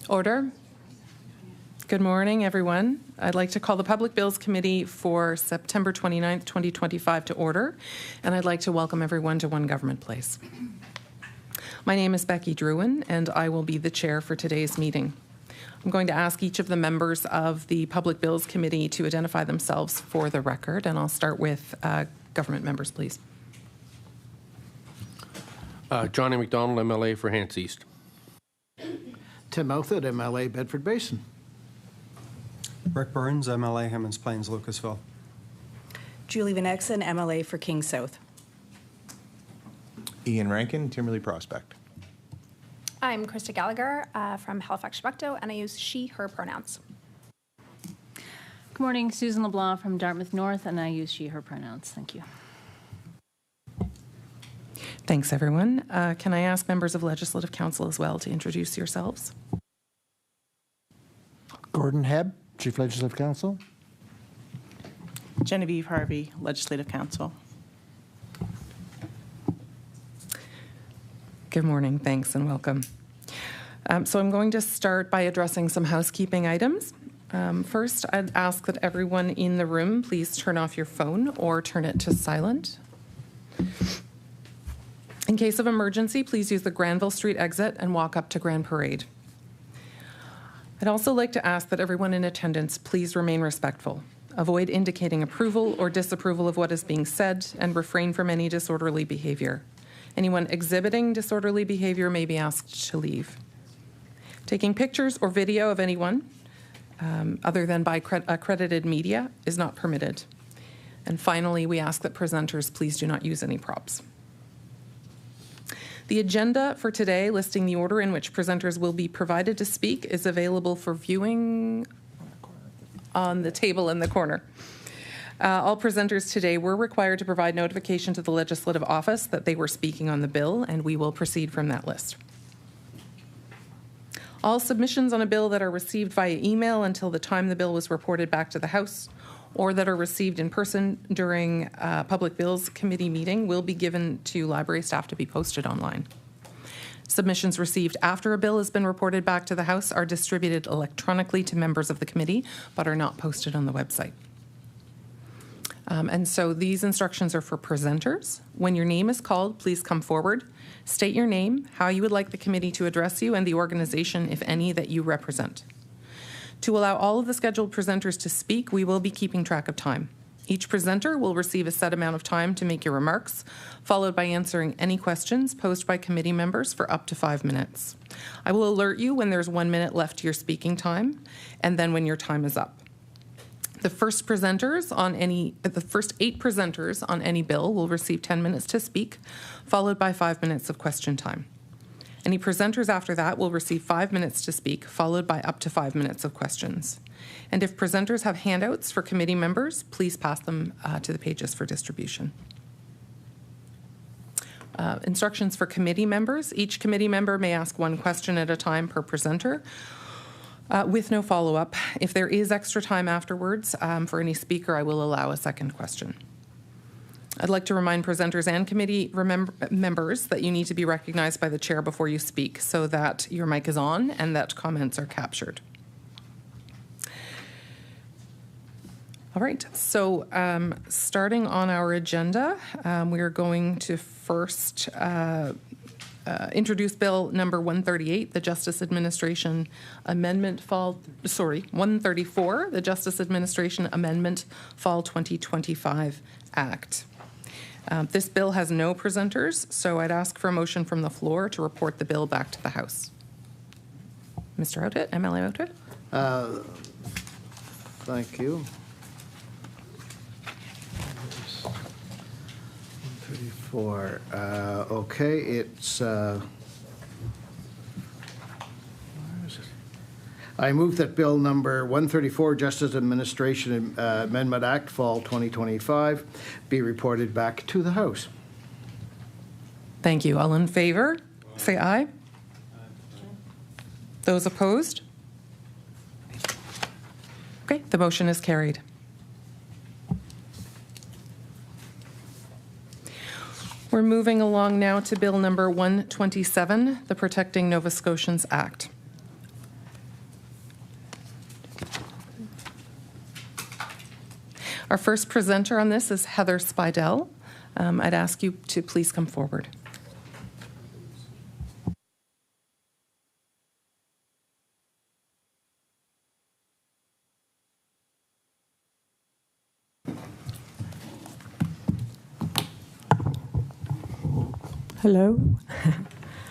Order. Good morning, everyone. I'd like to call the Public Bills Committee for September 29th, 2025 to order, and I'd like to welcome everyone to One Government Place. My name is Becky Druin, and I will be the chair for today's meeting. I'm going to ask each of the members of the Public Bills Committee to identify themselves for the record, and I'll start with government members, please. Johnny McDonald, MLA for Hants East. Tim Mouthett, MLA Bedford Basin. Rick Burns, MLA, Hammonds Plains, Lucasville. Julie Van Exen, MLA for King South. Ian Rankin, Timberley Prospect. I'm Krista Gallagher from Halifax, Shepparton, and I use she, her pronouns. Good morning, Susan LeBlanc from Dartmouth North, and I use she, her pronouns. Thank you. Thanks, everyone. Can I ask members of Legislative Council as well to introduce yourselves? Gordon Hebb, Chief Legislative Counsel. Genevieve Harvey, Legislative Counsel. Good morning, thanks, and welcome. So I'm going to start by addressing some housekeeping items. First, I'd ask that everyone in the room please turn off your phone or turn it to silent. In case of emergency, please use the Granville Street exit and walk up to Grand Parade. I'd also like to ask that everyone in attendance please remain respectful. Avoid indicating approval or disapproval of what is being said and refrain from any disorderly behavior. Anyone exhibiting disorderly behavior may be asked to leave. Taking pictures or video of anyone other than by accredited media is not permitted. And finally, we ask that presenters please do not use any props. The agenda for today, listing the order in which presenters will be provided to speak, is available for viewing on the table in the corner. All presenters today were required to provide notification to the Legislative Office that they were speaking on the bill, and we will proceed from that list. All submissions on a bill that are received via email until the time the bill was reported back to the House or that are received in person during Public Bills Committee meeting will be given to library staff to be posted online. Submissions received after a bill has been reported back to the House are distributed electronically to members of the committee but are not posted on the website. And so these instructions are for presenters. When your name is called, please come forward. State your name, how you would like the committee to address you, and the organization, if any, that you represent. To allow all of the scheduled presenters to speak, we will be keeping track of time. Each presenter will receive a set amount of time to make your remarks, followed by answering any questions posed by committee members for up to 5 minutes. I will alert you when there's 1 minute left to your speaking time, and then when your time is up. The first 8 presenters on any bill will receive 10 minutes to speak, followed by 5 minutes of question time. Any presenters after that will receive 5 minutes to speak, followed by up to 5 minutes of questions. And if presenters have handouts for committee members, please pass them to the pages for distribution. Instructions for committee members. Each committee member may ask 1 question at a time per presenter, with no follow-up. If there is extra time afterwards for any speaker, I will allow a second question. I'd like to remind presenters and committee members that you need to be recognized by the chair before you speak so that your mic is on and that comments are captured. All right, so starting on our agenda, we are going to first introduce Bill number 138, the Justice Administration Amendment 134, the Justice Administration Amendment Fall 2025 Act. This bill has no presenters, so I'd ask for a motion from the floor to report the bill back to the House. Mr. Outett, MLA Outett. Thank you. 134. Okay, it's. Where is it? I move that Bill number 134, Justice Administration Amendment Act, Fall 2025, be reported back to the House. Thank you. All in favor, say aye. Those opposed? Okay, the motion is carried. We're moving along now to Bill number 127, the Protecting Nova Scotians Act. Our first presenter on this is Heather Spidell. I'd ask you to please come forward. Hello.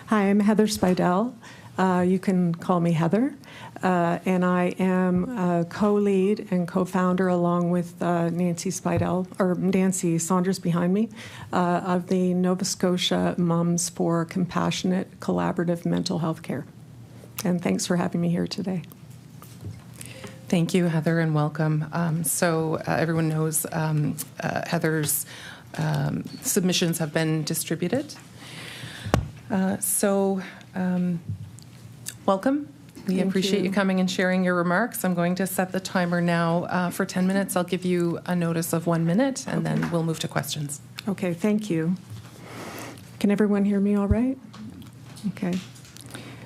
Hi, I'm Heather Spidell. You can call me Heather. And I am a co-lead and co-founder, along with Nancy Saunders behind me, of the Nova Scotia Moms for Compassionate Collaborative Mental Health Care. And thanks for having me here today. Thank you, Heather, and welcome. Everyone knows Heather's submissions have been distributed. Welcome. We appreciate you coming and sharing your remarks. I'm going to set the timer now for 10 minutes. I'll give you a notice of 1 minute, and then we'll move to questions. Okay, thank you. Can everyone hear me all right? Okay.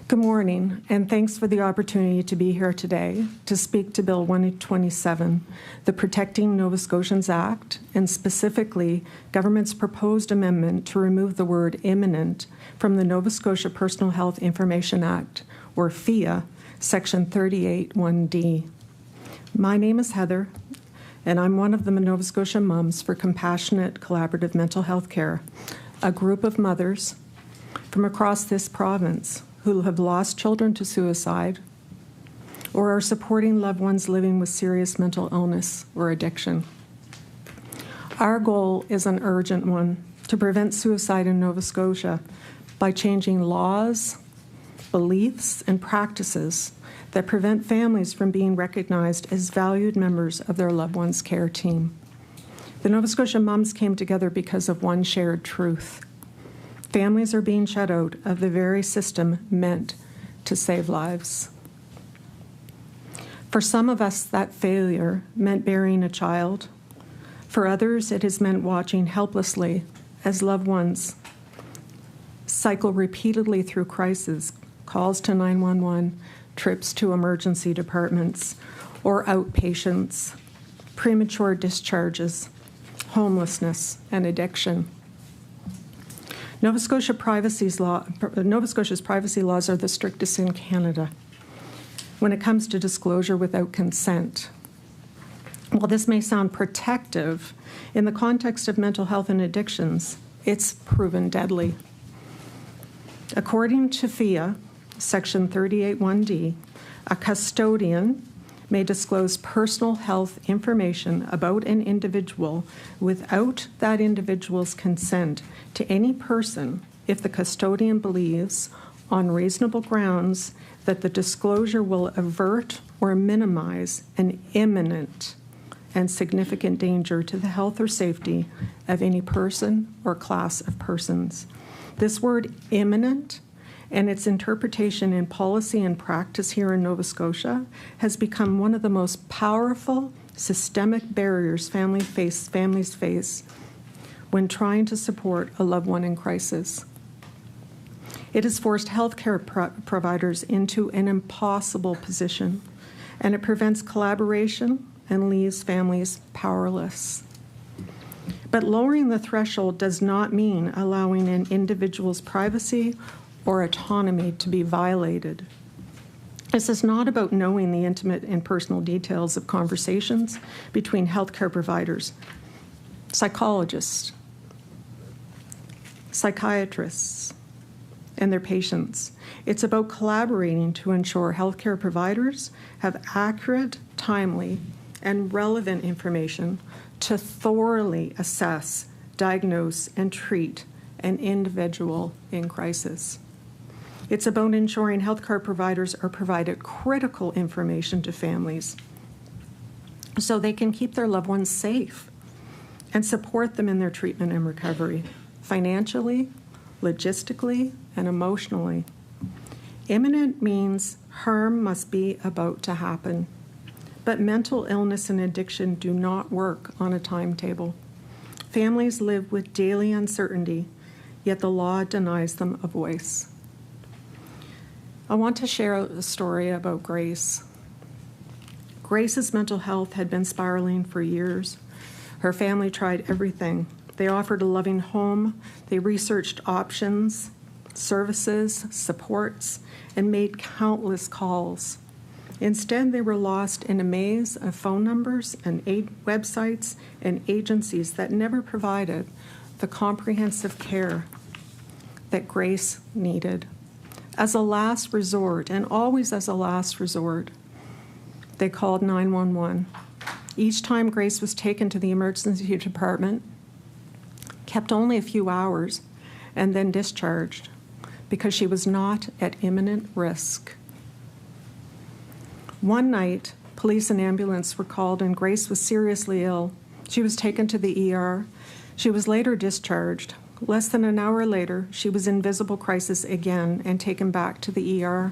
Good morning, and thanks for the opportunity to be here today to speak to Bill 127, the Protecting Nova Scotians Act, and specifically government's proposed amendment to remove the word imminent from the Nova Scotia Personal Health Information Act, or FIA, Section 38(1)D. My name is Heather, and I'm one of the Nova Scotia Moms for Compassionate Collaborative Mental Health Care, a group of mothers from across this province who have lost children to suicide or are supporting loved ones living with serious mental illness or addiction. Our goal is an urgent one: to prevent suicide in Nova Scotia by changing laws, beliefs, and practices that prevent families from being recognized as valued members of their loved one's care team. The Nova Scotia Moms came together because of one shared truth: families are being shut out of the very system meant to save lives. For some of us, that failure meant burying a child. For others, it has meant watching helplessly as loved ones cycle repeatedly through crises, calls to 911, trips to emergency departments or outpatients, premature discharges, homelessness, and addiction. Nova Scotia's privacy laws are the strictest in Canada when it comes to disclosure without consent. While this may sound protective, in the context of mental health and addictions, it's proven deadly. According to FIA, Section 38(1)D, a custodian may disclose personal health information about an individual without that individual's consent to any person if the custodian believes, on reasonable grounds, that the disclosure will avert or minimize an imminent and significant danger to the health or safety of any person or class of persons. This word imminent and its interpretation in policy and practice here in Nova Scotia has become one of the most powerful systemic barriers families face when trying to support a loved one in crisis. It has forced healthcare providers into an impossible position, and it prevents collaboration and leaves families powerless. But lowering the threshold does not mean allowing an individual's privacy or autonomy to be violated. This is not about knowing the intimate and personal details of conversations between healthcare providers, psychologists, psychiatrists, and their patients. It's about collaborating to ensure healthcare providers have accurate, timely, and relevant information to thoroughly assess, diagnose, and treat an individual in crisis. It's about ensuring healthcare providers are provided critical information to families so they can keep their loved ones safe and support them in their treatment and recovery, financially, logistically, and emotionally. Imminent means harm must be about to happen, but mental illness and addiction do not work on a timetable. Families live with daily uncertainty, yet the law denies them a voice. I want to share a story about Grace. Grace's mental health had been spiraling for years. Her family tried everything. They offered a loving home, they researched options, services, supports, and made countless calls. Instead, they were lost in a maze of phone numbers and websites and agencies that never provided the comprehensive care that Grace needed. As a last resort, and always as a last resort, they called 911. Each time Grace was taken to the emergency department, kept only a few hours, and then discharged because she was not at imminent risk. One night, police and ambulance were called and Grace was seriously ill. She was taken to the ER. She was later discharged. Less than an hour later, she was in visible crisis again and taken back to the ER.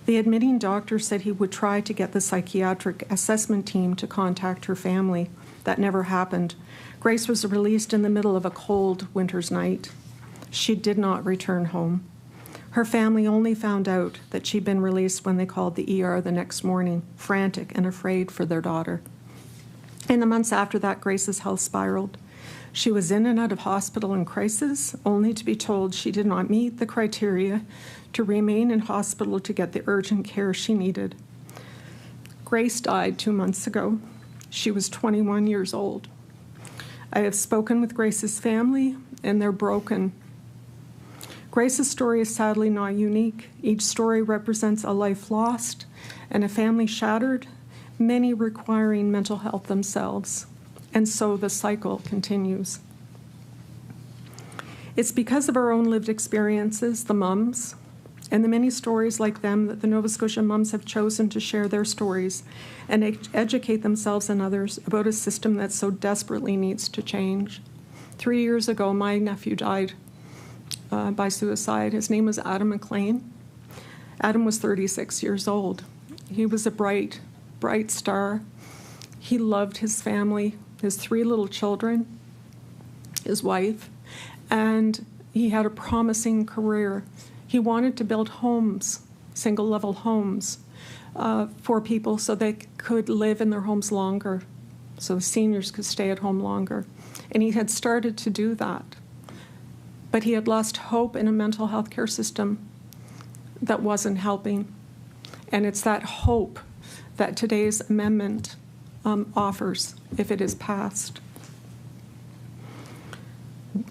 The admitting doctor said he would try to get the psychiatric assessment team to contact her family. That never happened. Grace was released in the middle of a cold winter's night. She did not return home. Her family only found out that she'd been released when they called the ER the next morning, frantic and afraid for their daughter. In the months after that, Grace's health spiraled. She was in and out of hospital in crisis, only to be told she did not meet the criteria to remain in hospital to get the urgent care she needed. Grace died 2 months ago. She was 21 years old. I have spoken with Grace's family, and they're broken. Grace's story is sadly not unique. Each story represents a life lost and a family shattered, many requiring mental health themselves. And so the cycle continues. It's because of our own lived experiences, the mums, and the many stories like them that the Nova Scotia mums have chosen to share their stories and educate themselves and others about a system that so desperately needs to change. 3 years ago, my nephew died by suicide. His name was Adam McLean. Adam was 36 years old. He was a bright, bright star. He loved his family, his 3 little children, his wife, and he had a promising career. He wanted to build homes, single-level homes, for people so they could live in their homes longer, so the seniors could stay at home longer. And he had started to do that. But he had lost hope in a mental health care system that wasn't helping. And it's that hope that today's amendment offers if it is passed.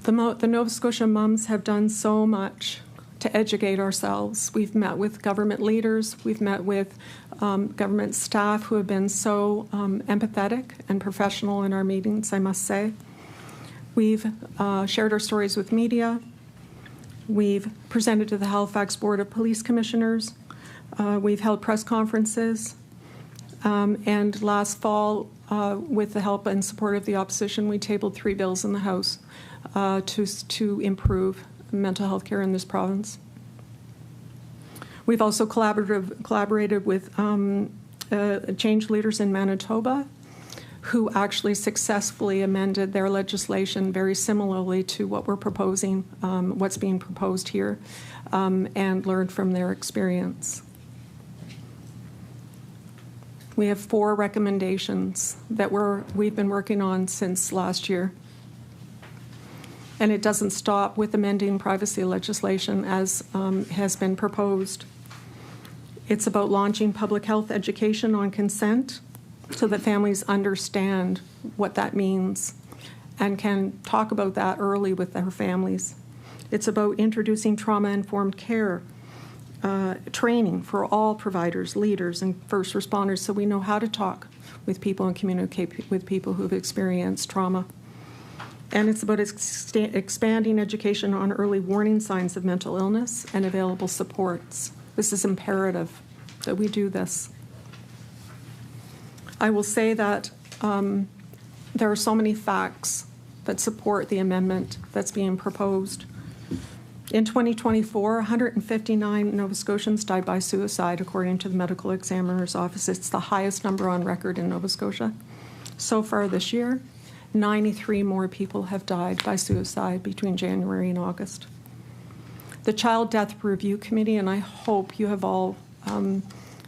The Nova Scotia mums have done so much to educate ourselves. We've met with government leaders. We've met with government staff who have been so empathetic and professional in our meetings, I must say. We've shared our stories with media. We've presented to the Halifax Board of Police Commissioners. We've held press conferences. And last fall, with the help and support of the opposition, we tabled 3 bills in the House to improve mental health care in this province. We've also collaborated with change leaders in Manitoba who actually successfully amended their legislation very similarly to what we're proposing, what's being proposed here, and learned from their experience. We have 4 recommendations that we've been working on since last year. And it doesn't stop with amending privacy legislation as has been proposed. It's about launching public health education on consent so that families understand what that means and can talk about that early with their families. It's about introducing trauma-informed care training for all providers, leaders, and first responders so we know how to talk with people and communicate with people who've experienced trauma. And it's about expanding education on early warning signs of mental illness and available supports. This is imperative that we do this. I will say that there are so many facts that support the amendment that's being proposed. In 2024, 159 Nova Scotians died by suicide, according to the Medical Examiner's Office. It's the highest number on record in Nova Scotia. So far this year, 93 more people have died by suicide between January and August. The Child Death Review Committee, and I hope you have all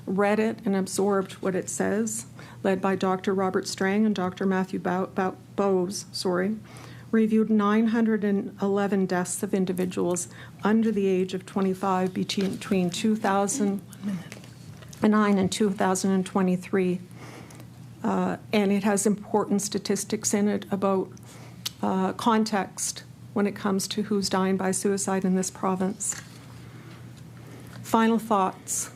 read it and absorbed what it says, led by Dr. Robert Strang and Dr. Matthew Bowes, reviewed 911 deaths of individuals under the age of 25 between 2009 and 2023. And it has important statistics in it about context when it comes to who's dying by suicide in this province. Final thoughts.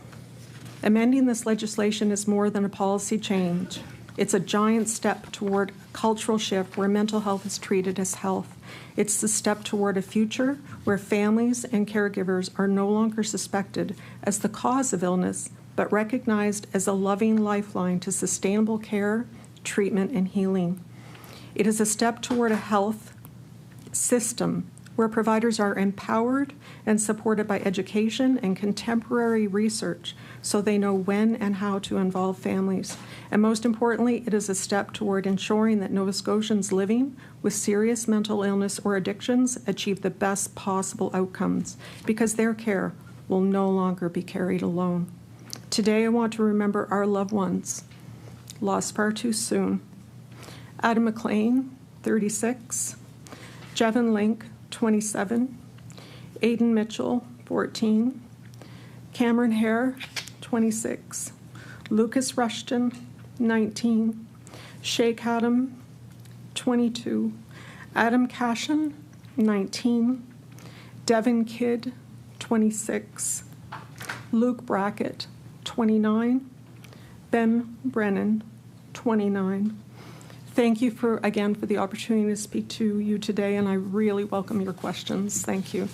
Amending this legislation is more than a policy change. It's a giant step toward a cultural shift where mental health is treated as health. It's the step toward a future where families and caregivers are no longer suspected as the cause of illness, but recognized as a loving lifeline to sustainable care, treatment, and healing. It is a step toward a health system where providers are empowered and supported by education and contemporary research so they know when and how to involve families. And most importantly, it is a step toward ensuring that Nova Scotians living with serious mental illness or addictions achieve the best possible outcomes because their care will no longer be carried alone. Today, I want to remember our loved ones, lost far too soon. Adam McLean, 36, Jevin Link, 27, Aidan Mitchell, 14, Cameron Hare, 26, Lucas Rushton, 19, Sheikh Adam, 22, Adam Cashin, 19, Devin Kidd, 26, Luke Brackett, 29, Ben Brennan, 29. Thank you again for the opportunity to speak to you today, and I really welcome your questions. Thank you.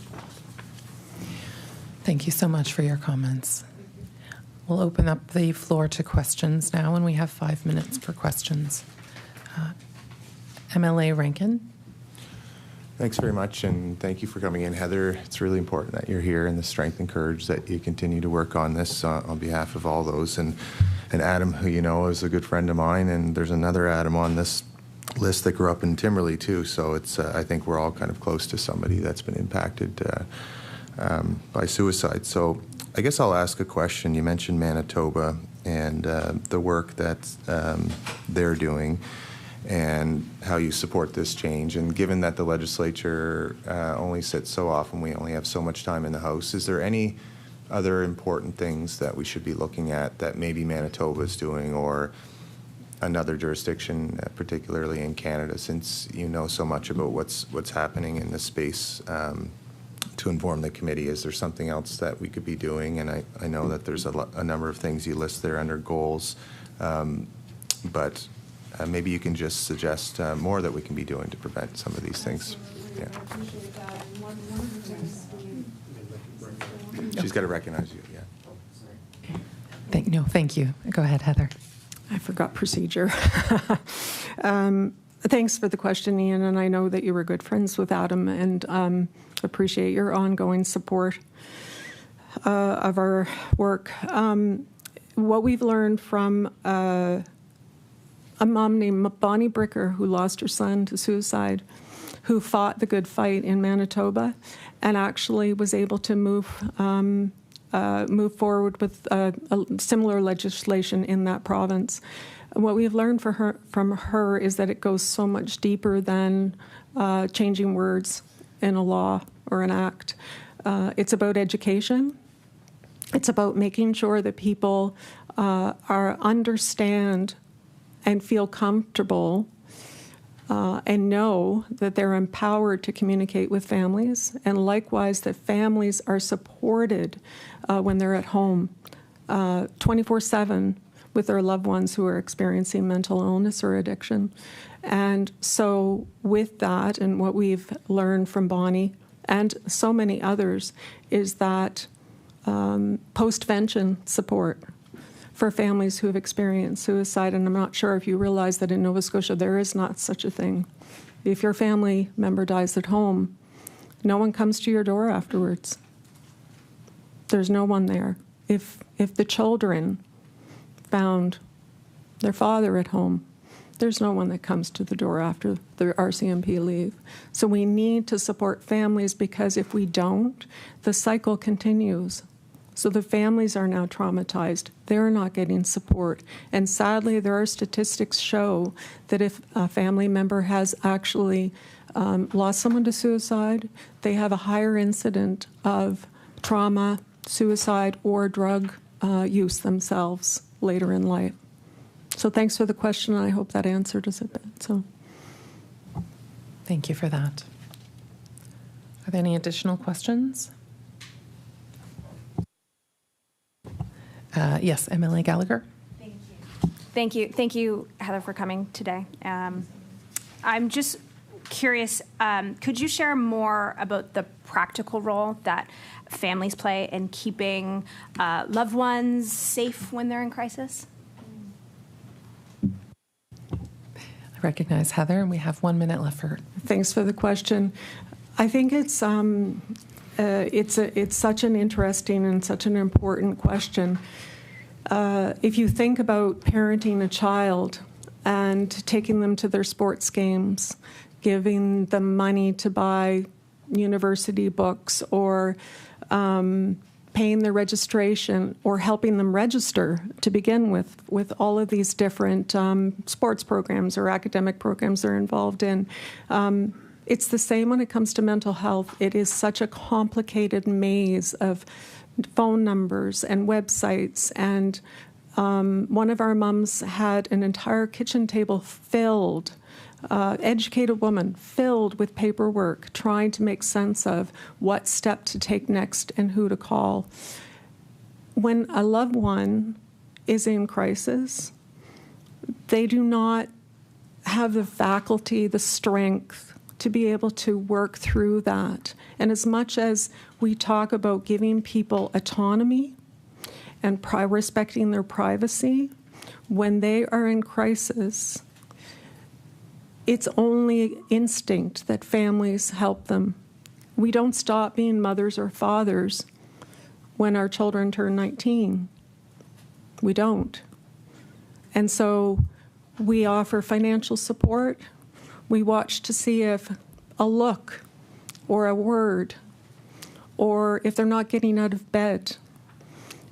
Thank you so much for your comments. We'll open up the floor to questions now, and we have 5 minutes for questions. MLA Rankin. Thanks very much, and thank you for coming in, Heather. It's really important that you're here, and the strength and courage that you continue to work on this on behalf of all those. And Adam, who you know is a good friend of mine, and there's another Adam on this list that grew up in Timberley too. So it's I think we're all kind of close to somebody that's been impacted by suicide. So I guess I'll ask a question. You mentioned Manitoba and the work that they're doing, and how you support this change. And given that the legislature only sits so often, we only have so much time in the House, is there any other important things that we should be looking at that maybe Manitoba is doing, or another jurisdiction, particularly in Canada, since you know so much about what's happening in this space, to inform the committee? Is there something else that we could be doing? And I know that there's a number of things you list there under goals, but maybe you can just suggest more that we can be doing to prevent some of these things. Yeah. I appreciate that. And one of the things She's got to recognize you, yeah. Thank you. Go ahead, Heather. I forgot procedure. Thanks for the question, Ian, and I know that you were good friends with Adam, and appreciate your ongoing support of our work. What we've learned from a mom named Bonnie Bricker, who lost her son to suicide, who fought the good fight in Manitoba and actually was able to move forward with similar legislation in that province. What we've learned from her is that it goes so much deeper than changing words in a law or an act. It's about education. It's about making sure that people understand and feel comfortable and know that they're empowered to communicate with families, and likewise that families are supported when they're at home 24/7 with their loved ones who are experiencing mental illness or addiction. And so with that, and what we've learned from Bonnie and so many others, is that postvention support for families who have experienced suicide. And I'm not sure if you realize that in Nova Scotia there is not such a thing. If your family member dies at home, no one comes to your door afterwards. There's no one there. If the children found their father at home, there's no one that comes to the door after the RCMP leave. So we need to support families, because if we don't, the cycle continues. So the families are now traumatized. They're not getting support. And sadly, there are statistics show that if a family member has actually lost someone to suicide, they have a higher incident of trauma, suicide, or drug use themselves later in life. So thanks for the question, and I hope that answered us a bit. So, Thank you for that. Are there any additional questions? Yes, MLA Gallagher. Thank you, Heather, for coming today. I'm just curious, could you share more about the practical role that families play in keeping loved ones safe when they're in crisis? I recognize Heather, and we have 1 minute left for her. Thanks for the question. I think it's such an interesting and such an important question. If you think about parenting a child and taking them to their sports games, giving them money to buy university books, or paying their registration, or helping them register to begin with all of these different sports programs or academic programs they're involved in. It's the same when it comes to mental health. It is such a complicated maze of phone numbers and websites, and one of our mums had an entire kitchen table filled, educated woman, filled with paperwork, trying to make sense of what step to take next and who to call. When a loved one is in crisis, they do not have the faculty, the strength to be able to work through that. And as much as we talk about giving people autonomy and respecting their privacy, when they are in crisis, it's only instinct that families help them. We don't stop being mothers or fathers when our children turn 19. We don't. And so we offer financial support. We watch to see if a look or a word, or if they're not getting out of bed,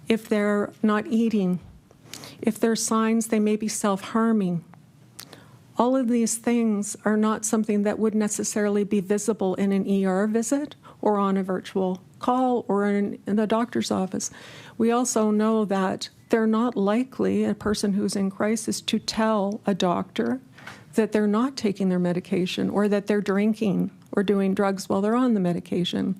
if they're not eating, if there are signs they may be self-harming. All of these things are not something that would necessarily be visible in an ER visit or on a virtual call or in the doctor's office. We also know that they're not likely, a person who's in crisis, to tell a doctor that they're not taking their medication or that they're drinking or doing drugs while they're on the medication.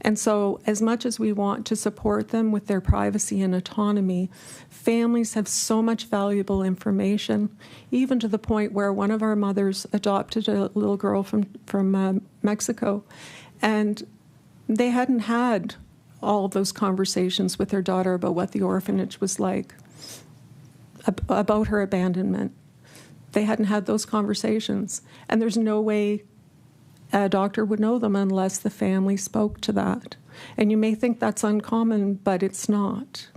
And so as much as we want to support them with their privacy and autonomy, families have so much valuable information, even to the point where one of our mothers adopted a little girl from Mexico, and they hadn't had all of those conversations with their daughter about what the orphanage was like, about her abandonment. They hadn't had those conversations, and there's no way a doctor would know them unless the family spoke to that. And you may think that's uncommon, but it's not.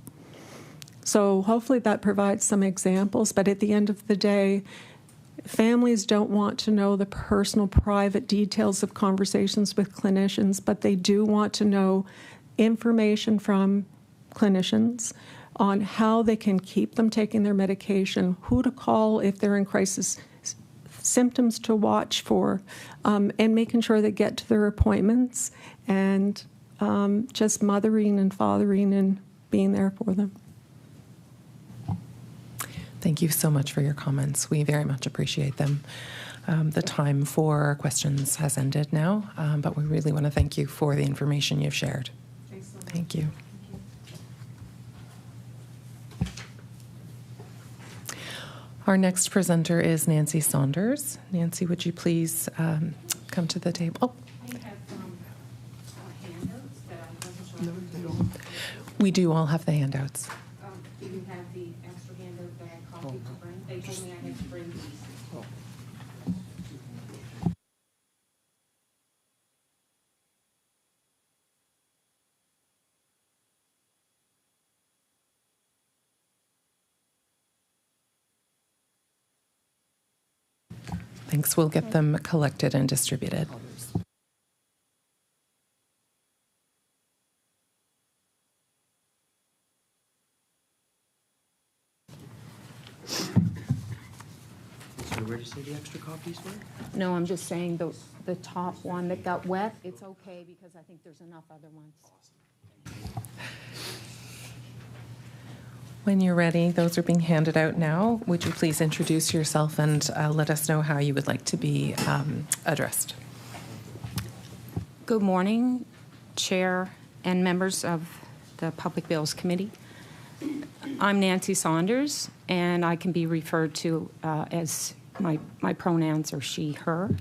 So hopefully that provides some examples, but at the end of the day, families don't want to know the personal, private details of conversations with clinicians, but they do want to know information from clinicians on how they can keep them taking their medication, who to call if they're in crisis, symptoms to watch for, and making sure they get to their appointments, and just mothering and fathering and being there for them. Thank you so much for your comments. We very much appreciate them. The time for questions has ended now, but we really want to thank you for the information you've shared. Thank you. Our next presenter is Nancy Saunders. Nancy, would you please come to the table? Oh. I have handouts that I wasn't sure. We do all have the handouts. Do you have the extra handout that I copied to bring? They told me I had to bring these. Thanks. We'll get them collected and distributed. So where did you say the extra copies were? No, I'm just saying the top one that got wet, it's okay because I think there's enough other ones. When you're ready, those are being handed out now. Would you please introduce yourself and let us know how you would like to be addressed? Good morning, Chair and members of the Public Bills Committee. I'm Nancy Saunders, and I can be referred to as my pronouns are she, her.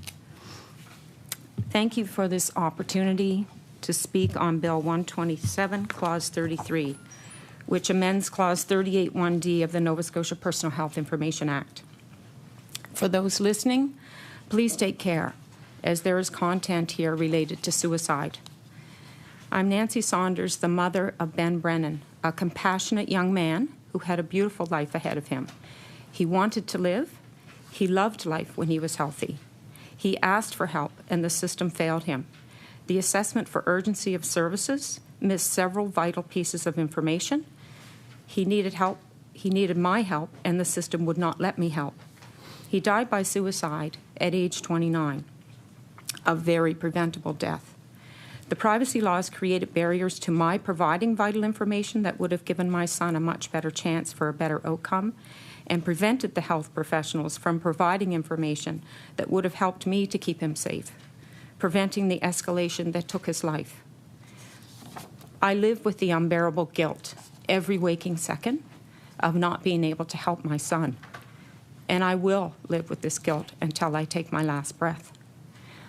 Thank you for this opportunity to speak on Bill 127, Clause 33, which amends Clause 38(1)D of the Nova Scotia Personal Health Information Act. For those listening, please take care, as there is content here related to suicide. I'm Nancy Saunders, the mother of Ben Brennan, a compassionate young man who had a beautiful life ahead of him. He wanted to live. He loved life when he was healthy. He asked for help, and the system failed him. The assessment for urgency of services missed several vital pieces of information. He needed help. He needed my help, and the system would not let me help. He died by suicide at age 29, a very preventable death. The privacy laws created barriers to my providing vital information that would have given my son a much better chance for a better outcome, and prevented the health professionals from providing information that would have helped me to keep him safe, preventing the escalation that took his life. I live with the unbearable guilt every waking second of not being able to help my son, and I will live with this guilt until I take my last breath.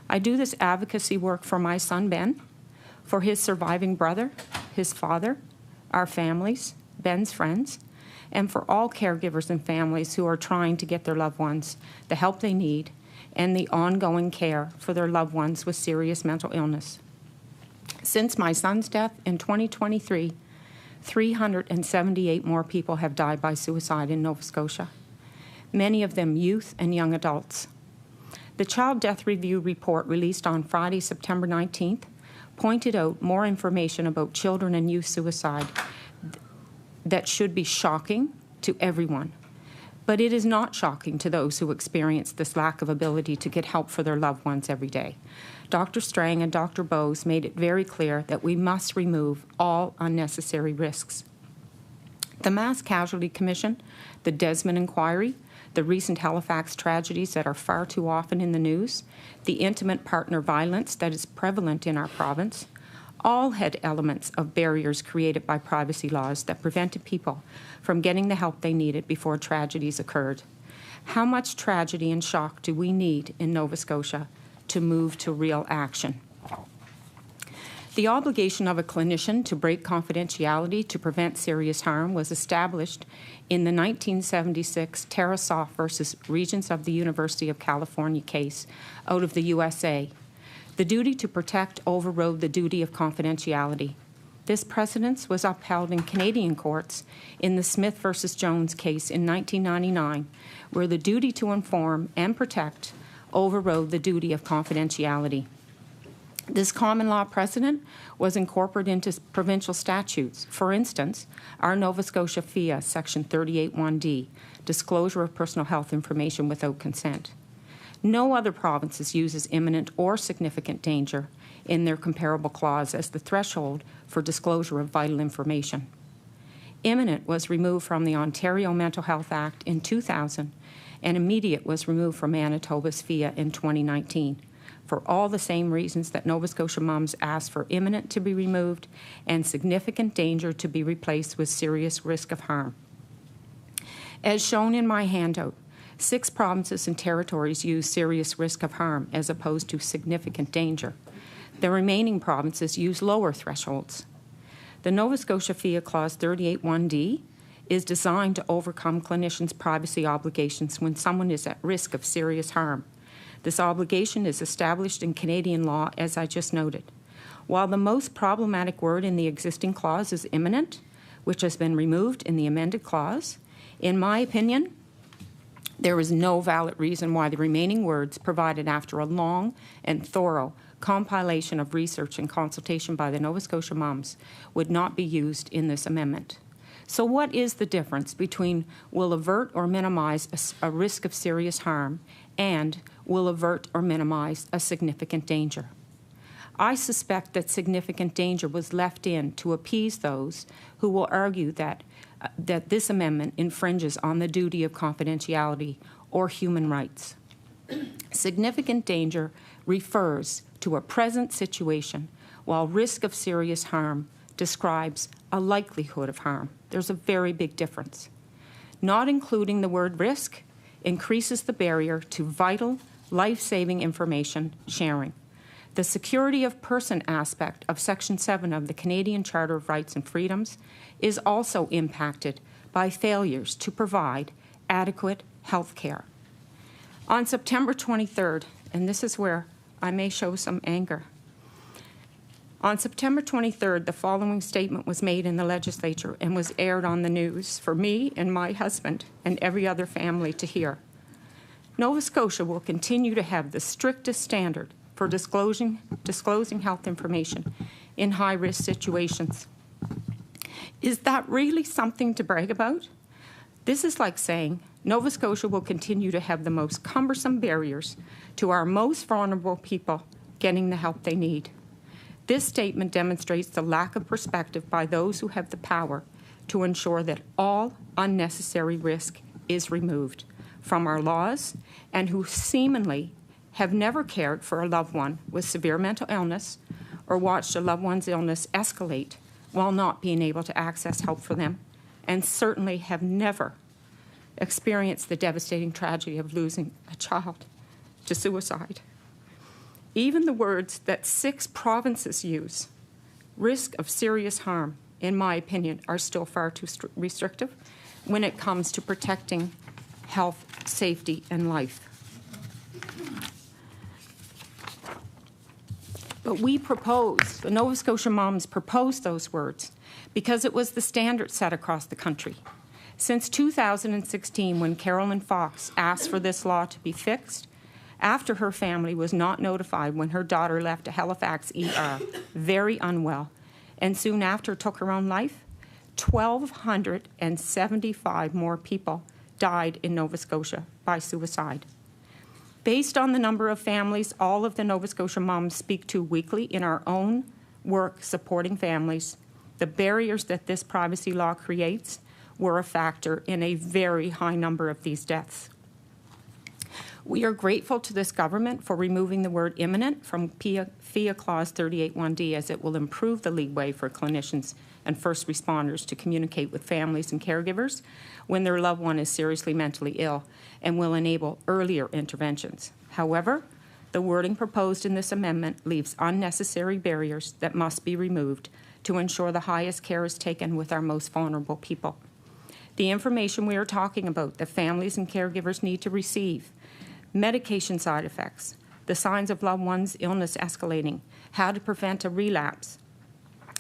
I do this advocacy work for my son, Ben, for his surviving brother, his father, our families, Ben's friends, and for all caregivers and families who are trying to get their loved ones the help they need and the ongoing care for their loved ones with serious mental illness. Since my son's death in 2023, 378 more people have died by suicide in Nova Scotia, many of them youth and young adults. The Child Death Review report released on Friday, September 19th, pointed out more information about children and youth suicide that should be shocking to everyone. But it is not shocking to those who experience this lack of ability to get help for their loved ones every day. Dr. Strang and Dr. Bose made it very clear that we must remove all unnecessary risks. The Mass Casualty Commission, the Desmond Inquiry, the recent Halifax tragedies that are far too often in the news, the intimate partner violence that is prevalent in our province, all had elements of barriers created by privacy laws that prevented people from getting the help they needed before tragedies occurred. How much tragedy and shock do we need in Nova Scotia to move to real action? The obligation of a clinician to break confidentiality to prevent serious harm was established in the 1976 Tarasoff versus Regents of the University of California case out of the USA. The duty to protect overrode the duty of confidentiality. This precedence was upheld in Canadian courts in the Smith versus Jones case in 1999, where the duty to inform and protect overrode the duty of confidentiality. This common law precedent was incorporated into provincial statutes. For instance, our Nova Scotia FIA, Section 38(1)D, disclosure of personal health information without consent. No other provinces uses imminent or significant danger in their comparable clause as the threshold for disclosure of vital information. Imminent was removed from the Ontario Mental Health Act in 2000, and immediate was removed from Manitoba's FIA in 2019, for all the same reasons that Nova Scotia moms asked for imminent to be removed and significant danger to be replaced with serious risk of harm. As shown in my handout, 6 provinces and territories use serious risk of harm as opposed to significant danger. The remaining provinces use lower thresholds. The Nova Scotia FIA Clause 38(1)D is designed to overcome clinicians' privacy obligations when someone is at risk of serious harm. This obligation is established in Canadian law, as I just noted. While the most problematic word in the existing clause is imminent, which has been removed in the amended clause, in my opinion, there is no valid reason why the remaining words provided after a long and thorough compilation of research and consultation by the Nova Scotia moms would not be used in this amendment. So what is the difference between will avert or minimize a risk of serious harm and will avert or minimize a significant danger? I suspect that significant danger was left in to appease those who will argue that this amendment infringes on the duty of confidentiality or human rights. Significant danger refers to a present situation, while risk of serious harm describes a likelihood of harm. There's a very big difference. Not including the word risk increases the barrier to vital, life-saving information sharing. The security of person aspect of Section 7 of the Canadian Charter of Rights and Freedoms is also impacted by failures to provide adequate health care. On September 23rd, and this is where I may show some anger, on September 23rd, the following statement was made in the legislature and was aired on the news for me and my husband and every other family to hear. Nova Scotia will continue to have the strictest standard for disclosing health information in high-risk situations. Is that really something to brag about? This is like saying Nova Scotia will continue to have the most cumbersome barriers to our most vulnerable people getting the help they need. This statement demonstrates the lack of perspective by those who have the power to ensure that all unnecessary risk is removed from our laws and who seemingly have never cared for a loved one with severe mental illness or watched a loved one's illness escalate while not being able to access help for them, and certainly have never experienced the devastating tragedy of losing a child to suicide. Even the words that 6 provinces use, risk of serious harm, in my opinion, are still far too restrictive when it comes to protecting health, safety, and life. But we proposed, the Nova Scotia moms proposed those words because it was the standard set across the country. Since 2016, when Carolyn Fox asked for this law to be fixed, after her family was not notified when her daughter left a Halifax ER very unwell, and soon after took her own life, 1,275 more people died in Nova Scotia by suicide. Based on the number of families all of the Nova Scotia moms speak to weekly in our own work supporting families, the barriers that this privacy law creates were a factor in a very high number of these deaths. We are grateful to this government for removing the word imminent from FIA Clause 38(1)D, as it will improve the leeway for clinicians and first responders to communicate with families and caregivers when their loved one is seriously mentally ill, and will enable earlier interventions. However, the wording proposed in this amendment leaves unnecessary barriers that must be removed to ensure the highest care is taken with our most vulnerable people. The information we are talking about that families and caregivers need to receive, medication side effects, the signs of loved one's illness escalating, how to prevent a relapse,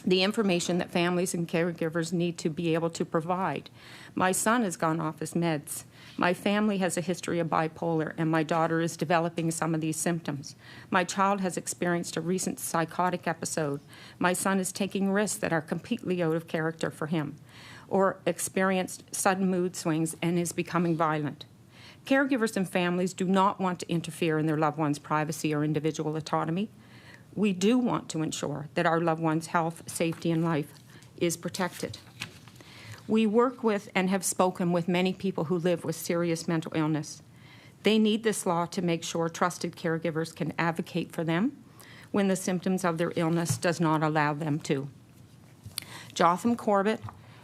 the information that families and caregivers need to be able to provide. My son has gone off his meds. My family has a history of bipolar, and my daughter is developing some of these symptoms. My child has experienced a recent psychotic episode. My son is taking risks that are completely out of character for him, or experienced sudden mood swings and is becoming violent. Caregivers and families do not want to interfere in their loved one's privacy or individual autonomy. We do want to ensure that our loved one's health, safety, and life is protected. We work with and have spoken with many people who live with serious mental illness. They need this law to make sure trusted caregivers can advocate for them when the symptoms of their illness does not allow them to. Jotham Corbett,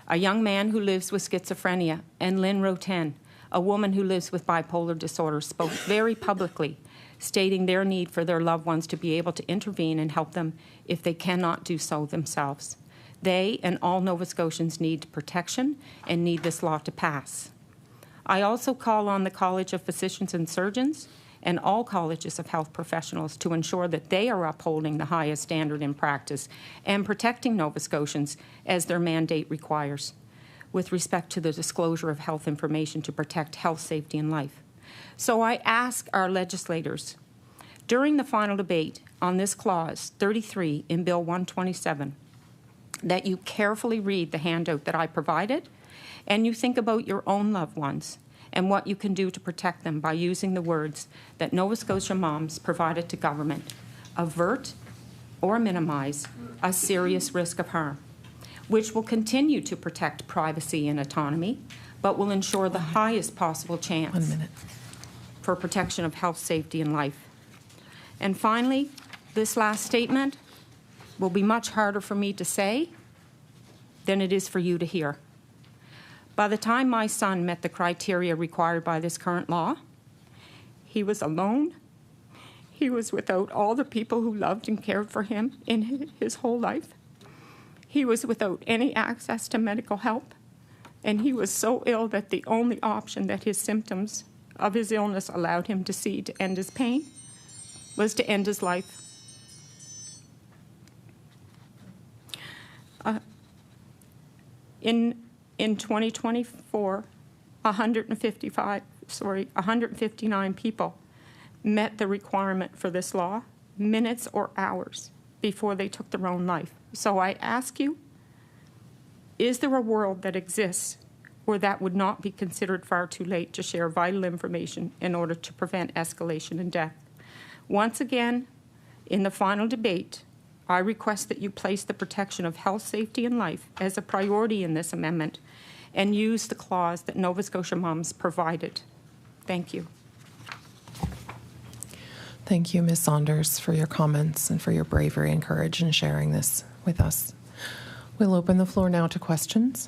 a young man who lives with schizophrenia, and Lynn Roten, a woman who lives with bipolar disorder, spoke very publicly, stating their need for their loved ones to be able to intervene and help them if they cannot do so themselves. They and all Nova Scotians need protection and need this law to pass. I also call on the College of Physicians and Surgeons and all colleges of health professionals to ensure that they are upholding the highest standard in practice and protecting Nova Scotians as their mandate requires, with respect to the disclosure of health information to protect health, safety, and life. So I ask our legislators, during the final debate on this clause 33 in Bill 127, that you carefully read the handout that I provided, and you think about your own loved ones and what you can do to protect them by using the words that Nova Scotia moms provided to government: avert or minimize a serious risk of harm, which will continue to protect privacy and autonomy, but will ensure the highest possible chance for protection of health, safety, and life. And finally, this last statement will be much harder for me to say than it is for you to hear. By the time my son met the criteria required by this current law, he was alone. He was without all the people who loved and cared for him in his whole life. He was without any access to medical help, and he was so ill that the only option that his symptoms of his illness allowed him to see to end his pain was to end his life. In 2024, 159 people met the requirement for this law minutes or hours before they took their own life. So I ask you, is there a world that exists where that would not be considered far too late to share vital information in order to prevent escalation and death? Once again, in the final debate, I request that you place the protection of health, safety, and life as a priority in this amendment and use the clause that Nova Scotia Moms provided. Thank you. Thank you, Ms. Saunders, for your comments and for your bravery and courage in sharing this with us. We'll open the floor now to questions.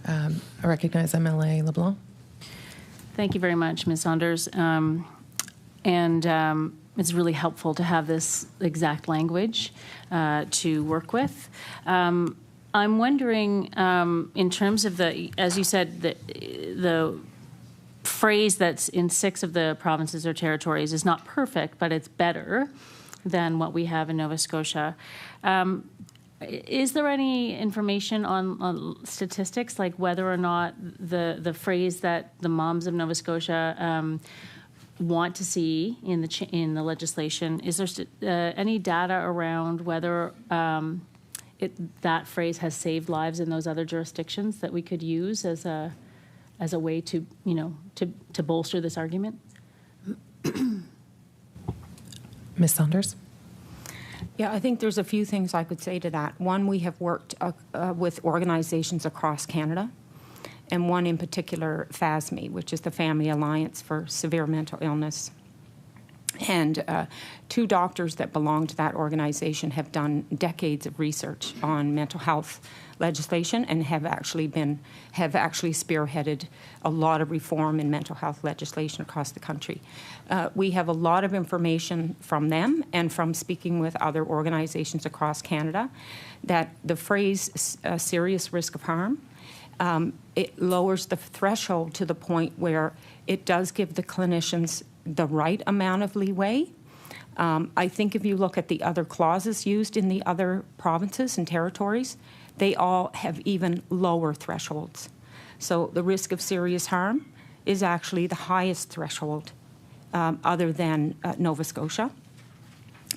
I recognize MLA LeBlanc. Thank you very much, Ms. Saunders. It's really helpful to have this exact language to work with. I'm wondering, in terms of as you said, the phrase that's in 6 of the provinces or territories is not perfect, but it's better than what we have in Nova Scotia. Is there any information on statistics, like whether or not the phrase that the moms of Nova Scotia want to see in the legislation? Is there any data around whether that phrase has saved lives in those other jurisdictions that we could use as a way to to bolster this argument? Ms. Saunders. Yeah, I think there's a few things I could say to that. One, we have worked with organizations across Canada, and one in particular, FASME, which is the Family Alliance for Severe Mental Illness. And 2 doctors that belong to that organization have done decades of research on mental health legislation and have actually spearheaded a lot of reform in mental health legislation across the country. We have a lot of information from them and from speaking with other organizations across Canada that the phrase serious risk of harm, it lowers the threshold to the point where it does give the clinicians the right amount of leeway. I think if you look at the other clauses used in the other provinces and territories, they all have even lower thresholds. So the risk of serious harm is actually the highest threshold other than Nova Scotia.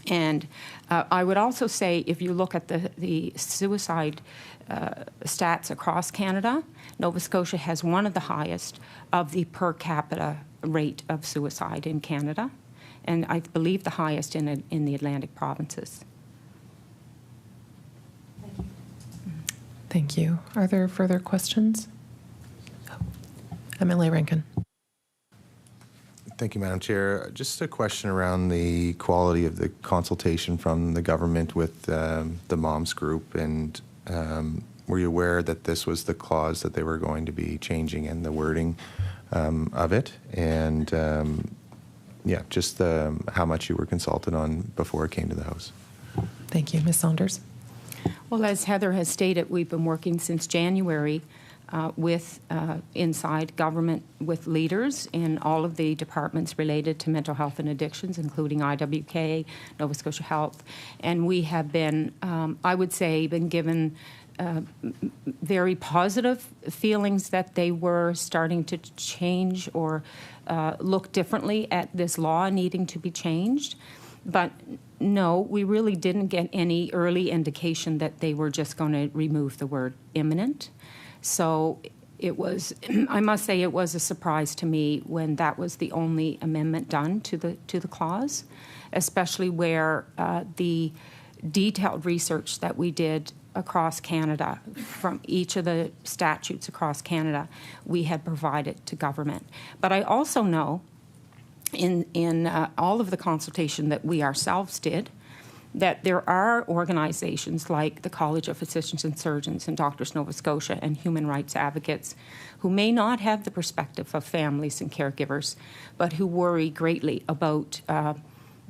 And I would also say if you look at the suicide stats across Canada, Nova Scotia has one of the highest of the per capita rate of suicide in Canada, and I believe the highest in the Atlantic provinces. Thank you. Are there further questions? MLA Rankin. Thank you, Madam Chair. Just a question around the quality of the consultation from the government with the moms group, and were you aware that this was the clause that they were going to be changing and the wording of it? And yeah, just how much you were consulted on before it came to the House. Thank you. Ms. Saunders. Well, as Heather has stated, we've been working since January with inside government with leaders in all of the departments related to mental health and addictions, including IWK, Nova Scotia Health. And we have been, I would say, been given very positive feelings that they were starting to change or look differently at this law needing to be changed. But no, we really didn't get any early indication that they were just going to remove the word imminent. So it was, I must say, it was a surprise to me when that was the only amendment done to the clause, especially where the detailed research that we did across Canada from each of the statutes across Canada, we had provided to government. But I also know in all of the consultation that we ourselves did, that there are organizations like the College of Physicians and Surgeons and Doctors Nova Scotia and human rights advocates who may not have the perspective of families and caregivers, but who worry greatly about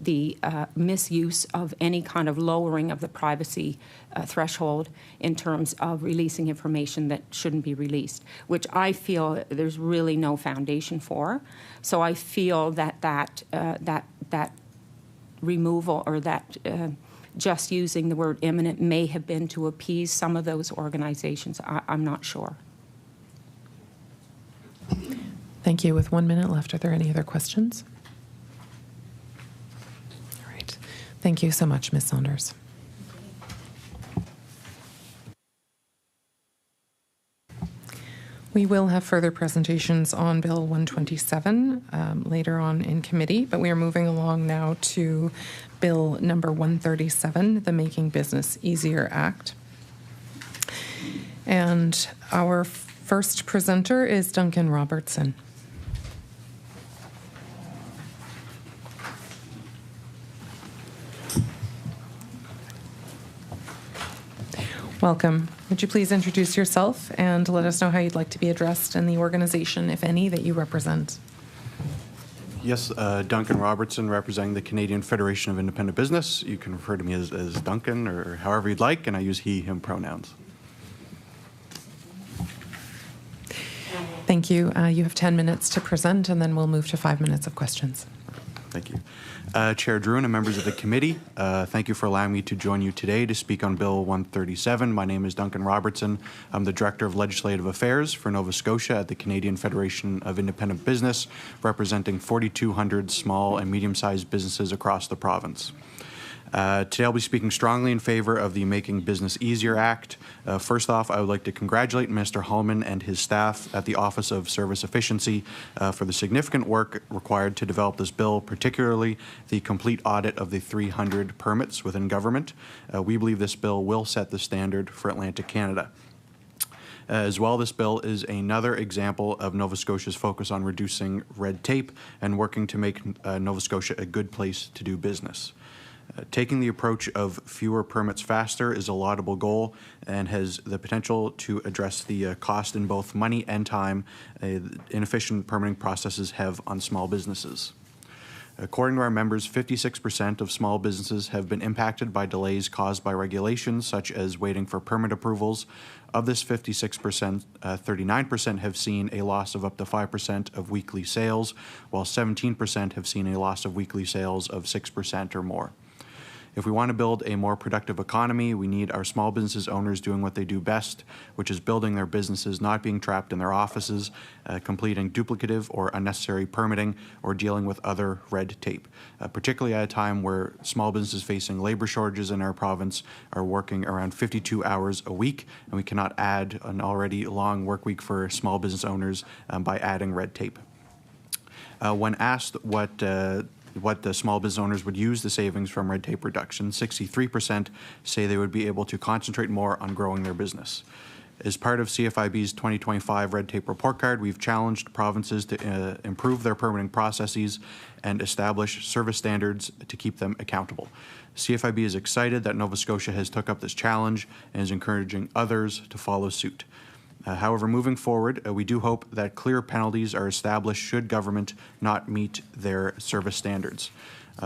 the misuse of any kind of lowering of the privacy threshold in terms of releasing information that shouldn't be released, which I feel there's really no foundation for. So I feel that removal, or that just using the word imminent, may have been to appease some of those organizations. I'm not sure. Thank you. With 1 minute left, are there any other questions? All right. Thank you so much, Ms. Saunders. We will have further presentations on Bill 127 later on in committee, but we are moving along now to Bill number 137, the Making Business Easier Act. And our first presenter is Duncan Robertson. Welcome. Would you please introduce yourself and let us know how you'd like to be addressed and the organization, if any, that you represent? Yes, Duncan Robertson, representing the Canadian Federation of Independent Business. You can refer to me as Duncan or however you'd like, and I use he, him pronouns. Thank you. You have 10 minutes to present, and then we'll move to 5 minutes of questions. Thank you. Chair Druin and members of the committee, thank you for allowing me to join you today to speak on Bill 137. My name is Duncan Robertson. I'm the Director of Legislative Affairs for Nova Scotia at the Canadian Federation of Independent Business, representing 4,200 small and medium-sized businesses across the province. Today I'll be speaking strongly in favor of the Making Business Easier Act. First off, I would like to congratulate Mr. Hallman and his staff at the Office of Service Efficiency for the significant work required to develop this bill, particularly the complete audit of the 300 permits within government. We believe this bill will set the standard for Atlantic Canada. As well, this bill is another example of Nova Scotia's focus on reducing red tape and working to make Nova Scotia a good place to do business. Taking the approach of fewer permits faster is a laudable goal and has the potential to address the cost in both money and time inefficient permitting processes have on small businesses. According to our members, 56% of small businesses have been impacted by delays caused by regulations, such as waiting for permit approvals. Of this 56%, 39% have seen a loss of up to 5% of weekly sales, while 17% have seen a loss of weekly sales of 6% or more. If we want to build a more productive economy, we need our small businesses owners doing what they do best, which is building their businesses, not being trapped in their offices, completing duplicative or unnecessary permitting, or dealing with other red tape, particularly at a time where small businesses facing labor shortages in our province are working around 52 hours a week, and we cannot add an already long work week for small business owners by adding red tape. When asked what the small business owners would use the savings from red tape reduction, 63% say they would be able to concentrate more on growing their business. As part of CFIB's 2025 Red Tape Report Card, we've challenged provinces to improve their permitting processes and establish service standards to keep them accountable. CFIB is excited that Nova Scotia has took up this challenge and is encouraging others to follow suit. However, moving forward, we do hope that clear penalties are established should government not meet their service standards.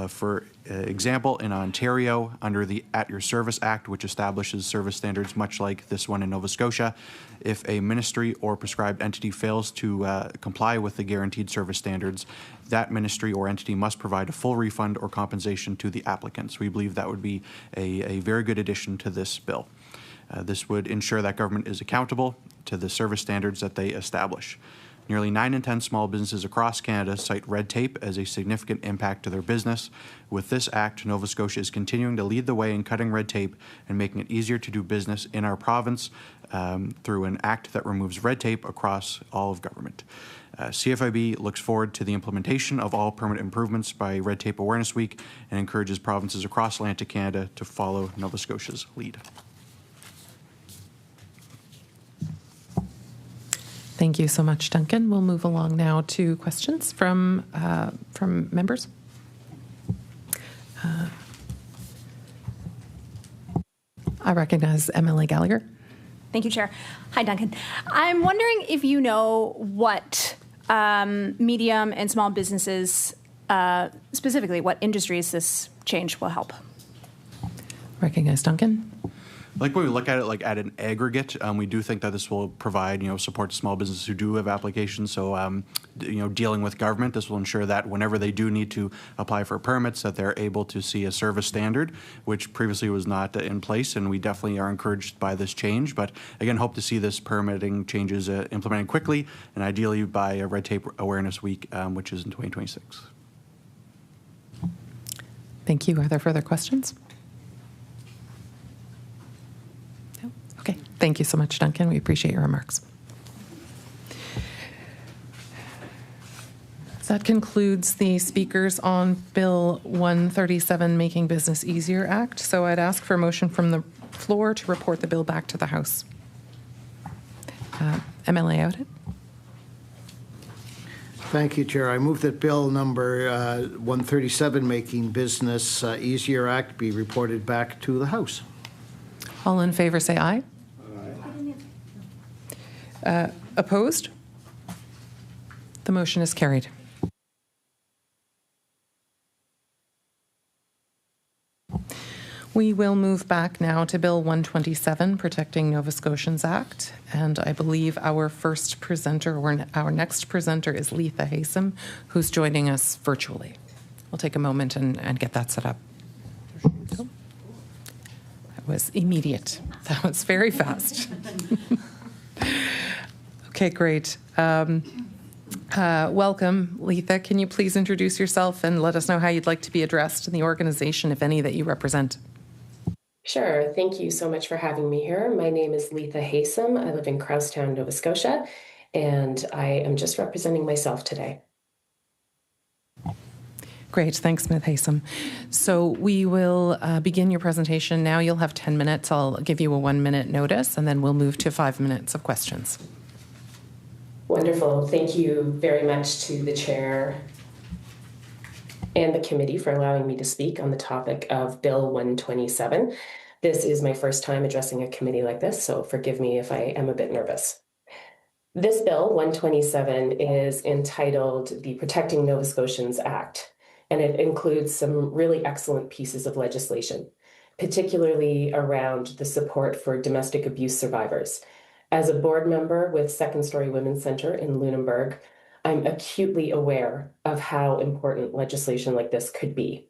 For example, in Ontario, under the At Your Service Act, which establishes service standards much like this one in Nova Scotia, if a ministry or prescribed entity fails to comply with the guaranteed service standards, that ministry or entity must provide a full refund or compensation to the applicants. We believe that would be a very good addition to this bill. This would ensure that government is accountable to the service standards that they establish. Nearly 9 in 10 small businesses across Canada cite red tape as a significant impact to their business. With this act, Nova Scotia is continuing to lead the way in cutting red tape and making it easier to do business in our province through an act that removes red tape across all of government. CFIB looks forward to the implementation of all permit improvements by Red Tape Awareness Week and encourages provinces across Atlantic Canada to follow Nova Scotia's lead. Thank you so much, Duncan. We'll move along now to questions from members. I recognize MLA Gallagher. Thank you, Chair. Hi, Duncan. I'm wondering if you know what medium and small businesses, specifically what industries this change will help. Recognize Duncan. Like when we look at it like at an aggregate, we do think that this will provide, support to small businesses who do have applications. So, dealing with government, this will ensure that whenever they do need to apply for permits, that they're able to see a service standard, which previously was not in place. And we definitely are encouraged by this change. But again, hope to see this permitting changes implemented quickly and ideally by a Red Tape Awareness Week, which is in 2026. Thank you. Are there further questions? Okay, thank you so much, Duncan. We appreciate your remarks. That concludes the speakers on Bill 137, Making Business Easier Act. So I'd ask for a motion from the floor to report the bill back to the House. MLA Audit. Thank you, Chair. I move that Bill number 137, Making Business Easier Act, be reported back to the House. All in favor say aye. Aye. Opposed? The motion is carried. We will move back now to Bill 127, Protecting Nova Scotians Act. And I believe our first presenter, or our next presenter, is Letha Haysom, who's joining us virtually. We'll take a moment and get that set up. That was immediate. That was very fast. Okay, great. Welcome, Letha. Can you please introduce yourself and let us know how you'd like to be addressed in the organization, if any, that you represent? Sure. Thank you so much for having me here. My name is Letha Haysom. I live in Crosstown, Nova Scotia, and I am just representing myself today. Great. Thanks, Ms. Haysom. So we will begin your presentation now. You'll have 10 minutes. I'll give you a 1-minute notice, and then we'll move to 5 minutes of questions. Wonderful. Thank you very much to the chair and the committee for allowing me to speak on the topic of Bill 127. This is my first time addressing a committee like this, so forgive me if I am a bit nervous. This Bill 127 is entitled the Protecting Nova Scotians Act, and it includes some really excellent pieces of legislation, particularly around the support for domestic abuse survivors. As a board member with Second Story Women's Centre in Lunenburg, I'm acutely aware of how important legislation like this could be.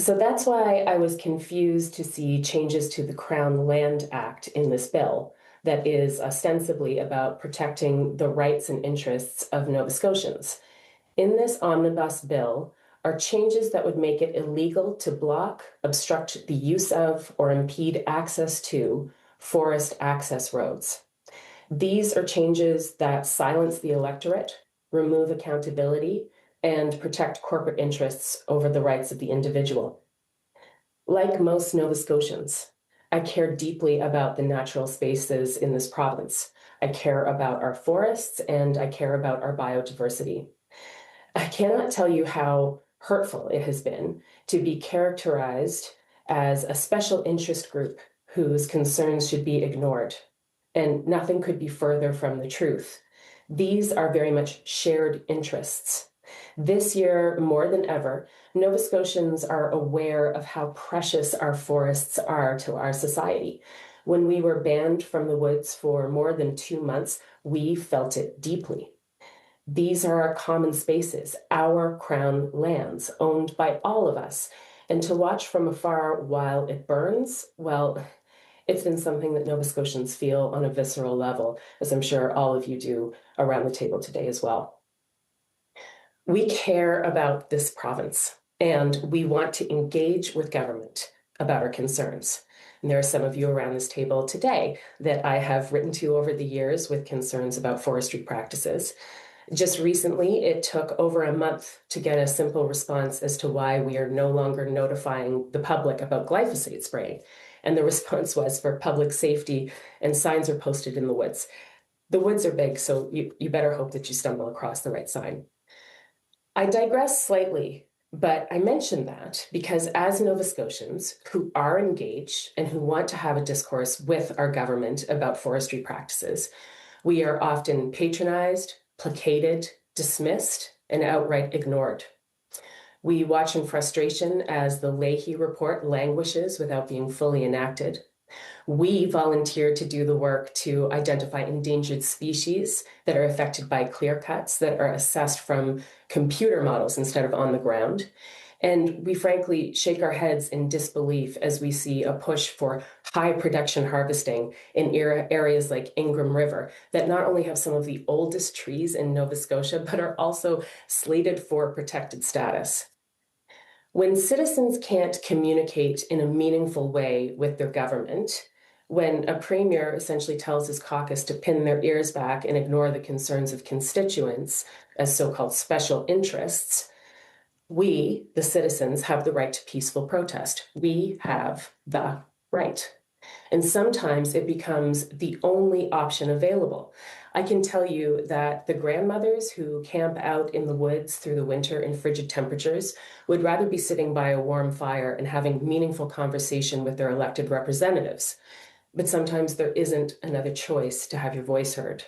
So that's why I was confused to see changes to the Crown Land Act in this bill that is ostensibly about protecting the rights and interests of Nova Scotians. In this omnibus bill are changes that would make it illegal to block, obstruct the use of, or impede access to forest access roads. These are changes that silence the electorate, remove accountability, and protect corporate interests over the rights of the individual. Like most Nova Scotians, I care deeply about the natural spaces in this province. I care about our forests, and I care about our biodiversity. I cannot tell you how hurtful it has been to be characterized as a special interest group whose concerns should be ignored. And nothing could be further from the truth. These are very much shared interests. This year, more than ever, Nova Scotians are aware of how precious our forests are to our society. When we were banned from the woods for more than 2 months, we felt it deeply. These are our common spaces, our crown lands, owned by all of us. And to watch from afar while it burns, well, it's been something that Nova Scotians feel on a visceral level, as I'm sure all of you do around the table today as well. We care about this province, and we want to engage with government about our concerns. And there are some of you around this table today that I have written to over the years with concerns about forestry practices. Just recently, it took over a month to get a simple response as to why we are no longer notifying the public about glyphosate spraying. And the response was for public safety, and signs are posted in the woods. The woods are big, so you better hope that you stumble across the right sign. I digress slightly But I mention that because as Nova Scotians who are engaged and who want to have a discourse with our government about forestry practices, we are often patronized, placated, dismissed, and outright ignored. We watch in frustration as the Leahy report languishes without being fully enacted. We volunteer to do the work to identify endangered species that are affected by clear cuts that are assessed from computer models instead of on the ground. And we frankly shake our heads in disbelief as we see a push for high production harvesting in areas like Ingram River that not only have some of the oldest trees in Nova Scotia, but are also slated for protected status. When citizens can't communicate in a meaningful way with their government, when a premier essentially tells his caucus to pin their ears back and ignore the concerns of constituents as so-called special interests, we, the citizens, have the right to peaceful protest. We have the right. And sometimes it becomes the only option available. I can tell you that the grandmothers who camp out in the woods through the winter in frigid temperatures would rather be sitting by a warm fire and having meaningful conversation with their elected representatives. But sometimes there isn't another choice to have your voice heard.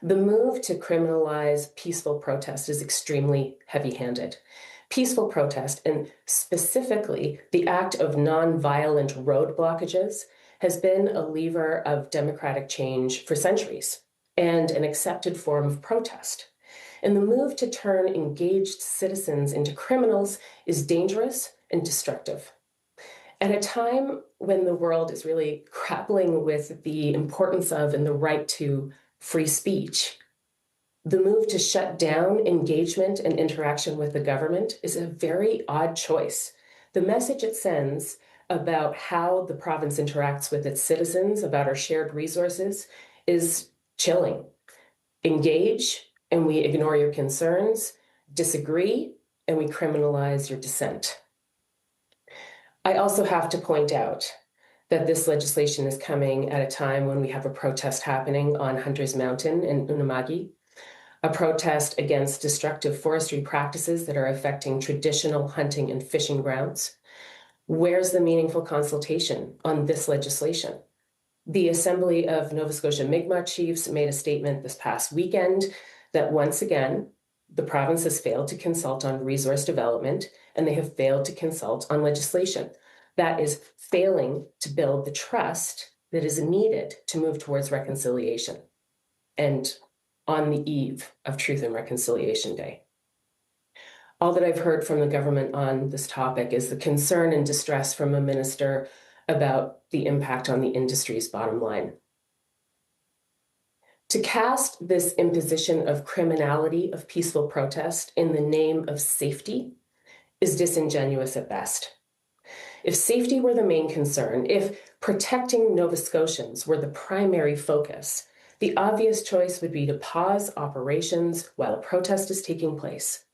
The move to criminalize peaceful protest is extremely heavy-handed. Peaceful protest, and specifically the act of non-violent road blockages, has been a lever of democratic change for centuries and an accepted form of protest. And the move to turn engaged citizens into criminals is dangerous and destructive. At a time when the world is really grappling with the importance of and the right to free speech, the move to shut down engagement and interaction with the government is a very odd choice. The message it sends about how the province interacts with its citizens, about our shared resources, is chilling. Engage, and we ignore your concerns. Disagree, and we criminalize your dissent. I also have to point out that this legislation is coming at a time when we have a protest happening on Hunter's Mountain in Unama'ki, a protest against destructive forestry practices that are affecting traditional hunting and fishing grounds. Where's the meaningful consultation on this legislation? The Assembly of Nova Scotia Mi'kmaq Chiefs made a statement this past weekend that once again, the province has failed to consult on resource development and they have failed to consult on legislation. That is failing to build the trust that is needed to move towards reconciliation. And on the eve of Truth and Reconciliation Day. All that I've heard from the government on this topic is the concern and distress from a minister about the impact on the industry's bottom line. To cast this imposition of criminality of peaceful protest in the name of safety is disingenuous at best. If safety were the main concern, if protecting Nova Scotians were the primary focus, the obvious choice would be to pause operations while a protest is taking place.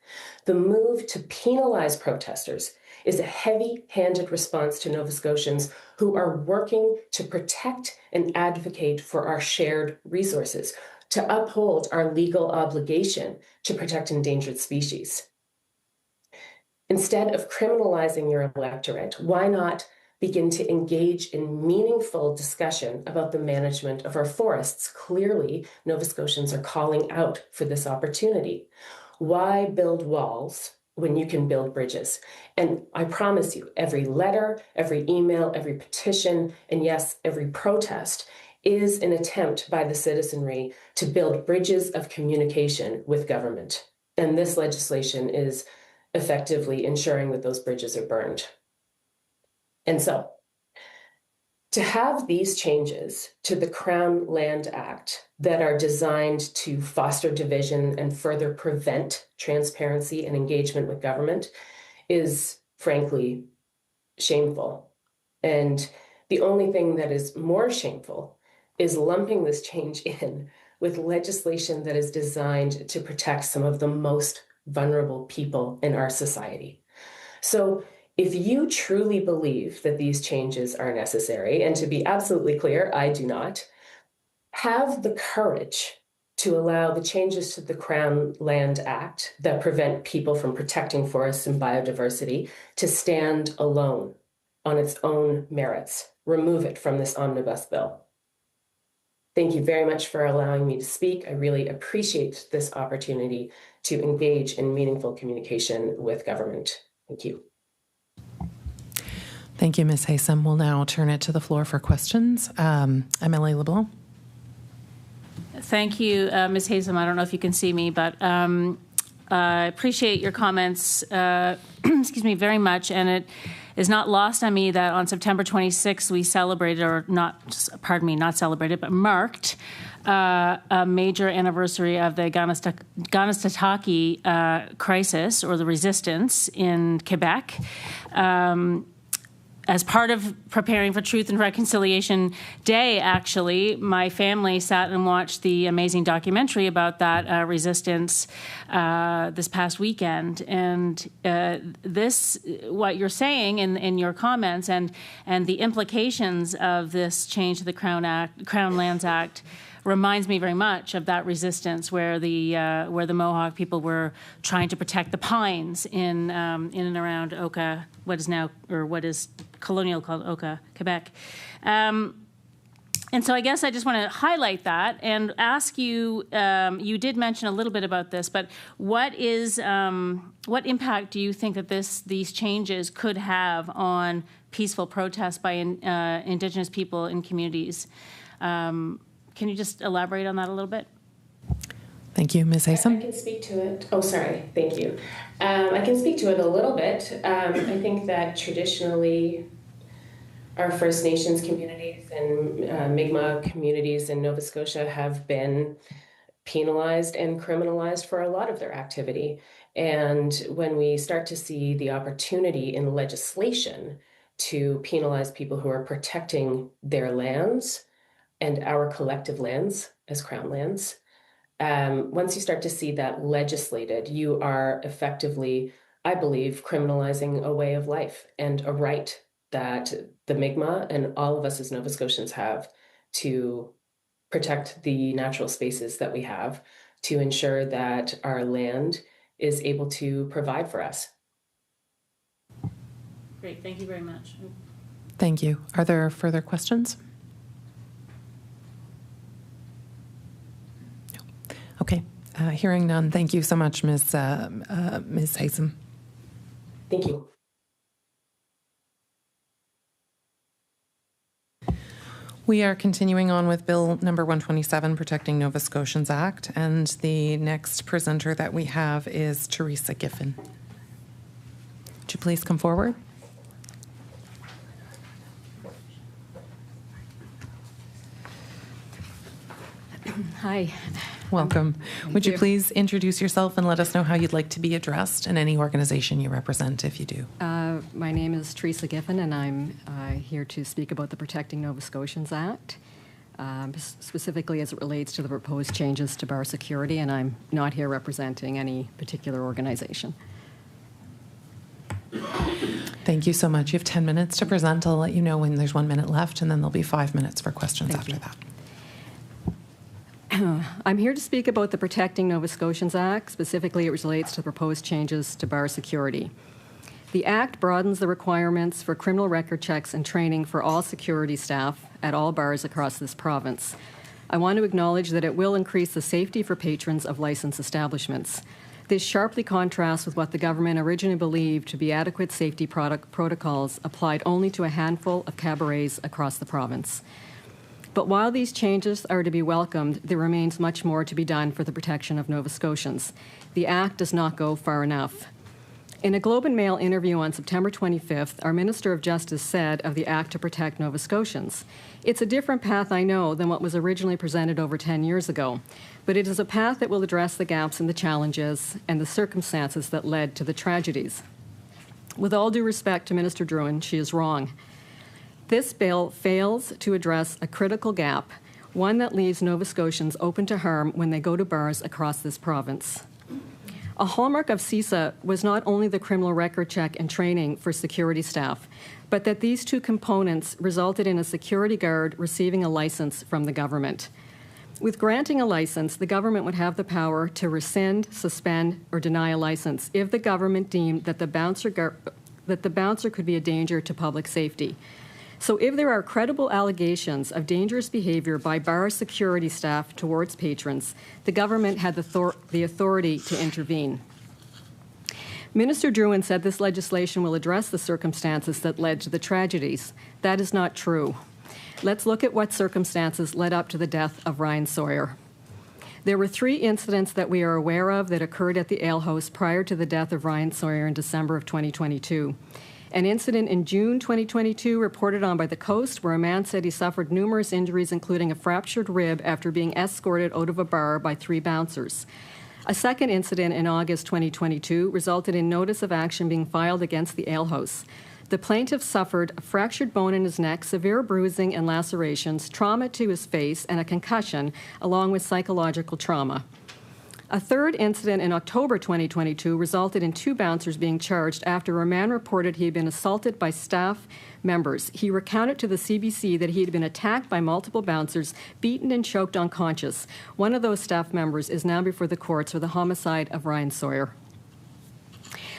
The move to penalize protesters is a heavy-handed response to Nova Scotians who are working to protect and advocate for our shared resources, to uphold our legal obligation to protect endangered species. Instead of criminalizing your electorate, why not begin to engage in meaningful discussion about the management of our forests? Clearly, Nova Scotians are calling out for this opportunity. Why build walls when you can build bridges? And I promise you, every letter, every email, every petition, and yes, every protest is an attempt by the citizenry to build bridges of communication with government. And this legislation is effectively ensuring that those bridges are burned. And so, to have these changes to the Crown Land Act that are designed to foster division and further prevent transparency and engagement with government is, frankly, shameful. And the only thing that is more shameful is lumping this change in with legislation that is designed to protect some of the most vulnerable people in our society. So if you truly believe that these changes are necessary, and to be absolutely clear, I do not, have the courage to allow the changes to the Crown Land Act that prevent people from protecting forests and biodiversity to stand alone on its own merits. Remove it from this omnibus bill. Thank you very much for allowing me to speak. I really appreciate this opportunity to engage in meaningful communication with government. Thank you. Thank you, Ms. Haysom. We'll now turn it to the floor for questions. MLA LeBlanc. Thank you, Ms. Haysom. I don't know if you can see me, but I appreciate your comments, excuse me, very much. And it is not lost on me that on September 26th, we celebrated, or not, pardon me, not celebrated, but marked a major anniversary of the Kanesatake crisis, or the resistance in Quebec. As part of preparing for Truth and Reconciliation Day, actually, my family sat and watched the amazing documentary about that resistance this past weekend. And what you're saying in your comments and the implications of this change to the Crown Lands Act reminds me very much of that resistance where the Mohawk people were trying to protect the pines in and around Oka, what is colonial called Oka, Quebec. And so I guess I just want to highlight that and ask you, you did mention a little bit about this, but what impact do you think that these changes could have on peaceful protests by Indigenous people in communities? Can you just elaborate on that a little bit? Thank you, Ms. Haysom. I can speak to it. Oh, sorry. Thank you. I can speak to it a little bit. I think that traditionally our First Nations communities and Mi'kmaq communities in Nova Scotia have been penalized and criminalized for a lot of their activity. And when we start to see the opportunity in legislation to penalize people who are protecting their lands and our collective lands as Crown lands, once you start to see that legislated, you are effectively, I believe, criminalizing a way of life and a right that the Mi'kmaq and all of us as Nova Scotians have to protect the natural spaces that we have, to ensure that our land is able to provide for us. Great, thank you very much. Thank you. Are there further questions? Okay, hearing none. Thank you so much, Ms. Haysom. Thank you. We are continuing on with Bill number 127, Protecting Nova Scotians Act, and the next presenter that we have is Teresa Giffen. Would you please come forward? Hi. Welcome. Would you please introduce yourself and let us know how you'd like to be addressed and any organization you represent, if you do? My name is Teresa Giffen, and I'm here to speak about the Protecting Nova Scotians Act, specifically as it relates to the proposed changes to bar security, and I'm not here representing any particular organization. Thank you so much. You have 10 minutes to present. I'll let you know when there's 1 minute left, and then there'll be 5 minutes for questions after that. I'm here to speak about the Protecting Nova Scotians Act. Specifically, it relates to the proposed changes to bar security. The Act broadens the requirements for criminal record checks and training for all security staff at all bars across this province. I want to acknowledge that it will increase the safety for patrons of licensed establishments. This sharply contrasts with what the government originally believed to be adequate safety protocols applied only to a handful of cabarets across the province. But while these changes are to be welcomed, there remains much more to be done for the protection of Nova Scotians. The Act does not go far enough. In a Globe and Mail interview on September 25th, our Minister of Justice said of the Act to protect Nova Scotians, "It's a different path, I know, than what was originally presented over 10 years ago, but it is a path that will address the gaps and the challenges and the circumstances that led to the tragedies." With all due respect to Minister Drouin, she is wrong. This bill fails to address a critical gap, one that leaves Nova Scotians open to harm when they go to bars across this province. A hallmark of CISA was not only the criminal record check and training for security staff, but that these two components resulted in a security guard receiving a license from the government. With granting a license, the government would have the power to rescind, suspend, or deny a license if the government deemed that the bouncer could be a danger to public safety. So if there are credible allegations of dangerous behavior by bar security staff towards patrons, the government had the authority to intervene. Minister Drouin said this legislation will address the circumstances that led to the tragedies. That is not true. Let's look at what circumstances led up to the death of Ryan Sawyer. There were 3 incidents that we are aware of that occurred at the alehouse prior to the death of Ryan Sawyer in December of 2022. An incident in June 2022 reported on by the Coast where a man said he suffered numerous injuries, including a fractured rib after being escorted out of a bar by 3 bouncers. A second incident in August 2022 resulted in notice of action being filed against the alehouse. The plaintiff suffered a fractured bone in his neck, severe bruising and lacerations, trauma to his face, and a concussion, along with psychological trauma. A third incident in October 2022 resulted in 2 bouncers being charged after a man reported he had been assaulted by staff members. He recounted to the CBC that he had been attacked by multiple bouncers, beaten and choked unconscious. One of those staff members is now before the courts for the homicide of Ryan Sawyer.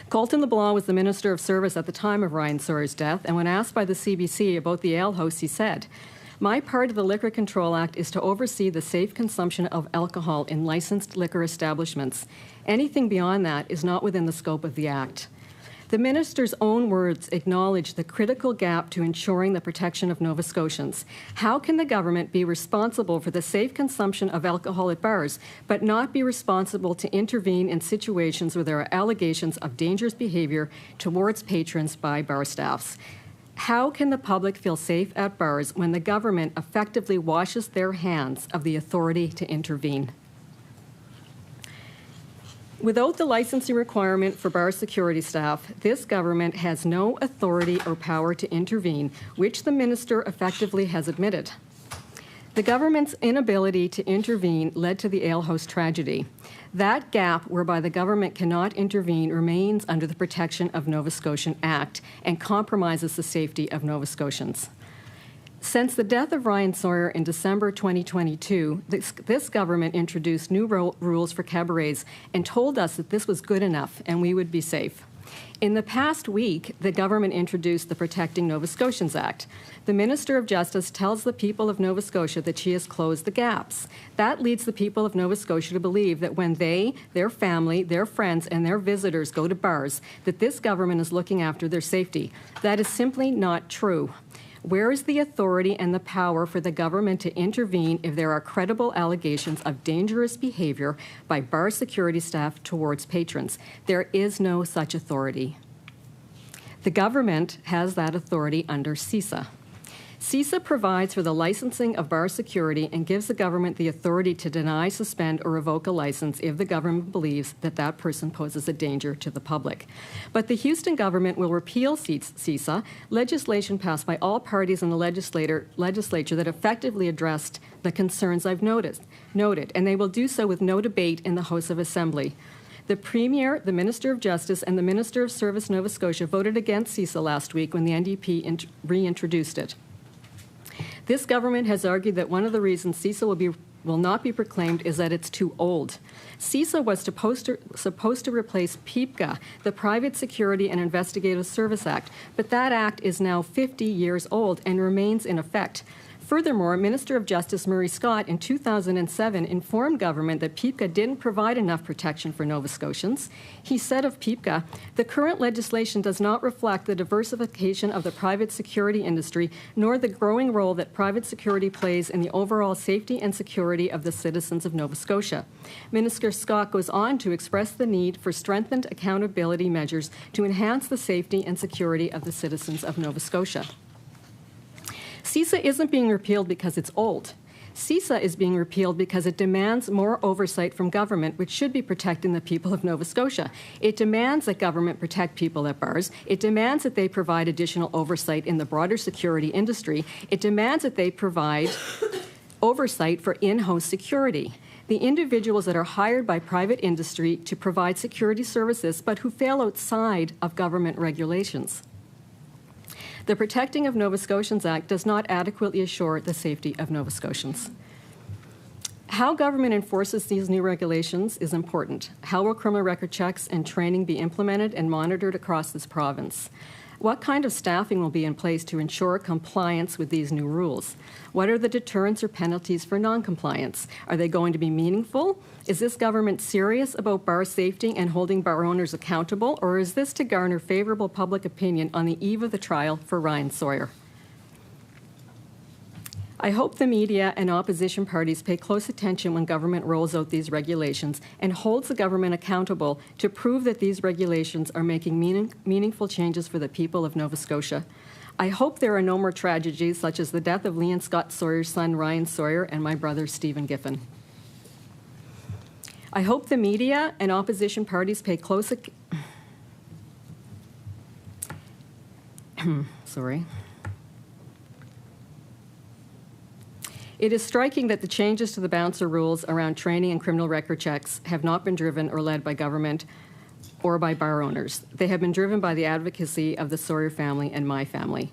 Colton LeBlanc was the Minister of Service at the time of Ryan Sawyer's death, and when asked by the CBC about the alehouse, he said, "My part of the Liquor Control Act is to oversee the safe consumption of alcohol in licensed liquor establishments. Anything beyond that is not within the scope of the Act." The minister's own words acknowledge the critical gap to ensuring the protection of Nova Scotians. How can the government be responsible for the safe consumption of alcohol at bars, but not be responsible to intervene in situations where there are allegations of dangerous behavior towards patrons by bar staffs? How can the public feel safe at bars when the government effectively washes their hands of the authority to intervene? Without the licensing requirement for bar security staff, this government has no authority or power to intervene, which the minister effectively has admitted. The government's inability to intervene led to the alehouse tragedy. That gap whereby the government cannot intervene remains under the Protection of Nova Scotian Act and compromises the safety of Nova Scotians. Since the death of Ryan Sawyer in December 2022, this government introduced new rules for cabarets and told us that this was good enough and we would be safe. In the past week, the government introduced the Protecting Nova Scotians Act. The Minister of Justice tells the people of Nova Scotia that she has closed the gaps. That leads the people of Nova Scotia to believe that when they, their family, their friends, and their visitors go to bars, that this government is looking after their safety. That is simply not true. Where is the authority and the power for the government to intervene if there are credible allegations of dangerous behavior by bar security staff towards patrons? There is no such authority. The government has that authority under CISA. CISA provides for the licensing of bar security and gives the government the authority to deny, suspend, or revoke a license if the government believes that that person poses a danger to the public. But the Houston government will repeal CISA, legislation passed by all parties in the legislature that effectively addressed the concerns I've noted, and they will do so with no debate in the House of Assembly. The Premier, the Minister of Justice, and the Minister of Service Nova Scotia voted against CISA last week when the NDP reintroduced it. This government has argued that one of the reasons CISA will not be proclaimed is that it's too old. CISA was supposed to replace PIPCA, the Private Security and Investigative Service Act, but that act is now 50 years old and remains in effect. Furthermore, Minister of Justice Murray Scott in 2007 informed government that PIPCA didn't provide enough protection for Nova Scotians. He said of PIPCA, "The current legislation does not reflect the diversification of the private security industry, nor the growing role that private security plays in the overall safety and security of the citizens of Nova Scotia." Minister Scott goes on to express the need for strengthened accountability measures to enhance the safety and security of the citizens of Nova Scotia. CISA isn't being repealed because it's old. CISA is being repealed because it demands more oversight from government, which should be protecting the people of Nova Scotia. It demands that government protect people at bars. It demands that they provide additional oversight in the broader security industry. It demands that they provide oversight for in-house security. The individuals that are hired by private industry to provide security services, but who fail outside of government regulations. The Protecting of Nova Scotians Act does not adequately assure the safety of Nova Scotians. How government enforces these new regulations is important. How will criminal record checks and training be implemented and monitored across this province? What kind of staffing will be in place to ensure compliance with these new rules? What are the deterrents or penalties for noncompliance? Are they going to be meaningful? Is this government serious about bar safety and holding bar owners accountable, or is this to garner favorable public opinion on the eve of the trial for Ryan Sawyer? I hope the media and opposition parties pay close attention when government rolls out these regulations and holds the government accountable to prove that these regulations are making meaningful changes for the people of Nova Scotia. I hope there are no more tragedies such as the death of Lee and Scott Sawyer's son, Ryan Sawyer, and my brother, Stephen Giffen. I hope the media and opposition parties pay close sorry. It is striking that the changes to the bouncer rules around training and criminal record checks have not been driven or led by government or by bar owners. They have been driven by the advocacy of the Sawyer family and my family.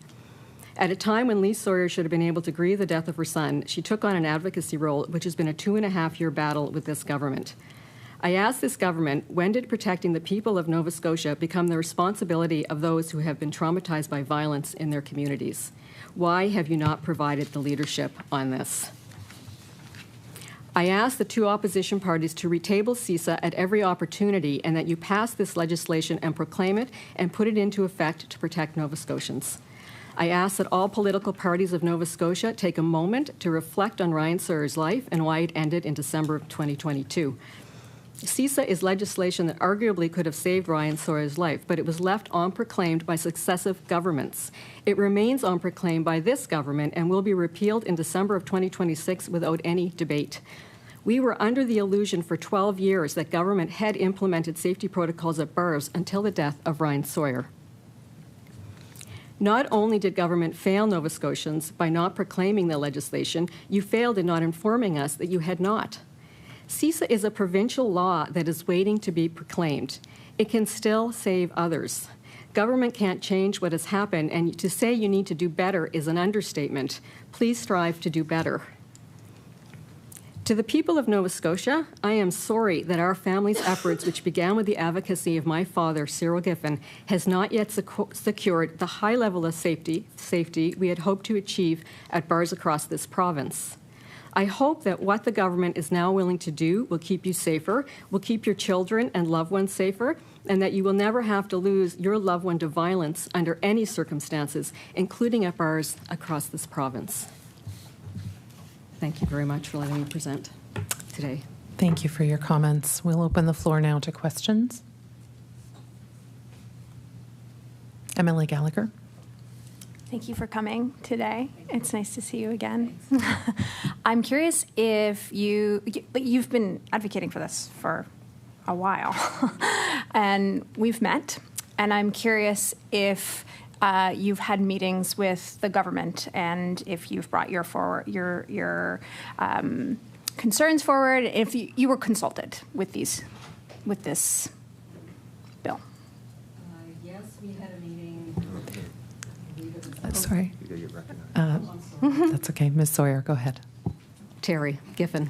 At a time when Lee Sawyer should have been able to grieve the death of her son, she took on an advocacy role, which has been a 2.5-year battle with this government. I ask this government, when did protecting the people of Nova Scotia become the responsibility of those who have been traumatized by violence in their communities? Why have you not provided the leadership on this? I ask the two opposition parties to retable CISA at every opportunity and that you pass this legislation and proclaim it and put it into effect to protect Nova Scotians. I ask that all political parties of Nova Scotia take a moment to reflect on Ryan Sawyer's life and why it ended in December of 2022. CISA is legislation that arguably could have saved Ryan Sawyer's life, but it was left unproclaimed by successive governments. It remains unproclaimed by this government and will be repealed in December of 2026 without any debate. We were under the illusion for 12 years that government had implemented safety protocols at bars until the death of Ryan Sawyer. Not only did government fail Nova Scotians by not proclaiming the legislation, you failed in not informing us that you had not. CISA is a provincial law that is waiting to be proclaimed. It can still save others. Government can't change what has happened, and to say you need to do better is an understatement. Please strive to do better. To the people of Nova Scotia, I am sorry that our family's efforts, which began with the advocacy of my father, Cyril Giffen, has not yet secured the high level of safety we had hoped to achieve at bars across this province. I hope that what the government is now willing to do will keep you safer, will keep your children and loved ones safer, and that you will never have to lose your loved one to violence under any circumstances, including at bars across this province. Thank you very much for letting me present today. Thank you for your comments. We'll open the floor now to questions. MLA Gallagher. Thank you for coming today. It's nice to see you again. I'm curious if you've been advocating for this for a while, and we've met, and I'm curious if you've had meetings with the government and if you've brought your concerns forward, if you were consulted with this bill. Yes, we had a meeting. Sorry. That's okay. Ms. Sawyer, go ahead. Terry Giffen.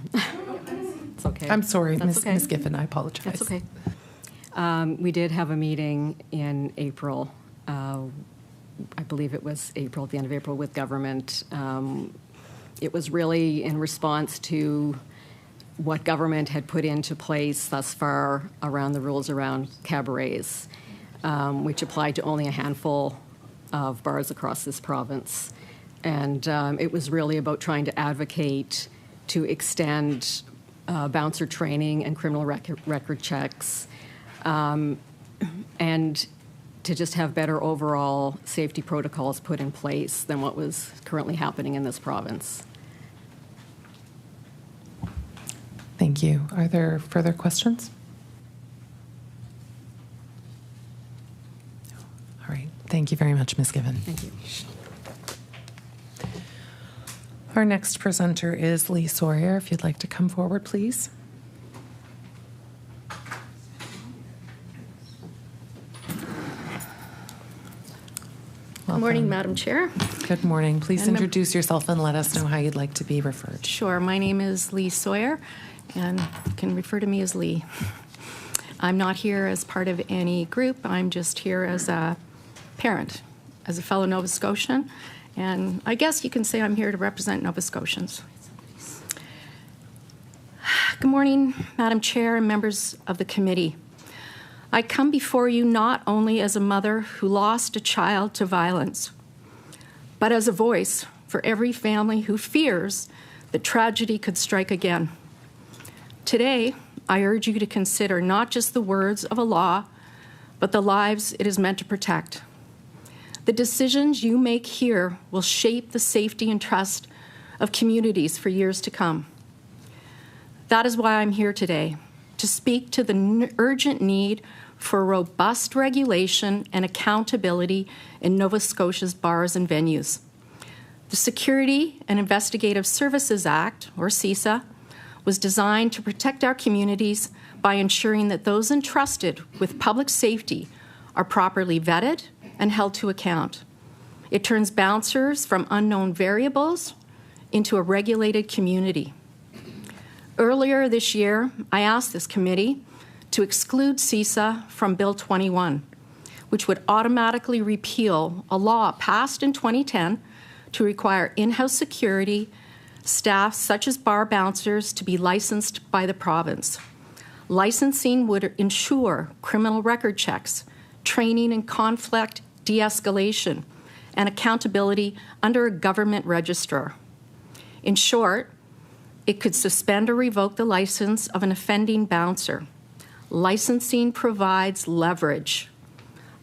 It's okay. I'm sorry, That's Ms. Giffen. I apologize. That's okay. We did have a meeting in April. I believe it was April, at the end of April, with government. It was really in response to what government had put into place thus far around the rules around cabarets, which applied to only a handful of bars across this province. And it was really about trying to advocate to extend bouncer training and criminal record checks, and to just have better overall safety protocols put in place than what was currently happening in this province. Thank you. Are there further questions? All right. Thank you very much, Ms. Giffen. Thank you. Our next presenter is Lee Sawyer. If you'd like to come forward, please. Welcome. Morning, Madam Chair. Good morning. Please And introduce yourself and let us know how you'd like to be referred. Sure. My name is Lee Sawyer, and you can refer to me as Lee. I'm not here as part of any group. I'm just here as a parent, as a fellow Nova Scotian, and I guess you can say I'm here to represent Nova Scotians. Good morning, Madam Chair and members of the committee. I come before you not only as a mother who lost a child to violence, but as a voice for every family who fears that tragedy could strike again. Today, I urge you to consider not just the words of a law, but the lives it is meant to protect. The decisions you make here will shape the safety and trust of communities for years to come. That is why I'm here today, to speak to the urgent need for robust regulation and accountability in Nova Scotia's bars and venues. The Security and Investigative Services Act, or CISA, was designed to protect our communities by ensuring that those entrusted with public safety are properly vetted and held to account. It turns bouncers from unknown variables into a regulated community. Earlier this year, I asked this committee to exclude CISA from Bill 21, which would automatically repeal a law passed in 2010 to require in-house security staff such as bar bouncers to be licensed by the province. Licensing would ensure criminal record checks, training and conflict de-escalation, and accountability under a government registrar. In short, it could suspend or revoke the license of an offending bouncer. Licensing provides leverage.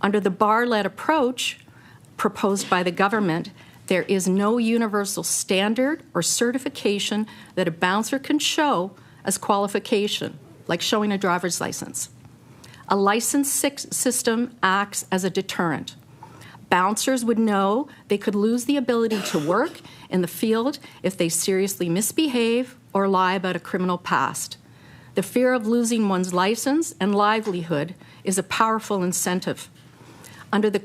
Under the bar-led approach proposed by the government, there is no universal standard or certification that a bouncer can show as qualification, like showing a driver's license. A license system acts as a deterrent. Bouncers would know they could lose the ability to work in the field if they seriously misbehave or lie about a criminal past. The fear of losing one's license and livelihood is a powerful incentive. Under the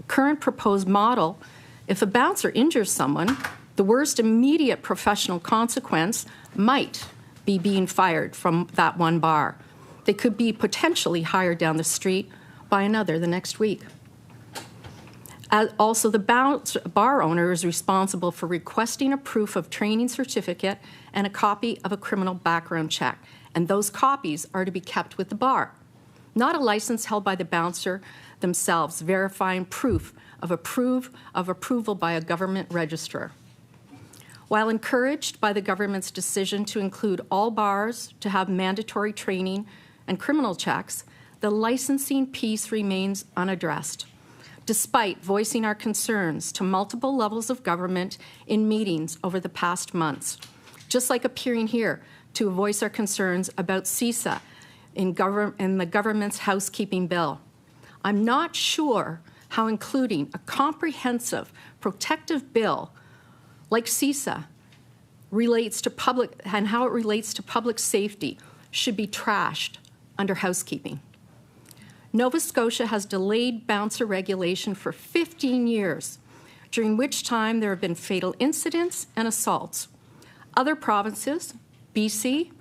current proposed model, if a bouncer injures someone, the worst immediate professional consequence might be being fired from that one bar. They could be potentially hired down the street by another the next week. Also, the bar owner is responsible for requesting a proof of training certificate and a copy of a criminal background check, and those copies are to be kept with the bar, not a license held by the bouncer themselves, verifying proof of approval by a government registrar. While encouraged by the government's decision to include all bars to have mandatory training and criminal checks, the licensing piece remains unaddressed, despite voicing our concerns to multiple levels of government in meetings over the past months, just like appearing here to voice our concerns about CISA in the government's housekeeping bill. I'm not sure how including a comprehensive protective bill like CISA relates to public and how it relates to public safety should be trashed under housekeeping. Nova Scotia has delayed bouncer regulation for 15 years, during which time there have been fatal incidents and assaults. Other provinces, BC,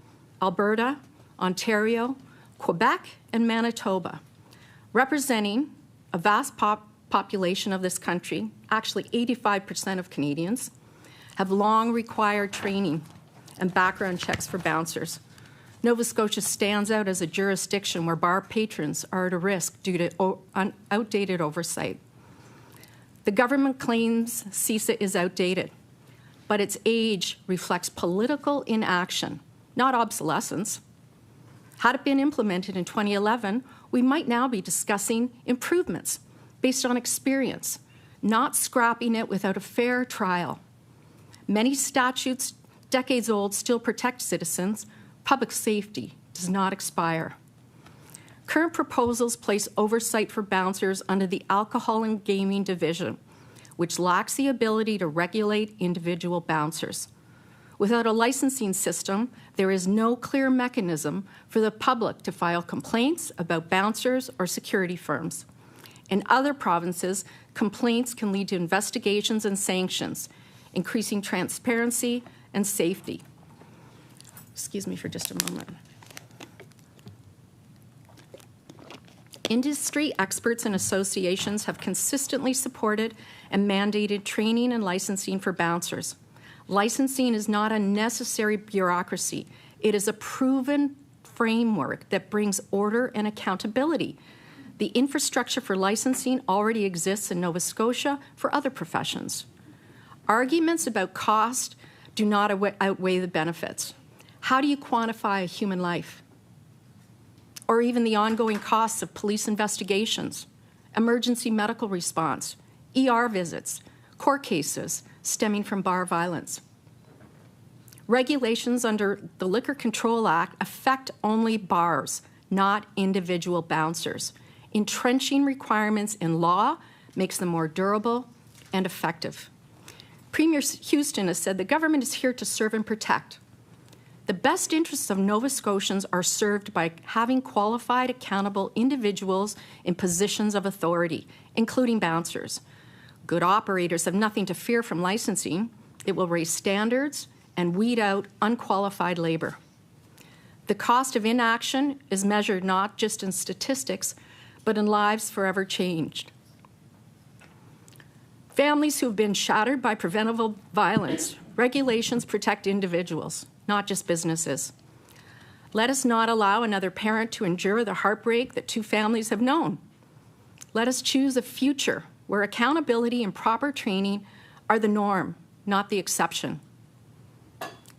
Alberta, Ontario, Quebec, and Manitoba, representing a vast population of this country, actually 85% of Canadians, have long required training and background checks for bouncers. Nova Scotia stands out as a jurisdiction where bar patrons are at a risk due to outdated oversight. The government claims CISA is outdated, but its age reflects political inaction, not obsolescence. Had it been implemented in 2011, we might now be discussing improvements based on experience, not scrapping it without a fair trial. Many statutes, decades old, still protect citizens. Public safety does not expire. Current proposals place oversight for bouncers under the Alcohol and Gaming Division, which lacks the ability to regulate individual bouncers. Without a licensing system, there is no clear mechanism for the public to file complaints about bouncers or security firms. In other provinces, complaints can lead to investigations and sanctions, increasing transparency and safety. Excuse me for just a moment. Industry experts and associations have consistently supported and mandated training and licensing for bouncers. Licensing is not a necessary bureaucracy. It is a proven framework that brings order and accountability. The infrastructure for licensing already exists in Nova Scotia for other professions. Arguments about cost do not outweigh the benefits. How do you quantify a human life? Or even the ongoing costs of police investigations, emergency medical response, ER visits, court cases stemming from bar violence. Regulations under the Liquor Control Act affect only bars, not individual bouncers. Entrenching requirements in law makes them more durable and effective. Premier Houston has said the government is here to serve and protect. The best interests of Nova Scotians are served by having qualified, accountable individuals in positions of authority, including bouncers. Good operators have nothing to fear from licensing. It will raise standards and weed out unqualified labor. The cost of inaction is measured not just in statistics, but in lives forever changed. Families who have been shattered by preventable violence, regulations protect individuals, not just businesses. Let us not allow another parent to endure the heartbreak that two families have known. Let us choose a future where accountability and proper training are the norm, not the exception.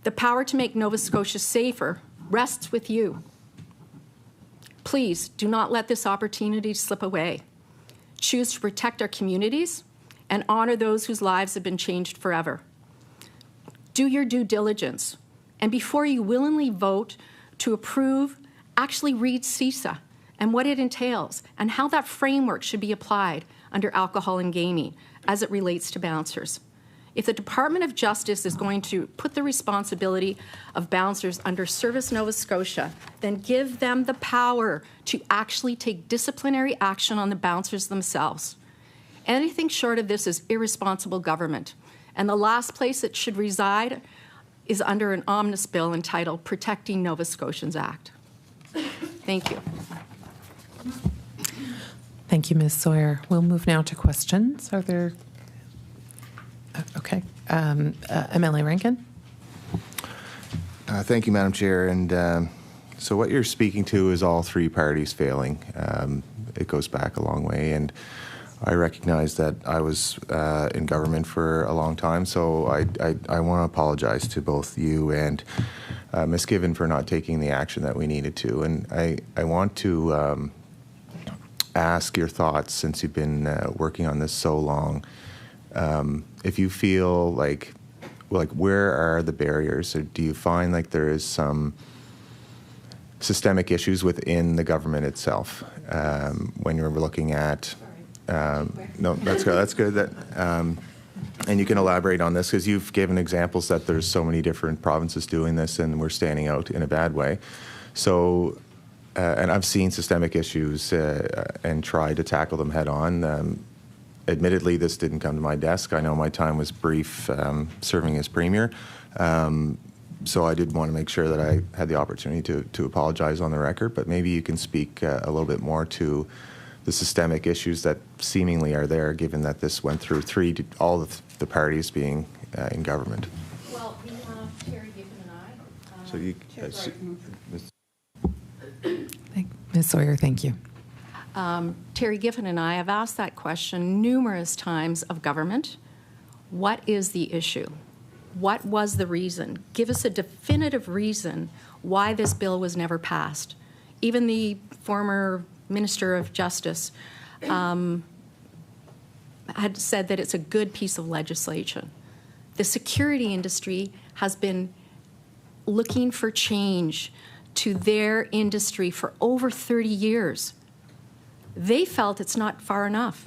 The power to make Nova Scotia safer rests with you. Please do not let this opportunity slip away. Choose to protect our communities and honor those whose lives have been changed forever. Do your due diligence. And before you willingly vote to approve, actually read CISA and what it entails and how that framework should be applied under alcohol and gaming as it relates to bouncers. If the Department of Justice is going to put the responsibility of bouncers under Service Nova Scotia, then give them the power to actually take disciplinary action on the bouncers themselves. Anything short of this is irresponsible government. And the last place it should reside is under an omnibus bill entitled Protecting Nova Scotians Act. Thank you. Thank you, Ms. Sawyer. We'll move now to questions. Are there? Okay. MLA Rankin. Thank you, Madam Chair. And so what you're speaking to is all three parties failing. It goes back a long way. And I recognize that I was in government for a long time, so I want to apologize to both you and Ms. Given for not taking the action that we needed to. And I want to ask your thoughts, since you've been working on this so long, if you feel like where are the barriers? Or do you find like there is some systemic issues within the government itself when you're looking at no, that's good. That's good. That, and you can elaborate on this because you've given examples that there's so many different provinces doing this, and we're standing out in a bad way. So, and I've seen systemic issues and tried to tackle them head on. Admittedly, this didn't come to my desk. I know my time was brief serving as premier. So I did want to make sure that I had the opportunity to apologize on the record. But maybe you can speak a little bit more to the systemic issues that seemingly are there, given that this went through all the parties being in government. Well, we have Terry Giffen and I. So you, Ms. Sawyer, thank you. Terry Giffen and I have asked that question numerous times of government. What is the issue? What was the reason? Give us a definitive reason why this bill was never passed. Even the former Minister of Justice had said that it's a good piece of legislation. The security industry has been looking for change to their industry for over 30 years. They felt it's not far enough.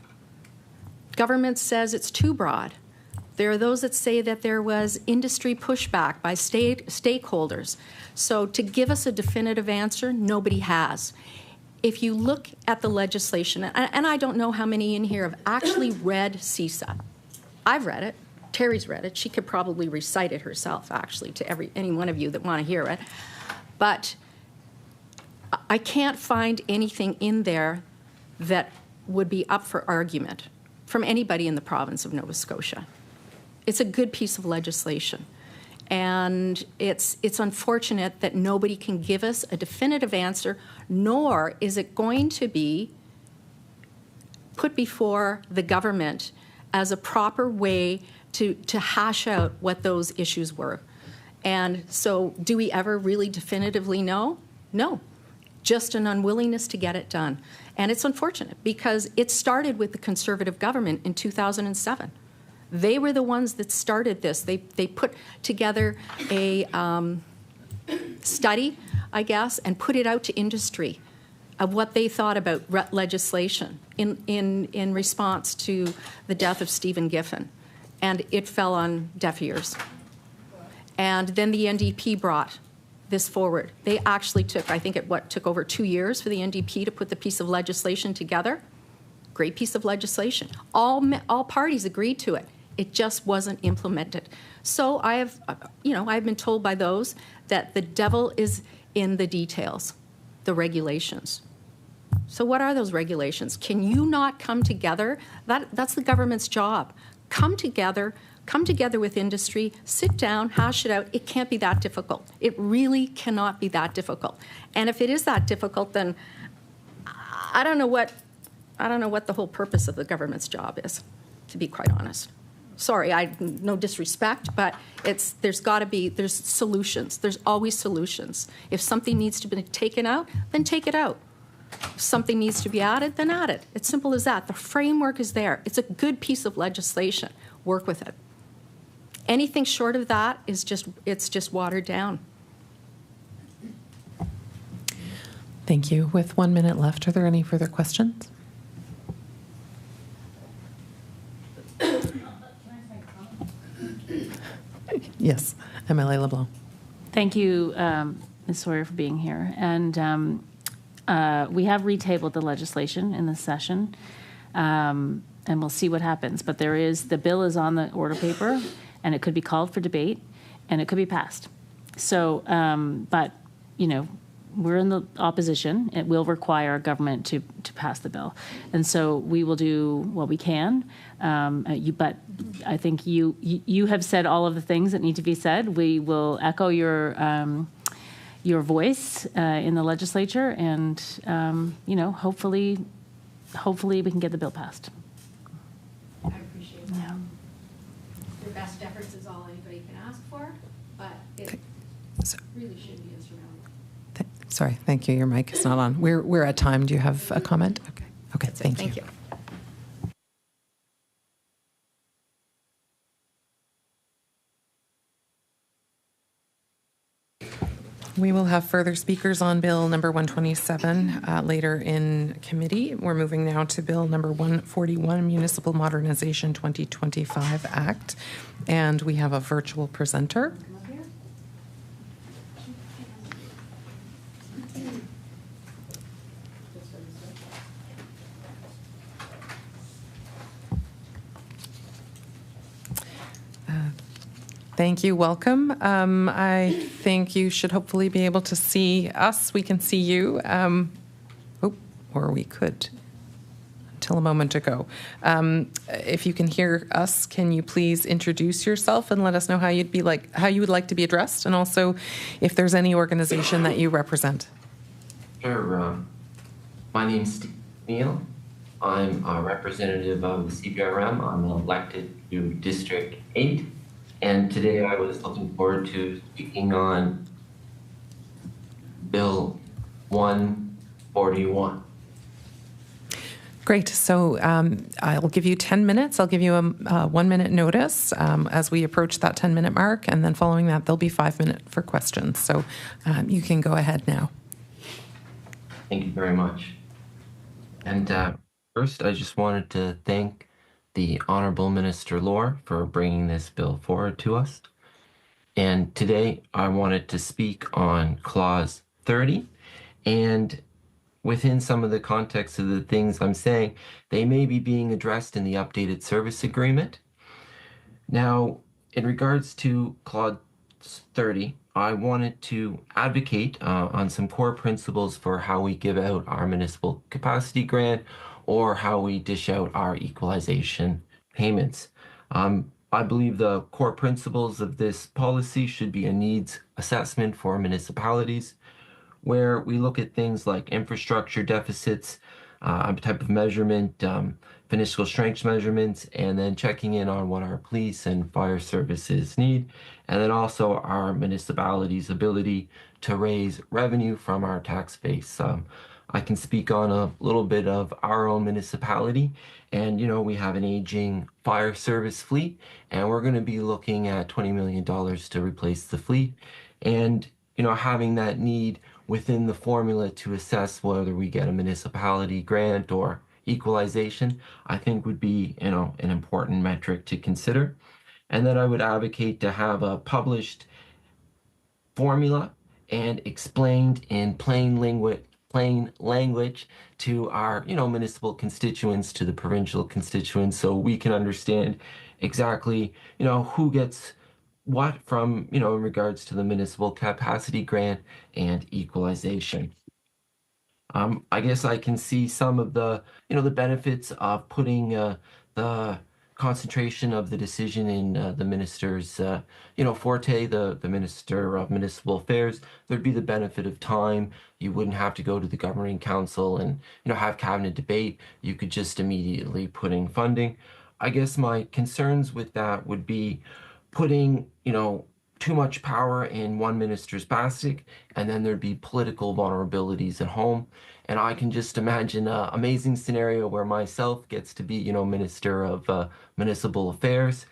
Government says it's too broad. There are those that say that there was industry pushback by stakeholders. So to give us a definitive answer, nobody has. if you look at the legislation, and I don't know how many in here have actually read CISA. I've read it. Terry's read it. She could probably recite it herself, actually, to any one of you that want to hear it. But I can't find anything in there that would be up for argument from anybody in the province of Nova Scotia. It's a good piece of legislation. And it's unfortunate that nobody can give us a definitive answer, nor is it going to be put before the government as a proper way to hash out what those issues were. And so do we ever really definitively know? No. Just an unwillingness to get it done. And it's unfortunate because it started with the Conservative government in 2007. They were the ones that started this. They put together a study, I guess, and put it out to industry of what they thought about legislation in response to the death of Stephen Giffen. And it fell on deaf ears. And then the NDP brought this forward. They actually took, I think it took over 2 years for the NDP to put the piece of legislation together. Great piece of legislation. All parties agreed to it. It just wasn't implemented. So I've been told by those that the devil is in the details, the regulations. So what are those regulations? Can you not come together? That's the government's job. Come together with industry, sit down, hash it out. It can't be that difficult. It really cannot be that difficult. And if it is that difficult, then I don't know what the whole purpose of the government's job is, to be quite honest. Sorry, no disrespect, but there's solutions. There's always solutions. If something needs to be taken out, then take it out. If something needs to be added, then add it. It's simple as that. The framework is there. It's a good piece of legislation. Work with it. Anything short of that is just watered down. Thank you. With 1 minute left, are there any further questions? Yes, MLA LeBlanc. Thank you, Ms. Sawyer, for being here. And we have retabled the legislation in this session, and we'll see what happens. But the bill is on the order paper, and it could be called for debate, and it could be passed. So, but, we're in the opposition. It will require our government to pass the bill. And so we will do what we can. But I think you have said all of the things that need to be said. We will echo your voice in the legislature, and hopefully we can get the bill passed. I appreciate that. Yeah. Your best efforts is all anybody can ask for, but it really shouldn't be insurmountable. Sorry, thank you. Your mic is not on. We're at time. Do you have a comment? Okay, thank you. Thank you. We will have further speakers on Bill number 127 later in committee. We're moving now to Bill number 141, Municipal Modernization 2025 Act. And we have a virtual presenter. Thank you. Welcome. I think you should hopefully be able to see us. We can see you, or we could until a moment ago. If you can hear us, can you please introduce yourself and let us know how you would like to be addressed, and also if there's any organization that you represent. Sure. My name's Steve Neal. I'm a representative of the CBRM. I'm elected to District 8. And today I was looking forward to speaking on Bill 141. Great. So I'll give you 10 minutes. I'll give you a 1 minute notice as we approach that 10-minute mark. And then following that, there'll be 5 minutes for questions. So you can go ahead now. Thank you very much. And first, I just wanted to thank the Honourable Minister Lohr for bringing this bill forward to us. And today I wanted to speak on Clause 30 and within some of the context of the things I'm saying, they may be being addressed in the updated service agreement. Now, in regards to Clause 30, I wanted to advocate on some core principles for how we give out our municipal capacity grant or how we dish out our equalization payments. I believe the core principles of this policy should be a needs assessment for municipalities, where we look at things like infrastructure deficits, type of measurement, financial strength measurements, and then checking in on what our police and fire services need, and then also our municipalities' ability to raise revenue from our tax base. I can speak on a little bit of our own municipality, and we have an aging fire service fleet, and we're going to be looking at $20 million to replace the fleet, and having that need within the formula to assess whether we get a municipality grant or equalization, I think would be, an important metric to consider. And then I would advocate to have a published formula and explained in plain language to our, municipal constituents, to the provincial constituents, so we can understand exactly, who gets what from, in regards to the municipal capacity grant and equalization. I guess I can see some of the, the benefits of putting the concentration of the decision in the minister's, forte, the Minister of Municipal Affairs. There'd be the benefit of time. You wouldn't have to go to the governing council and, have cabinet debate. You could just immediately put in funding. I guess my concerns with that would be putting, too much power in one minister's basket, and then there'd be political vulnerabilities at home. And I can just imagine an amazing scenario where myself gets to be, Minister of Municipal Affairs,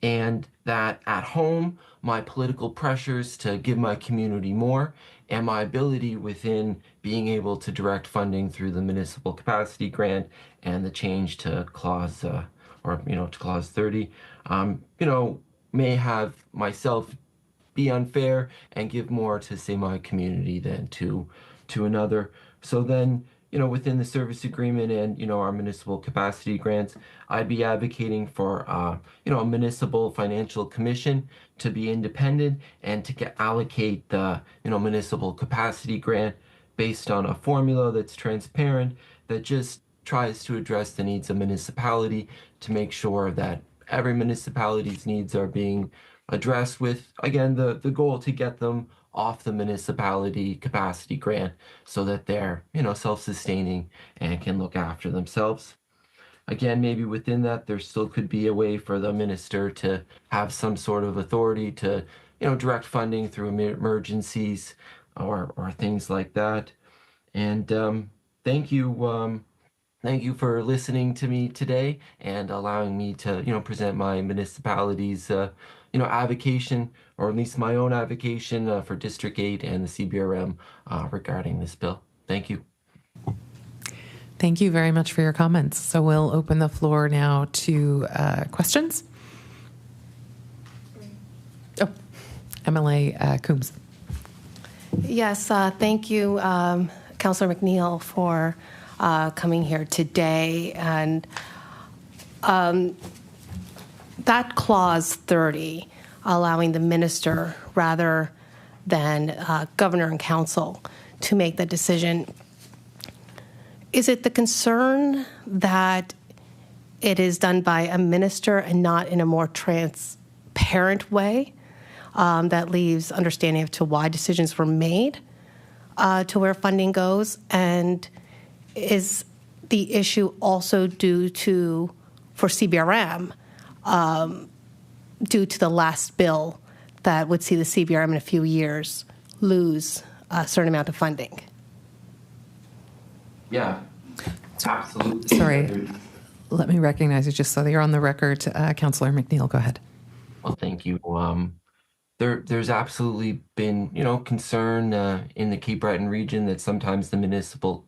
and that at home, my political pressures to give my community more and my ability within being able to direct funding through the municipal capacity grant and the change to clause, to clause 30, may have myself be unfair and give more to, say, my community than to another. So then, within the service agreement and, our municipal capacity grants, I'd be advocating for, a municipal financial commission to be independent and to allocate the, municipal capacity grant based on a formula that's transparent, that just tries to address the needs of municipality, to make sure that every municipality's needs are being addressed with, again, the goal to get them off the municipality capacity grant so that they're, self-sustaining and can look after themselves. Again, maybe within that, there still could be a way for the minister to have some sort of authority to, direct funding through emergencies or things like that. And thank you. Thank you for listening to me today and allowing me to, present my municipality's, avocation, or at least my own avocation for District 8 and the CBRM regarding this bill. Thank you. Thank you very much for your comments. So we'll open the floor now to questions. Oh, MLA Coombs. Yes, thank you, Councillor McNeil, for coming here today. And that clause 30, allowing the minister rather than governor and council to make the decision, is it the concern that it is done by a minister and not in a more transparent way that leaves understanding of to why decisions were made to where funding goes? And is the issue also due to, for CBRM, due to the last bill that would see the CBRM in a few years lose a certain amount of funding? Yeah, absolutely. Sorry, let me recognize you just so that you're on the record. Councillor McNeil, go ahead. Well, thank you. There's absolutely been, concern in the Cape Breton region that sometimes the municipal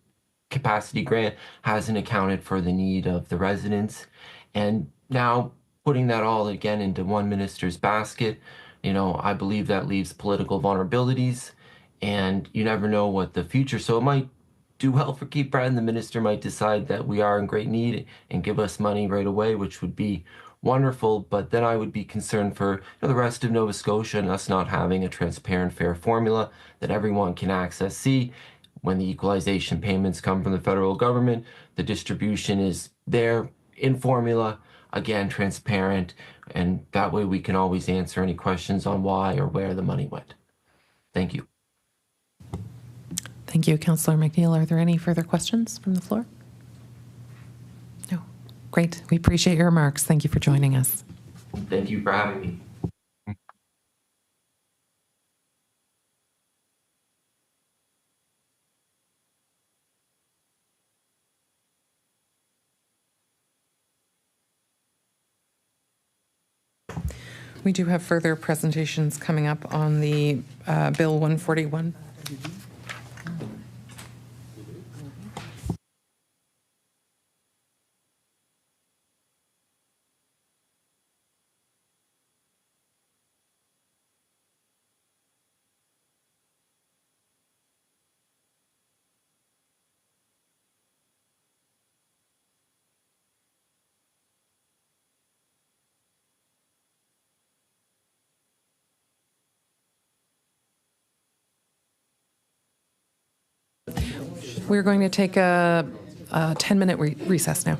capacity grant hasn't accounted for the need of the residents. And now putting that all again into one minister's basket, I believe that leaves political vulnerabilities, and you never know what the future. So it might do well for Keep Bread, and the minister might decide that we are in great need and give us money right away, which would be wonderful. But then I would be concerned for the rest of Nova Scotia and us not having a transparent, fair formula that everyone can access. See, when the equalization payments come from the federal government, the distribution is there in formula, again, transparent, and that way we can always answer any questions on why or where the money went. Thank you. Thank you, Councillor McNeil. Are there any further questions from the floor? No. Great. We appreciate your remarks. Thank you for joining us. Thank you for having me. We do have further presentations coming up on the Bill 141. We're going to take a 10-minute recess now.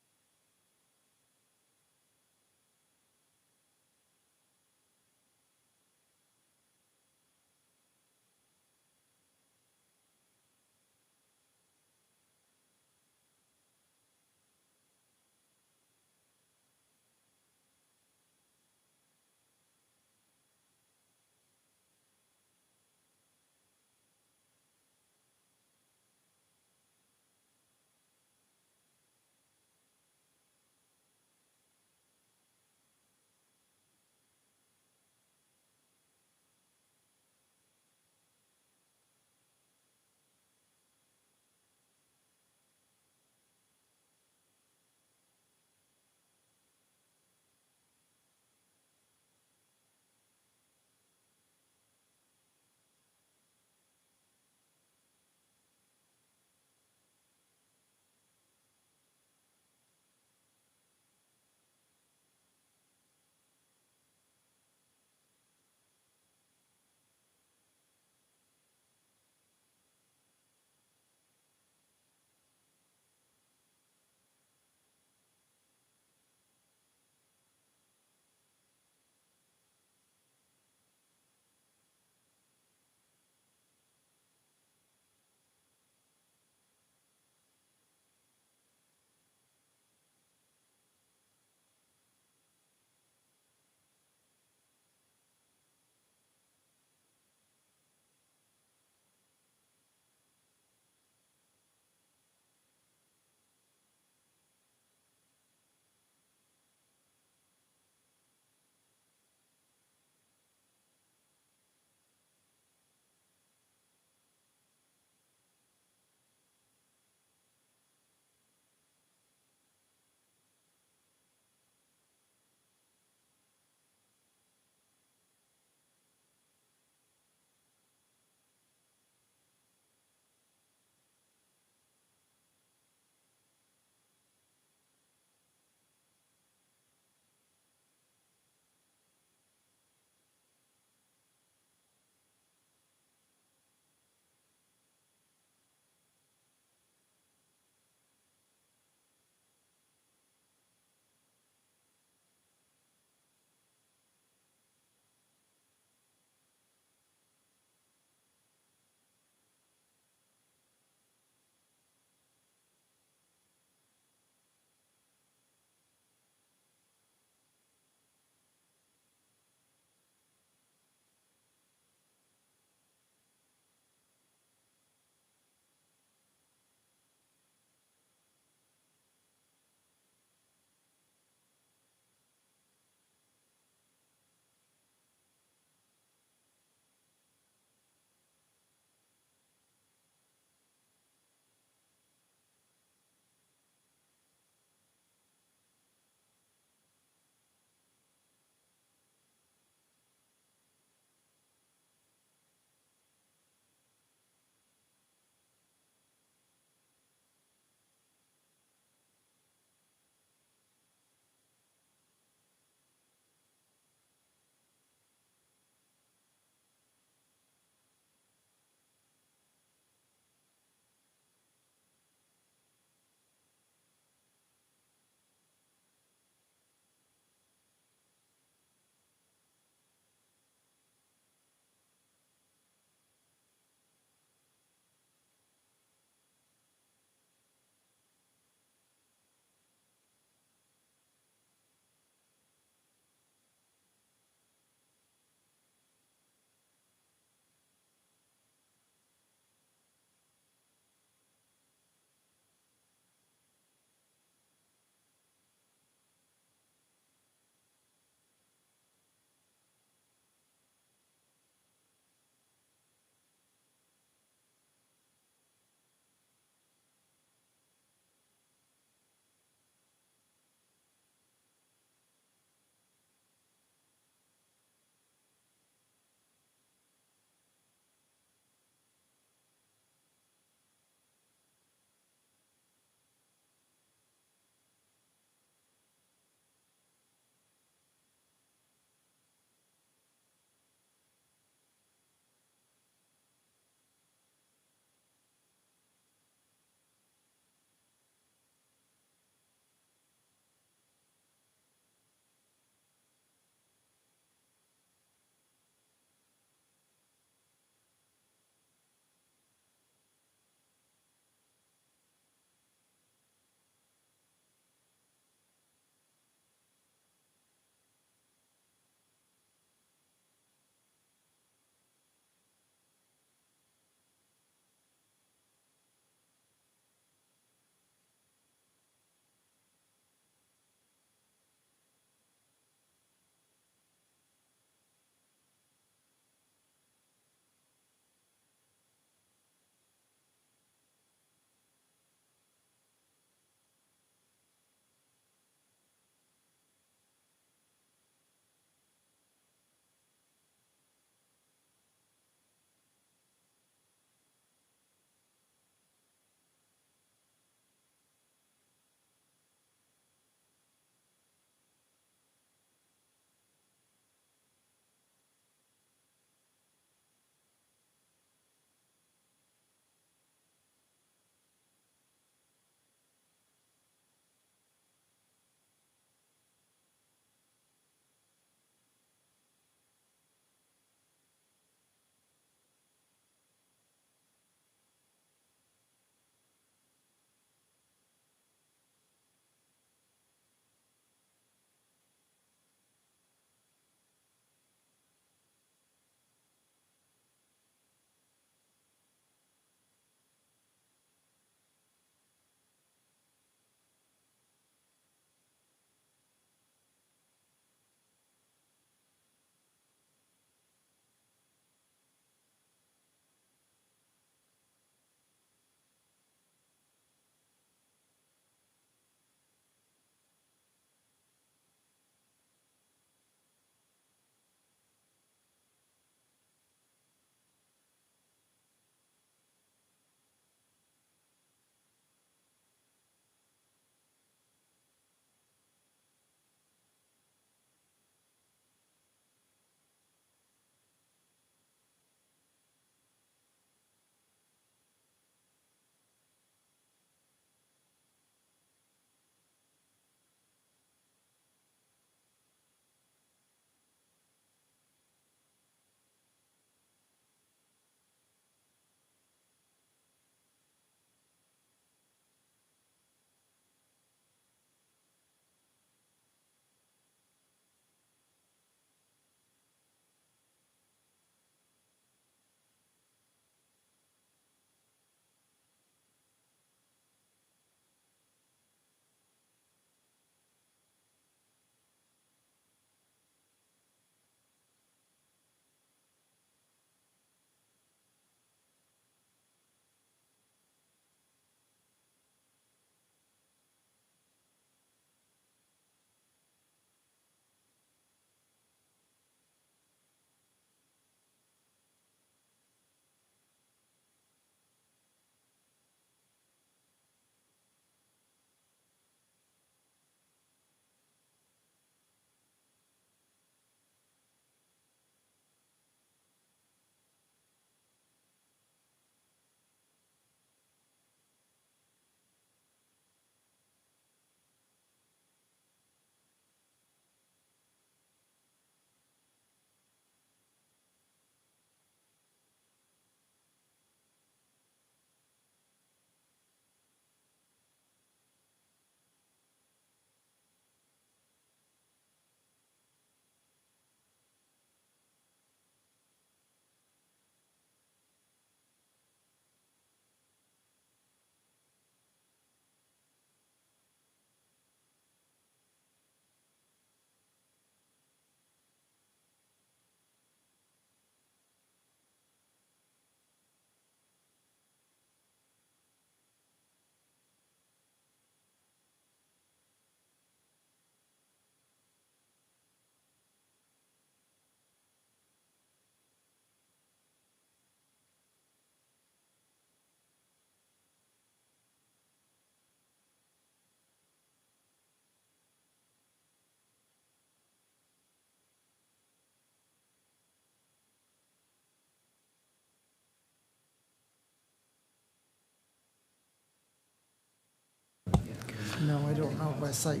No, I don't know by sight.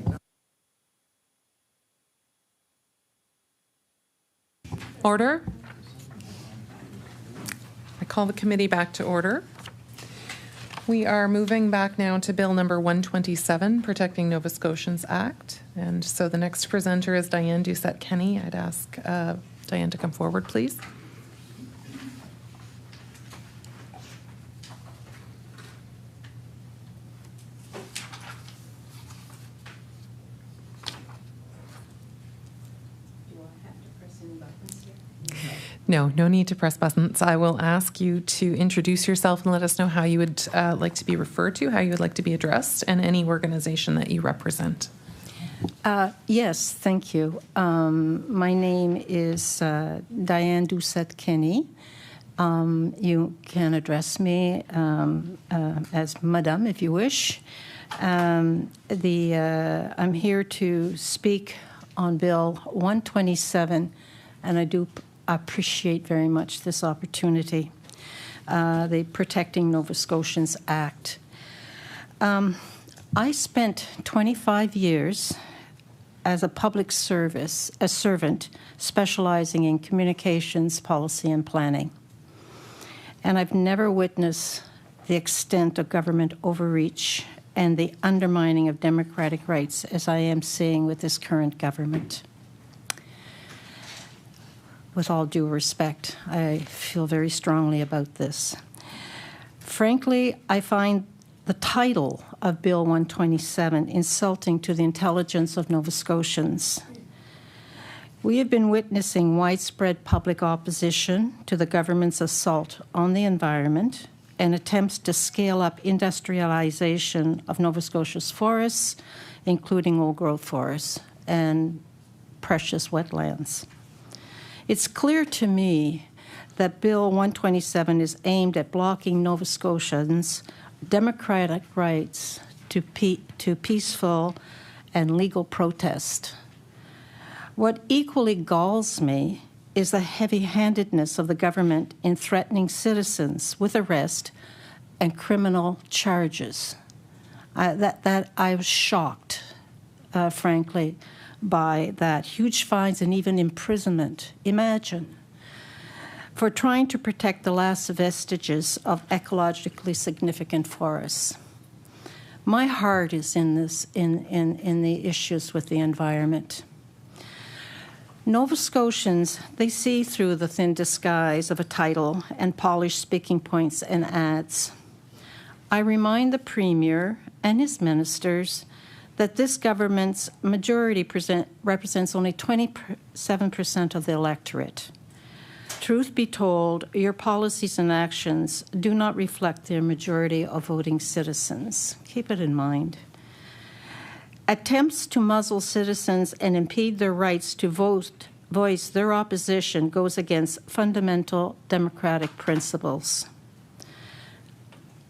Order. I call the committee back to order. We are moving back now to Bill number 127, Protecting Nova Scotians Act. And so the next presenter is Diane Doucette-Kenny. I'd ask Diane to come forward, please. No need to press buttons. I will ask you to introduce yourself and let us know how you would like to be referred to, how you would like to be addressed, and any organization that you represent. Yes, thank you. My name is Diane Doucette-Kenny. You can address me as Madame if you wish. I'm here to speak on Bill 127, and I do appreciate very much this opportunity, the Protecting Nova Scotians Act. I spent 25 years as a public servant specializing in communications, policy, and planning. And I've never witnessed the extent of government overreach and the undermining of democratic rights as I am seeing with this current government. With all due respect, I feel very strongly about this. Frankly, I find the title of Bill 127 insulting to the intelligence of Nova Scotians. We have been witnessing widespread public opposition to the government's assault on the environment and attempts to scale up industrialization of Nova Scotia's forests, including old-growth forests and precious wetlands. It's clear to me that Bill 127 is aimed at blocking Nova Scotians' democratic rights to peaceful and legal protest. What equally galls me is the heavy-handedness of the government in threatening citizens with arrest and criminal charges. I was shocked, frankly, by that. Huge fines and even imprisonment. Imagine. For trying to protect the last vestiges of ecologically significant forests. My heart is in this, in the issues with the environment. Nova Scotians, they see through the thin disguise of a title and polished speaking points and ads. I remind the Premier and his ministers that this government's majority represents only 27% of the electorate. Truth be told, your policies and actions do not reflect their majority of voting citizens. Keep it in mind. Attempts to muzzle citizens and impede their rights to voice their opposition goes against fundamental democratic principles.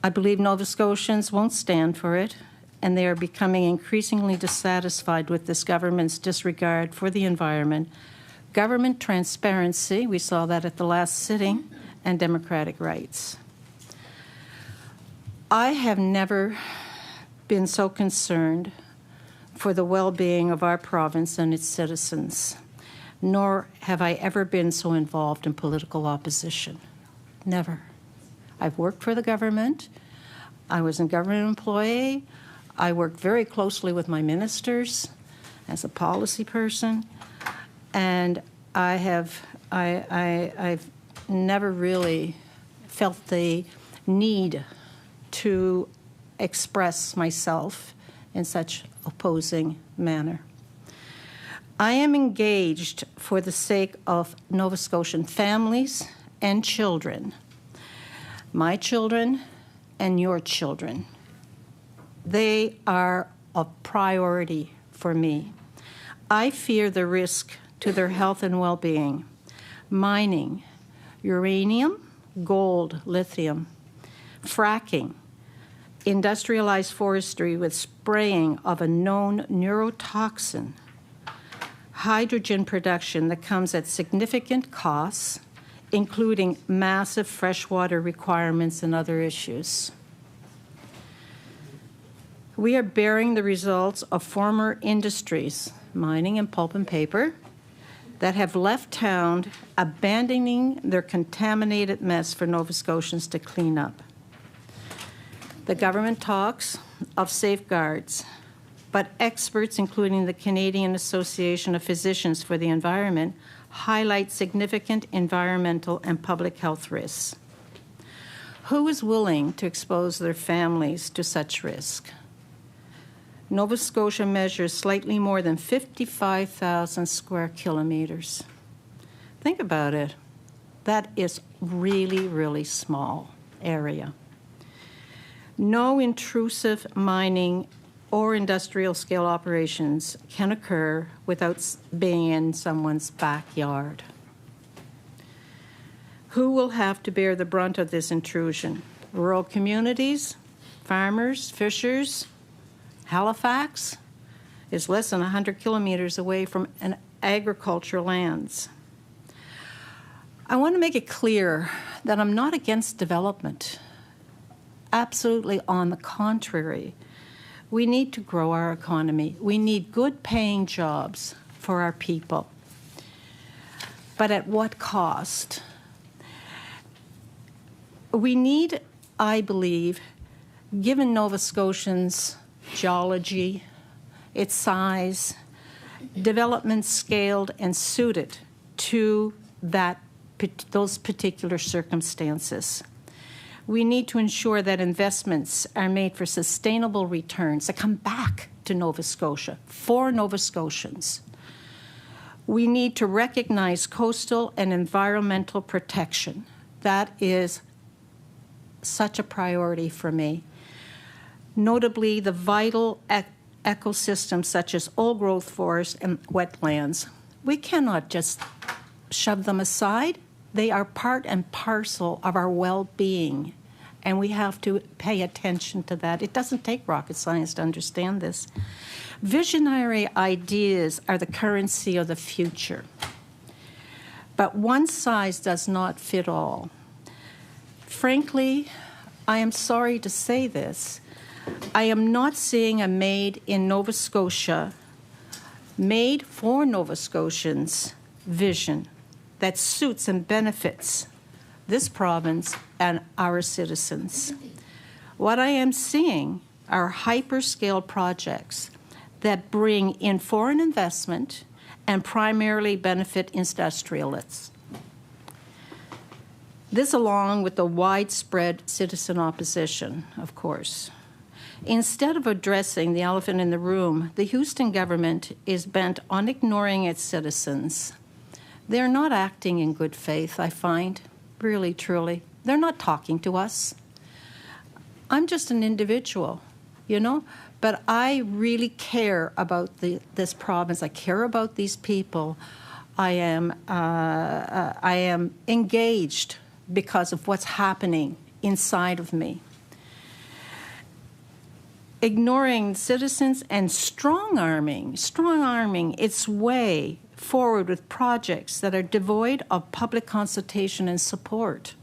I believe Nova Scotians won't stand for it, and they are becoming increasingly dissatisfied with this government's disregard for the environment, government transparency, we saw that at the last sitting, and democratic rights. I have never been so concerned for the well-being of our province and its citizens, nor have I ever been so involved in political opposition. Never. I've worked for the government. I was a government employee. I worked very closely with my ministers as a policy person, and I've never really felt the need to express myself in such opposing manner. I am engaged for the sake of Nova Scotian families and children, my children and your children. They are a priority for me. I fear the risk to their health and well-being. Mining, uranium, gold, lithium, fracking, industrialized forestry with spraying of a known neurotoxin, hydrogen production that comes at significant costs, including massive freshwater requirements and other issues. We are bearing the results of former industries, mining and pulp and paper, that have left town, abandoning their contaminated mess for Nova Scotians to clean up. The government talks of safeguards, but experts, including the Canadian Association of Physicians for the Environment, highlight significant environmental and public health risks. Who is willing to expose their families to such risk? Nova Scotia measures slightly more than 55,000 square kilometers. Think about it. That is really, really small area. No intrusive mining or industrial scale operations can occur without being in someone's backyard. Who will have to bear the brunt of this intrusion? Rural communities, farmers, fishers. Halifax is less than 100 kilometers away from an agricultural lands. I want to make it clear that I'm not against development. Absolutely on the contrary. We need to grow our economy. We need good paying jobs for our people. But at what cost? We need, I believe, given Nova Scotians' geology, its size, development scaled and suited to those particular circumstances. We need to ensure that investments are made for sustainable returns that come back to Nova Scotia for Nova Scotians. We need to recognize coastal and environmental protection. That is such a priority for me. Notably, the vital ecosystems such as old-growth forests and wetlands. We cannot just shove them aside. They are part and parcel of our well-being, and we have to pay attention to that. It doesn't take rocket science to understand this. Visionary ideas are the currency of the future, but one size does not fit all. Frankly, I am sorry to say this, I am not seeing a made in Nova Scotia, made for Nova Scotians vision that suits and benefits this province and our citizens. What I am seeing are hyperscale projects that bring in foreign investment and primarily benefit industrialists. This along with the widespread citizen opposition, of course. Instead of addressing the elephant in the room, the Houston government is bent on ignoring its citizens. They're not acting in good faith, I find, really, truly. They're not talking to us. I'm just an individual, you know, but I really care about this province. I care about these people. I am engaged because of what's happening inside of me. Ignoring citizens and strong-arming its way forward with projects that are devoid of public consultation and support.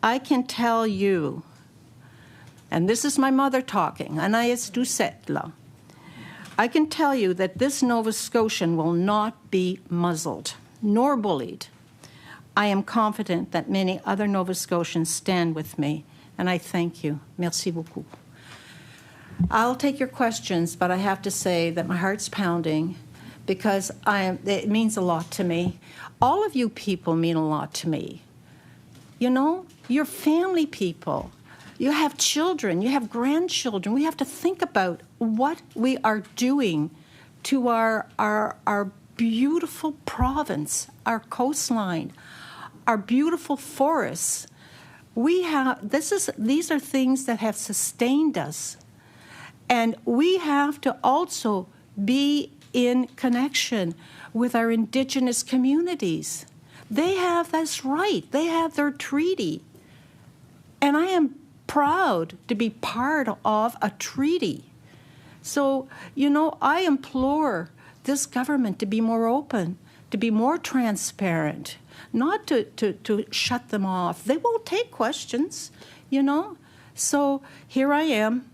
I can tell you, and this is my mother talking, Anaïs Doucette, I can tell you that this Nova Scotian will not be muzzled nor bullied. I am confident that many other Nova Scotians stand with me, and I thank you. Merci beaucoup. I'll take your questions, but I have to say that my heart's pounding because it means a lot to me. All of you people mean a lot to me. You know, you're family people. You have children. You have grandchildren. We have to think about what we are doing to our beautiful province, our coastline, our beautiful forests. These are things that have sustained us. And we have to also be in connection with our Indigenous communities. They have this right. They have their treaty. And I am proud to be part of a treaty. So, you know, I implore this government to be more open, to be more transparent, not to shut them off. They won't take questions, you know. So here I am,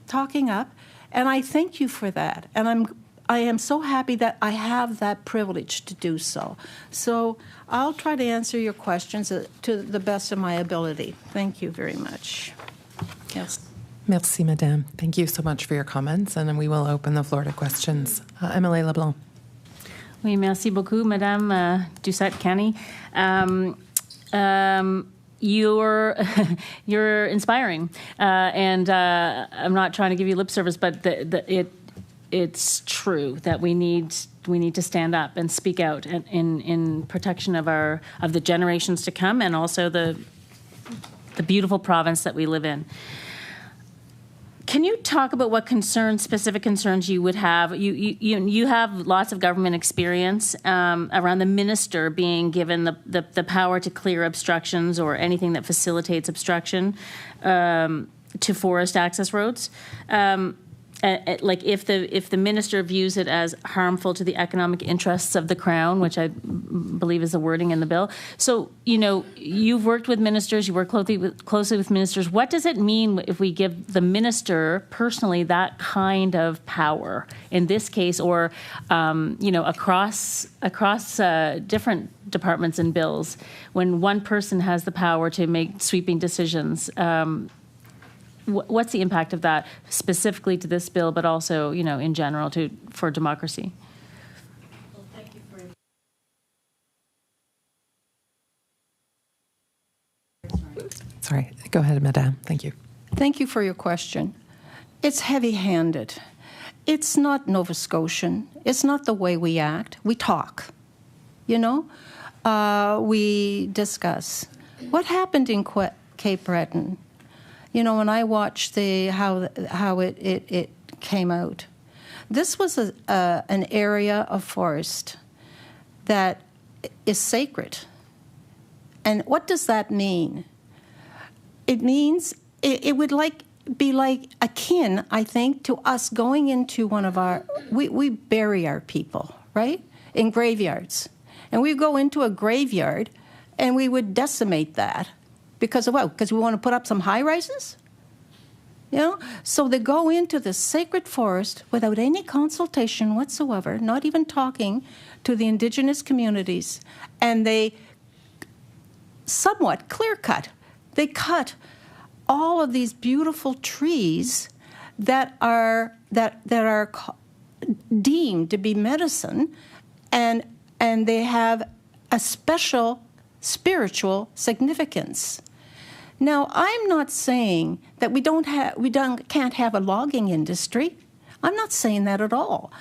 talking up, and I thank you for that. And I am so happy that I have that privilege to do so. So I'll try to answer your questions to the best of my ability. Thank you very much. Yes. Merci, Madame. Thank you so much for your comments, and then we will open the floor to questions. MLA LeBlanc. Oui, merci beaucoup, Madame Doucette-Canny. You're inspiring, and I'm not trying to give you lip service, but it's true that we need to stand up and speak out in protection of the generations to come, and also the beautiful province that we live in. Can you talk about what specific concerns you would have? You have lots of government experience around the minister being given the power to clear obstructions or anything that facilitates obstruction to forest access roads. Like if the minister views it as harmful to the economic interests of the Crown, which I believe is the wording in the bill. So, you've worked with ministers, you work closely with ministers. What does it mean if we give the minister personally that kind of power in this case, or, across different departments and bills, when one person has the power to make sweeping decisions? What's the impact of that specifically to this bill, but also, in general for democracy? Well, thank you for Sorry, go ahead, Madame. Thank you. Thank you for your question. It's heavy-handed. It's not Nova Scotian. It's not the way we act. We talk, we discuss. What happened in Cape Breton? When I watched how it came out, this was an area of forest that is sacred. And what does that mean? It means it would be like akin, I think, to us going into one of our, we bury our people, right, in graveyards. And we go into a graveyard and we would decimate that. Because of what? Because we want to put up some high-rises? So they go into the sacred forest without any consultation whatsoever, not even talking to the Indigenous communities, and they somewhat clear-cut. They cut all of these beautiful trees that are deemed to be medicine, and they have a special spiritual significance. Now, I'm not saying that we can't have a logging industry. I'm not saying that at all.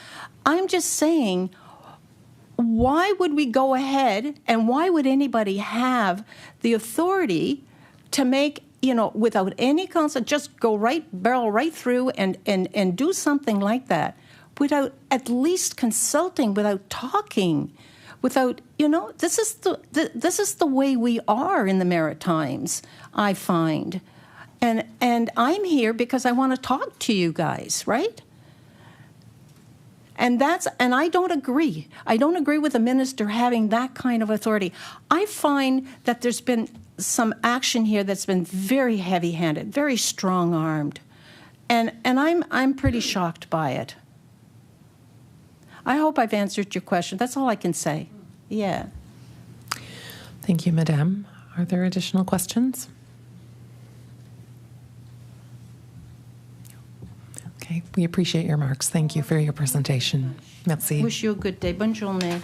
I'm just saying, why would we go ahead and why would anybody have the authority to make, without any consult, just barrel right through and do something like that without at least consulting, without talking, without, this is the way we are in the Maritimes, I find. And I'm here because I want to talk to you guys, right? And I don't agree. I don't agree with the minister having that kind of authority. I find that there's been some action here that's been very heavy-handed, very strong-armed. And I'm pretty shocked by it. I hope I've answered your question. That's all I can say. Yeah. Thank you, Madame. Are there additional questions? Okay, we appreciate your remarks. Thank you for your presentation. Merci. Wish you a good day. Bonne journée.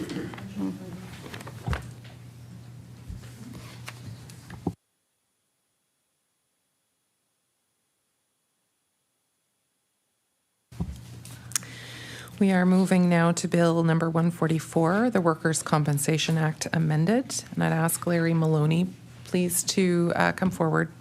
We are moving now to Bill number 144, the Workers' Compensation Act amended. And I'd ask Larry Maloney, please, to come forward.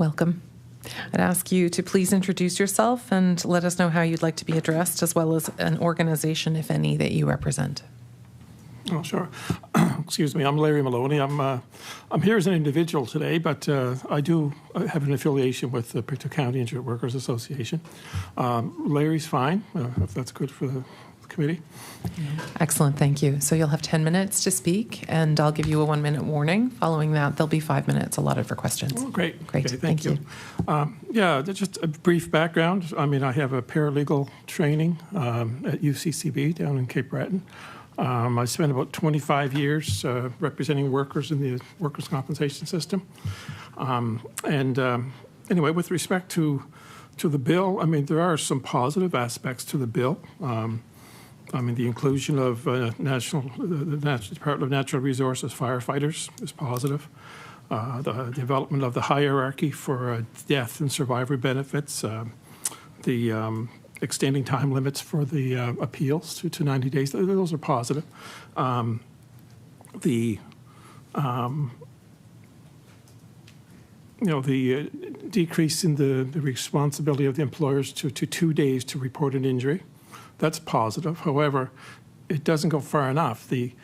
Welcome. I'd ask you to please introduce yourself and let us know how you'd like to be addressed, as well as an organization, if any, that you represent. Oh, sure. Excuse me. I'm Larry Maloney. I'm here as an individual today, but I do have an affiliation with the Pictou County Injured Workers Association. Larry's fine, if that's good for the committee. Excellent, thank you. So you'll have 10 minutes to speak, and I'll give you a 1-minute warning. Following that, there'll be 5 minutes allotted for questions. Oh, great. Great, okay, thank you. Yeah, just a brief background. I mean, I have a paralegal training at UCCB down in Cape Breton. I spent about 25 years representing workers in the workers' compensation system. Anyway, with respect to the bill, I mean, there are some positive aspects to the bill. I mean, the inclusion of the Department of Natural Resources firefighters is positive. The development of the hierarchy for death and survivor benefits, the extending time limits for the appeals to 90 days, those are positive. The decrease in the responsibility of the employers to 2 days to report an injury, that's positive. However, it doesn't go far enough. The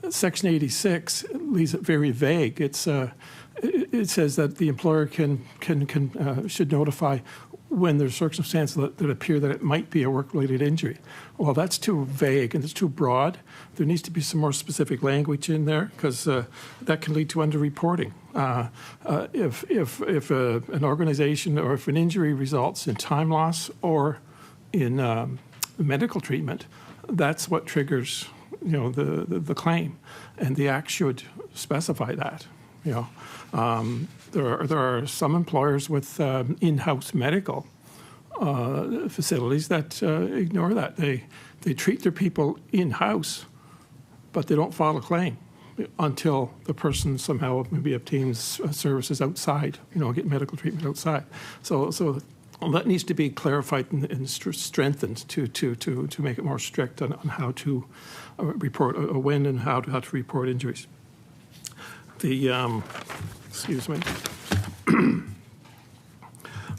Section 86 leaves it very vague. It says that the employer should notify when there's circumstances that appear that it might be a work-related injury. Well, that's too vague and it's too broad. There needs to be some more specific language in there, because that can lead to underreporting. If an organization or if an injury results in time loss or in medical treatment, that's what triggers, the claim, and the Act should specify that. There are some employers with in-house medical facilities that ignore that. They treat their people in-house, but they don't file a claim until the person somehow maybe obtains services outside, get medical treatment outside. So that needs to be clarified and strengthened to make it more strict on how to report when and how to report injuries. Excuse me.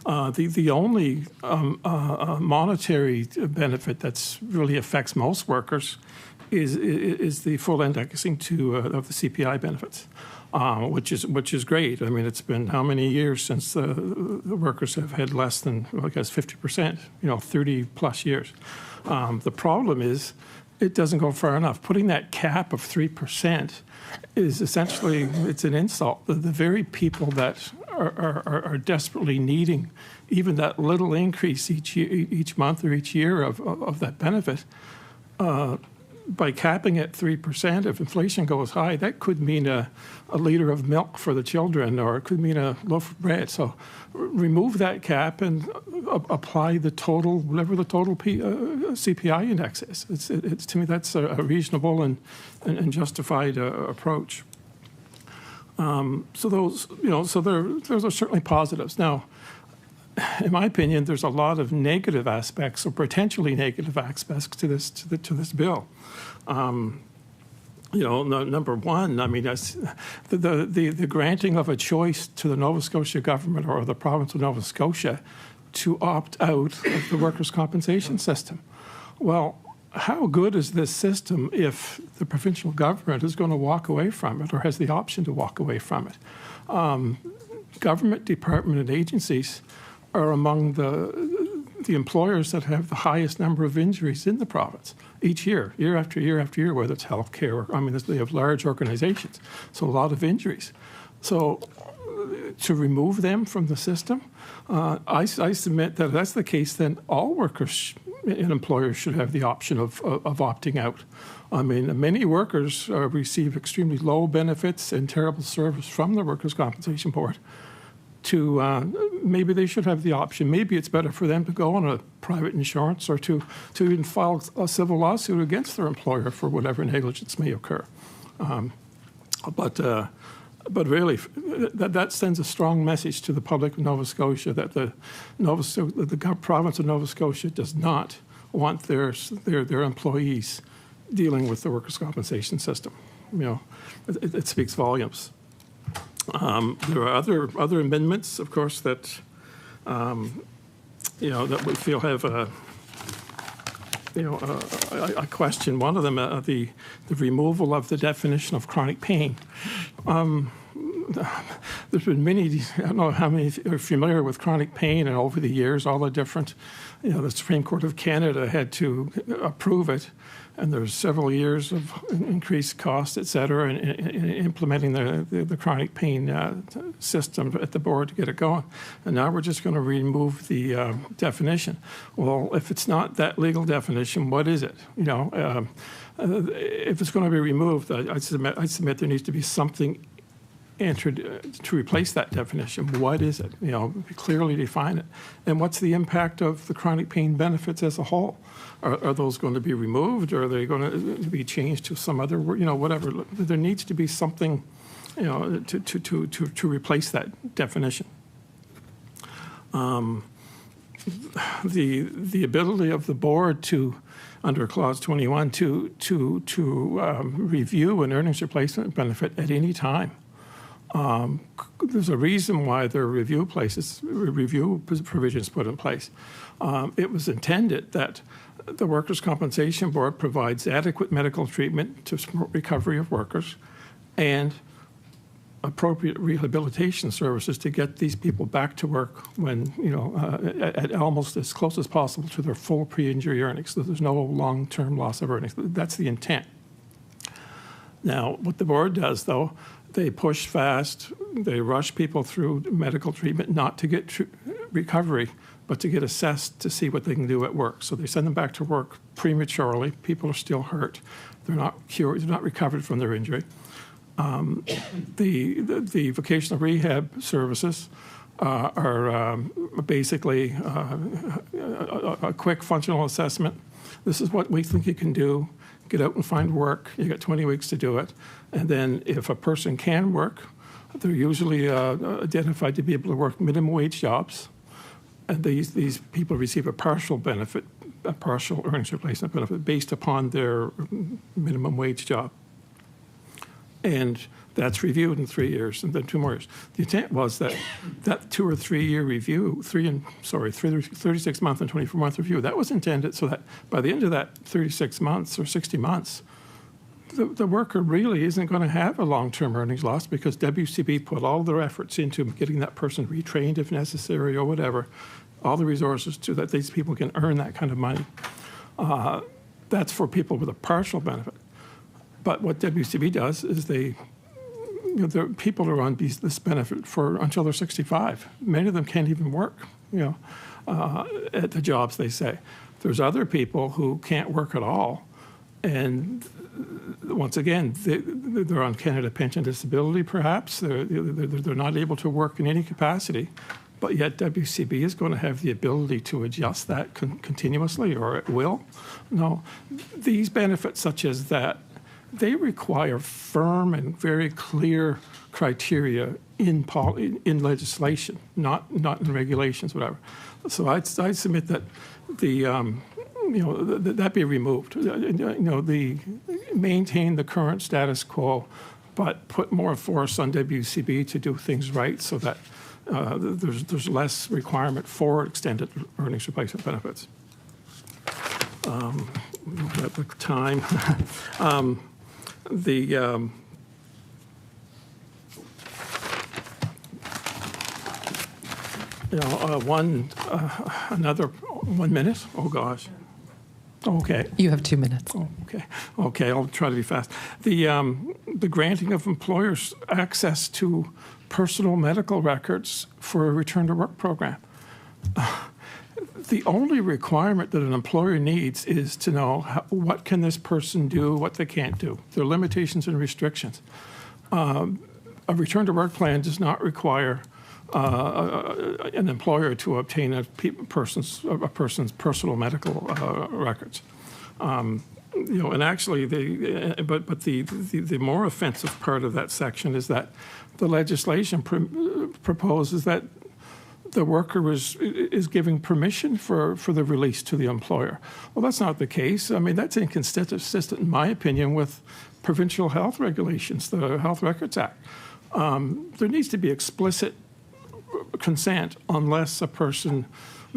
The only monetary benefit that's really affects most workers is the full indexing of the CPI benefits, which is great. I mean, it's been how many years since the workers have had less than, I guess, 50%, 30 plus years. The problem is it doesn't go far enough. Putting that cap of 3% is essentially, it's an insult. The very people that are desperately needing even that little increase each month or each year of that benefit, by capping at 3%, if inflation goes high, that could mean a liter of milk for the children, or it could mean a loaf of bread. So remove that cap and apply the total, whatever the total CPI index is. It's to me, that's a reasonable and justified approach. So those are certainly positives. Now, in my opinion, there's a lot of negative aspects, or potentially negative aspects to this bill. Number one, I mean, that's the granting of a choice to the Nova Scotia government or the province of Nova Scotia to opt out of the workers' compensation system. Well, how good is this system if the provincial government is going to walk away from it, or has the option to walk away from it? Government, department, and agencies are among the employers that have the highest number of injuries in the province each year after year after year, whether it's healthcare or, they have large organizations, so a lot of injuries. So to remove them from the system, I submit that if that's the case, then all workers and employers should have the option of opting out. Many workers receive extremely low benefits and terrible service from the Workers' Compensation Board. Maybe they should have the option. Maybe it's better for them to go on a private insurance, or to even file a civil lawsuit against their employer for whatever negligence may occur. But really, that sends a strong message to the public of Nova Scotia that the province of Nova Scotia does not want their employees dealing with the workers' compensation system. It speaks volumes. There are other amendments, of course, that that we feel have a question. One of them, the removal of the definition of chronic pain. There's been many, I don't know how many are familiar with chronic pain, and over the years, all the different, the Supreme Court of Canada had to approve it, and there's several years of increased cost, et cetera, in implementing the chronic pain system at the board to get it going. And now we're just going to remove the definition. Well, if it's not that legal definition, what is it? If it's going to be removed, I submit there needs to be something entered to replace that definition. What is it? Clearly define it. And what's the impact of the chronic pain benefits as a whole? Are those going to be removed, or are they going to be changed to some other, whatever? There needs to be something, to replace that definition. The ability of the board to, under Clause 21, to review an earnings replacement benefit at any time. There's a reason why there are review provisions put in place. It was intended that the Workers' Compensation Board provides adequate medical treatment to promote recovery of workers and appropriate rehabilitation services to get these people back to work when, at almost as close as possible to their full pre-injury earnings, so there's no long-term loss of earnings. That's the intent. Now, what the board does, though, they push fast, they rush people through medical treatment, not to get recovery, but to get assessed to see what they can do at work. So they send them back to work prematurely. People are still hurt. They're not cured, they're not recovered from their injury. The vocational rehab services are basically a quick functional assessment. This is what we think you can do. Get out and find work. You got 20 weeks to do it. And then if a person can work, they're usually identified to be able to work minimum wage jobs. And these people receive a partial benefit, a partial earnings replacement benefit based upon their minimum wage job. And that's reviewed in 3 years, and then 2 more years. The intent was that 2 or 3 year review, 36-month and 24-month review, that was intended so that by the end of that 36 months or 60 months, the worker really isn't going to have a long-term earnings loss because WCB put all their efforts into getting that person retrained if necessary or whatever, all the resources so that these people can earn that kind of money. That's for people with a partial benefit. But what WCB does is the people are on this benefit for until they're 65. Many of them can't even work, at the jobs they say. There's other people who can't work at all, and once again, they're on Canada Pension Disability. Perhaps they're not able to work in any capacity, but yet WCB is going to have the ability to adjust that continuously, or it will. No, these benefits, such as that, they require firm and very clear criteria in legislation, not in regulations, whatever. So I'd submit that that be removed. Maintain the current status quo, but put more force on WCB to do things right, so that there's less requirement for extended earnings replacement benefits. At the time. Another 1 minute? Oh, gosh. Okay. You have 2 minutes. Oh, okay. Okay, I'll try to be fast. The granting of employers access to personal medical records for a return-to-work program. The only requirement that an employer needs is to know what can this person do, what they can't do. There are limitations and restrictions. A return-to-work plan does not require an employer to obtain a person's personal medical records. And actually, the more offensive part of that section is that the legislation proposes that the worker is giving permission for the release to the employer. Well, that's not the case. I mean, that's inconsistent, in my opinion, with provincial health regulations, the Health Records Act. there needs to be explicit consent unless a person,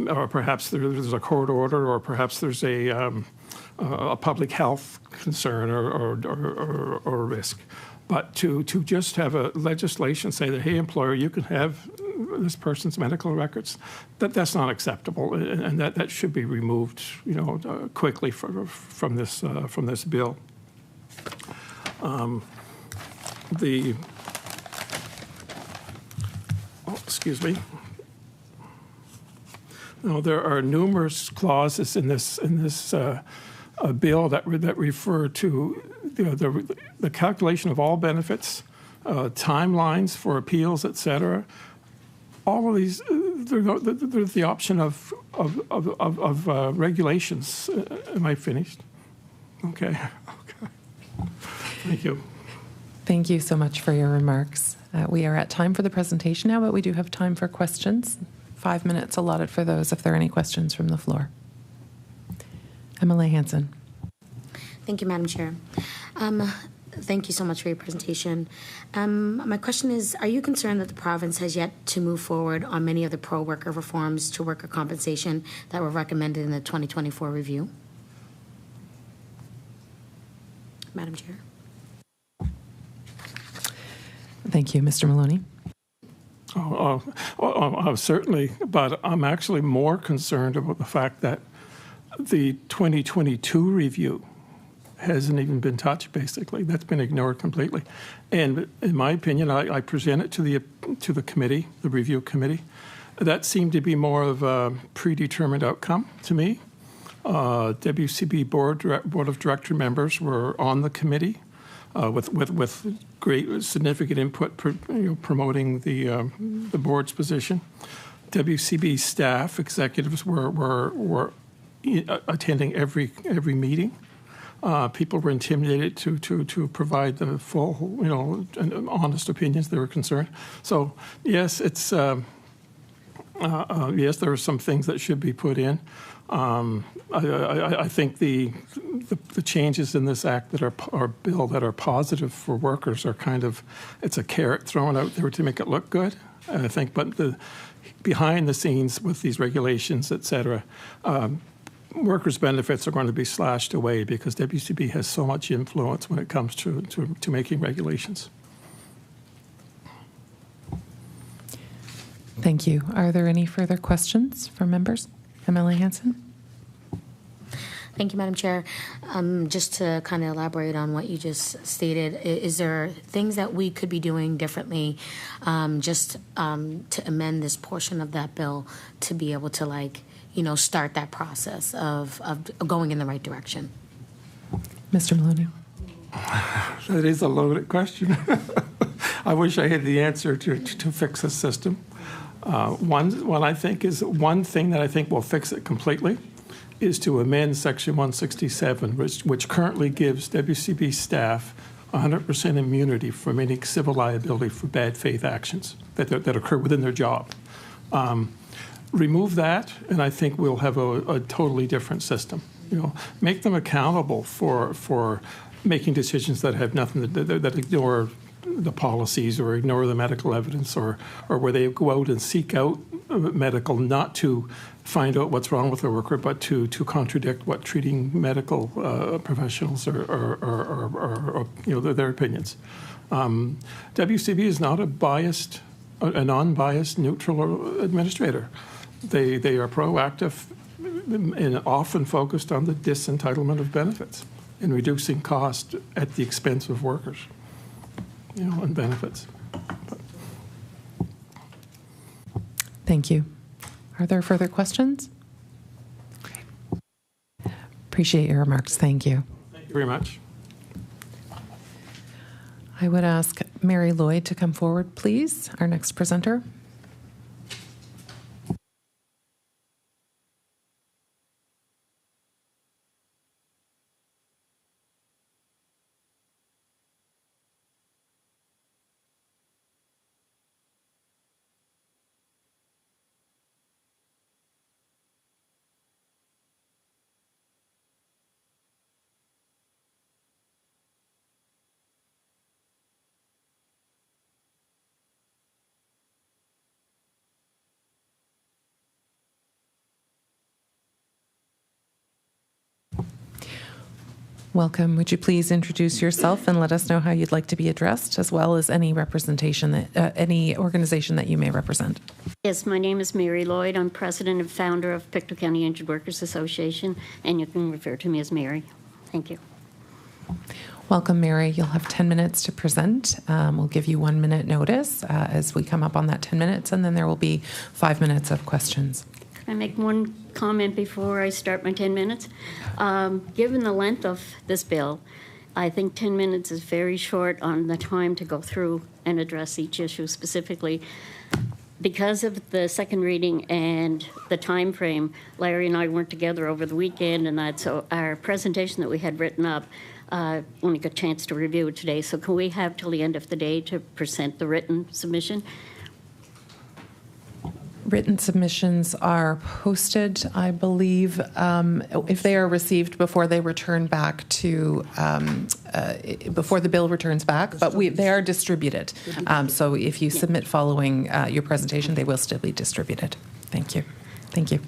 or perhaps there's a court order, or perhaps there's a public health concern or risk. But to just have a legislation say that, hey, employer, you can have this person's medical records, that's not acceptable, and that should be removed, quickly from this bill. Excuse me. Now, there are numerous clauses in this bill that refer to the calculation of all benefits, timelines for appeals, etc. All of these, there's the option of regulations. Am I finished? Okay. Thank you. Thank you so much for your remarks. We are at time for the presentation now, but we do have time for questions. 5 minutes allotted for those if there are any questions from the floor. MLA Hanson. Thank you, Madam Chair. Thank you so much for your presentation. My question is, are you concerned that the province has yet to move forward on many of the pro-worker reforms to worker compensation that were recommended in the 2024 review? Madam Chair. Thank you. Mr. Maloney. Certainly, but I'm actually more concerned about the fact that the 2022 review hasn't even been touched, basically. That's been ignored completely. And in my opinion, I present it to the committee, the review committee. That seemed to be more of a predetermined outcome to me. WCB board of director members were on the committee with great significant input, promoting the board's position. WCB staff executives were attending every meeting. People were intimidated to provide the full, and honest opinions. They were concerned. So yes, it's yes, there are some things that should be put in. I think the changes in this act that are bill that are positive for workers are kind of, it's a carrot thrown out there to make it look good. And I think, but behind the scenes with these regulations, et cetera, workers' benefits are going to be slashed away because WCB has so much influence when it comes to making regulations. Thank you. Are there any further questions from members? MLA Hanson. Thank you, Madam Chair. Just to kind of elaborate on what you just stated, is there things that we could be doing differently to amend this portion of that bill to be able to start that process of going in the right direction? Mr. Maloney. That is a loaded question. I wish I had the answer to fix the system. One thing that I think will fix it completely is to amend Section 167, which currently gives WCB staff 100% immunity from any civil liability for bad faith actions that occur within their job. Remove that, and I think we'll have a totally different system. Make them accountable for making decisions that have nothing that ignore the policies or ignore the medical evidence, or where they go out and seek out medical, not to find out what's wrong with their worker, but to contradict what treating medical professionals or their opinions. WCB is not a non-biased, neutral administrator. They are proactive and often focused on the disentitlement of benefits and reducing cost at the expense of workers, and benefits. Thank you. Are there further questions? Appreciate your remarks. Thank you. Thank you very much. I would ask Mary Lloyd to come forward, please, our next presenter. Welcome. Would you please introduce yourself and let us know how you'd like to be addressed, as well as any representation that any organization that you may represent? Yes, my name is Mary Lloyd. I'm president and founder of Pictou County Injured Workers Association, and you can refer to me as Mary. Thank you. Welcome, Mary. You'll have 10 minutes to present. We'll give you 1 minute notice as we come up on that 10 minutes, and then there will be 5 minutes of questions. Can I make one comment before I start my 10 minutes? Given the length of this bill, I think 10 minutes is very short on the time to go through and address each issue specifically. Because of the second reading and the time frame, Larry and I weren't together over the weekend, and that, so our presentation that we had written up, only got a chance to review it today. So can we have till the end of the day to present the written submission? Written submissions are posted, I believe, if they are received before they return back to, before the bill returns back, but they are distributed. So if you submit following your presentation, they will still be distributed. Thank you. Thank you.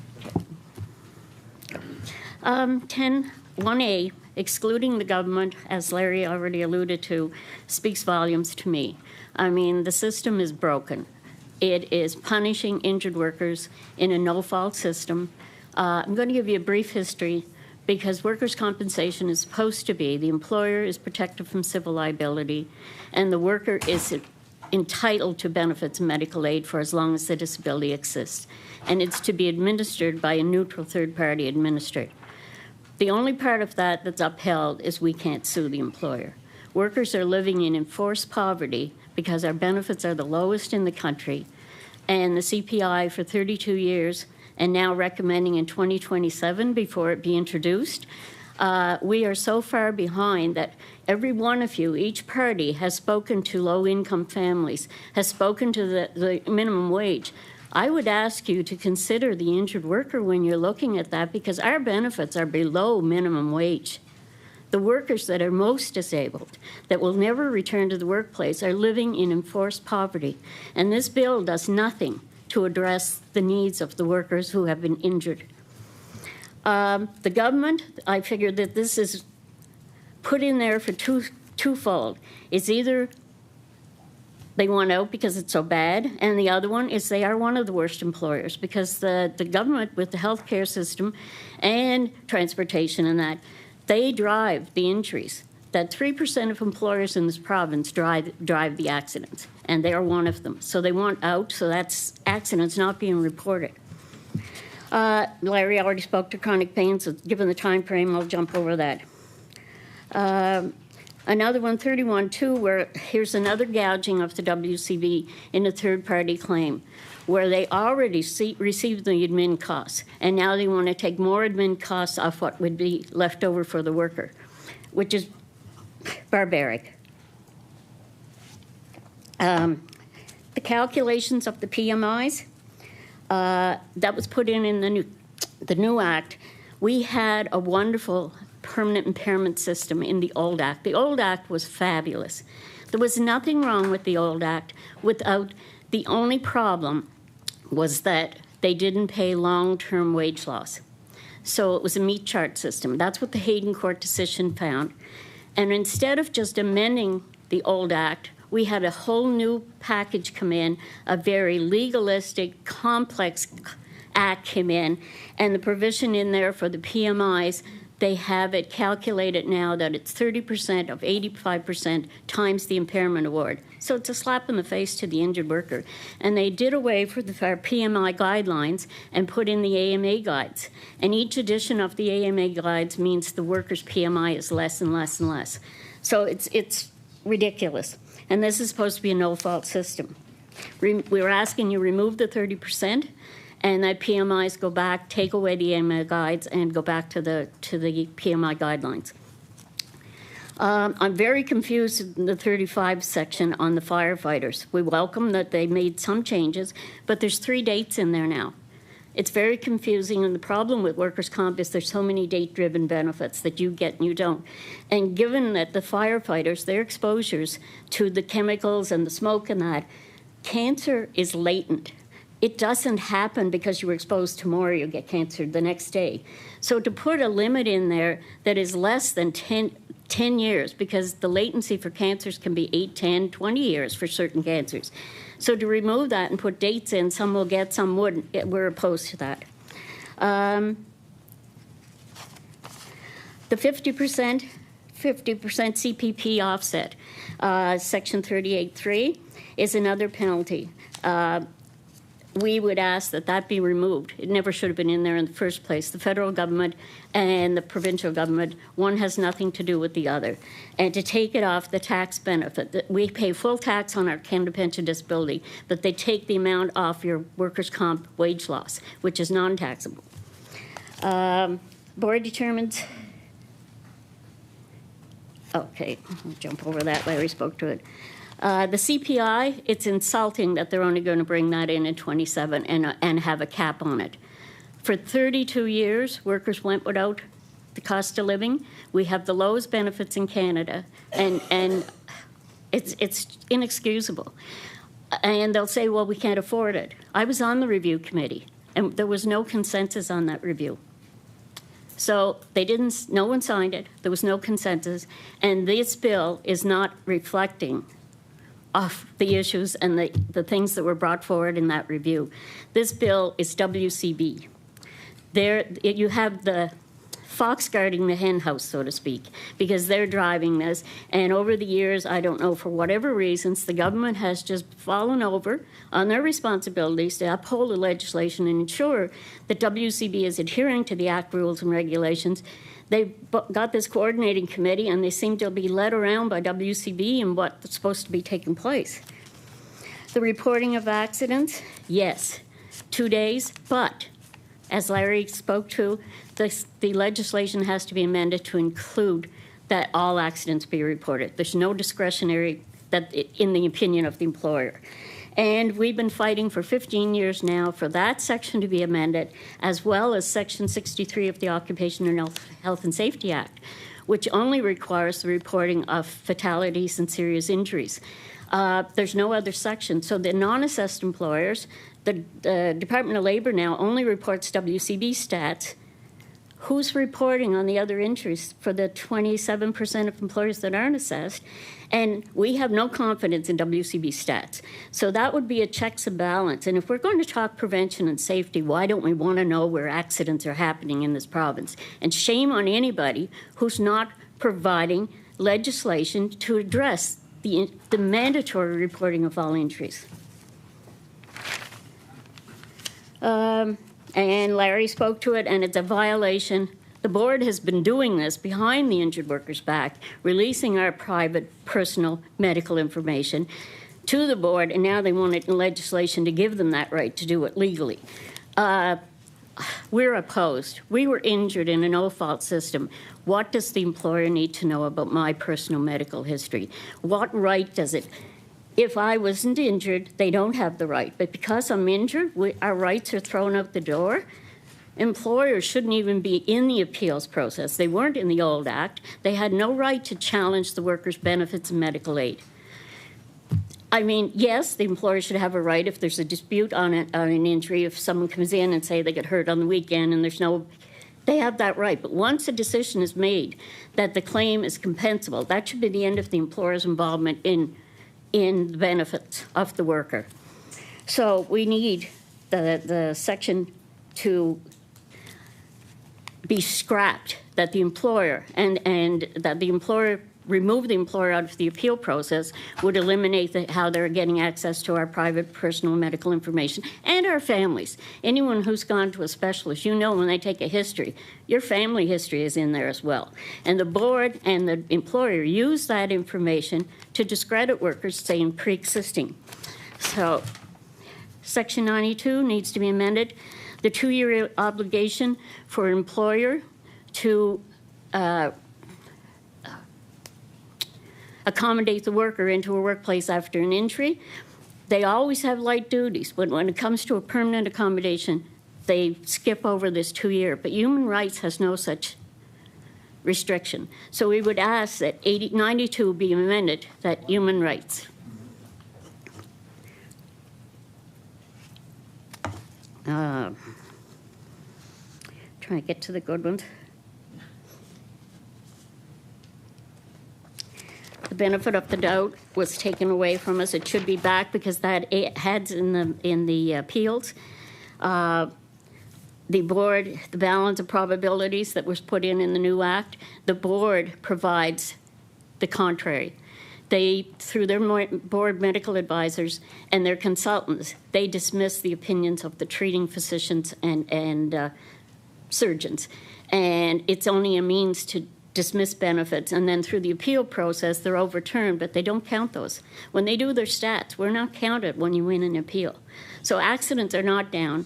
1A, excluding the government, as Larry already alluded to, speaks volumes to me. I mean, the system is broken. It is punishing injured workers in a no-fault system. I'm going to give you a brief history because workers' compensation is supposed to be the employer is protected from civil liability, and the worker is entitled to benefits and medical aid for as long as the disability exists. And it's to be administered by a neutral third-party administrator. The only part of that that's upheld is we can't sue the employer. Workers are living in enforced poverty because our benefits are the lowest in the country, and the CPI for 32 years, and now recommending in 2027 before it be introduced. We are so far behind that every one of you, each party, has spoken to low-income families, has spoken to the minimum wage. I would ask you to consider the injured worker when you're looking at that, because our benefits are below minimum wage. The workers that are most disabled, that will never return to the workplace, are living in enforced poverty. And this bill does nothing to address the needs of the workers who have been injured. The government, I figured that this is put in there for twofold. It's either they want out because it's so bad, and the other one is they are one of the worst employers because the government with the healthcare system and transportation and that, they drive the injuries. That 3% of employers in this province drive the accidents, and they are one of them. So they want out, so that's accidents not being reported. Larry already spoke to chronic pain, so given the time frame, I'll jump over that. Another one, 31.2, where here's another gouging of the WCB in a third-party claim, where they already received the admin costs, and now they want to take more admin costs off what would be left over for the worker, which is barbaric. The calculations of the PMIs, that was put in the new act. We had a wonderful permanent impairment system in the old act. The old act was fabulous. There was nothing wrong with the old act. The only problem was that they didn't pay long-term wage loss. So it was a meat chart system. That's what the Hayden Court decision found. And instead of just amending the old act, we had a whole new package come in, a very legalistic, complex act came in, and the provision in there for the PMIs, they have it calculated now that it's 30% of 85% times the impairment award. So it's a slap in the face to the injured worker. And they did away with our PMI guidelines and put in the AMA guides. And each edition of the AMA guides means the worker's PMI is less and less and less. So it's ridiculous. And this is supposed to be a no-fault system. We're asking you remove the 30%. And that PMIs go back, take away the AMA guides, and go back to the PMI guidelines. I'm very confused in the 35 section on the firefighters. We welcome that they made some changes, but there's 3 dates in there now. It's very confusing, and the problem with workers' comp is there's so many date-driven benefits that you get and you don't. And given that the firefighters, their exposures to the chemicals and the smoke and that, cancer is latent. it doesn't happen because you were exposed tomorrow, you get cancer the next day. So to put a limit in there that is less than 10 years, because the latency for cancers can be 8, 10, 20 years for certain cancers. So to remove that and put dates in, some will get, some wouldn't, we're opposed to that. The 50% CPP offset, Section 38.3, is another penalty. We would ask that that be removed. It never should have been in there in the first place. The federal government and the provincial government, one has nothing to do with the other. And to take it off the tax benefit, we pay full tax on our Canada Pension Disability, but they take the amount off your workers' comp wage loss, which is non-taxable. Board determines. Okay, I'll jump over that. Larry spoke to it. The CPI, it's insulting that they're only going to bring that in 27 and have a cap on it. For 32 years, workers went without the cost of living. We have the lowest benefits in Canada, and it's inexcusable. And they'll say, well, we can't afford it. I was on the review committee, and there was no consensus on that review. So they didn't, no one signed it, there was no consensus, and this bill is not reflecting of the issues and the things that were brought forward in that review. This bill is WCB. You have the fox guarding the hen house, so to speak, because they're driving this. And over the years, I don't know, for whatever reasons, the government has just fallen over on their responsibilities to uphold the legislation and ensure that WCB is adhering to the Act rules and regulations. They've got this coordinating committee, and they seem to be led around by WCB and what's supposed to be taking place. The reporting of accidents, yes, 2 days, but as Larry spoke to, the legislation has to be amended to include that all accidents be reported. There's no discretionary that in the opinion of the employer. And we've been fighting for 15 years now for that section to be amended, as well as Section 63 of the Occupational Health and Safety Act, which only requires the reporting of fatalities and serious injuries. There's no other section. So the non-assessed employers, the Department of Labor now only reports WCB stats. Who's reporting on the other injuries for the 27% of employers that aren't assessed? And we have no confidence in WCB stats. So that would be a checks and balance. And if we're going to talk prevention and safety, why don't we want to know where accidents are happening in this province? And shame on anybody who's not providing legislation to address the mandatory reporting of all injuries. And Larry spoke to it, and it's a violation. The board has been doing this behind the injured worker's back, releasing our private, personal medical information to the board, and now they want it in legislation to give them that right to do it legally. We're opposed. We were injured in a no-fault system. What does the employer need to know about my personal medical history? What right does it? If I wasn't injured, they don't have the right. But because I'm injured, our rights are thrown out the door. Employers shouldn't even be in the appeals process. They weren't in the old act. They had no right to challenge the workers' benefits and medical aid. I mean, yes, the employer should have a right if there's a dispute on an injury, if someone comes in and say they get hurt on the weekend and there's no, they have that right. But once a decision is made that the claim is compensable, that should be the end of the employer's involvement in the benefits of the worker. So we need the section to be scrapped, that the employer and that the employer remove the employer out of the appeal process would eliminate how they're getting access to our private personal medical information and our families. Anyone who's gone to a specialist, you know when they take a history, your family history is in there as well. And the board and the employer use that information to discredit workers saying pre-existing. So Section 92 needs to be amended. The 2-year obligation for an employer to accommodate the worker into a workplace after an injury. They always have light duties, but when it comes to a permanent accommodation, they skip over this 2-year. But human rights has no such restriction. So we would ask that 92 be amended, that human rights. Trying to get to the good ones. The benefit of the doubt was taken away from us. It should be back because that heads in the appeals. The board, the balance of probabilities that was put in the new act, the board provides the contrary. They, through their board medical advisors and their consultants, they dismiss the opinions of the treating physicians and surgeons. And it's only a means to dismiss benefits, and then through the appeal process, they're overturned, but they don't count those. When they do their stats, we're not counted when you win an appeal. So accidents are not down.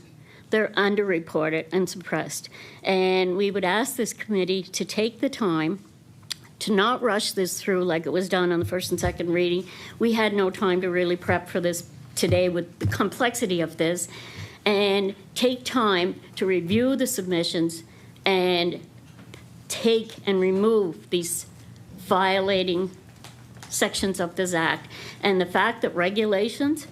They're underreported and suppressed. And we would ask this committee to take the time to not rush this through like it was done on the first and second reading. We had no time to really prep for this today with the complexity of this, and take time to review the submissions and take and remove these violating sections of this act. And the fact that regulations,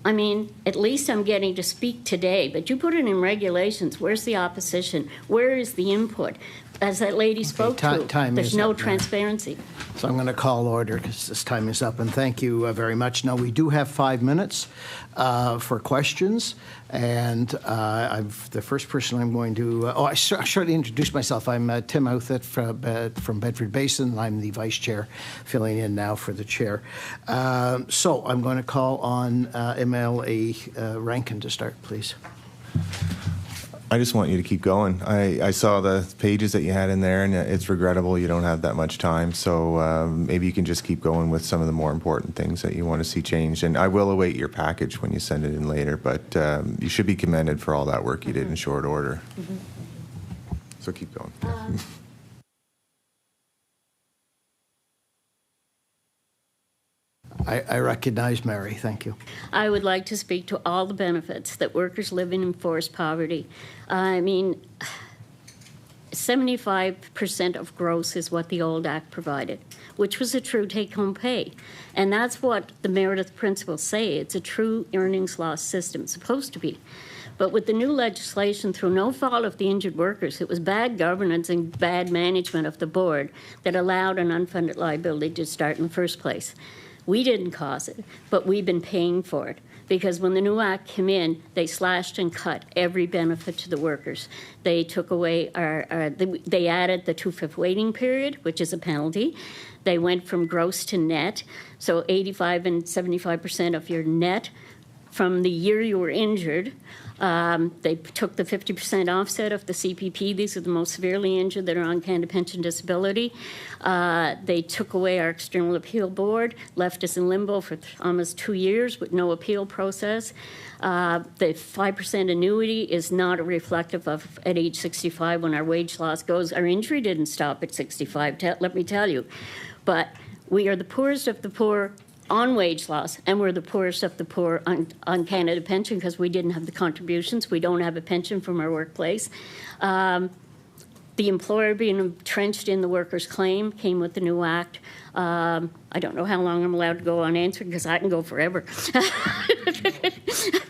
I mean, at least I'm getting to speak today, but you put it in regulations, where's the opposition? Where is the input? As that lady spoke to, there's no transparency. So I'm going to call order because this time is up, and thank you very much. Now, we do have 5 minutes for questions, and the first person I'm going to, I should introduce myself. I'm Tim Outhet from Bedford Basin. I'm the vice chair, filling in now for the chair. So I'm going to call on MLA Rankin to start, please. I just want you to keep going. I saw the pages that you had in there, and it's regrettable you don't have that much time. So maybe you can just keep going with some of the more important things that you want to see changed. And I will await your package when you send it in later, but you should be commended for all that work you did in short order. So keep going. I recognize Mary. Thank you. I would like to speak to all the benefits that workers living in forced poverty. I mean, 75% of gross is what the old act provided, which was a true take-home pay. And that's what the Meredith principles say. It's a true earnings loss system. It's supposed to be. But with the new legislation, through no fault of the injured workers, it was bad governance and bad management of the board that allowed an unfunded liability to start in the first place. We didn't cause it, but we've been paying for it. Because when the new act came in, they slashed and cut every benefit to the workers. They took away they added the 2/5 waiting period, which is a penalty. They went from gross to net, so 85 and 75% of your net from the year you were injured. They took the 50% offset of the CPP. These are the most severely injured that are on Canada Pension Disability. They took away our external appeal board, left us in limbo for almost 2 years with no appeal process. The 5% annuity is not reflective of at age 65 when our wage loss goes. Our injury didn't stop at 65, let me tell you. But we are the poorest of the poor on wage loss, and we're the poorest of the poor on Canada Pension because we didn't have the contributions. We don't have a pension from our workplace. The employer being entrenched in the workers' claim came with the new act. I don't know how long I'm allowed to go on answering because I can go forever.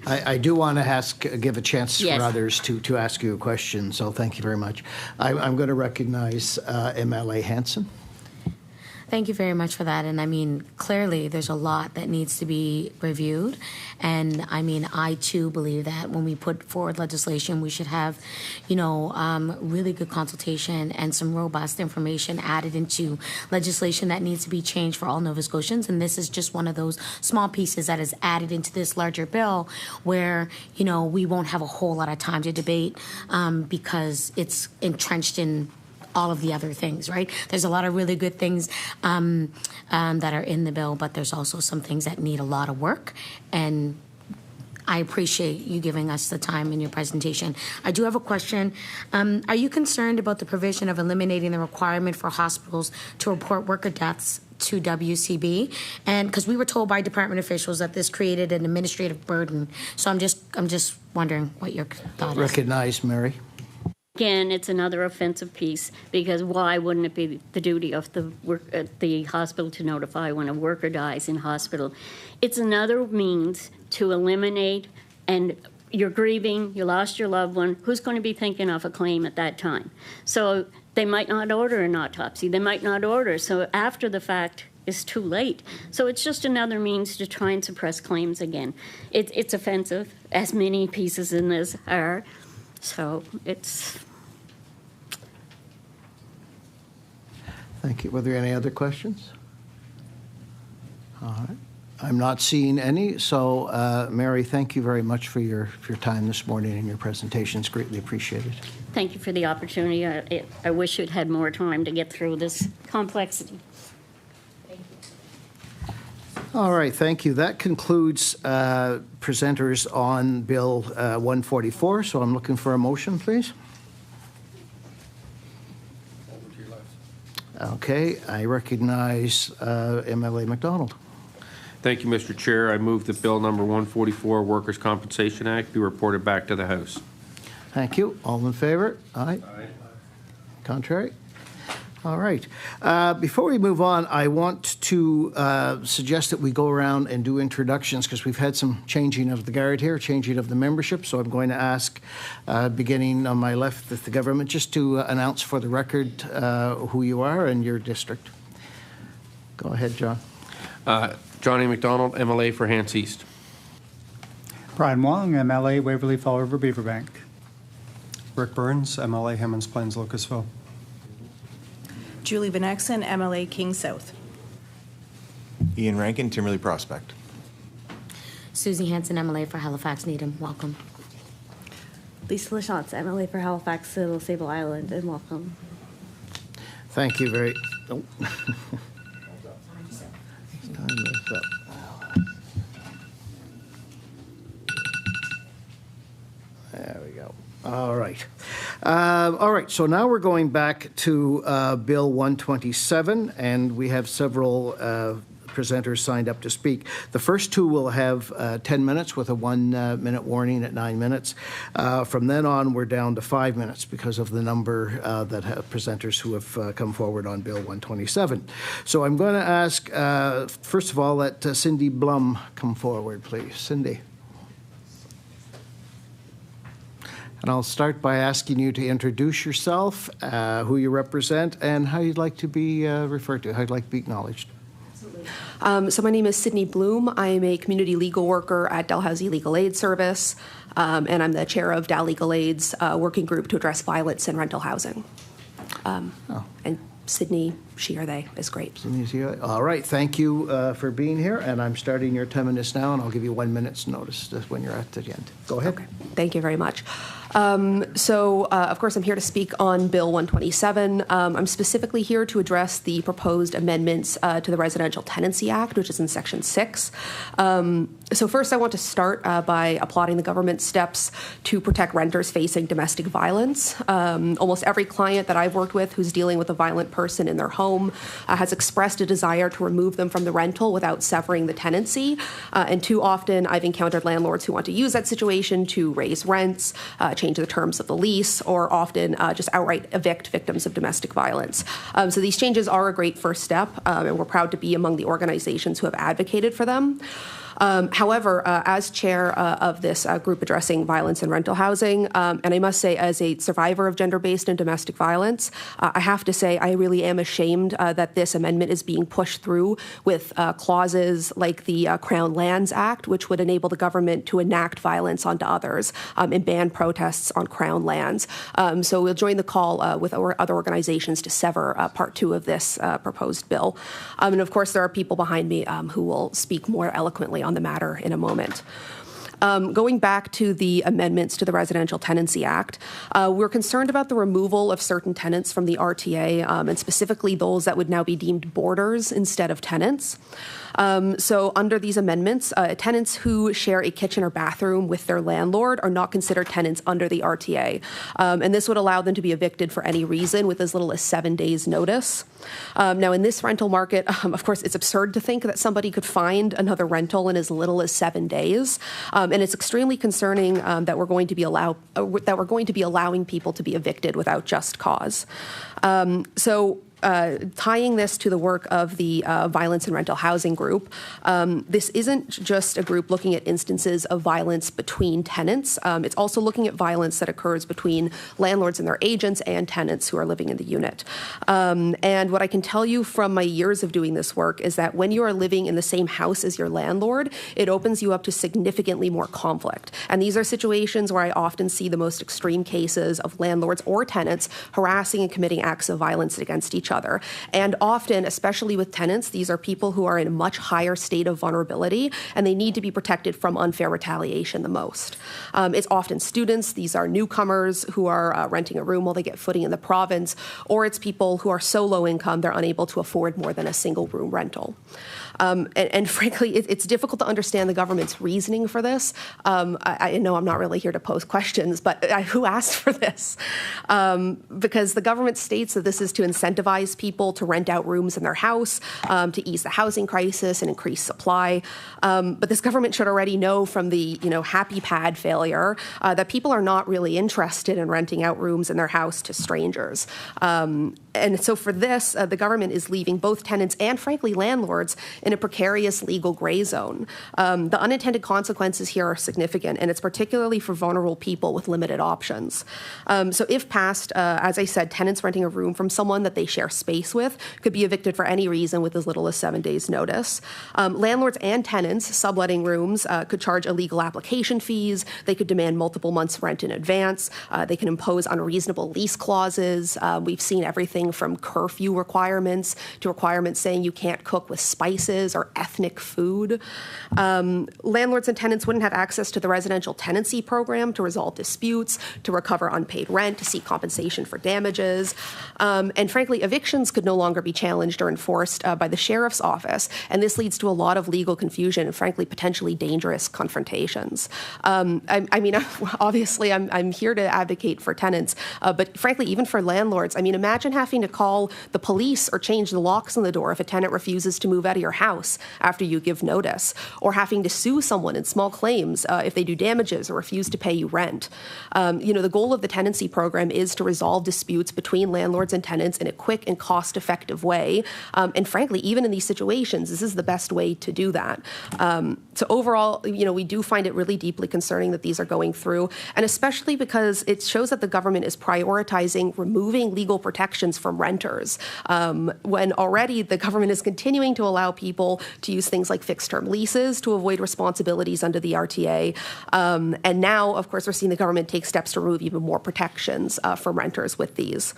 I do want to give a chance for others to ask you a question, so thank you very much. I'm going to recognize MLA Hanson. Thank you very much for that. And I mean, clearly there's a lot that needs to be reviewed. And I mean, I too believe that when we put forward legislation, we should have, really good consultation and some robust information added into legislation that needs to be changed for all Nova Scotians. And this is just one of those small pieces that is added into this larger bill where, we won't have a whole lot of time to debate because it's entrenched in all of the other things, right? There's a lot of really good things that are in the bill, but there's also some things that need a lot of work, and I appreciate you giving us the time in your presentation. I do have a question. Are you concerned about the provision of eliminating the requirement for hospitals to report worker deaths to WCB? And because we were told by department officials that this created an administrative burden, so I'm just wondering what your thought is. Recognize Mary. Again, it's another offensive piece because why wouldn't it be the duty of the hospital to notify when a worker dies in hospital? It's another means to eliminate and you're grieving, you lost your loved one, who's going to be thinking of a claim at that time? So they might not order an autopsy, they might not order, so after the fact is too late. So it's just another means to try and suppress claims again. It's offensive, as many pieces in this are, so it's... Thank you. Were there any other questions? All right. I'm not seeing any. So, Mary, thank you very much for your time this morning and your presentation. It's greatly appreciated. Thank you for the opportunity. I wish you'd had more time to get through this complexity. Thank you. All right, thank you. That concludes presenters on Bill 144. So I'm looking for a motion, please. Okay, I recognize MLA McDonald. Thank you, Mr. Chair. I move that Bill number 144, Workers' Compensation Act, be reported back to the House. Thank you. All in favor? Aye. Aye. Contrary? All right. Before we move on, I want to suggest that we go around and do introductions because we've had some changing of the guard here, changing of the membership. So I'm going to ask, beginning on my left with the government, just to announce for the record who you are and your district. Go ahead, John. John A. McDonald, MLA for Hants East. Brian Wong, MLA Waverly Fall River Beaverbank. Rick Burns, MLA Hammonds Plains Lucasville. Julie Van Exen, MLA King South. Ian Rankin, Timberley Prospect. Susie Hanson, MLA for Halifax Needham. Welcome. Lisa Lachance, MLA for Halifax Little Sable Island, and welcome. Thank you very. Oh. There we go. All right. All right, so now we're going back to Bill 127, and we have several presenters signed up to speak. The first two will have 10 minutes with a 1 minute warning at 9 minutes. From then on, we're down to 5 minutes because of the number that have presenters who have come forward on Bill 127. So I'm going to ask, first of all, that Cindy Blum come forward, please. Cindy. And I'll start by asking you to introduce yourself, who you represent, and how you'd like to be referred to, how you'd like to be acknowledged. So my name is Sydney Bloom. I am a community legal worker at Dalhousie Legal Aid Service, and I'm the chair of Dal Legal Aid's working group to address violence in rental housing. And Sydney, she or they, is great. Sydney's here. All right, thank you for being here, and I'm starting your 10 minutes now, and I'll give you 1 minute's notice when you're at the end. Go ahead. Okay. Thank you very much. Of course, I'm here to speak on Bill 127. I'm specifically here to address the proposed amendments to the Residential Tenancy Act, which is in Section 6. So first, I want to start by applauding the government's steps to protect renters facing domestic violence. Almost every client that I've worked with who's dealing with a violent person in their home has expressed a desire to remove them from the rental without severing the tenancy. And too often, I've encountered landlords who want to use that situation to raise rents, change the terms of the lease, or often just outright evict victims of domestic violence. So these changes are a great first step, and we're proud to be among the organizations who have advocated for them. However, as chair of this group addressing violence in rental housing, and I must say as a survivor of gender-based and domestic violence, I have to say I really am ashamed that this amendment is being pushed through with clauses like the Crown Lands Act, which would enable the government to enact violence onto others and ban protests on Crown lands. So we'll join the call with other organizations to sever Part 2 of this proposed bill. And of course, there are people behind me who will speak more eloquently on the matter in a moment. Going back to the amendments to the Residential Tenancy Act, we're concerned about the removal of certain tenants from the RTA, and specifically those that would now be deemed boarders instead of tenants. So under these amendments, tenants who share a kitchen or bathroom with their landlord are not considered tenants under the RTA. And this would allow them to be evicted for any reason with as little as 7 days notice. Now in this rental market, of course, it's absurd to think that somebody could find another rental in as little as 7 days. And it's extremely concerning that we're going to be allowing people to be evicted without just cause. So tying this to the work of the Violence and Rental Housing Group, this isn't just a group looking at instances of violence between tenants. It's also looking at violence that occurs between landlords and their agents and tenants who are living in the unit. And what I can tell you from my years of doing this work is that when you are living in the same house as your landlord, it opens you up to significantly more conflict. And these are situations where I often see the most extreme cases of landlords or tenants harassing and committing acts of violence against each other. And often, especially with tenants, these are people who are in a much higher state of vulnerability, and they need to be protected from unfair retaliation the most. It's often students. These are newcomers who are renting a room while they get footing in the province, or it's people who are so low income they're unable to afford more than a single room rental. And frankly, it's difficult to understand the government's reasoning for this. I know I'm not really here to pose questions, but who asked for this? Because the government states that this is to incentivize people to rent out rooms in their house, to ease the housing crisis and increase supply. But this government should already know from the happy pad failure that people are not really interested in renting out rooms in their house to strangers. And so for this, the government is leaving both tenants and, frankly, landlords in a precarious legal gray zone. The unintended consequences here are significant, and it's particularly for vulnerable people with limited options. So if passed, as I said, tenants renting a room from someone that they share space with could be evicted for any reason with as little as 7 days' notice. Landlords and tenants subletting rooms could charge illegal application fees. They could demand multiple months' rent in advance. They can impose unreasonable lease clauses. We've seen everything from curfew requirements to requirements saying you can't cook with spices or ethnic food. Landlords and tenants wouldn't have access to the residential tenancy program to resolve disputes, to recover unpaid rent, to seek compensation for damages. And frankly, evictions could no longer be challenged or enforced by the sheriff's office. And this leads to a lot of legal confusion and frankly, potentially dangerous confrontations. I mean, obviously, I'm here to advocate for tenants, but frankly, even for landlords, I mean, imagine having to call the police or change the locks on the door if a tenant refuses to move out of your house after you give notice, or having to sue someone in small claims if they do damages or refuse to pay you rent. The goal of the tenancy program is to resolve disputes between landlords and tenants in a quick and cost-effective way. And frankly, even in these situations, this is the best way to do that. So overall, we do find it really deeply concerning that these are going through, and especially because it shows that the government is prioritizing removing legal protections from renters, when already the government is continuing to allow people to use things like fixed-term leases to avoid responsibilities under the RTA. And now, of course, we're seeing the government take steps to remove even more protections from renters with these.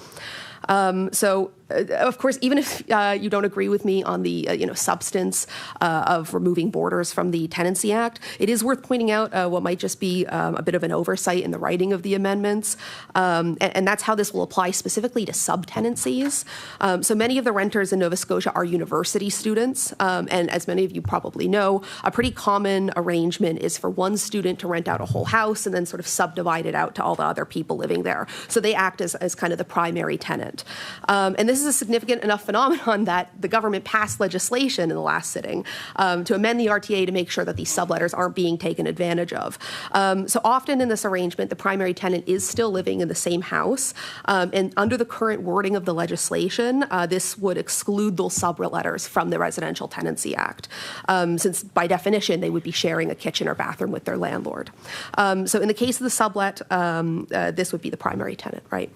Of course, even if you don't agree with me on the substance of removing borders from the Tenancy Act, it is worth pointing out what might just be a bit of an oversight in the writing of the amendments, and that's how this will apply specifically to subtenancies. So many of the renters in Nova Scotia are university students, and as many of you probably know, a pretty common arrangement is for one student to rent out a whole house and then sort of subdivide it out to all the other people living there. So they act as kind of the primary tenant. And this is a significant enough phenomenon that the government passed legislation in the last sitting to amend the RTA to make sure that these subletters aren't being taken advantage of. So often in this arrangement, the primary tenant is still living in the same house. And under the current wording of the legislation, this would exclude those subletters from the Residential Tenancy Act, since by definition, they would be sharing a kitchen or bathroom with their landlord. So in the case of the sublet, this would be the primary tenant, right?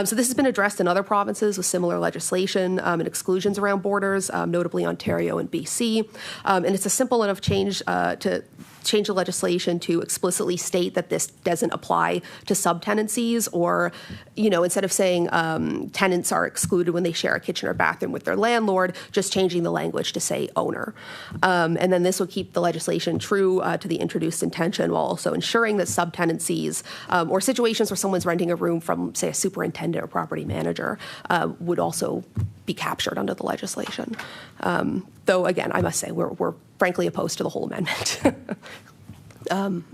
So this has been addressed in other provinces with similar legislation and exclusions around borders, notably Ontario and BC. And it's a simple enough change to change the legislation to explicitly state that this doesn't apply to subtenancies, or, instead of saying tenants are excluded when they share a kitchen or bathroom with their landlord, just changing the language to say owner. And then this will keep the legislation true to the introduced intention while also ensuring that subtenancies or situations where someone's renting a room from, say, a superintendent or property manager would also be captured under the legislation. Though, again, I must say, we're frankly opposed to the whole amendment.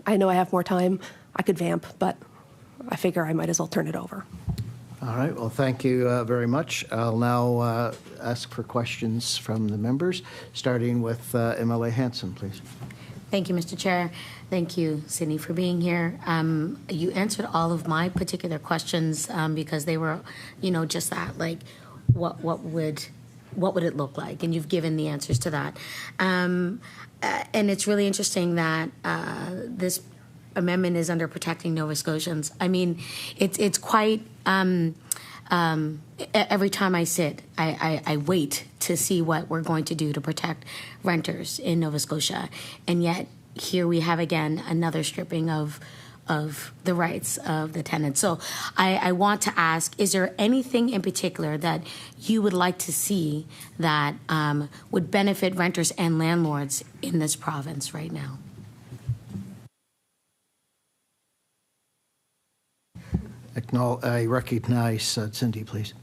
I know I have more time. I could vamp, but I figure I might as well turn it over. All right. Well, thank you very much. I'll now ask for questions from the members, starting with MLA Hanson, please. Thank you, Mr. Chair. Thank you, Sydney, for being here. You answered all of my particular questions because they were, just that, like, what would it look like? And you've given the answers to that. And it's really interesting that this amendment is under protecting Nova Scotians. I mean, it's quite. Every time I sit, I wait to see what we're going to do to protect renters in Nova Scotia, and yet here we have again another stripping of the rights of the tenants. So I want to ask, is there anything in particular that you would like to see that would benefit renters and landlords in this province right now? I recognize Cindy, please.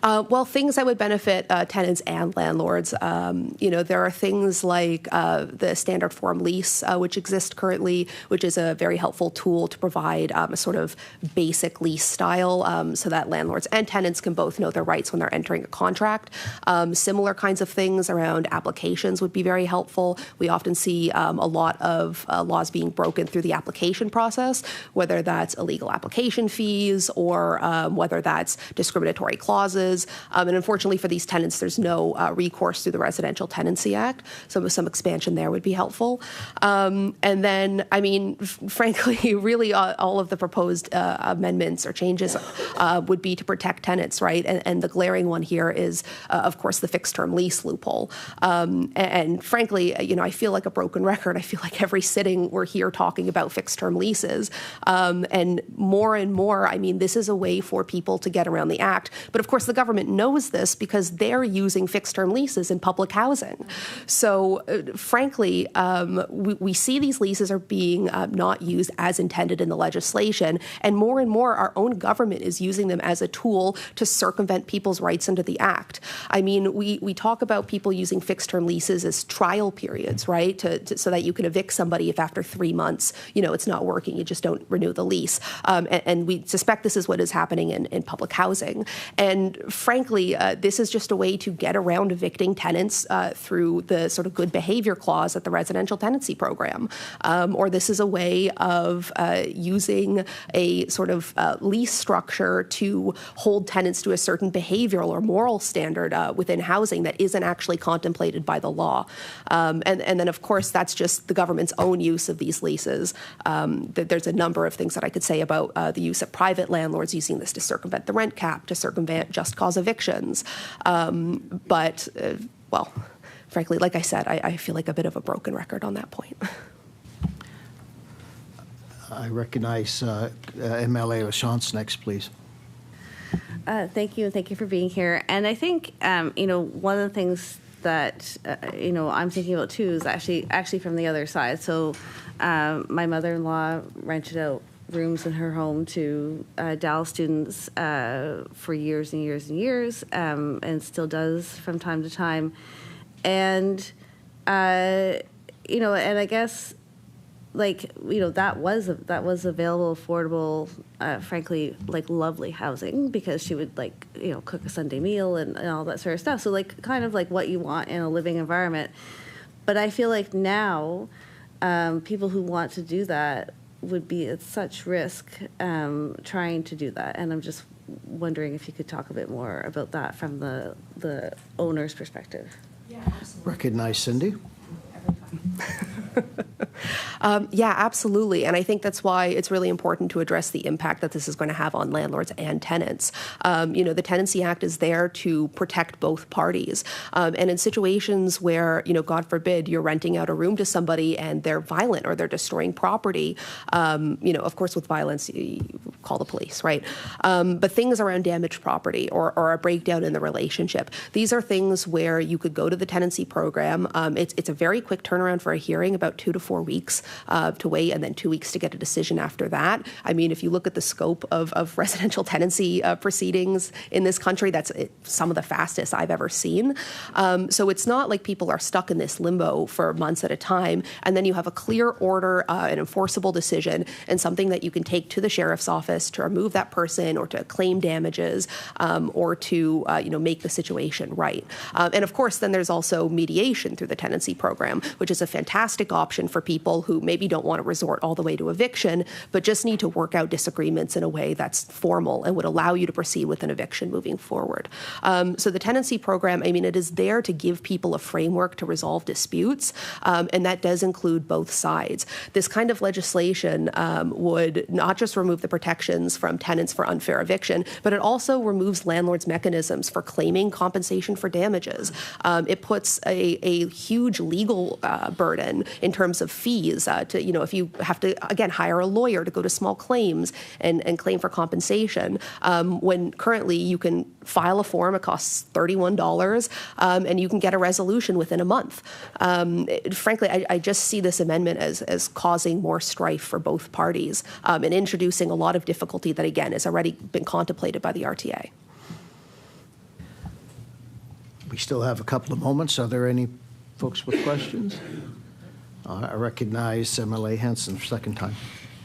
Well, things that would benefit tenants and landlords. There are things like the standard form lease, which exists currently, which is a very helpful tool to provide a sort of basic lease style so that landlords and tenants can both know their rights when they're entering a contract. Similar kinds of things around applications would be very helpful. We often see a lot of laws being broken through the application process, whether that's illegal application fees or whether that's discriminatory clauses. And unfortunately for these tenants, there's no recourse through the Residential Tenancy Act. So some expansion there would be helpful. And then, I mean, frankly, really all of the proposed amendments or changes would be to protect tenants, right? And the glaring one here is, of course, the fixed term lease loophole. And frankly, I feel like a broken record. I feel like every sitting we're here talking about fixed term leases. And more, I mean, this is a way for people to get around the act. But of course, the government knows this because they're using fixed-term leases in public housing. So, frankly, we see these leases are being not used as intended in the legislation, and more, our own government is using them as a tool to circumvent people's rights under the Act. I mean, we talk about people using fixed-term leases as trial periods, right, so that you can evict somebody if after 3 months, it's not working, you just don't renew the lease. And we suspect this is what is happening in public housing. And frankly, this is just a way to get around evicting tenants through the sort of good behavior clause at the residential tenancy program. Or this is a way of using a sort of lease structure to hold tenants to a certain behavioral or moral standard within housing that isn't actually contemplated by the law. And then, of course, that's just the government's own use of these leases. There's a number of things that I could say about the use of private landlords using this to circumvent the rent cap, to circumvent just cause evictions. But frankly, like I said, I feel like a bit of a broken record on that point. I recognize MLA Lachance next, please. Thank you, and thank you for being here. And I think, one of the things that, I'm thinking about too is actually from the other side. So my mother-in-law rented out rooms in her home to Dallas students for years and years and years, and still does from time to time. And, and I guess, that was available, affordable, frankly, lovely housing, because she would, cook a Sunday meal and all that sort of stuff. So, kind of what you want in a living environment. But I feel like now people who want to do that would be at such risk trying to do that. And I'm just wondering if you could talk a bit more about that from the owner's perspective. Yeah, absolutely. Recognize Cindy. Yeah, absolutely. And I think that's why it's really important to address the impact that this is going to have on landlords and tenants. The Tenancy Act is there to protect both parties. And in situations where, God forbid, you're renting out a room to somebody and they're violent or they're destroying property, of course, with violence, you call the police, right? But things around damaged property or a breakdown in the relationship, these are things where you could go to the tenancy program. It's a very quick turnaround for a hearing, about 2 to 4 weeks to wait, and then 2 weeks to get a decision after that. I mean, if you look at the scope of residential tenancy proceedings in this country, that's some of the fastest I've ever seen. So it's not like people are stuck in this limbo for months at a time, and then you have a clear order, an enforceable decision, and something that you can take to the sheriff's office to remove that person or to claim damages or to make the situation right. And of course, then there's also mediation through the tenancy program, which is a fantastic option for people who who maybe don't want to resort all the way to eviction, but just need to work out disagreements in a way that's formal and would allow you to proceed with an eviction moving forward. So the tenancy program, I mean, it is there to give people a framework to resolve disputes, and that does include both sides. This kind of legislation would not just remove the protections from tenants for unfair eviction, but it also removes landlords' mechanisms for claiming compensation for damages. It puts a huge legal burden in terms of fees to, if you have to, again, hire a lawyer to go to small claims and claim for compensation, when currently you can file a form, it costs $31, and you can get a resolution within a month. Frankly, I just see this amendment as causing more strife for both parties and introducing a lot of difficulty that, again, has already been contemplated by the RTA. We still have a couple of moments. Are there any folks with questions? I recognize MLA Hanson for second time.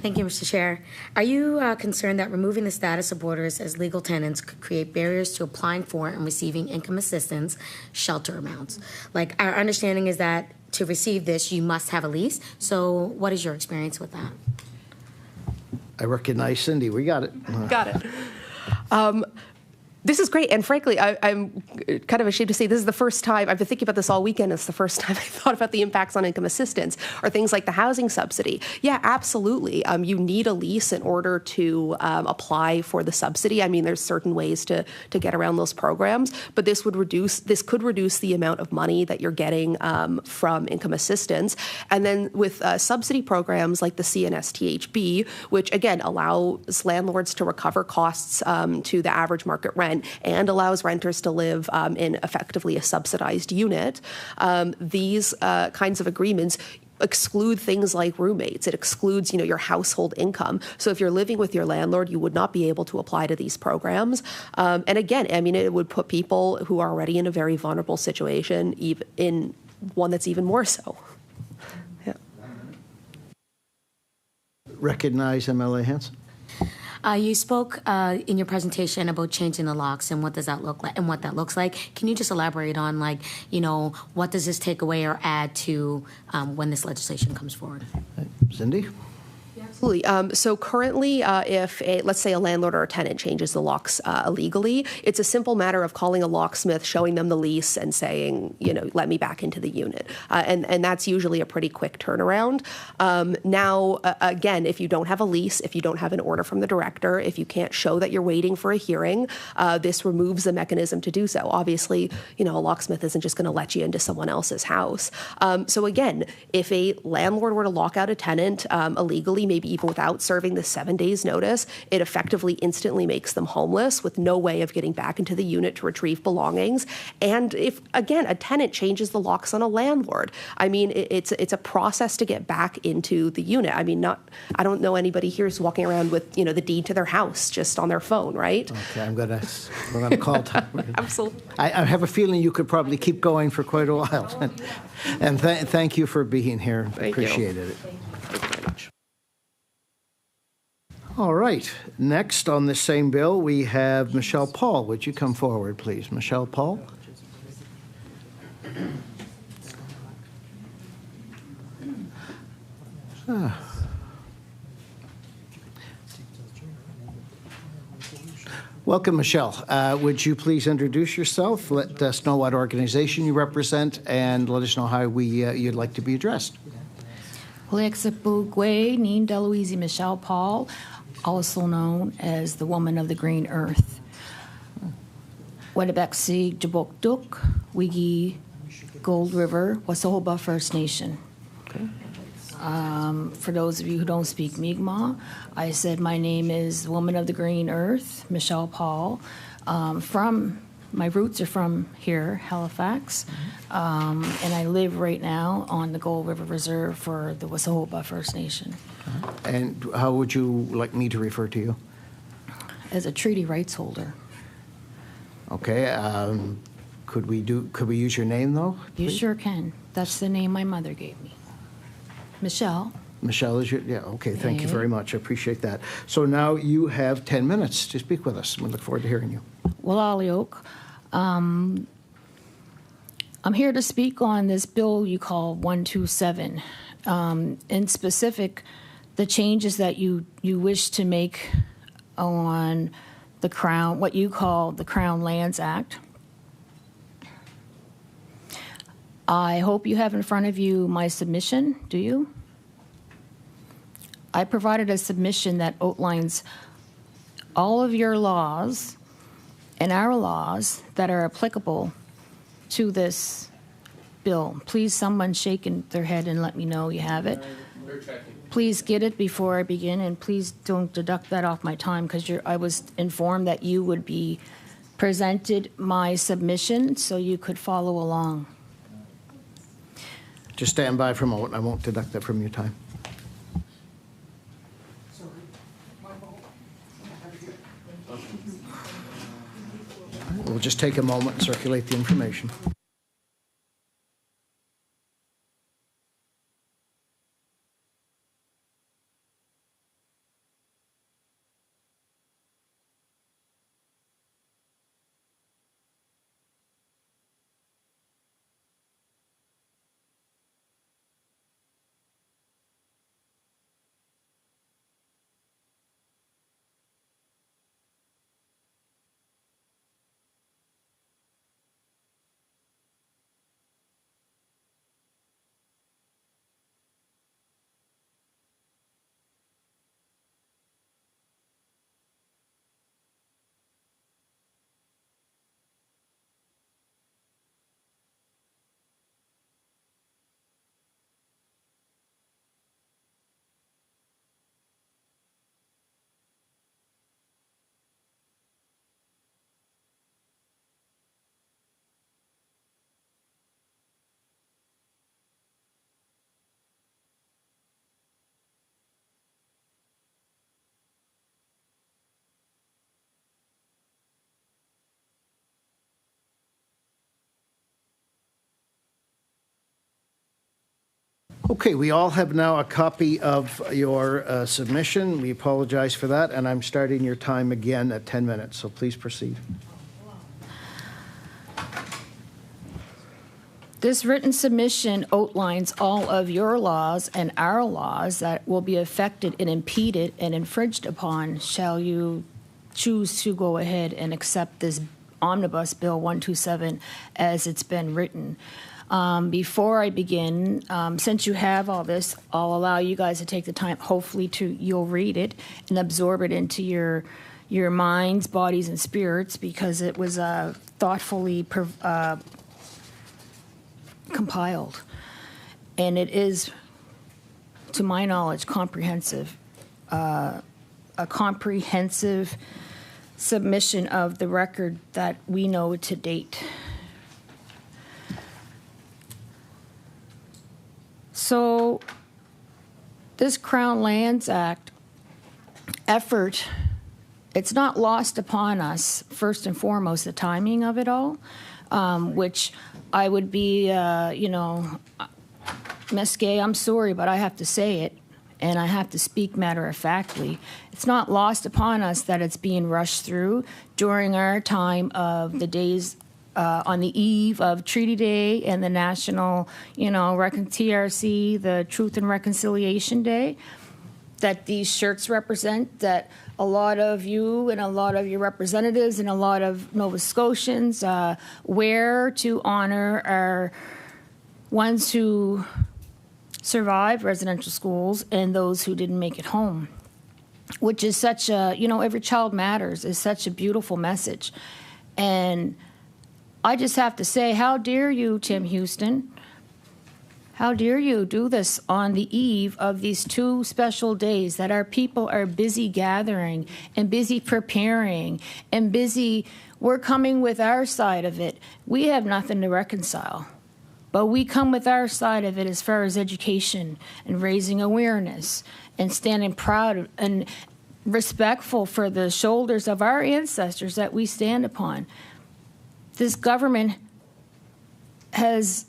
Thank you, Mr. Chair. Are you concerned that removing the status of boarders as legal tenants could create barriers to applying for and receiving income assistance shelter amounts? Like, our understanding is that to receive this, you must have a lease. So what is your experience with that? I recognize Cindy. We got it. Got it. This is great, and frankly, I'm kind of ashamed to say this is the first time, I've been thinking about this all weekend, it's the first time I thought about the impacts on income assistance, or things like the housing subsidy. Yeah, absolutely. You need a lease in order to apply for the subsidy. I mean, there's certain ways to get around those programs, but this could reduce the amount of money that you're getting from income assistance. And then with subsidy programs like the CNSTHB, which again allows landlords to recover costs to the average market rent, and allows renters to live in effectively a subsidized unit. These kinds of agreements exclude things like roommates. It excludes, your household income. So if you're living with your landlord, you would not be able to apply to these programs. And again, I mean, it would put people who are already in a very vulnerable situation in one that's even more so. Yeah. Recognize MLA Hanson. You spoke in your presentation about changing the locks and what does that look like and what that looks like. Can you just elaborate on, what does this take away or add to when this legislation comes forward? Cindy? Absolutely. So currently, if let's say a landlord or a tenant changes the locks illegally, it's a simple matter of calling a locksmith, showing them the lease, and saying, let me back into the unit. And that's usually a pretty quick turnaround. Now, again, if you don't have a lease, if you don't have an order from the director, if you can't show that you're waiting for a hearing, this removes the mechanism to do so. Obviously, a locksmith isn't just going to let you into someone else's house. So again, if a landlord were to lock out a tenant illegally, maybe even without serving the 7 days notice, it effectively instantly makes them homeless with no way of getting back into the unit to retrieve belongings. And if, again, a tenant changes the locks on a landlord, I mean, it's a process to get back into the unit. I mean, I don't know anybody here who's walking around with, the deed to their house just on their phone, right? Okay, we're going to call time. Absolutely. I have a feeling you could probably keep going for quite a while. And thank you for being here. Appreciated it. Thank you very much. All right. Next on this same bill, we have Michelle Paul. Would you come forward, please? Michelle Paul. Welcome, Michelle. Would you please introduce yourself? Let us know what organization you represent, and let us know how you'd like to be addressed. Deloise Michelle Paul, also known as the Woman of the Green Earth. Wedebeksi Jabokduk, Wigi, Gold River, Wasohoba First Nation. Okay. For those of you who don't speak Mi'kmaq, I said my name is Woman of the Green Earth, Michelle Paul. My roots are from here, Halifax, and I live right now on the Gold River Reserve for the Wasohoba First Nation. And how would you like me to refer to you? As a treaty rights holder. Okay. Could we use your name though? You please? sure can. That's the name my mother gave me. Michelle. Michelle is your, okay, thank you very much. I appreciate that. So now you have 10 minutes to speak with us. We look forward to hearing you. Well, Aliok, I'm here to speak on this bill you call 127. In specific, the changes that you wish to make on the Crown, what you call the Crown Lands Act. I hope you have in front of you my submission, do you? I provided a submission that outlines all of your laws and our laws that are applicable to this bill. Please, someone shaking their head and let me know you have it. Please get it before I begin, and please don't deduct that off my time, because I was informed that you would be presented my submission so you could follow along. Just stand by for a moment. I won't deduct that from your time. We'll just take a moment and circulate the information. Okay, we all have now a copy of your submission. We apologize for that, and I'm starting your time again at 10 minutes, so please proceed. This written submission outlines all of your laws and our laws that will be affected and impeded and infringed upon shall you choose to go ahead and accept this Omnibus Bill 127 as it's been written. Before I begin, since you have all this, I'll allow you guys to take the time, hopefully you'll read it and absorb it into your minds, bodies, and spirits, because it was thoughtfully compiled. And it is, to my knowledge, comprehensive. A comprehensive submission of the record that we know to date. So this Crown Lands Act effort, it's not lost upon us, first and foremost, the timing of it all, which I would be, Ms. Gay, I'm sorry, but I have to say it, and I have to speak matter-of-factly. It's not lost upon us that it's being rushed through during our time of the days on the eve of Treaty Day and the National, TRC, the Truth and Reconciliation Day, that these shirts represent, that a lot of you and a lot of your representatives and a lot of Nova Scotians wear to honor our ones who survived residential schools and those who didn't make it home, which is such a, every child matters, is such a beautiful message. And I just have to say, how dare you, Tim Houston? How dare you do this on the eve of these two special days that our people are busy gathering and busy preparing and busy, we're coming with our side of it. We have nothing to reconcile, but we come with our side of it as far as education and raising awareness and standing proud and respectful for the shoulders of our ancestors that we stand upon. This government has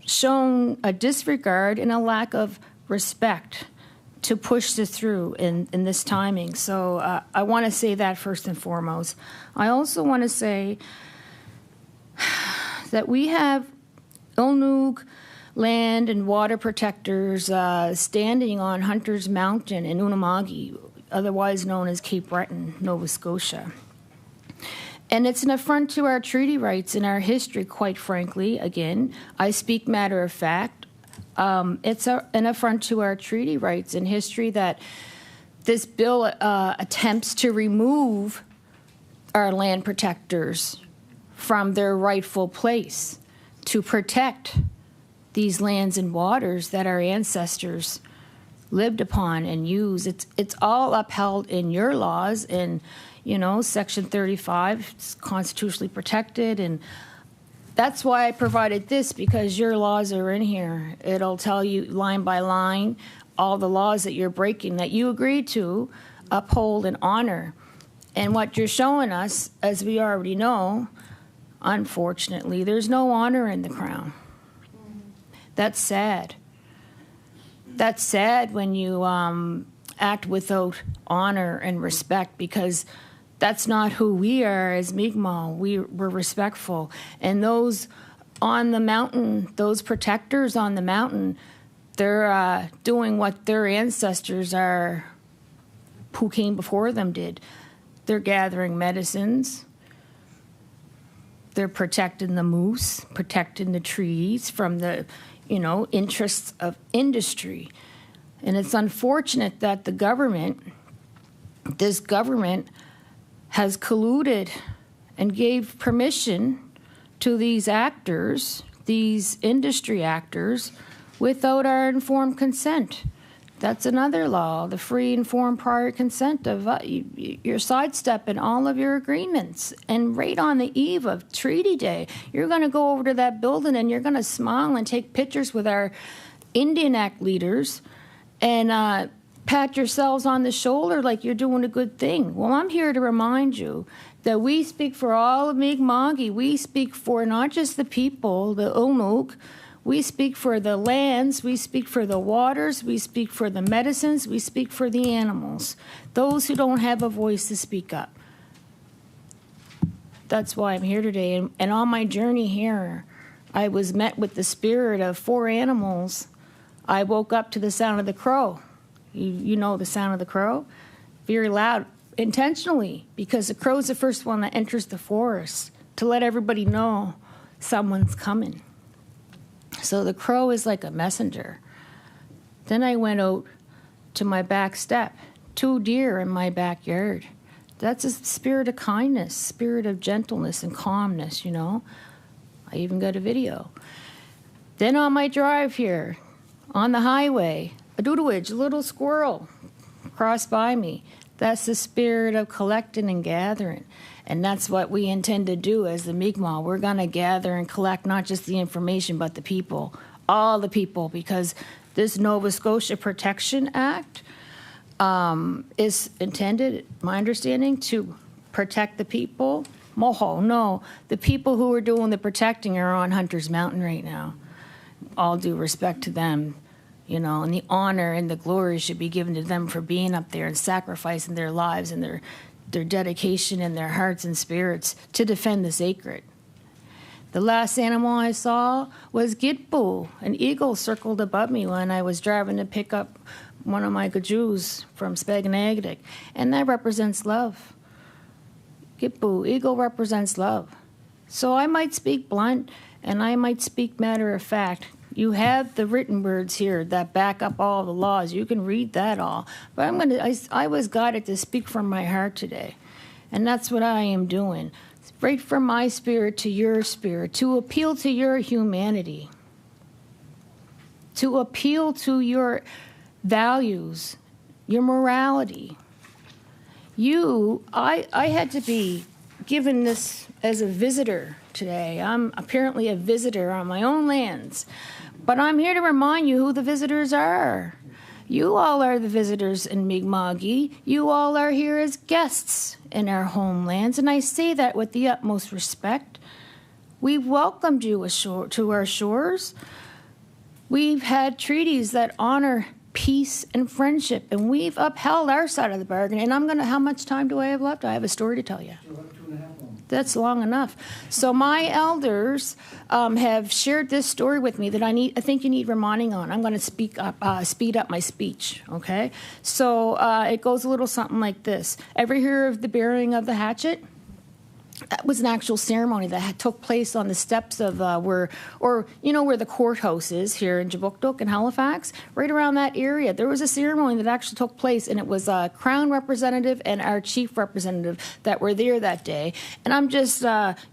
shown a disregard and a lack of respect to push this through in this timing. So I want to say that first and foremost. I also want to say that we have Ilnuk land and water protectors standing on Hunter's Mountain in Unama'ki, otherwise known as Cape Breton, Nova Scotia. And it's an affront to our treaty rights and our history, quite frankly. Again, I speak matter of fact. It's an affront to our treaty rights and history that this bill attempts to remove our land protectors from their rightful place to protect these lands and waters that our ancestors lived upon and used. It's all upheld in your laws, and Section 35 is constitutionally protected, and that's why I provided this, because your laws are in here. It'll tell you line by line all the laws that you're breaking, that you agreed to uphold and honor. And what you're showing us, as we already know, unfortunately, there's no honor in the Crown. That's sad. That's sad when you act without honor and respect, because that's not who we are as Mi'kmaq. We're respectful. And those on the mountain, those protectors on the mountain, they're doing what their ancestors who came before them did. They're gathering medicines. They're protecting the moose, protecting the trees from the, interests of industry. And it's unfortunate that this government has colluded and gave permission to these actors, these industry actors, without our informed consent. That's another law, the free, informed, prior consent of you're sidestepping all of your agreements. And right on the eve of Treaty Day, you're going to go over to that building and you're going to smile and take pictures with our Indian Act leaders and pat yourselves on the shoulder like you're doing a good thing. Well, I'm here to remind you that we speak for all of Mi'kmaq. We speak for not just the people, the Ilnuk. We speak for the lands, we speak for the waters, we speak for the medicines, we speak for the animals, those who don't have a voice to speak up. That's why I'm here today. And on my journey here, I was met with the spirit of 4 animals. I woke up to the sound of the crow. You know the sound of the crow? Very loud, intentionally, because the crow's the first one that enters the forest to let everybody know someone's coming. So the crow is like a messenger. Then I went out to my back step, 2 deer in my backyard. That's a spirit of kindness, spirit of gentleness and calmness, I even got a video. Then on my drive here, on the highway, a doodlewidge, a little squirrel, crossed by me. That's the spirit of collecting and gathering. And that's what we intend to do as the Mi'kmaq. We're going to gather and collect not just the information, but the people, all the people, because this Nova Scotia Protection Act is intended, my understanding, to protect the people. Moho, no. The people who are doing the protecting are on Hunter's Mountain right now. All due respect to them, and the honor and the glory should be given to them for being up there and sacrificing their lives and their dedication and their hearts and spirits to defend the sacred. The last animal I saw was Gitbu. An eagle circled above me when I was driving to pick up one of my gajus from Spaganagadic, and that represents love. Gitbu, eagle represents love. So I might speak blunt and I might speak matter of fact. You have the written words here that back up all the laws. You can read that all. But I was guided to speak from my heart today. And that's what I am doing. Right from my spirit to your spirit, to appeal to your humanity, to appeal to your values, your morality. I had to be given this as a visitor today. I'm apparently a visitor on my own lands. But I'm here to remind you who the visitors are. You all are the visitors in Mi'kmaq. You all are here as guests in our homelands, and I say that with the utmost respect. We've welcomed you to our shores. We've had treaties that honor peace and friendship, and we've upheld our side of the bargain. And how much time do I have left? I have a story to tell you. That's long enough. So my elders have shared this story with me that I think you need reminding on. I'm going to speed up my speech, okay? So it goes a little something like this. Ever hear of the burying of the hatchet? That was an actual ceremony that took place on the steps of where the courthouse is here in Jabukduk in Halifax, right around that area. There was a ceremony that actually took place, and it was a Crown representative and our chief representative that were there that day. And I'm just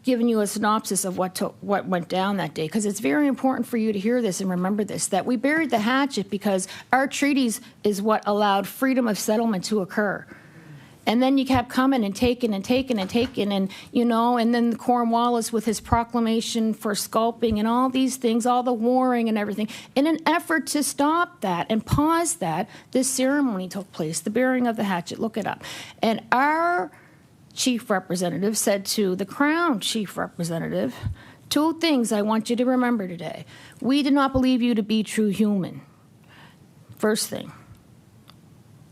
giving you a synopsis of what went down that day, because it's very important for you to hear this and remember this, that we buried the hatchet because our treaties is what allowed freedom of settlement to occur. And then you kept coming and taking and taking and taking, and and then Cornwallis with his proclamation for sculpting and all these things, all the warring and everything. In an effort to stop that and pause that, this ceremony took place, the burying of the hatchet. Look it up. And our chief representative said to the Crown chief representative, 2 things I want you to remember today. We did not believe you to be true human. First thing.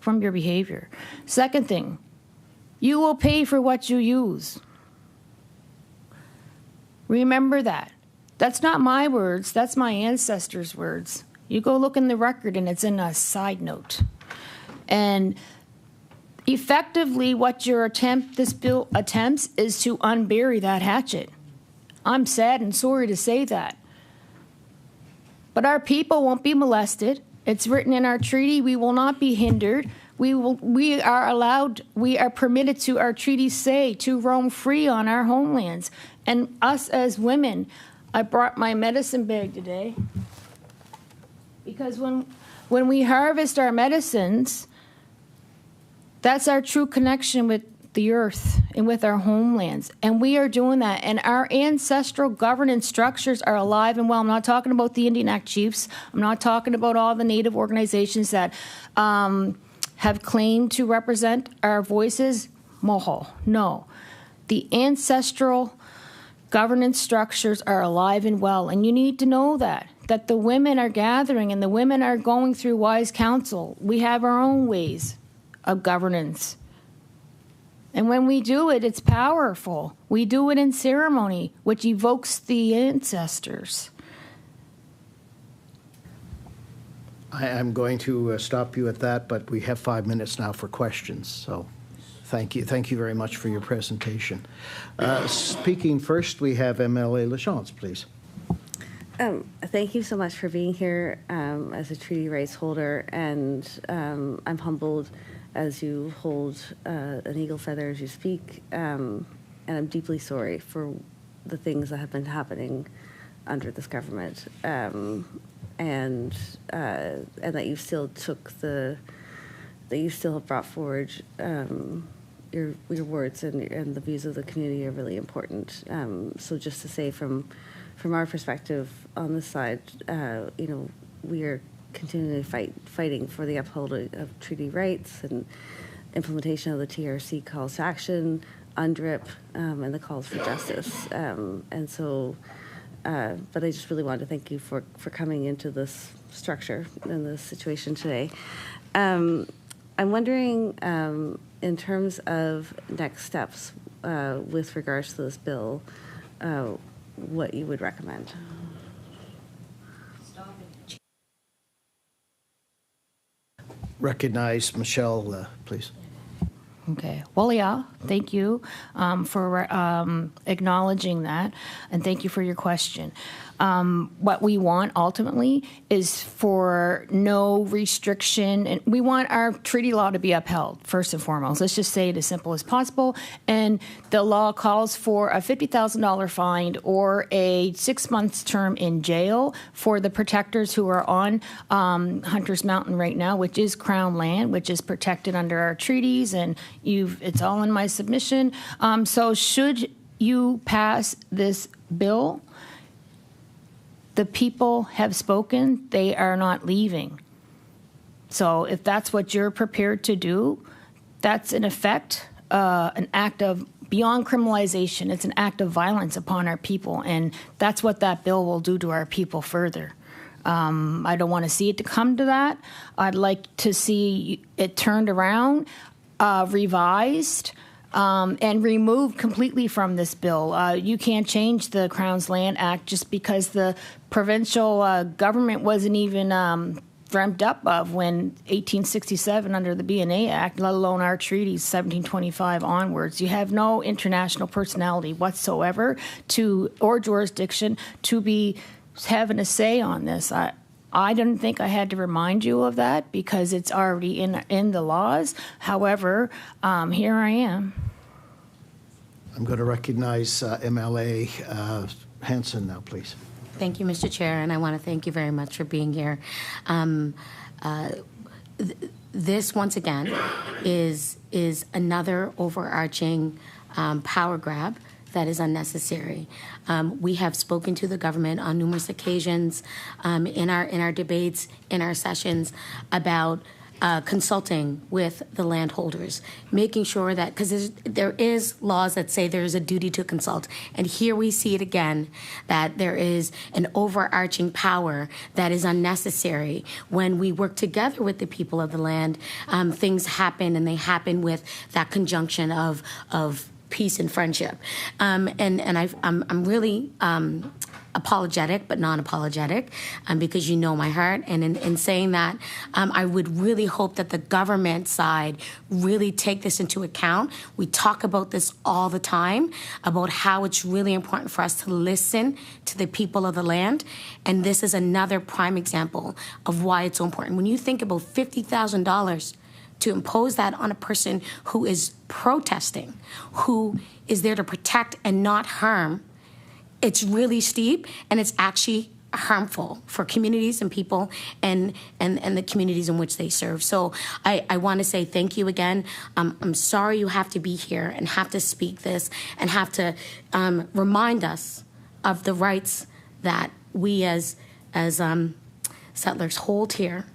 From your behavior. Second thing, you will pay for what you use. Remember that. That's not my words, that's my ancestors' words. You go look in the record and it's in a side note. And effectively what this bill attempts is to unbury that hatchet. I'm sad and sorry to say that. But our people won't be molested. It's written in our treaty. We will not be hindered. We are permitted to, our treaties say, to roam free on our homelands. And us as women, I brought my medicine bag today because when we harvest our medicines, that's our true connection with the earth and with our homelands. And we are doing that. And our ancestral governance structures are alive and well. I'm not talking about the Indian Act chiefs. I'm not talking about all the Native organizations that have claimed to represent our voices. Moho. No. The ancestral governance structures are alive and well. And you need to know that the women are gathering and the women are going through wise counsel. We have our own ways of governance. And when we do it, it's powerful. We do it in ceremony, which evokes the ancestors. I'm going to stop you at that, but we have 5 minutes now for questions. So thank you. Thank you very much for your presentation. Speaking first, we have MLA Lachance, please. Thank you so much for being here as a treaty rights holder, and I'm humbled as you hold an eagle feather as you speak, and I'm deeply sorry for the things that have been happening under this government, and that you still have brought forward your words and the views of the community are really important. So just to say from our perspective on this side, we are continually fighting for the upholding of treaty rights and implementation of the TRC calls to action, UNDRIP, and the calls for justice. And so, but I just really wanted to thank you for coming into this structure and this situation today. I'm wondering, in terms of next steps with regards to this bill, what you would recommend. Recognize Michelle, please. Okay. Well, yeah, thank you for acknowledging that, and thank you for your question. What we want ultimately is for no restriction, and we want our treaty law to be upheld, first and foremost. Let's just say it as simple as possible. And the law calls for a $50,000 fine or a 6 months term in jail for the protectors who are on Hunter's Mountain right now, which is Crown land, which is protected under our treaties, and it's all in my submission. So should you pass this bill, the people have spoken. They are not leaving. So if that's what you're prepared to do, that's in effect an act of, beyond criminalization, it's an act of violence upon our people. And that's what that bill will do to our people further. I don't want to see it to come to that. I'd like to see it turned around, revised, and removed completely from this bill. You can't change the Crown's Land Act just because the provincial government wasn't even dreamt up of when 1867 under the BNA Act, let alone our treaties 1725 onwards. You have no international personality whatsoever or jurisdiction to be having a say on this. I didn't think I had to remind you of that because it's already in the laws. However, here I am. I'm going to recognize MLA Hanson now, please. Thank you, Mr. Chair, and I want to thank you very much for being here. This, once again, is another overarching power grab that is unnecessary. We have spoken to the government on numerous occasions in our debates, in our sessions about consulting with the landholders, making sure that, because there is laws that say there is a duty to consult, and here we see it again, that there is an overarching power that is unnecessary. When we work together with the people of the land, things happen, and they happen with that conjunction of peace and friendship. I'm really apologetic but non-apologetic because you know my heart, and in saying that, I would really hope that the government side really take this into account. We talk about this all the time, about how it's really important for us to listen to the people of the land, and this is another prime example of why it's so important. When you think about $50,000 to impose that on a person who is protesting, who is there to protect and not harm, it's really steep, and it's actually harmful for communities and people and the communities in which they serve. So I want to say thank you again. I'm sorry you have to be here and have to speak this and have to remind us of the rights that we as settlers hold here,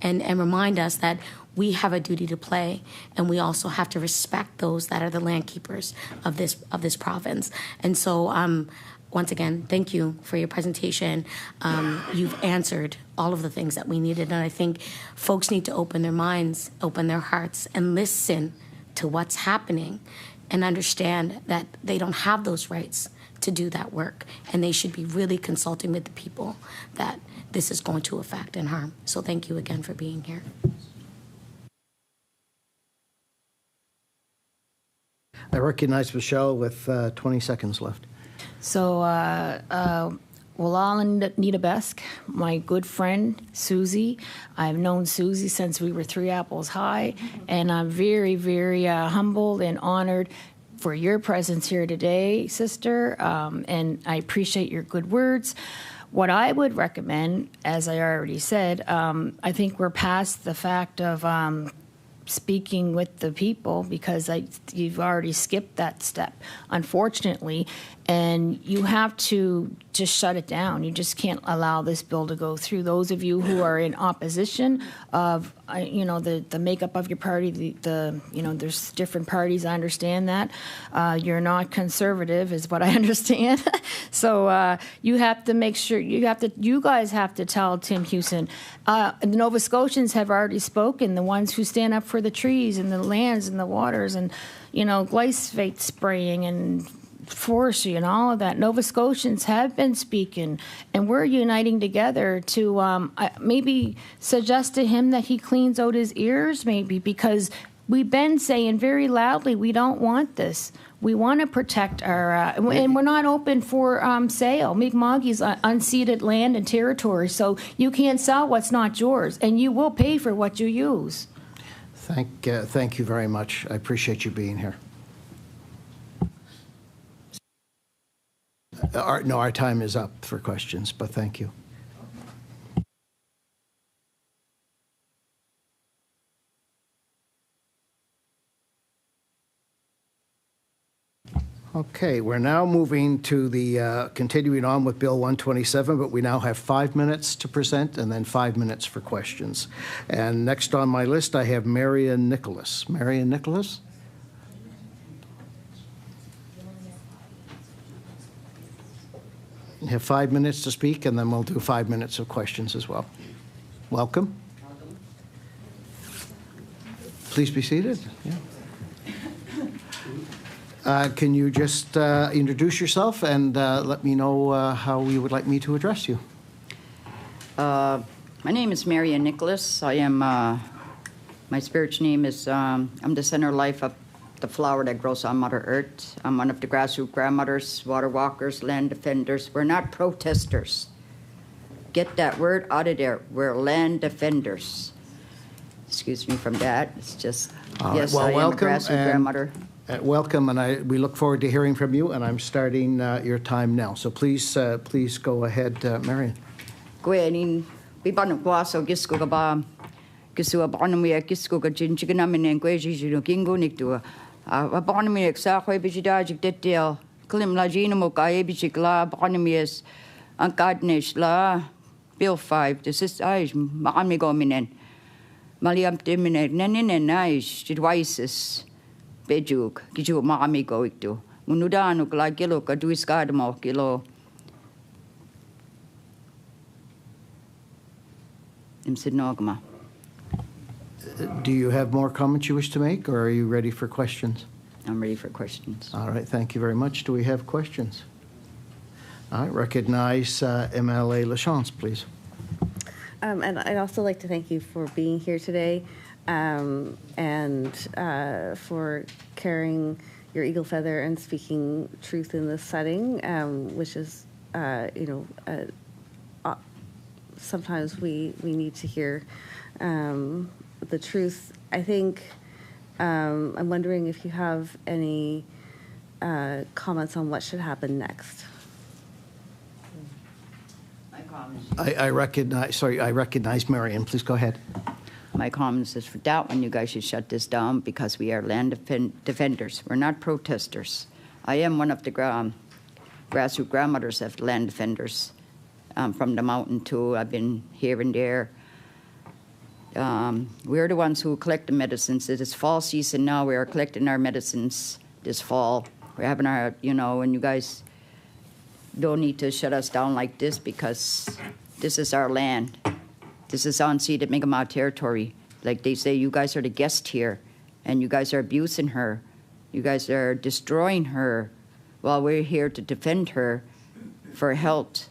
and remind us that we have a duty to play, and we also have to respect those that are the land keepers of this province. And so once again, thank you for your presentation. You've answered all of the things that we needed, and I think folks need to open their minds, open their hearts, and listen to what's happening and understand that they don't have those rights to do that work, and they should be really consulting with the people that this is going to affect and harm. So thank you again for being here. I recognize Michelle with 20 seconds left. So, Walalan Nitabesk, my good friend, Susie. I've known Susie since we were Three Apples High, and I'm very, very humbled and honored for your presence here today, sister, and I appreciate your good words. What I would recommend, as I already said, I think we're past the fact of speaking with the people, because you've already skipped that step, unfortunately, and you have to just shut it down. You just can't allow this bill to go through. Those of you who are in opposition of, the makeup of your party, there's different parties. I understand that. You're not conservative, is what I understand. So you have to make sure you guys have to tell Tim Hewson. The Nova Scotians have already spoken. The ones who stand up for the trees and the lands and the waters and glyphosate spraying and forestry and all of that. Nova Scotians have been speaking, and we're uniting together to maybe suggest to him that he cleans out his ears, maybe, because we've been saying very loudly we don't want this. We want to protect our, and we're not open for sale. Mi'kmaqi's unceded land and territory, so you can't sell what's not yours, and you will pay for what you use. Thank you very much. I appreciate you being here. Our time is up for questions, but thank you. Okay, we're now moving to the continuing on with Bill 127, but we now have 5 minutes to present and then 5 minutes for questions. And next on my list, I have Marion Nicholas. Marion Nicholas? You have 5 minutes to speak, and then we'll do 5 minutes of questions as well. Welcome. Please be seated. Yeah. Can you just introduce yourself and let me know how you would like me to address you? My name is Marian Nicholas. I am, my spiritual name is, I'm the center of life of the flower that grows on Mother Earth. I'm one of the grassroots grandmothers, water walkers, land defenders. We're not protesters. Get that word out of there. We're land defenders. Excuse me from that. It's just, yes, well, I am a welcome, grassroots and grandmother. Welcome, and we look forward to hearing from you, and I'm starting your time now. So please go ahead, Marian. Gwenin, bibano kwaso gisko ka ba, gisko ba ano miya gisko ka jinji ka namin ng kwe jiji no kingo nikto. Ba ano miya sa kwe bijida jik detail. Klim la jino mo kaya bijik la ba ano miya ang kadnish la. Bill 5, this is ay maami go minen. Maliam timinen nanin nice advices. Bejuk kiju maami go ikto. Munudano kla kilo ka duis ka mo kilo. Do you have more comments you wish to make, or are you ready for questions? I'm ready for questions. All right, thank you very much. Do we have questions? All right, recognize MLA LaChance, please. And I'd also like to thank you for being here today and for carrying your eagle feather and speaking truth in this setting, which is, sometimes we need to hear the truth. I think I'm wondering if you have any comments on what should happen next. I recognize Marian. Please go ahead. My comments is for that one, you guys should shut this down because we are land defenders. We're not protesters. I am one of the grassroots grandmothers of land defenders. From the mountain too. I've been here and there. We're the ones who collect the medicines. It is fall season now. We are collecting our medicines this fall. We're having our, and you guys don't need to shut us down like this because this is our land. This is unceded Mi'kmaq territory. Like they say, you guys are the guest here, and you guys are abusing her. You guys are destroying her while we're here to defend her for health.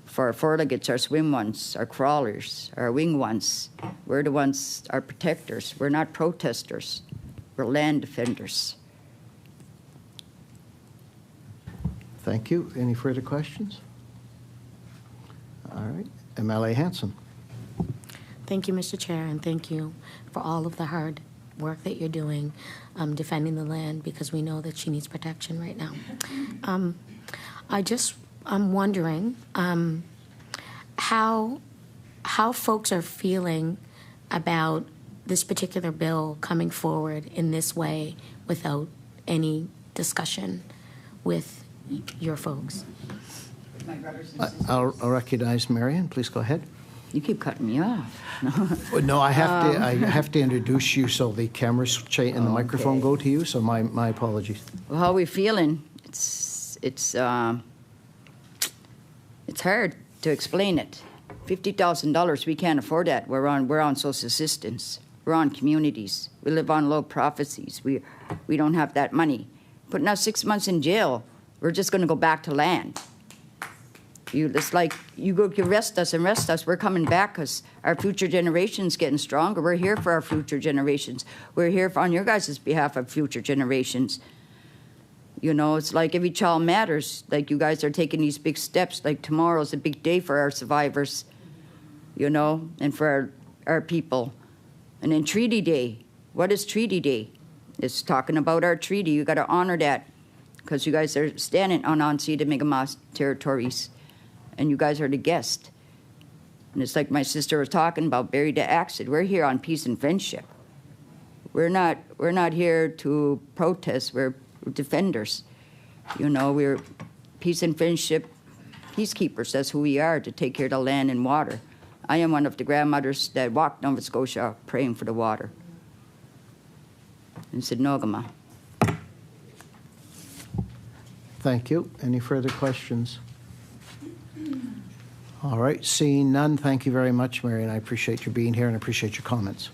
For our four-leggeds, our swim ones, our crawlers, our wing ones. We're the ones, our protectors. We're not protesters. We're land defenders. Thank you. Any further questions? All right. MLA Hanson. Thank you, Mr. Chair, and thank you for all of the hard work that you're doing defending the land, because we know that she needs protection right now. I'm wondering how folks are feeling about this particular bill coming forward in this way without any discussion with your folks. My brothers and sisters. I'll recognize Marian. Please go ahead. You keep cutting me off. No, I have to introduce you so the cameras and the microphone go to you. So my apologies. Well, how are we feeling? It's hard to explain it. $50,000, we can't afford that. We're on social assistance. We're on communities. We live on low prophecies. We don't have that money. Putting us 6 months in jail, we're just going to go back to land. It's like you arrest us and rest us. We're coming back because our future generations getting stronger. We're here for our future generations. We're here on your guys' behalf of future generations. It's like every child matters. Like you guys are taking these big steps. Like tomorrow's a big day for our survivors, and for our people. And then Treaty Day. What is Treaty Day? It's talking about our treaty. You got to honor that because you guys are standing on unceded Mi'kmaq territories, and you guys are the guest. And it's like my sister was talking about, bury the axe. We're here on peace and friendship. We're not here to protest. We're defenders. We're peace and friendship peacekeepers. That's who we are, to take care of the land and water. I am one of the grandmothers that walked Nova Scotia praying for the water. And said, Nogama. Thank you. Any further questions? All right, seeing none, thank you very much, Marian. I appreciate you being here and I appreciate your comments.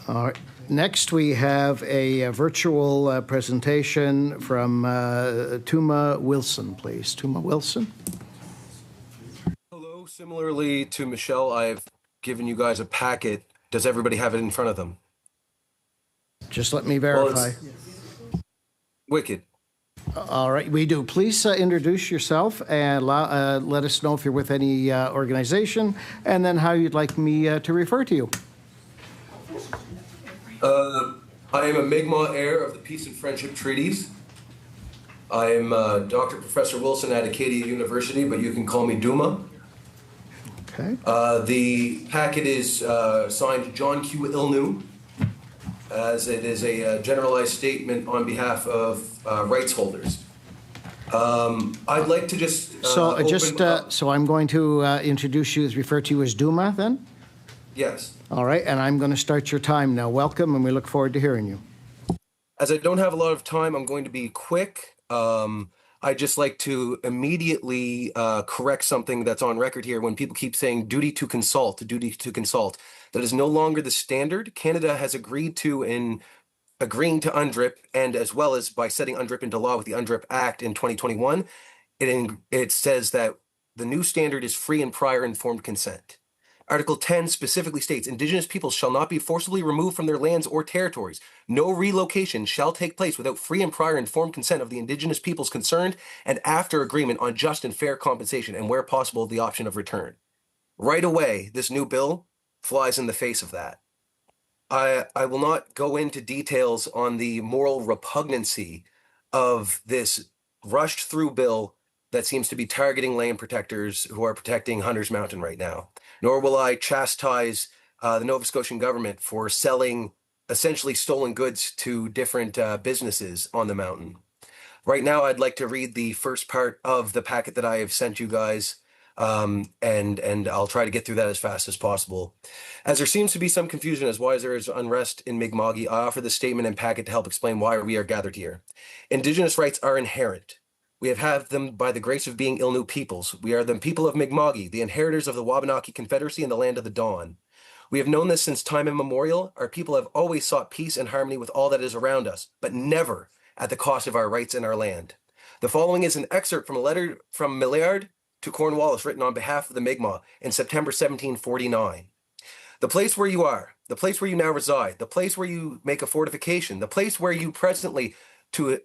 All right. Next, we have a virtual presentation from Tuma Wilson, please. Tuma Wilson. Hello. Similarly to Michelle, I've given you guys a packet. Does everybody have it in front of them? Just let me verify. Wicked. All right, we do. Please introduce yourself and let us know if you're with any organization, and then how you'd like me to refer to you. I am a Mi'kmaq heir of the Peace and Friendship Treaties. I am Dr. Professor Wilson at Acadia University, but you can call me Duma. Okay. The packet is signed John Q. Ilnu, as it is a generalized statement on behalf of rights holders. I'd like to just so I'm going to introduce you, refer to you as Duma, then? Yes. All right, and I'm going to start your time now. Welcome, and we look forward to hearing you. As I don't have a lot of time, I'm going to be quick. I'd just like to immediately correct something that's on record here when people keep saying duty to consult. That is no longer the standard. Canada has agreed to in agreeing to UNDRIP, and as well as by setting UNDRIP into law with the UNDRIP Act in 2021, it says that the new standard is free and prior informed consent. Article 10 specifically states, Indigenous peoples shall not be forcibly removed from their lands or territories. No relocation shall take place without free and prior informed consent of the Indigenous peoples concerned and after agreement on just and fair compensation and where possible, the option of return. Right away, this new bill flies in the face of that. I will not go into details on the moral repugnancy of this rushed through bill that seems to be targeting land protectors who are protecting Hunter's Mountain right now. Nor will I chastise the Nova Scotian government for selling essentially stolen goods to different businesses on the mountain. Right now, I'd like to read the first part of the packet that I have sent you guys, and I'll try to get through that as fast as possible. As there seems to be some confusion as why there is unrest in Mi'kmaq, I offer the statement and packet to help explain why we are gathered here. Indigenous rights are inherent. We have had them by the grace of being Ilnu peoples. We are the people of Mi'kmaq, the inheritors of the Wabanaki Confederacy and the land of the Dawn. We have known this since time immemorial. Our people have always sought peace and harmony with all that is around us, but never at the cost of our rights and our land. The following is an excerpt from a letter from Millard to Cornwallis written on behalf of the Mi'kmaq in September 1749. The place where you are, the place where you now reside, the place where you make a fortification, the place where you presently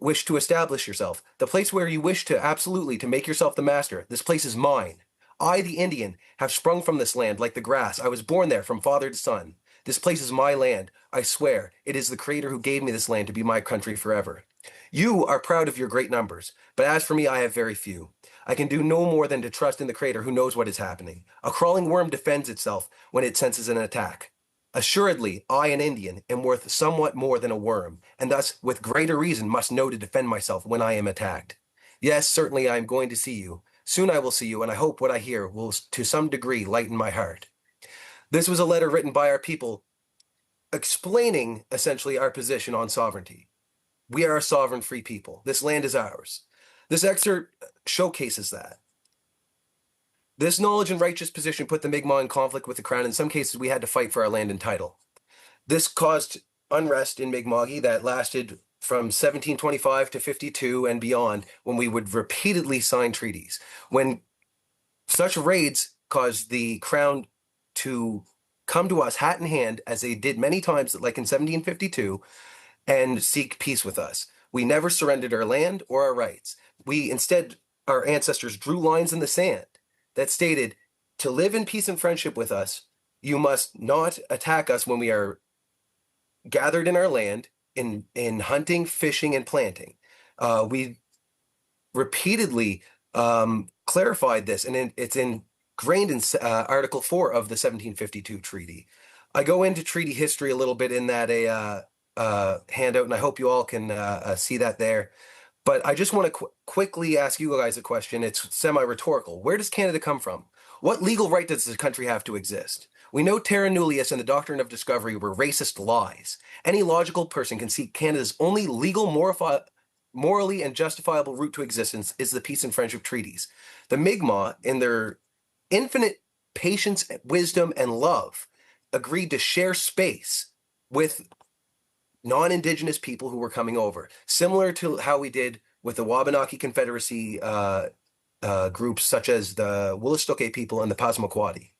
wish to establish yourself, the place where you wish to absolutely to make yourself the master, this place is mine. I, the Indian, have sprung from this land like the grass. I was born there from father to son. This place is my land. I swear, it is the Creator who gave me this land to be my country forever. You are proud of your great numbers, but as for me, I have very few. I can do no more than to trust in the Creator who knows what is happening. A crawling worm defends itself when it senses an attack. Assuredly, I, an Indian, am worth somewhat more than a worm, and thus, with greater reason, must know to defend myself when I am attacked. Yes, certainly I am going to see you. Soon I will see you, and I hope what I hear will, to some degree, lighten my heart. This was a letter written by our people explaining, essentially, our position on sovereignty. We are a sovereign free people. This land is ours. This excerpt showcases that. This knowledge and righteous position put the Mi'kmaq in conflict with the Crown. In some cases, we had to fight for our land and title. This caused unrest in Mi'kmaq that lasted from 1725 to 52 and beyond, when we would repeatedly sign treaties. When such raids caused the Crown to come to us hat in hand, as they did many times, like in 1752, and seek peace with us. We never surrendered our land or our rights. We instead, our ancestors drew lines in the sand that stated, to live in peace and friendship with us, you must not attack us when we are gathered in our land, in hunting, fishing, and planting. We repeatedly clarified this, and it's ingrained in Article 4 of the 1752 treaty. I go into treaty history a little bit in that handout, and I hope you all can see that there. But I just want to quickly ask you guys a question. It's semi-rhetorical. Where does Canada come from? What legal right does the country have to exist? We know terra nullius and the doctrine of discovery were racist lies. Any logical person can see Canada's only legal, morally and justifiable route to existence is the peace and friendship treaties. The Mi'kmaq, in their infinite patience, wisdom, and love, agreed to share space with non-Indigenous people who were coming over, similar to how we did with the Wabanaki Confederacy groups such as the Wolastoqey people and the Passamaquoddy.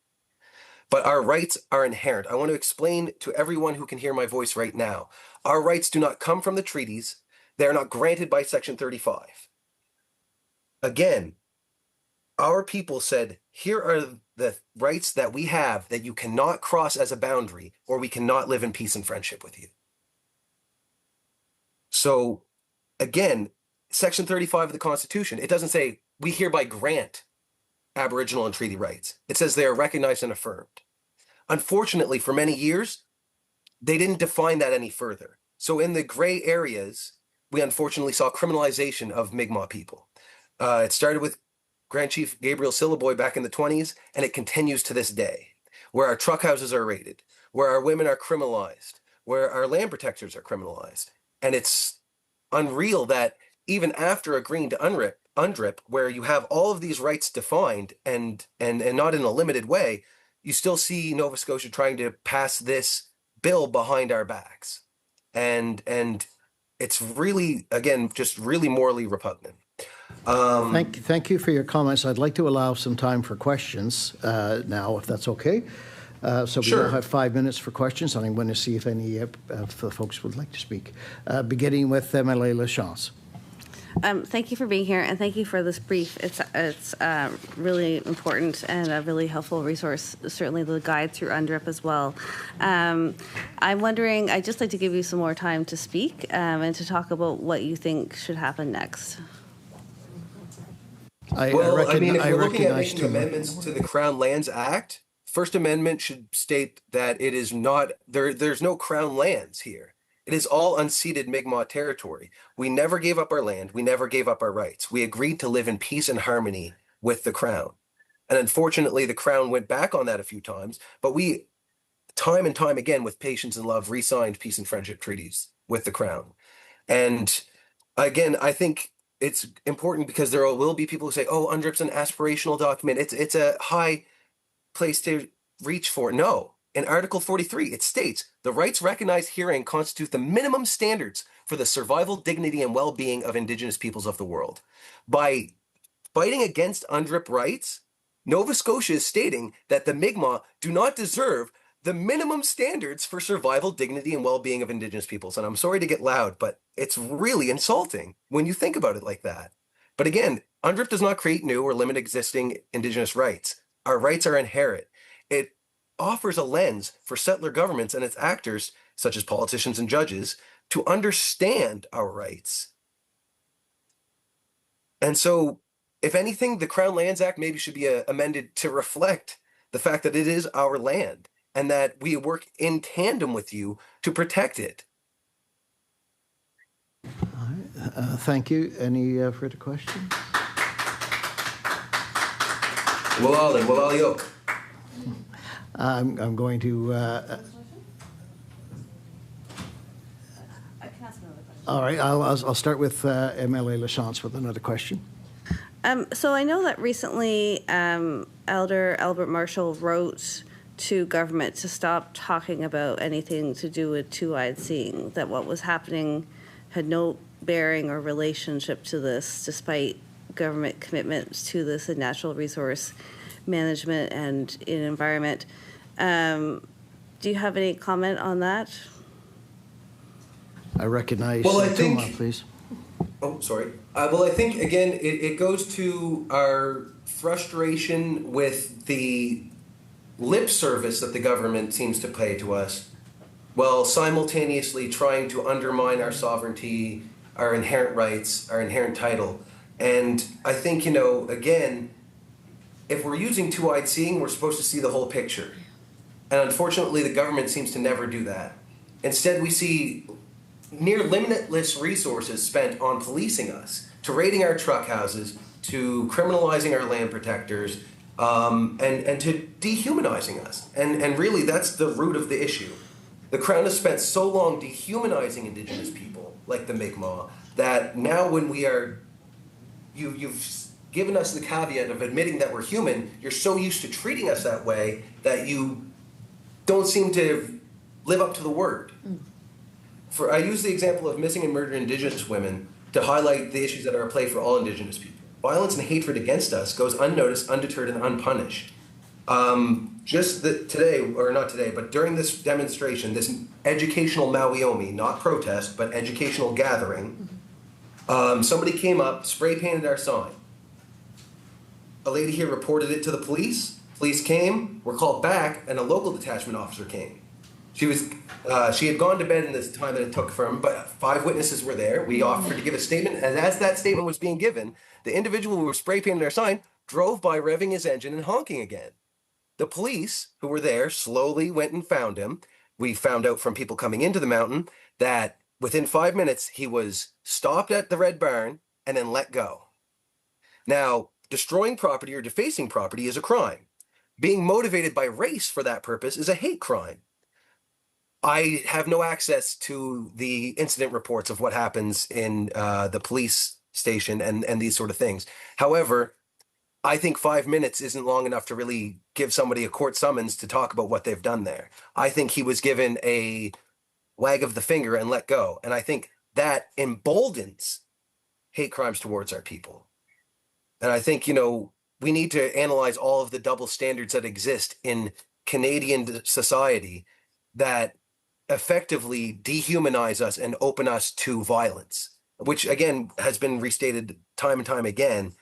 But our rights are inherent. I want to explain to everyone who can hear my voice right now. Our rights do not come from the treaties. They are not granted by Section 35. Again, our people said, here are the rights that we have that you cannot cross as a boundary, or we cannot live in peace and friendship with you. So again, Section 35 of the Constitution, it doesn't say we hereby grant Aboriginal and treaty rights. It says they are recognized and affirmed. Unfortunately, for many years, they didn't define that any further. So in the gray areas, we unfortunately saw criminalization of Mi'kmaq people. It started with Grand Chief Gabriel Sillaboy back in the 20s, and it continues to this day, where our truck houses are raided, where our women are criminalized, where our land protectors are criminalized. And it's unreal that even after agreeing to UNDRIP, where you have all of these rights defined and not in a limited way, you still see Nova Scotia trying to pass this bill behind our backs. And it's really, again, just really morally repugnant. Thank you for your comments. I'd like to allow some time for questions now, if that's okay. So we will have 5 minutes for questions, and I'm going to see if any of the folks would like to speak, beginning with MLA Lachance. Thank you for being here, and thank you for this brief. It's really important and a really helpful resource, certainly the guide through UNDRIP as well. I'm wondering, I'd just like to give you some more time to speak and to talk about what you think should happen next. If we're looking at making amendments to the Crown Lands Act, First Amendment should state that it is not, there's no Crown lands here. It is all unceded Mi'kmaq territory. We never gave up our land. We never gave up our rights. We agreed to live in peace and harmony with the Crown. And unfortunately, the Crown went back on that a few times, but we, time and time again, with patience and love, re-signed peace and friendship treaties with the Crown. And again, I think it's important because there will be people who say, oh, UNDRIP's an aspirational document. It's a high place to reach for. No. In Article 43, it states, the rights recognized herein constitute the minimum standards for the survival, dignity, and well-being of Indigenous peoples of the world. By fighting against UNDRIP rights, Nova Scotia is stating that the Mi'kmaq do not deserve the minimum standards for survival, dignity, and well-being of Indigenous peoples. And I'm sorry to get loud, but it's really insulting when you think about it like that. But again, UNDRIP does not create new or limit existing Indigenous rights. Our rights are inherent. It offers a lens for settler governments and its actors, such as politicians and judges, to understand our rights. And so, if anything, the Crown Lands Act maybe should be amended to reflect the fact that it is our land and that we work in tandem with you to protect it. All right. Thank you. Any further questions? I'm going to. All right, I'll start with MLA Lachance with another question. So I know that recently Elder Albert Marshall wrote to government to stop talking about anything to do with two-eyed seeing, that what was happening had no bearing or relationship to this, despite government commitments to this in natural resource management and in environment. Do you have any comment on that? I recognize Tuma, please. Oh, sorry. I think, again, it goes to our frustration with the lip service that the government seems to pay to us, while simultaneously trying to undermine our sovereignty, our inherent rights, our inherent title. And I think, again, if we're using two-eyed seeing, we're supposed to see the whole picture. And unfortunately, the government seems to never do that. Instead, we see near limitless resources spent on policing us, to raiding our truck houses, to criminalizing our land protectors, and to dehumanizing us. And really, that's the root of the issue. The Crown has spent so long dehumanizing Indigenous people, like the Mi'kmaq, that now when we are, you've given us the caveat of admitting that we're human, you're so used to treating us that way that you don't seem to live up to the word. I use the example of missing and murdered Indigenous women to highlight the issues that are at play for all Indigenous people. Violence and hatred against us goes unnoticed, undeterred, and unpunished. During this demonstration, this educational Mawiomi, not protest, but educational gathering, somebody came up, spray painted our sign. A lady here reported it to the police. Police came, were called back, and a local detachment officer came. She had gone to bed in this time that it took for him, but 5 witnesses were there. We offered to give a statement, and as that statement was being given, the individual who was spray painting our sign drove by revving his engine and honking again. The police who were there slowly went and found him. We found out from people coming into the mountain that within 5 minutes, he was stopped at the Red Barn and then let go. Now, destroying property or defacing property is a crime. Being motivated by race for that purpose is a hate crime. I have no access to the incident reports of what happens in the police station and these sort of things. However, I think 5 minutes isn't long enough to really give somebody a court summons to talk about what they've done there. I think he was given a wag of the finger and let go. And I think that emboldens hate crimes towards our people. And I think, we need to analyze all of the double standards that exist in Canadian society that effectively dehumanize us and open us to violence, which again has been restated time and time again.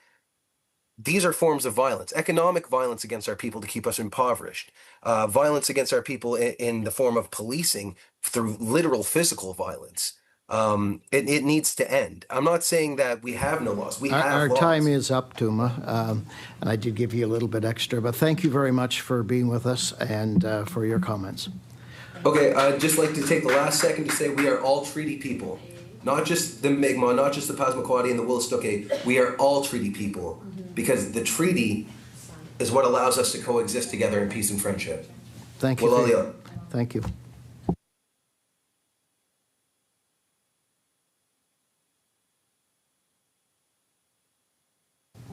These are forms of violence, economic violence against our people to keep us impoverished, violence against our people in the form of policing through literal physical violence. It needs to end. I'm not saying that we have no laws. We have our laws. time is up, Tuma, and I did give you a little bit extra, but thank you very much for being with us and for your comments. Okay, I'd just like to take the last second to say we are all treaty people. Not just the Mi'kmaq, not just the Passamaquoddy and the Wolastoqey. We are all treaty people because the treaty is what allows us to coexist together in peace and friendship. Thank you. Thank you.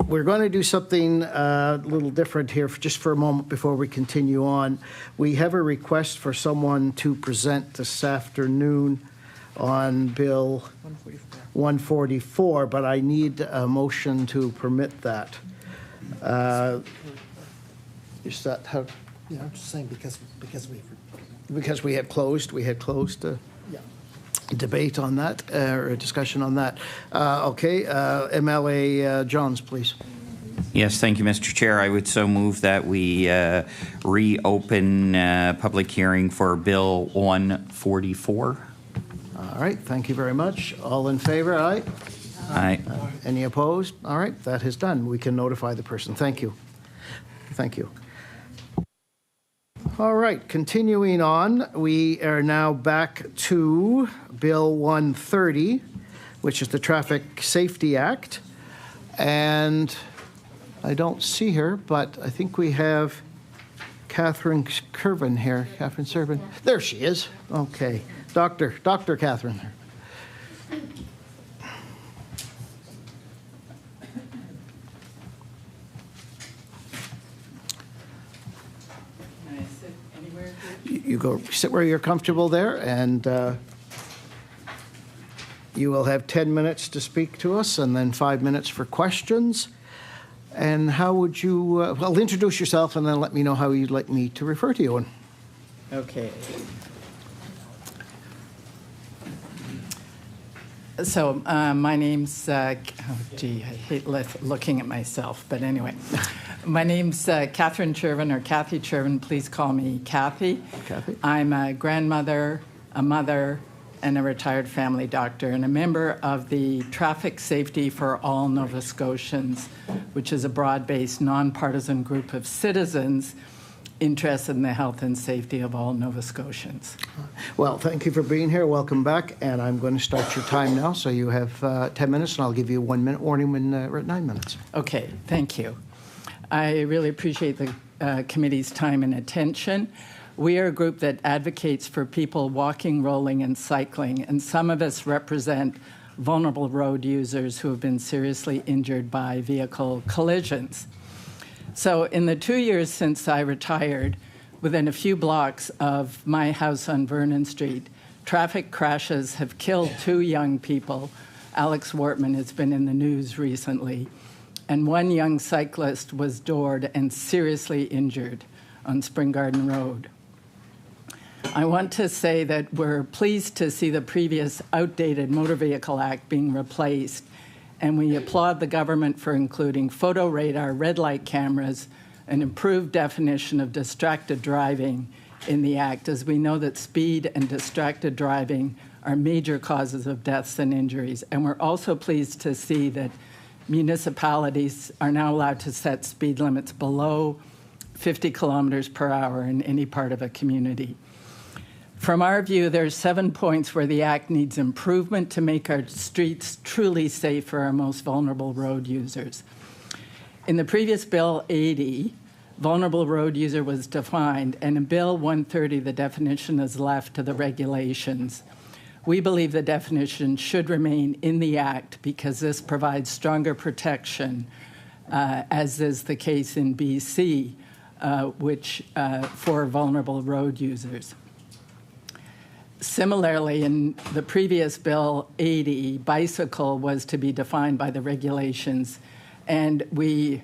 We're going to do something a little different here just for a moment before we continue on. We have a request for someone to present this afternoon on Bill 144, but I need a motion to permit that. Is that how? Yeah, I'm just saying because we had closed debate on that or a discussion on that. Okay, MLA Johns, please. Yes, thank you, Mr. Chair. I would so move that we reopen public hearing for Bill 144. All right, thank you very much. All in favor, aye? Aye. Any opposed? All right, that is done. We can notify the person. Thank you. Thank you. All right, continuing on, we are now back to Bill 130, which is the Traffic Safety Act. And I don't see her, but I think we have Catherine Curvin here. Catherine Servin. There she is. Okay. Dr. Catherine. You go sit where you're comfortable there, and you will have 10 minutes to speak to us and then 5 minutes for questions. And how would you, well, introduce yourself and then let me know how you'd like me to refer to you. Okay. So my name's, I hate looking at myself, but anyway. My name's Catherine Chervin, or Kathy Chervin. Please call me Kathy. Kathy. I'm a grandmother, a mother, and a retired family doctor, and a member of the Traffic Safety for All Nova Scotians, which is a broad-based, nonpartisan group of citizens interested in the health and safety of all Nova Scotians. Well, thank you for being here. Welcome back. And I'm going to start your time now. So you have 10 minutes, and I'll give you a 1 minute warning when we're at 9 minutes. Okay, thank you. I really appreciate the committee's time and attention. We are a group that advocates for people walking, rolling, and cycling, and some of us represent vulnerable road users who have been seriously injured by vehicle collisions. So in the 2 years since I retired, within a few blocks of my house on Vernon Street, traffic crashes have killed 2 young people. Alex Wortman has been in the news recently. And 1 young cyclist was doored and seriously injured on Spring Garden Road. I want to say that we're pleased to see the previous outdated Motor Vehicle Act being replaced, and we applaud the government for including photo radar, red light cameras, an improved definition of distracted driving in the Act, as we know that speed and distracted driving are major causes of deaths and injuries. And we're also pleased to see that municipalities are now allowed to set speed limits below 50 kilometers per hour in any part of a community. From our view, there are 7 points where the Act needs improvement to make our streets truly safe for our most vulnerable road users. In the previous Bill 80, vulnerable road user was defined, and in Bill 130, the definition is left to the regulations. We believe the definition should remain in the Act because this provides stronger protection, as is the case in BC, for vulnerable road users. Similarly, in the previous Bill 80, bicycle was to be defined by the regulations, and we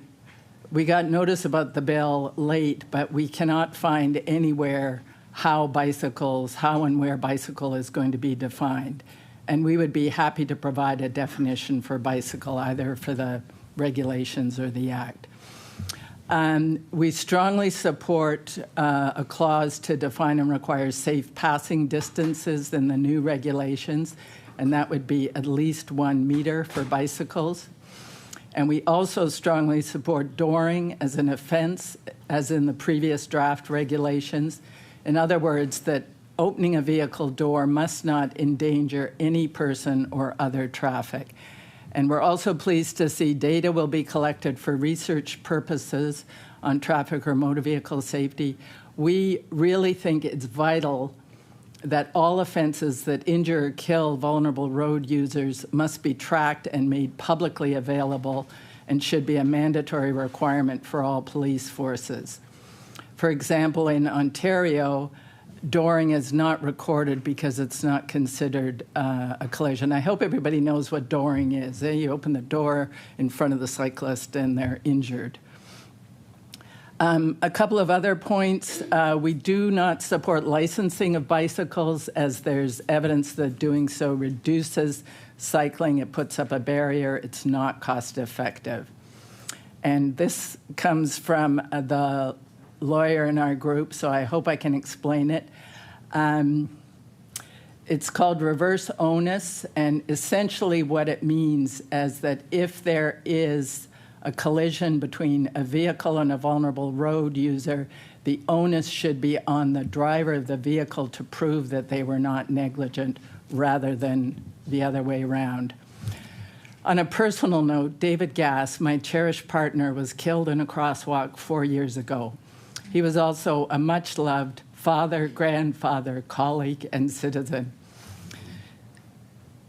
got notice about the bill late, but we cannot find anywhere how and where bicycle is going to be defined. And we would be happy to provide a definition for bicycle, either for the regulations or the Act. We strongly support a clause to define and require safe passing distances in the new regulations, and that would be at least 1 meter for bicycles. And we also strongly support dooring as an offense, as in the previous draft regulations. In other words, that opening a vehicle door must not endanger any person or other traffic. And we're also pleased to see data will be collected for research purposes on traffic or motor vehicle safety. We really think it's vital that all offenses that injure or kill vulnerable road users must be tracked and made publicly available and should be a mandatory requirement for all police forces. For example, in Ontario, dooring is not recorded because it's not considered a collision. I hope everybody knows what dooring is. You open the door in front of the cyclist and they're injured. A couple of other points. We do not support licensing of bicycles, as there's evidence that doing so reduces cycling. It puts up a barrier. It's not cost effective. And this comes from the lawyer in our group, so I hope I can explain it. It's called reverse onus, and essentially what it means is that if there is a collision between a vehicle and a vulnerable road user, the onus should be on the driver of the vehicle to prove that they were not negligent rather than the other way around. On a personal note, David Gass, my cherished partner, was killed in a crosswalk 4 years ago. He was also a much-loved father, grandfather, colleague, and citizen.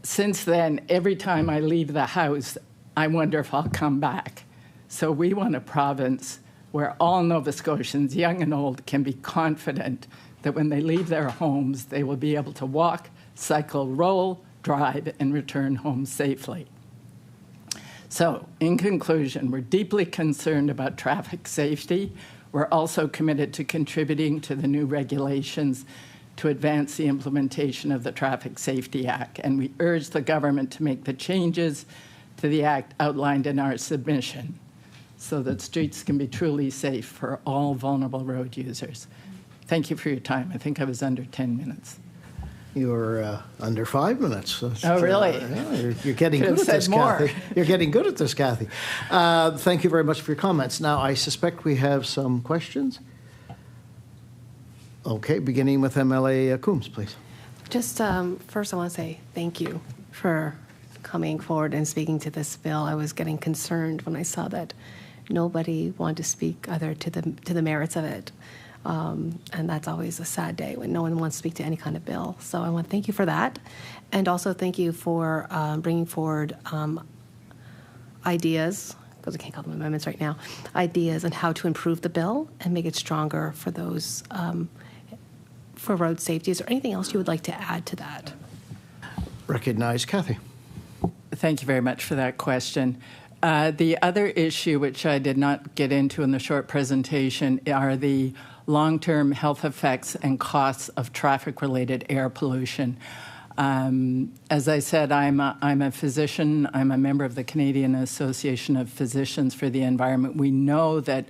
Since then, every time I leave the house, I wonder if I'll come back. So we want a province where all Nova Scotians, young and old, can be confident that when they leave their homes, they will be able to walk, cycle, roll, drive, and return home safely. So, in conclusion, we're deeply concerned about traffic safety. We're also committed to contributing to the new regulations to advance the implementation of the Traffic Safety Act, and we urge the government to make the changes to the Act outlined in our submission so that streets can be truly safe for all vulnerable road users. Thank you for your time. I think I was under 10 minutes. You're under 5 minutes. Oh, really? You're getting good at this, Kathy. You're getting good at this, Kathy. Thank you very much for your comments. Now, I suspect we have some questions. Okay, beginning with MLA Coombs, please. Just first, I want to say thank you for coming forward and speaking to this bill. I was getting concerned when I saw that nobody wanted to speak either to the merits of it. And that's always a sad day when no one wants to speak to any kind of bill. So I want to thank you for that. And also thank you for bringing forward ideas, because I can't call them amendments right now, ideas on how to improve the bill and make it stronger for those, for road safety. Is there anything else you would like to add to that? Recognize Kathy. Thank you very much for that question. The other issue, which I did not get into in the short presentation, are the long-term health effects and costs of traffic-related air pollution. As I said, I'm a physician. I'm a member of the Canadian Association of Physicians for the Environment. We know that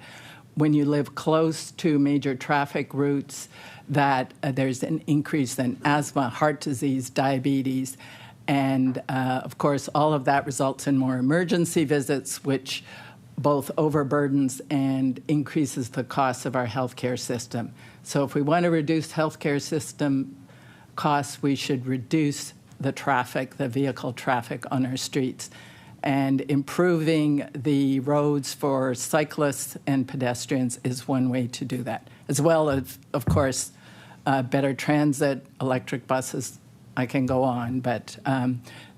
when you live close to major traffic routes, that there's an increase in asthma, heart disease, diabetes, and of course, all of that results in more emergency visits, which both overburdens and increases the costs of our healthcare system. So if we want to reduce healthcare system costs, we should reduce the traffic, the vehicle traffic on our streets. And improving the roads for cyclists and pedestrians is one way to do that, as well as, of course, better transit, electric buses. I can go on, but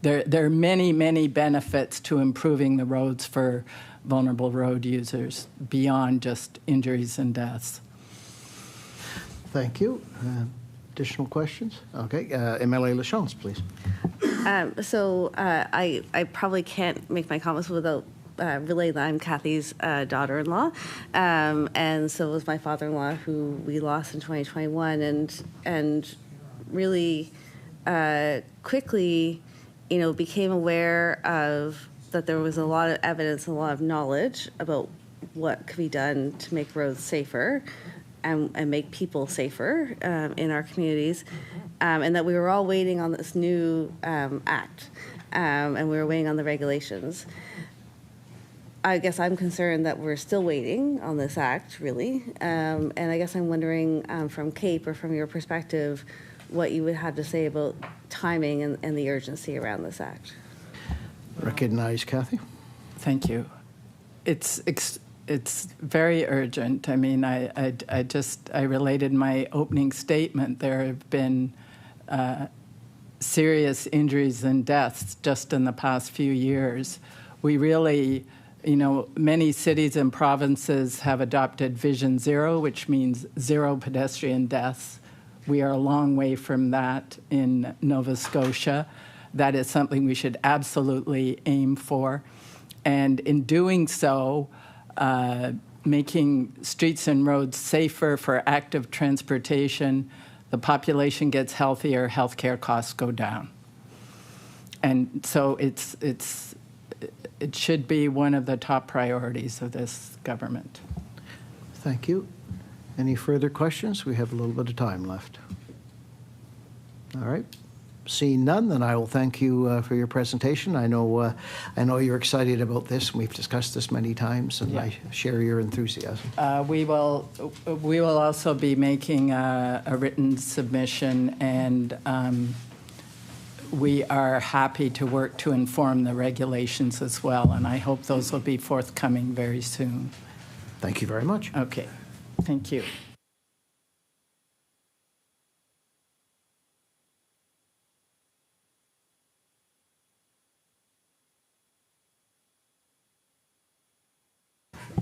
there are many, many benefits to improving the roads for vulnerable road users beyond just injuries and deaths. Thank you. Additional questions? Okay. MLA Lachance, please. I probably can't make my comments without relaying that I'm Kathy's daughter-in-law, and so was my father-in-law, who we lost in 2021, and really quickly, became aware of that there was a lot of evidence, a lot of knowledge about what could be done to make roads safer and make people safer in our communities, and that we were all waiting on this new act, and we were waiting on the regulations. I guess I'm concerned that we're still waiting on this act, really, and I guess I'm wondering from Cape or from your perspective, what you would have to say about timing and the urgency around this act. Recognize Kathy. Thank you. It's very urgent. I mean, I related my opening statement. There have been serious injuries and deaths just in the past few years. We really, many cities and provinces have adopted Vision Zero, which means zero pedestrian deaths. We are a long way from that in Nova Scotia. That is something we should absolutely aim for. And in doing so, making streets and roads safer for active transportation, the population gets healthier, healthcare costs go down. And so it should be one of the top priorities of this government. Thank you. Any further questions? We have a little bit of time left. All right. Seeing none, then I will thank you for your presentation. I know you're excited about this. We've discussed this many times, and I share your enthusiasm. We will also be making a written submission, and we are happy to work to inform the regulations as well. And I hope those will be forthcoming very soon. Thank you very much. Okay. Thank you.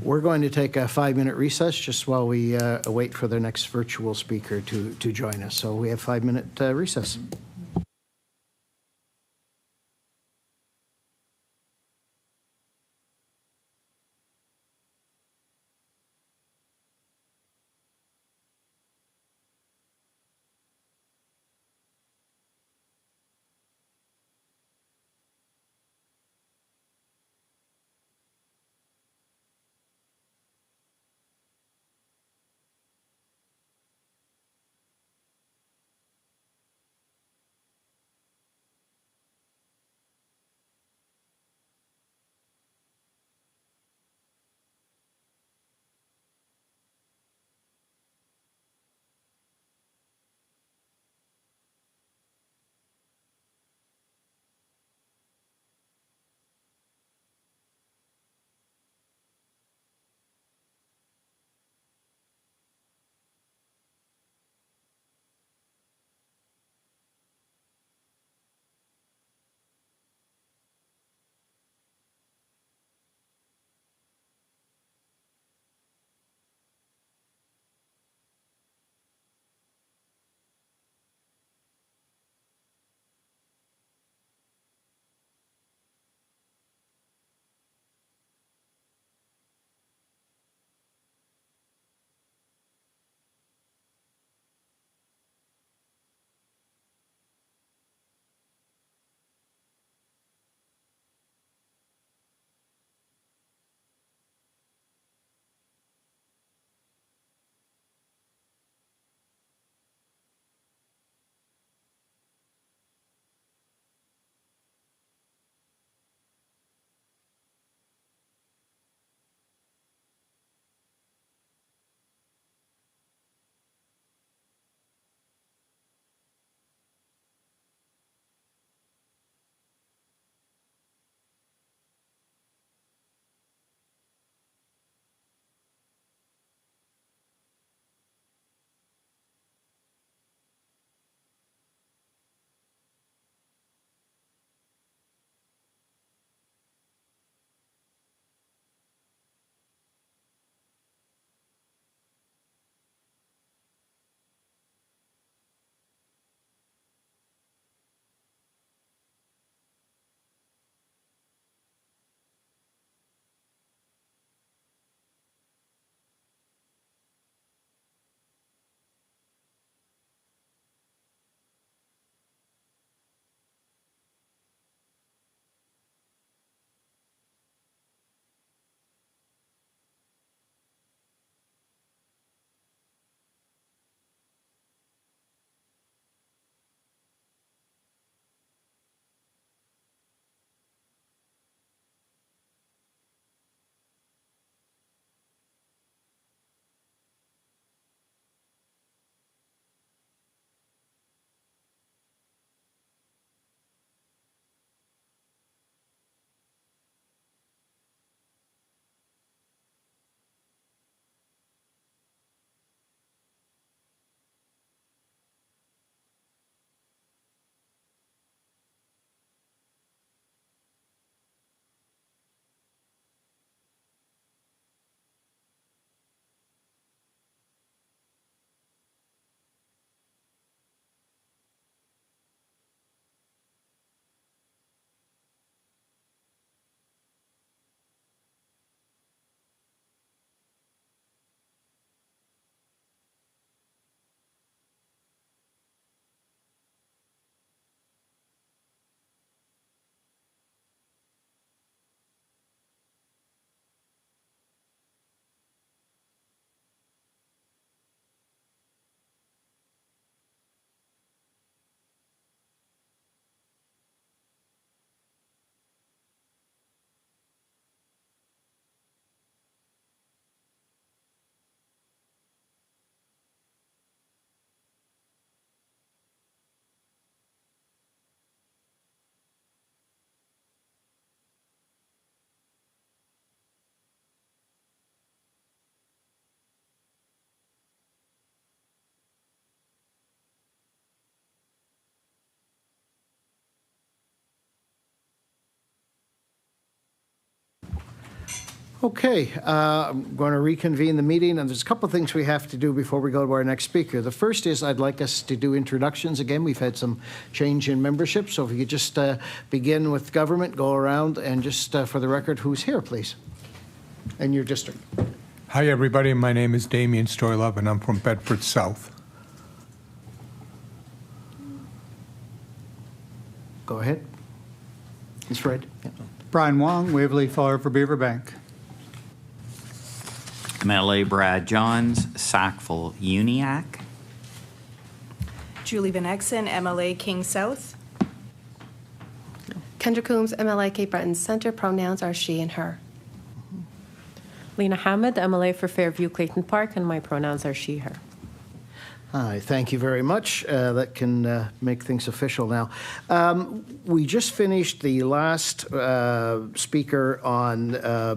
We're going to take a 5-minute recess just while we wait for the next virtual speaker to join us. So we have a 5-minute recess. Okay, I'm going to reconvene the meeting, and there's a couple of things we have to do before we go to our next speaker. The first is I'd like us to do introductions again. We've had some change in membership, so if you could just begin with government, go around, and just for the record, who's here, please, and your district. Hi, everybody. My name is Damien Stoylove, and I'm from Bedford South. Go ahead. It's Fred. Yeah. Brian Wong, Waverly Fall River Beaverbank. MLA Brad Johns, Sackville Uniac. Julie Van Exen, MLA King South. Kendra Coombs, MLA Cape Breton Center. Pronouns are she and her. Lena Hamid, MLA for Fairview Clayton Park, and my pronouns are she, her. Hi, thank you very much. That can make things official now. We just finished the last speaker on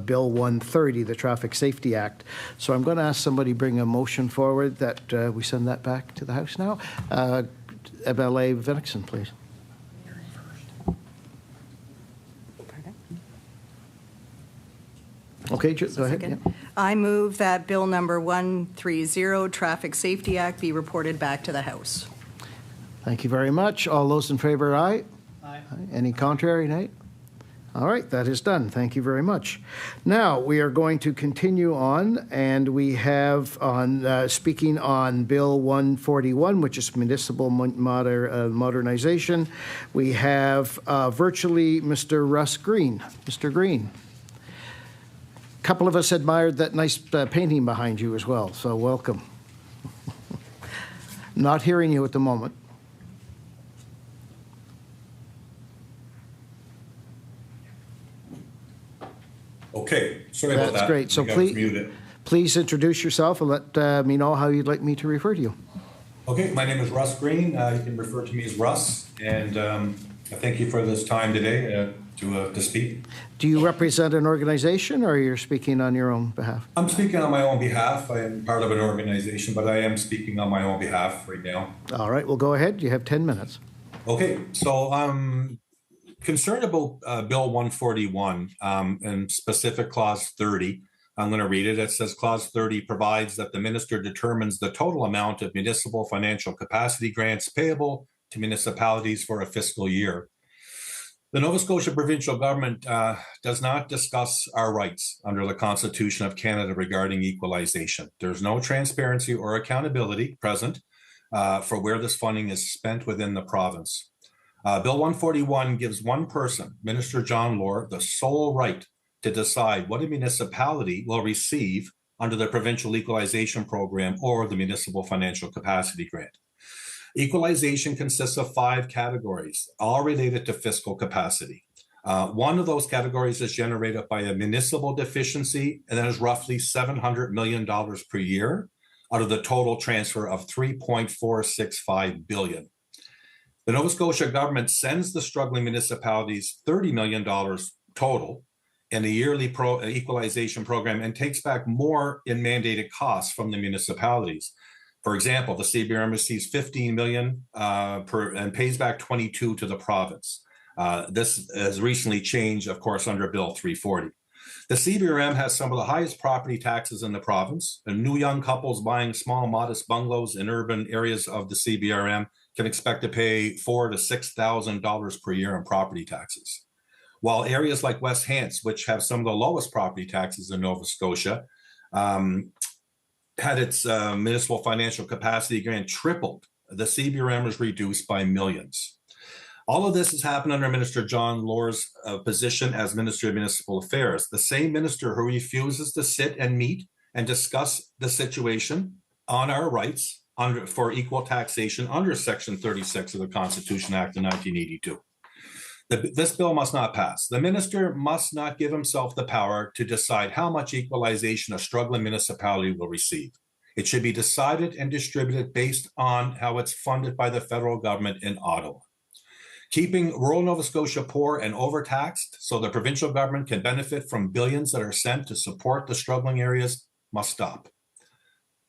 Bill 130, the Traffic Safety Act. So I'm going to ask somebody bring a motion forward that we send that back to the House now. MLA Venixon, please. Okay, go ahead. Yeah. I move that Bill number 130, Traffic Safety Act, be reported back to the House. Thank you very much. All those in favor, aye? Aye. Any contrary, nay? All right, that is done. Thank you very much. Now, we are going to continue on, and we have on speaking on Bill 141, which is Municipal Modernization. We have virtually Mr. Russ Green. Mr. Green. A couple of us admired that nice painting behind you as well, so welcome. Not hearing you at the moment. Okay, sorry about that. That's great. So please introduce yourself and let me know how you'd like me to refer to you. Okay, my name is Russ Green. You can refer to me as Russ, and I thank you for this time today to speak. Do you represent an organization, or you're speaking on your own behalf? I'm speaking on my own behalf. I am part of an organization, but I am speaking on my own behalf right now. All right, well, go ahead. You have 10 minutes. Okay, so I'm concerned about Bill 141 and specific Clause 30. I'm going to read it. It says Clause 30 provides that the minister determines the total amount of municipal financial capacity grants payable to municipalities for a fiscal year. The Nova Scotia provincial government does not discuss our rights under the Constitution of Canada regarding equalization. There's no transparency or accountability present for where this funding is spent within the province. Bill 141 gives one person, Minister John Lohr, the sole right to decide what a municipality will receive under the provincial equalization program or the municipal financial capacity grant. Equalization consists of 5 categories, all related to fiscal capacity. One of those categories is generated by a municipal deficiency, and that is roughly $700 million per year out of the total transfer of $3.465 billion. The Nova Scotia government sends the struggling municipalities $30 million total in a yearly equalization program and takes back more in mandated costs from the municipalities. For example, the CBRM receives $15 million and pays back $22 to the province. This has recently changed, of course, under Bill 340. The CBRM has some of the highest property taxes in the province, and new young couples buying small, modest bungalows in urban areas of the CBRM can expect to pay $4,000 to $6,000 per year in property taxes. While areas like West Hants, which have some of the lowest property taxes in Nova Scotia, had its municipal financial capacity grant tripled, the CBRM was reduced by millions. All of this has happened under Minister John Lohr's position as Minister of Municipal Affairs, the same minister who refuses to sit and meet and discuss the situation on our rights for equal taxation under Section 36 of the Constitution Act of 1982. This bill must not pass. The minister must not give himself the power to decide how much equalization a struggling municipality will receive. It should be decided and distributed based on how it's funded by the federal government in Ottawa. Keeping rural Nova Scotia poor and overtaxed so the provincial government can benefit from billions that are sent to support the struggling areas must stop.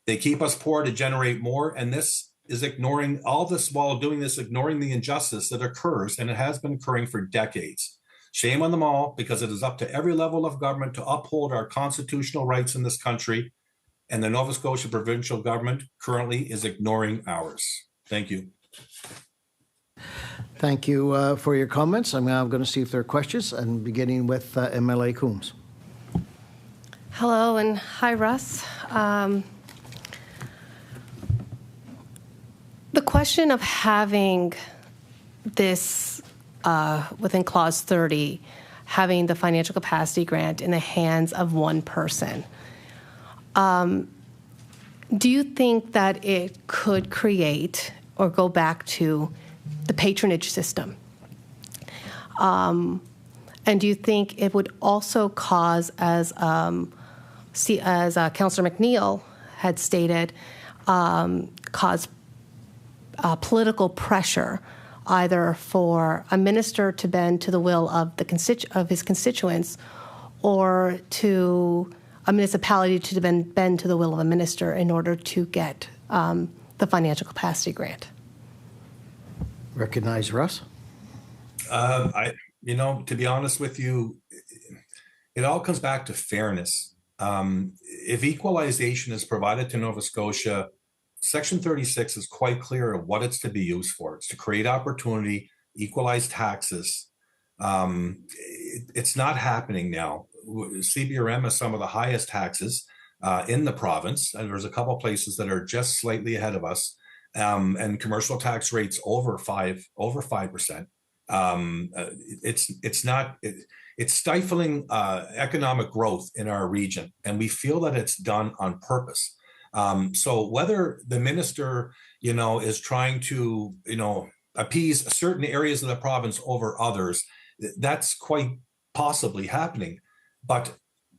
They keep us poor to generate more, and this is ignoring all this while doing this, ignoring the injustice that occurs, and it has been occurring for decades. Shame on them all, because it is up to every level of government to uphold our constitutional rights in this country, and the Nova Scotia provincial government currently is ignoring ours. Thank you. Thank you for your comments. I'm now going to see if there are questions, and beginning with MLA Coombs. Hello and hi, Russ. The question of having this within Clause 30, having the financial capacity grant in the hands of one person, do you think that it could create or go back to the patronage system? And do you think it would also cause, as Councillor McNeil had stated, cause political pressure, either for a minister to bend to the will of his constituents, or to a municipality to bend to the will of a minister in order to get the financial capacity grant? Recognize Russ. To be honest with you, it all comes back to fairness. If equalization is provided to Nova Scotia, Section 36 is quite clear of what it's to be used for. It's to create opportunity, equalize taxes. It's not happening now. CBRM has some of the highest taxes in the province, and there's a couple of places that are just slightly ahead of us, and commercial tax rates over 5%. It's stifling economic growth in our region, and we feel that it's done on purpose. So whether the minister, is trying to, appease certain areas of the province over others, that's quite possibly happening. But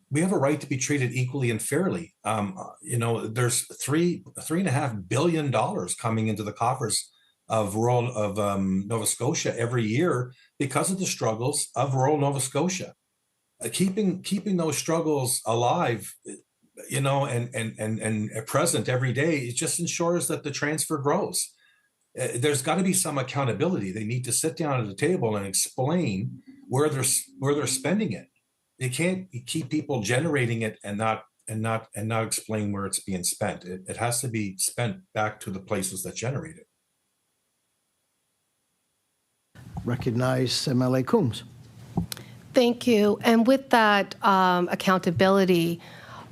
we have a right to be treated equally and fairly. There's $3.5 billion coming into the coffers of Nova Scotia every year because of the struggles of rural Nova Scotia. Keeping those struggles alive, and present every day, it just ensures that the transfer grows. There's got to be some accountability. They need to sit down at the table and explain where they're spending it. They can't keep people generating it and not explain where it's being spent. It has to be spent back to the places that generate it. Recognize MLA Coombs. Thank you. And with that accountability,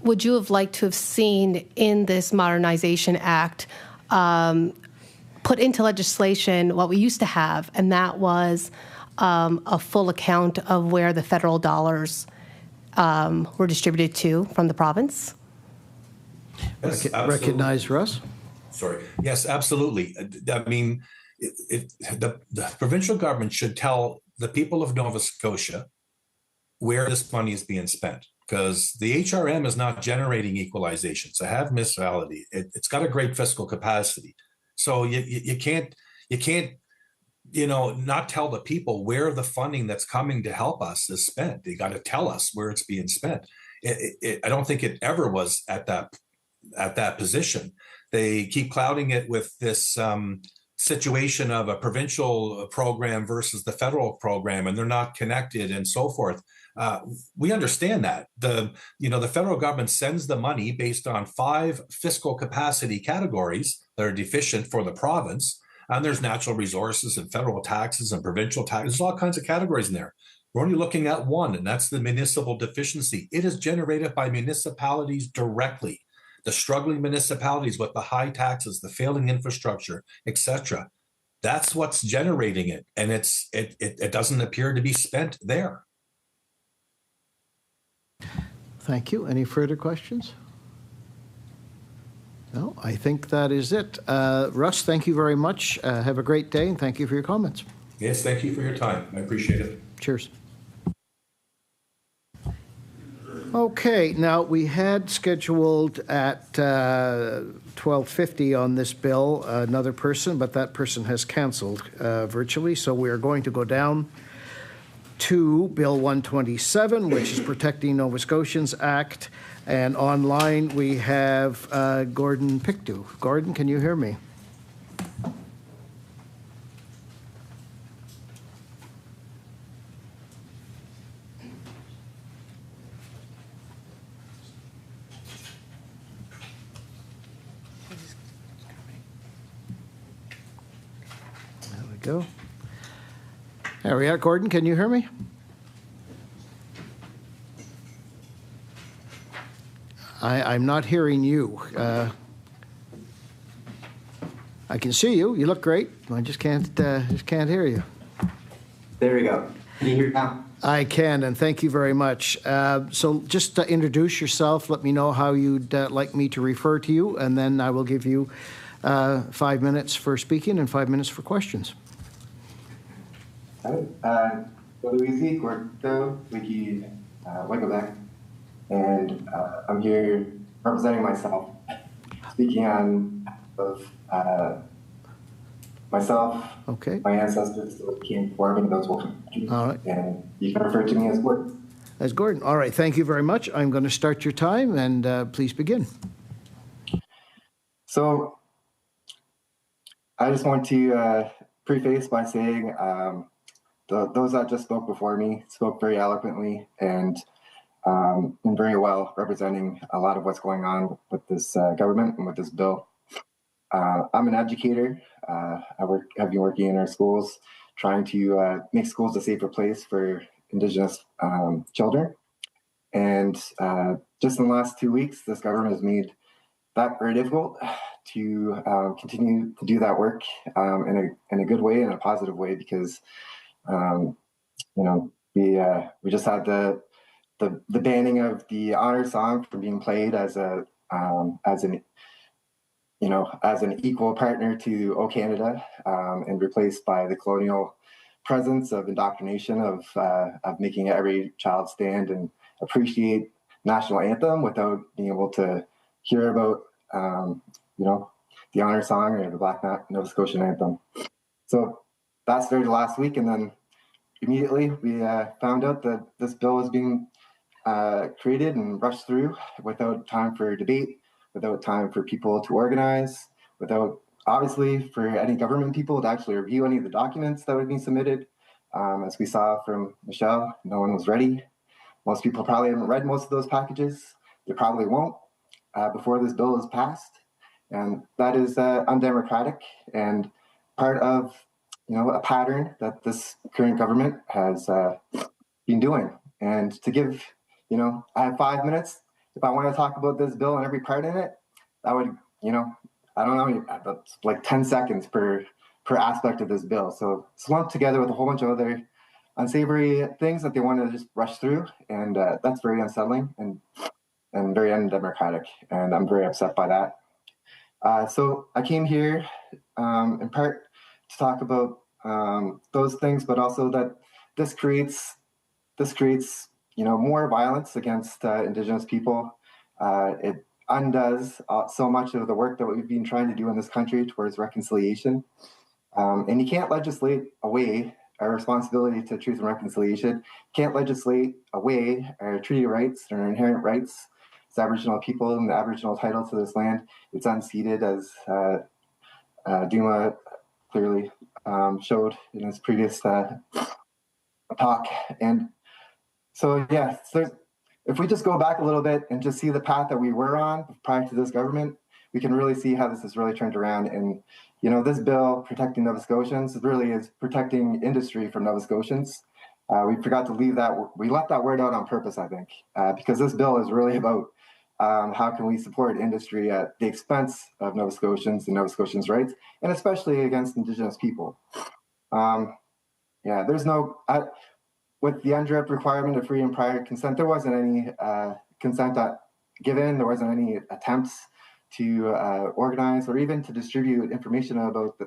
would you have liked to have seen in this Modernization Act put into legislation what we used to have, and that was a full account of where the federal dollars were distributed to from the province? Yes, recognize Russ. Sorry. Yes, absolutely. I mean, the provincial government should tell the people of Nova Scotia where this money is being spent, because the HRM is not generating equalization. It's a have municipality. It's got a great fiscal capacity. So you can't not tell the people where the funding that's coming to help us is spent. They got to tell us where it's being spent. I don't think it ever was at that position. They keep clouding it with this situation of a provincial program versus the federal program, and they're not connected and so forth. We understand that the federal government sends the money based on 5 fiscal capacity categories that are deficient for the province. And there's natural resources and federal taxes and provincial taxes. There's all kinds of categories in there. We're only looking at one, and that's the municipal deficiency. It is generated by municipalities directly. The struggling municipalities with the high taxes, the failing infrastructure, etc. That's what's generating it, and it doesn't appear to be spent there. Thank you. Any further questions? No, I think that is it. Russ, thank you very much. Have a great day, and thank you for your comments. Yes, thank you for your time. I appreciate it. Cheers. Okay, now we had scheduled at 12:50 on this bill another person, but that person has canceled virtually, so we are going to go down to Bill 127, which is Protecting Nova Scotians Act, and online we have Gordon Pictou. Gordon, can you hear me? go. There we are. Gordon, can you hear me? I'm not hearing you. I can see you. You look great. I just can't hear you. There we go. Can you hear now? I can, and thank you very much. So just introduce yourself. Let me know how you'd like me to refer to you, and then I will give you 5 minutes for speaking and 5 minutes for questions. Luisi Corto, Wiki Wickleback, and I'm here representing myself, speaking on of myself, okay, my ancestors, the came before me, those will come. All right. And you can refer to me as Gordon. As Gordon. All right. Thank you very much. I'm going to start your time, and please begin. So I just want to preface by saying those that just spoke before me spoke very eloquently and very well, representing a lot of what's going on with this government and with this bill. I'm an educator. I've been working in our schools, trying to make schools a safer place for Indigenous children. And just in the last 2 weeks, this government has made that very difficult to continue to do that work in a good way, in a positive way, because we just had the banning of the honor song from being played as an equal partner to O Canada, and replaced by the colonial presence of indoctrination of making every child stand and appreciate national anthem without being able to hear about the honor song or the Black Nova Scotian anthem. So that started last week, and then immediately we found out that this bill was being created and rushed through without time for debate, without time for people to organize, without, obviously, for any government people to actually review any of the documents that would be submitted. As we saw from Michelle, no one was ready. Most people probably haven't read most of those packages. They probably won't before this bill is passed. And that is undemocratic and part of a pattern that this current government has been doing. And to give, I have 5 minutes. If I want to talk about this bill and every part in it, that would, I don't know, that's like 10 seconds per aspect of this bill. So it's lumped together with a whole bunch of other unsavory things that they want to just rush through. And that's very unsettling and very undemocratic. And I'm very upset by that. So I came here in part to talk about those things, but also that this creates more violence against Indigenous people. It undoes so much of the work that we've been trying to do in this country towards reconciliation. And you can't legislate away our responsibility to truth and reconciliation. Can't legislate away our treaty rights and our inherent rights as Aboriginal people and the Aboriginal title to this land. It's unceded, as Duma clearly showed in his previous talk. And so, yeah, if we just go back a little bit and just see the path that we were on prior to this government, we can really see how this has really turned around. And, this bill protecting Nova Scotians really is protecting industry from Nova Scotians. We forgot to leave that. We left that word out on purpose, I think, because this bill is really about how can we support industry at the expense of Nova Scotians and Nova Scotians' rights, and especially against Indigenous people. There's no... with the UNDRIP requirement of free and prior consent, there wasn't any consent given. There wasn't any attempts to organize or even to distribute information about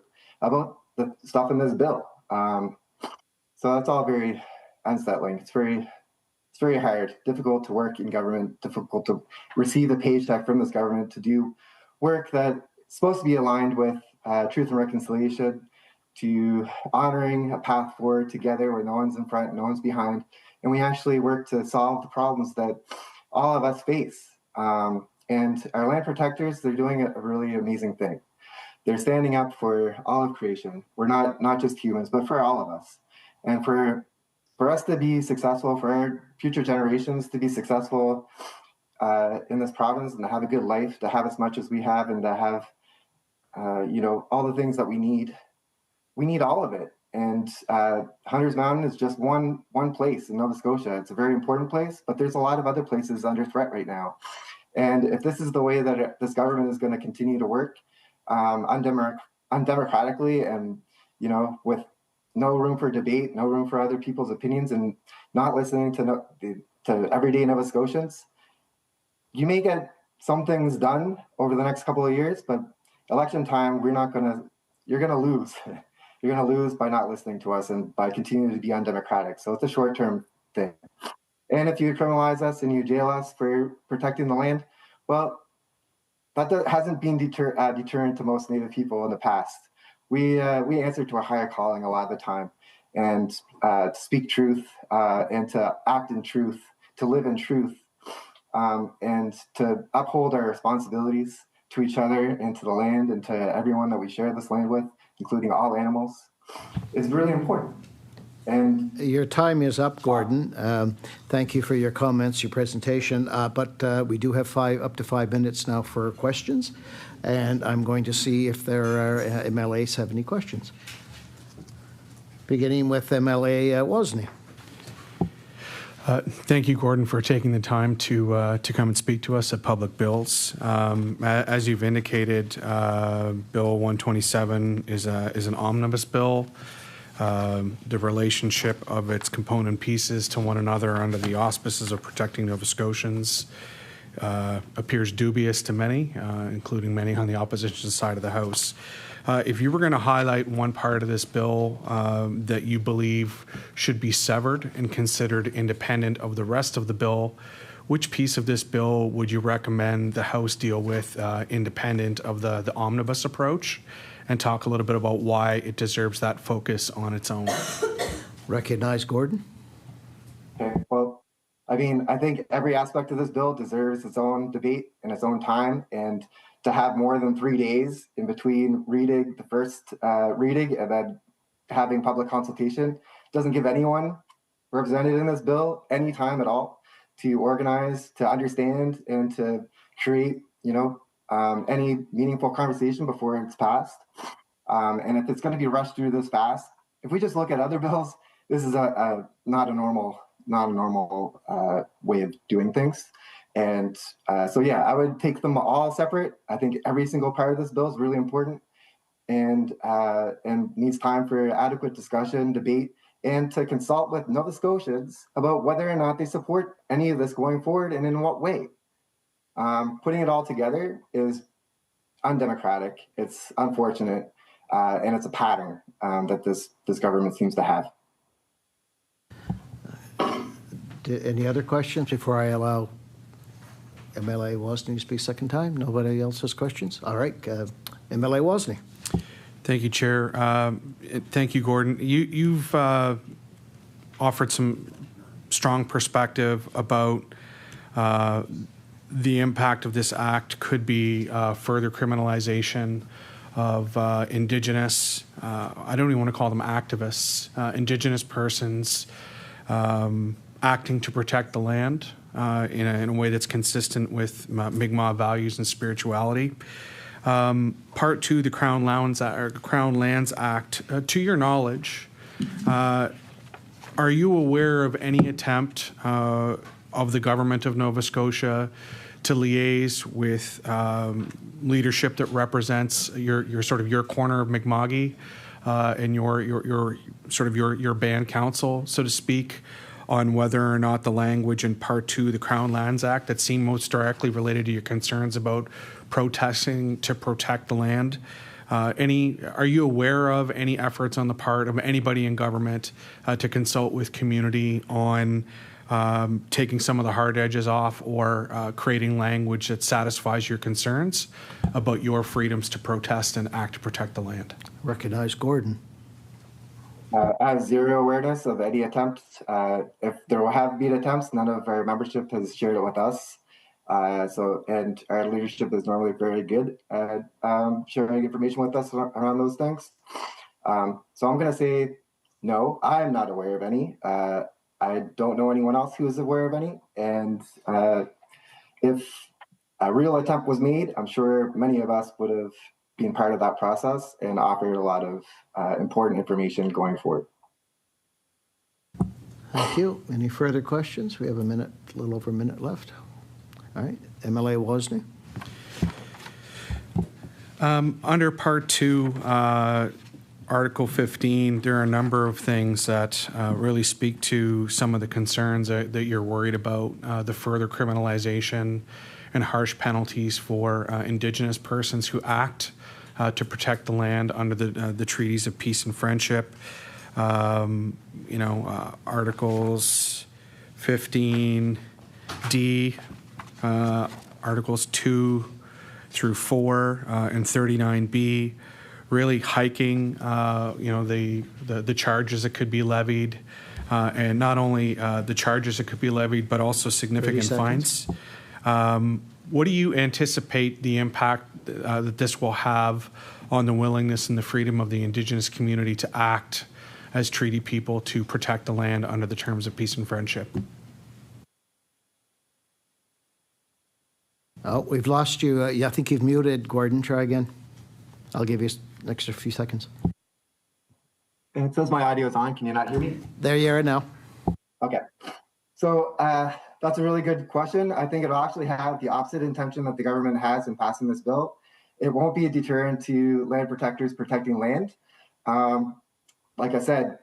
the stuff in this bill. So that's all very unsettling. It's very hard, difficult to work in government, difficult to receive a paycheck from this government to do work that's supposed to be aligned with truth and reconciliation, to honoring a path forward together where no one's in front, no one's behind, and we actually work to solve the problems that all of us face. And our land protectors, they're doing a really amazing thing. They're standing up for all of creation. We're not just humans, but for all of us. And for us to be successful, for our future generations to be successful in this province and to have a good life, to have as much as we have and to have, all the things that we need we need all of it. And Hunter's Mountain is just one place in Nova Scotia. It's a very important place, but there's a lot of other places under threat right now. And if this is the way that this government is going to continue to work undemocratically, and with no room for debate, no room for other people's opinions, and not listening to everyday Nova Scotians, you may get some things done over the next couple of years, but election time, you're going to lose. You're going to lose by not listening to us and by continuing to be undemocratic. So it's a short-term thing. And if you criminalize us and you jail us for protecting the land, well, that hasn't been deterrent to most Native people in the past. We answer to a higher calling a lot of the time, and to speak truth and to act in truth, to live in truth, and to uphold our responsibilities to each other and to the land and to everyone that we share this land with, including all animals, is really important. And your time is up, Gordon. Thank you for your comments, your presentation. But we do have up to 5 minutes now for questions, and I'm going to see if there are MLAs have any questions. Beginning with MLA Wozni. Thank you, Gordon, for taking the time to come and speak to us at Public Bills. As you've indicated, Bill 127 is an omnibus bill. The relationship of its component pieces to one another under the auspices of protecting Nova Scotians appears dubious to many, including many on the opposition side of the House. If you were going to highlight one part of this bill that you believe should be severed and considered independent of the rest of the bill, which piece of this bill would you recommend the House deal with independent of the omnibus approach? And talk a little bit about why it deserves that focus on its own. Recognize Gordon. Okay, well, I think every aspect of this bill deserves its own debate and its own time, and to have more than 3 days in between reading the first reading and then having public consultation doesn't give anyone represented in this bill any time at all to organize, to understand, and to create, any meaningful conversation before it's passed. And if it's going to be rushed through this fast, if we just look at other bills, this is not a normal way of doing things. And so yeah, I would take them all separate. I think every single part of this bill is really important, and needs time for adequate discussion, debate, and to consult with Nova Scotians about whether or not they support any of this going forward and in what way. Putting it all together is undemocratic. It's unfortunate, and it's a pattern that this government seems to have. Any other questions before I allow MLA Wozni to speak second time? Nobody else has questions? All right, MLA Wozni. Thank you, Chair. Thank you, Gordon. You've offered some strong perspective about the impact of this act could be further criminalization of Indigenous, I don't even want to call them activists, Indigenous persons acting to protect the land in a way that's consistent with Mi'kmaq values and spirituality. Part 2, the Crown Lands Act, to your knowledge, are you aware of any attempt of the government of Nova Scotia to liaise with leadership that represents your sort of your corner of Mi'kmaq and your band council, so to speak, on whether or not the language in Part 2 of the Crown Lands Act that seemed most directly related to your concerns about protesting to protect the land. Are you aware of any efforts on the part of anybody in government to consult with community on taking some of the hard edges off or creating language that satisfies your concerns about your freedoms to protest and act to protect the land? Recognize Gordon. I have zero awareness of any attempts. If there have been attempts, none of our membership has shared it with us. And our leadership is normally very good at sharing information with us around those things. So I'm going to say no, I'm not aware of any. I don't know anyone else who is aware of any. And if a real attempt was made, I'm sure many of us would have being part of that process and offered a lot of important information going forward. Thank you. Any further questions? We have a little over a minute left. All right, MLA Wozni. Under Part 2, Article 15, there are a number of things that really speak to some of the concerns that you're worried about, the further criminalization and harsh penalties for Indigenous persons who act to protect the land under the treaties of peace and friendship. Articles 15D, Articles 2 through 4, and 39B, really hiking, the charges that could be levied, and not only the charges that could be levied, but also significant fines. What do you anticipate the impact that this will have on the willingness and the freedom of the Indigenous community to act as treaty people to protect the land under the terms of peace and friendship? Oh, we've lost you. I think you've muted, Gordon. Try again. I'll give you an extra few seconds. It says my audio is on. Can you not hear me? There you are now. Okay. So that's a really good question. I think it'll actually have the opposite intention that the government has in passing this bill. It won't be a deterrent to land protectors protecting land. Like I said,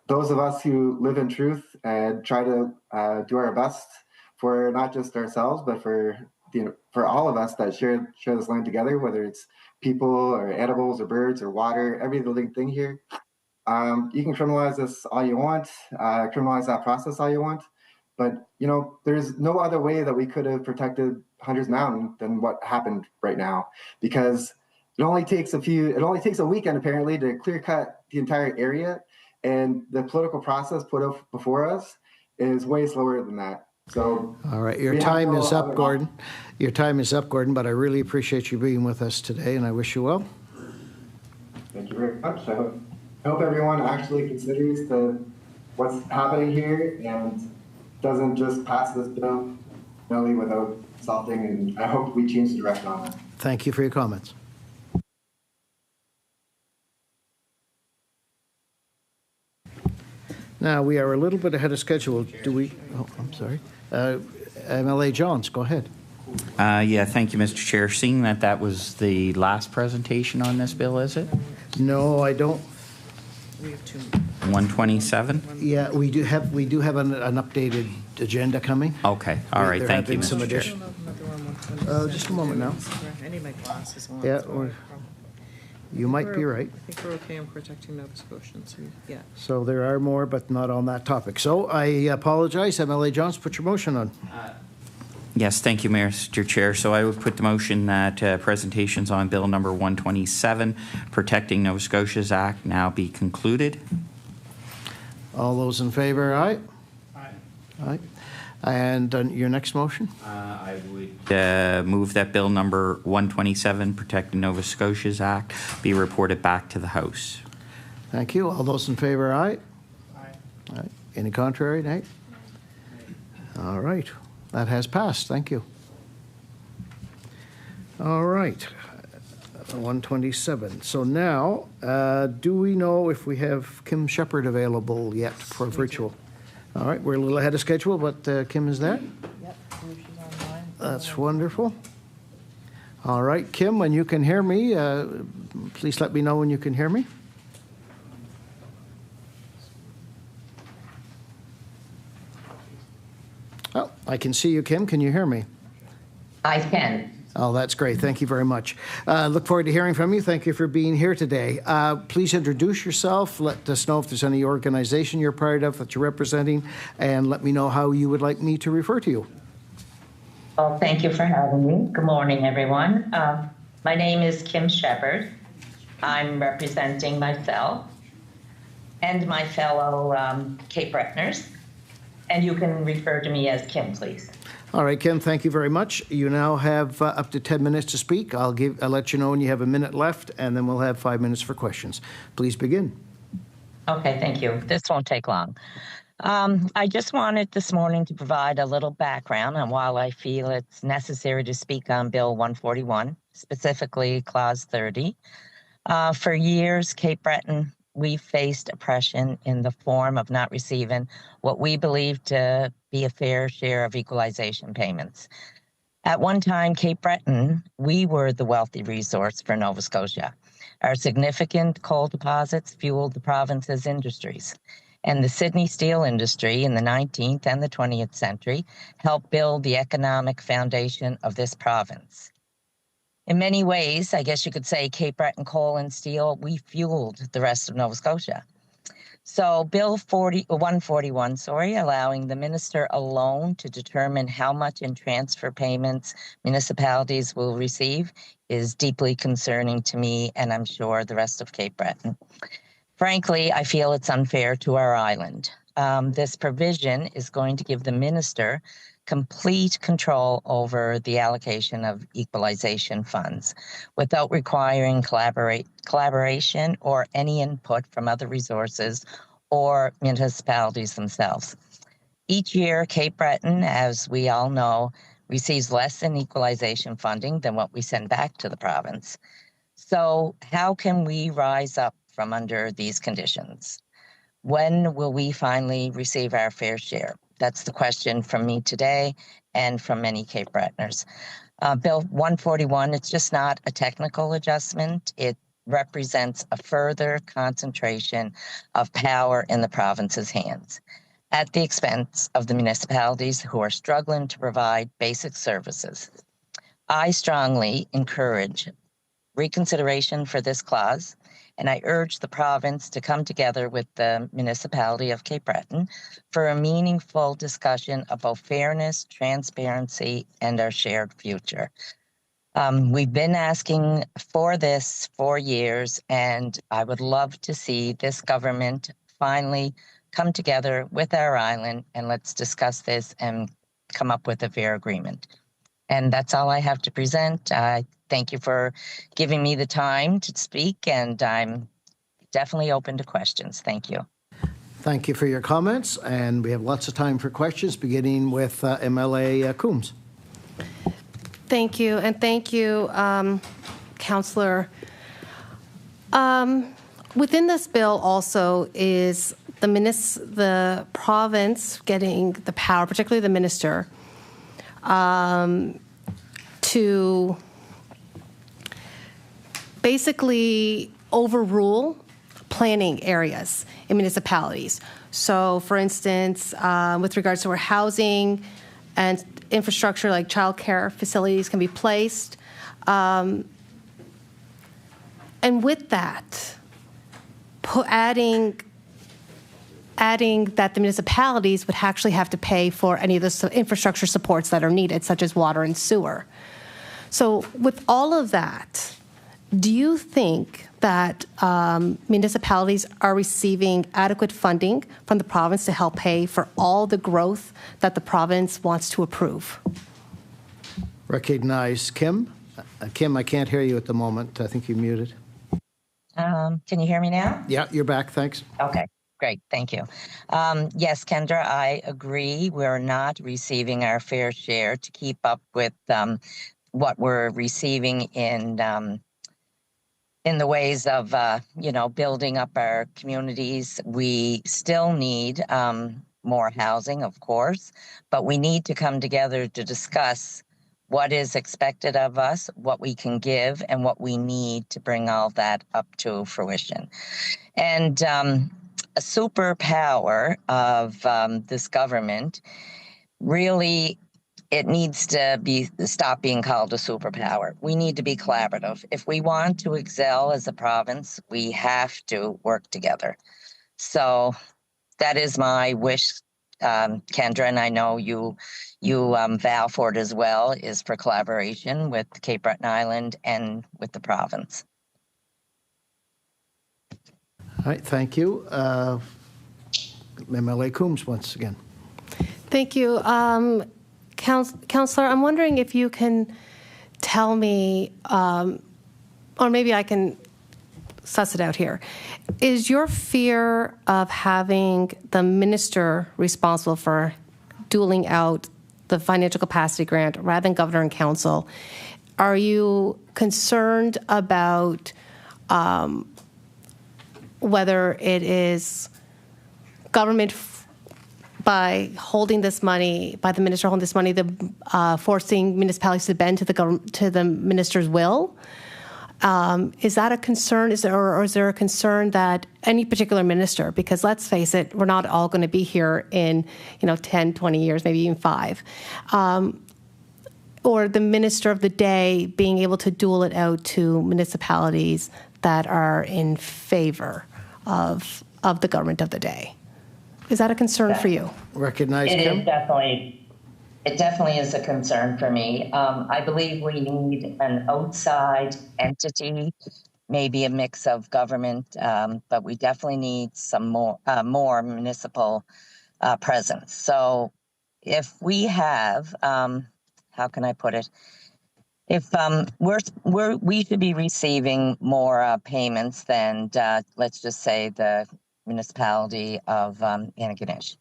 those of us who live in truth and try to do our best for not just ourselves, but for all of us that share this land together, whether it's people or animals or birds or water, every living thing here. You can criminalize this all you want, criminalize that process all you want, but there's no other way that we could have protected Hunter's Mountain than what happened right now, because it only takes a weekend apparently to clear cut the entire area, and the political process put up before us is way slower than that. So, all right, your time is up, Gordon. Your time is up, Gordon, but I really appreciate you being with us today, and I wish you well. Thank you very much. I hope everyone actually considers what's happening here and doesn't just pass this bill without consulting, and I hope we change the direction on that. Thank you for your comments. Now, we are a little bit ahead of schedule. Do we? Oh, I'm sorry. MLA Johns, go ahead. Yeah, thank you, Mr. Chair. Seeing that was the last presentation on this bill, is it? No, I don't. We have two. 127? Yeah, we do have an updated agenda coming. Okay, all right, thank you, Mr. Chair. Just a moment now. I need my glasses on. Yeah, you might be right. I think we're okay on protecting Nova Scotians. Yeah. So there are more, but not on that topic. So I apologize. MLA Johns, put your motion on. Yes, thank you, Mr. Chair. So I would put the motion that presentations on Bill number 127, Protecting Nova Scotia's Act, now be concluded. All those in favor, aye? Aye. Aye. And your next motion? I would move that Bill number 127, Protecting Nova Scotia's Act, be reported back to the House. Thank you. All those in favor, aye? Aye. Aye. Any contrary, nay? All right. That has passed. Thank you. All right. 127. So now, do we know if we have Kim Shepard available yet for virtual? All right, we're a little ahead of schedule, but Kim is there. Yep, she's online. That's wonderful. All right, Kim, when you can hear me, please let me know when you can hear me. Oh, I can see you, Kim. Can you hear me? I can. Oh, that's great. Thank you very much. Look forward to hearing from you. Thank you for being here today. Please introduce yourself. Let us know if there's any organization you're part of that you're representing, and let me know how you would like me to refer to you. Well, thank you for having me. Good morning, everyone. My name is Kim Shepard. I'm representing myself and my fellow Cape Bretonners, and you can refer to me as Kim, please. All right, Kim, thank you very much. You now have up to 10 minutes to speak. I'll let you know when you have a minute left, and then we'll have 5 minutes for questions. Please begin. Okay, thank you. This won't take long. I just wanted this morning to provide a little background on why I feel it's necessary to speak on Bill 141, specifically Clause 30. For years, Cape Breton, we faced oppression in the form of not receiving what we believe to be a fair share of equalization payments. At one time, Cape Breton, we were the wealthy resource for Nova Scotia. Our significant coal deposits fueled the province's industries. And the Sydney steel industry in the 19th and the 20th century helped build the economic foundation of this province. In many ways, I guess you could say Cape Breton coal and steel, we fueled the rest of Nova Scotia. So Bill 141, allowing the minister alone to determine how much in transfer payments municipalities will receive is deeply concerning to me, and I'm sure the rest of Cape Breton. Frankly, I feel it's unfair to our island. This provision is going to give the minister complete control over the allocation of equalization funds without requiring collaboration or any input from other resources or municipalities themselves. Each year, Cape Breton, as we all know, receives less in equalization funding than what we send back to the province. So how can we rise up from under these conditions? When will we finally receive our fair share? That's the question from me today and from many Cape Bretoners. Bill 141, it's just not a technical adjustment. It represents a further concentration of power in the province's hands at the expense of the municipalities who are struggling to provide basic services. I strongly encourage reconsideration for this clause, and I urge the province to come together with the municipality of Cape Breton for a meaningful discussion about fairness, transparency, and our shared future. We've been asking for this for years, and I would love to see this government finally come together with our island, and let's discuss this and come up with a fair agreement. And that's all I have to present. I thank you for giving me the time to speak, and I'm definitely open to questions. Thank you. Thank you for your comments, and we have lots of time for questions, beginning with MLA Coombs. Thank you, and thank you, Councillor. Within this bill also is the province getting the power, particularly the minister, to basically overrule planning areas in municipalities. So, for instance, with regards to where housing and infrastructure like childcare facilities can be placed, and with that, adding that the municipalities would actually have to pay for any of the infrastructure supports that are needed, such as water and sewer. So with all of that, do you think that municipalities are receiving adequate funding from the province to help pay for all the growth that the province wants to approve? Recognize Kim. Kim, I can't hear you at the moment. I think you're muted. Can you hear me now? Yeah, you're back. Thanks. Okay. Great, thank you. Yes, Kendra, I agree. We're not receiving our fair share to keep up with what we're receiving in the ways of, building up our communities. We still need more housing, of course, but we need to come together to discuss what is expected of us, what we can give, and what we need to bring all that up to fruition. And a superpower of this government, really, it needs to stop being called a superpower. We need to be collaborative. If we want to excel as a province, we have to work together. So that is my wish, Kendra, and I know you vow for it as well, is for collaboration with Cape Breton Island and with the province. All right, thank you. MLA Coombs once again. Thank you. Councillor, I'm wondering if you can tell me, or maybe I can suss it out here. Is your fear of having the minister responsible for dueling out the financial capacity grant rather than governor and council, are you concerned about whether it is government by holding this money, by the minister holding this money, forcing municipalities to bend to the minister's will? Is that a concern? Or is there a concern that any particular minister, because let's face it, we're not all going to be here in 10, 20 years, maybe even 5, or the minister of the day being able to duel it out to municipalities that are in favor of the government of the day? Is that a concern for you? Recognize It Kim? is definitely. It definitely is a concern for me. I believe we need an outside entity, maybe a mix of government, but we definitely need some more municipal presence. So if we have, how can I put it? If we should be receiving more payments than let's just say the municipality of Antigonish.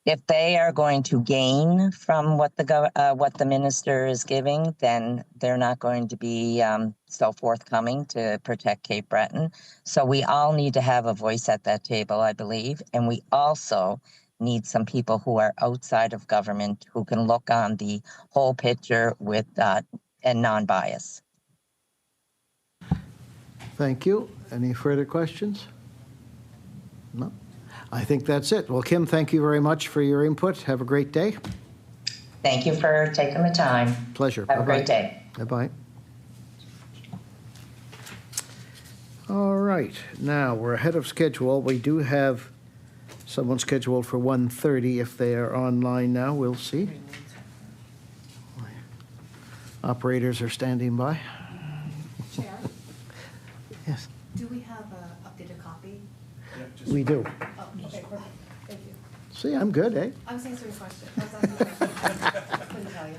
If they are going to gain from what the minister is giving, then they're not going to be so forthcoming to protect Cape Breton. So we all need to have a voice at that table, I believe, and we also need some people who are outside of government who can look on the whole picture with and non-bias. Thank you. Any further questions? No? I think that's it. Well, Kim, thank you very much for your input. Have a great day. Thank you for taking the time. Pleasure. Have a great day. Bye-bye. All right. Now, we're ahead of schedule. We do have someone scheduled for 1:30. If they are online now, we'll see. Operators are standing by. Chair? Yes. Do we have an updated copy? We do. Oh, okay, perfect. Thank you. See, I'm good, eh? I was answering a question. I couldn't tell you.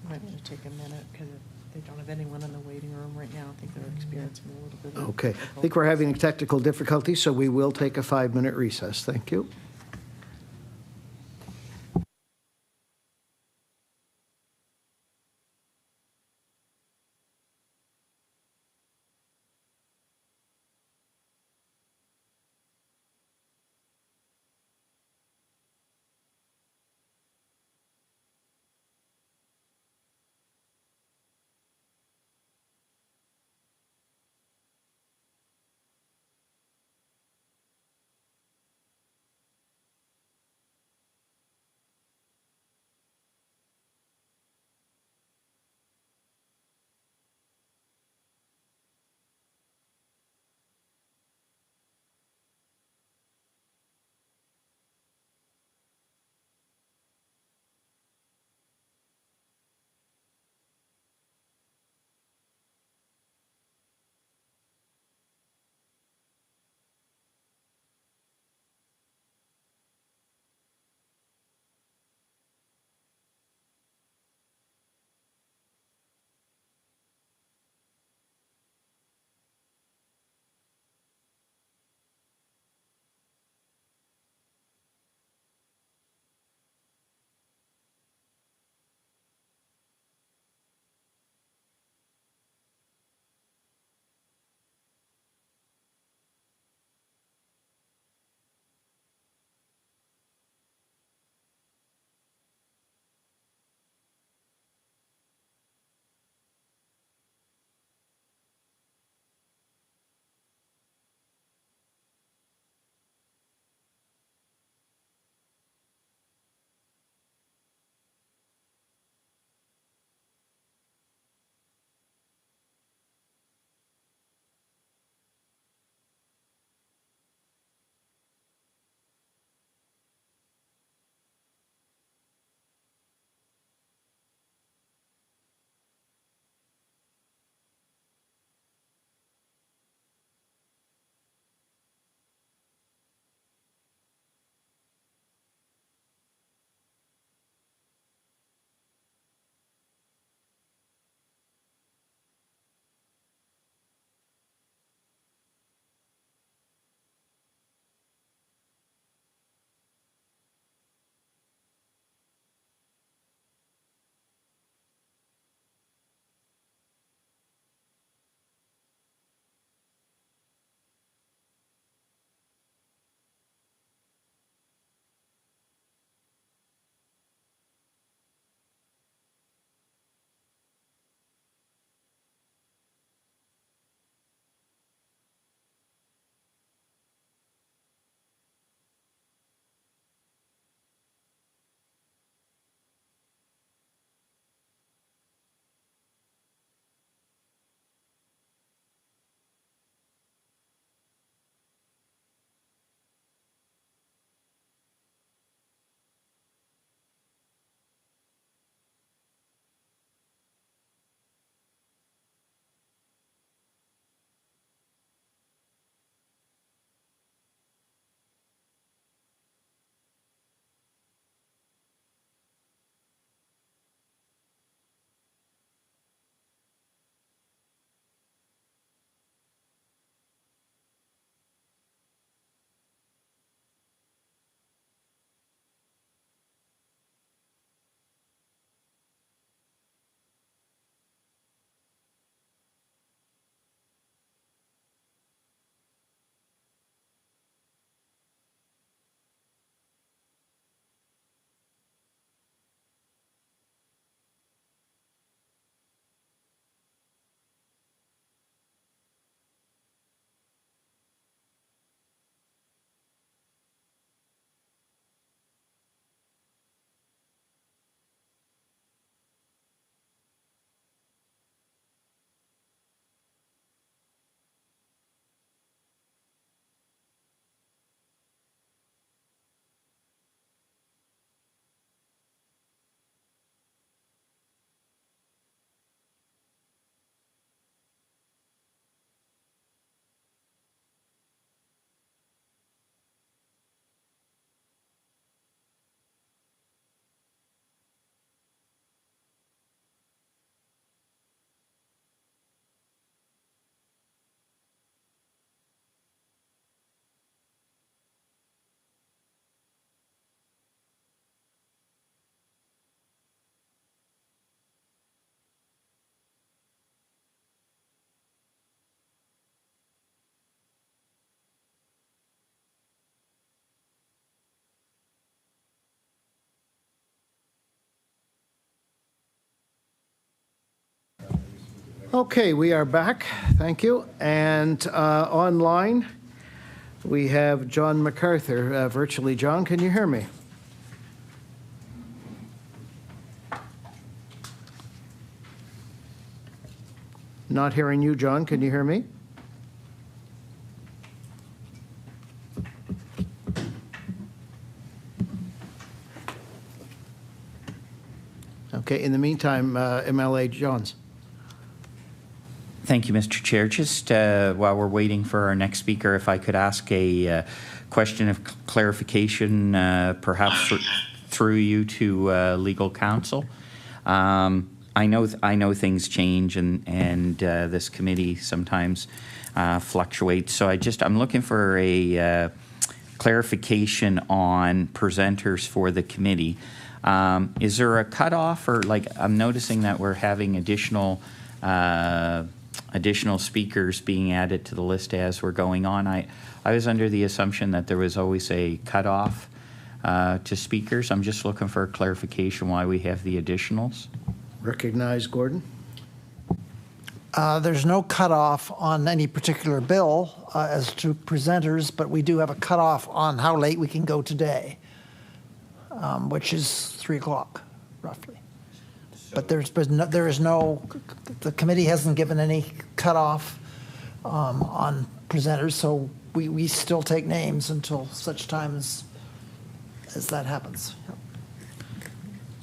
Might want to take a minute because they don't have anyone in the waiting room right now. I think they're experiencing a little bit of. Okay. I think we're having technical difficulties, so we will take a 5-minute recess. Thank you. Okay, we are back. Thank you. And online, we have John MacArthur. Virtually, John, can you hear me? Not hearing you, John. Can you hear me? Okay, in the meantime, MLA Johns. Thank you, Mr. Chair. Just while we're waiting for our next speaker, if I could ask a question of clarification, perhaps through you to legal counsel. I know things change, and this committee sometimes fluctuates. So I'm looking for a clarification on presenters for the committee. Is there a cutoff, or I'm noticing that we're having additional speakers being added to the list as we're going on. I was under the assumption that there was always a cutoff to speakers. I'm just looking for a clarification why we have the additionals. Recognize Gordon. There's no cutoff on any particular bill as to presenters, but we do have a cutoff on how late we can go today, which is 3 o'clock, roughly. But there is no, the committee hasn't given any cutoff on presenters, so we still take names until such time as that happens.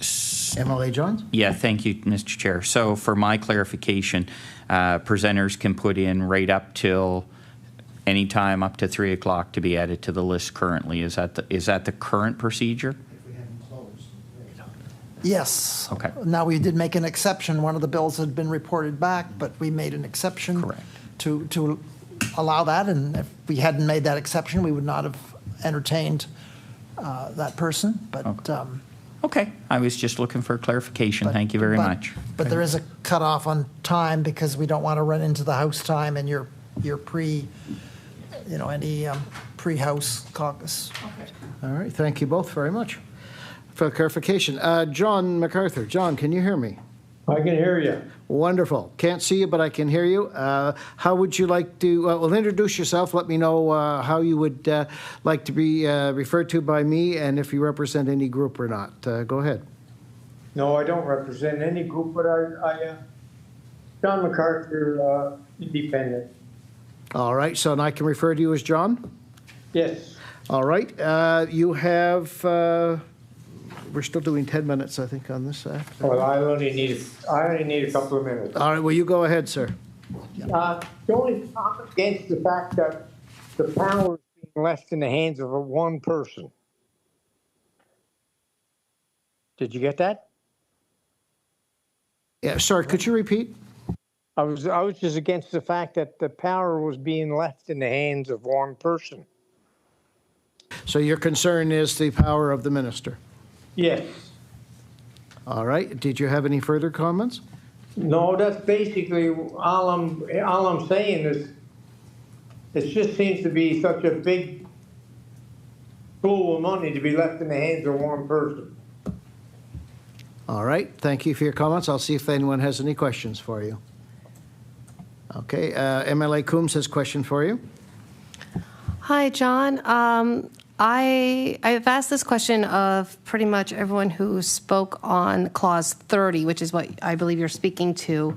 MLA Johns? Yeah, thank you, Mr. Chair. So for my clarification, presenters can put in right up till any time up to 3 o'clock to be added to the list currently. Is that the current procedure? Yes. Okay. Now, we did make an exception. One of the bills had been reported back, but we made an exception. Correct. To allow that, and if we hadn't made that exception, we would not have entertained that person. But okay. I was just looking for clarification. Thank you very much. But there is a cutoff on time because we don't want to run into the House time and your any pre-House caucus. Okay. All right. Thank you both very much for clarification. John MacArthur. John, can you hear me? I can hear you. Wonderful. Can't see you, but I can hear you. How would you like to, well, introduce yourself. Let me know how you would like to be referred to by me and if you represent any group or not. Go ahead. No, I don't represent any group, but I John MacArthur, independent. All right. So now I can refer to you as John? Yes. All right. You have... we're still doing 10 minutes, I think, on this. Well, I only need a couple of minutes. All right, well, you go ahead, sir. The only comment against the fact that the power is being left in the hands of one person. Did you get that? Yeah, sorry, could you repeat? I was just against the fact that the power was being left in the hands of one person. So your concern is the power of the minister? Yes. All right. Did you have any further comments? No, that's basically all I'm saying is it just seems to be such a big pool of money to be left in the hands of one person. All right. Thank you for your comments. I'll see if anyone has any questions for you. Okay. MLA Coombs has a question for you. Hi, John. I've asked this question of pretty much everyone who spoke on Clause 30, which is what I believe you're speaking to,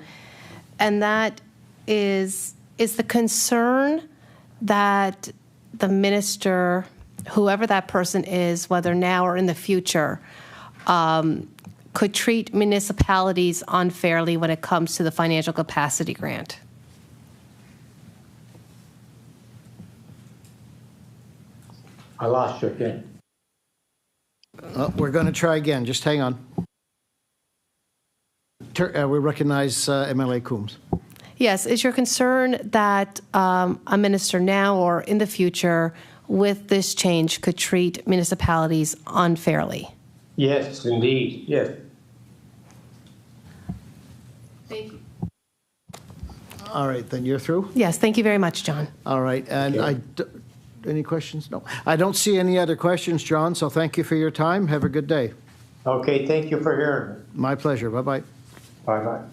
and that is the concern that the minister, whoever that person is, whether now or in the future, could treat municipalities unfairly when it comes to the financial capacity grant. I lost you again. Oh, we're going to try again. Just hang on. We recognize MLA Coombs. Yes. Is your concern that a minister now or in the future with this change could treat municipalities unfairly? Yes, indeed. Yes. Thank you. All right, then you're through? Yes. Thank you very much, John. All right. And any questions? No. I don't see any other questions, John, so thank you for your time. Have a good day. Okay, thank you for hearing me. My pleasure. Bye-bye. Bye-bye.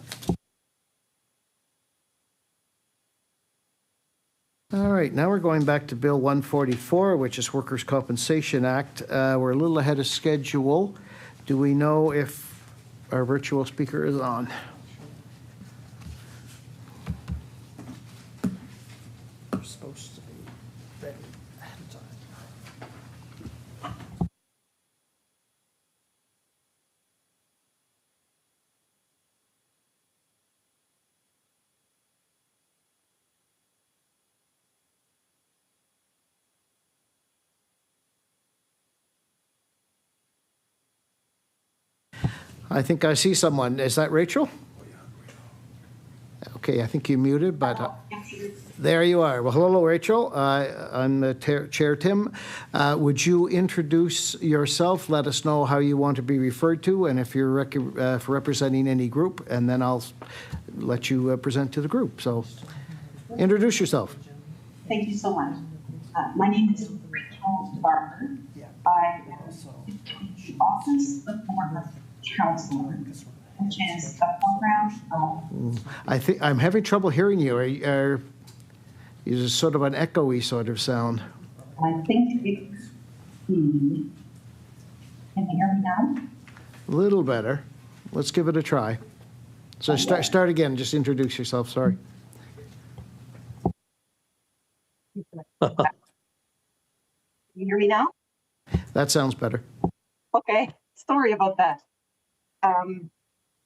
All right, now we're going back to Bill 144, which is Workers' Compensation Act. We're a little ahead of schedule. Do we know if our virtual speaker is on? We're supposed to be ready ahead of time. I think I see someone. Is that Rachel? Okay, I think you muted, but there you are. Well, hello, Rachel. I'm the Chair Tim. Would you introduce yourself? Let us know how you want to be referred to, and if you're representing any group, and then I'll let you present to the group. So, introduce yourself. Thank you so much. My name is Rachel Barker. I am in the Office of the Workers' Counselor, which is a program. I think I'm having trouble hearing you. Is sort of an echoey sort of sound. I think it's can you hear me now? A little better. Let's give it a try. So start again. Just introduce yourself. Sorry. Can you hear me now? That sounds better. Okay. Sorry about that.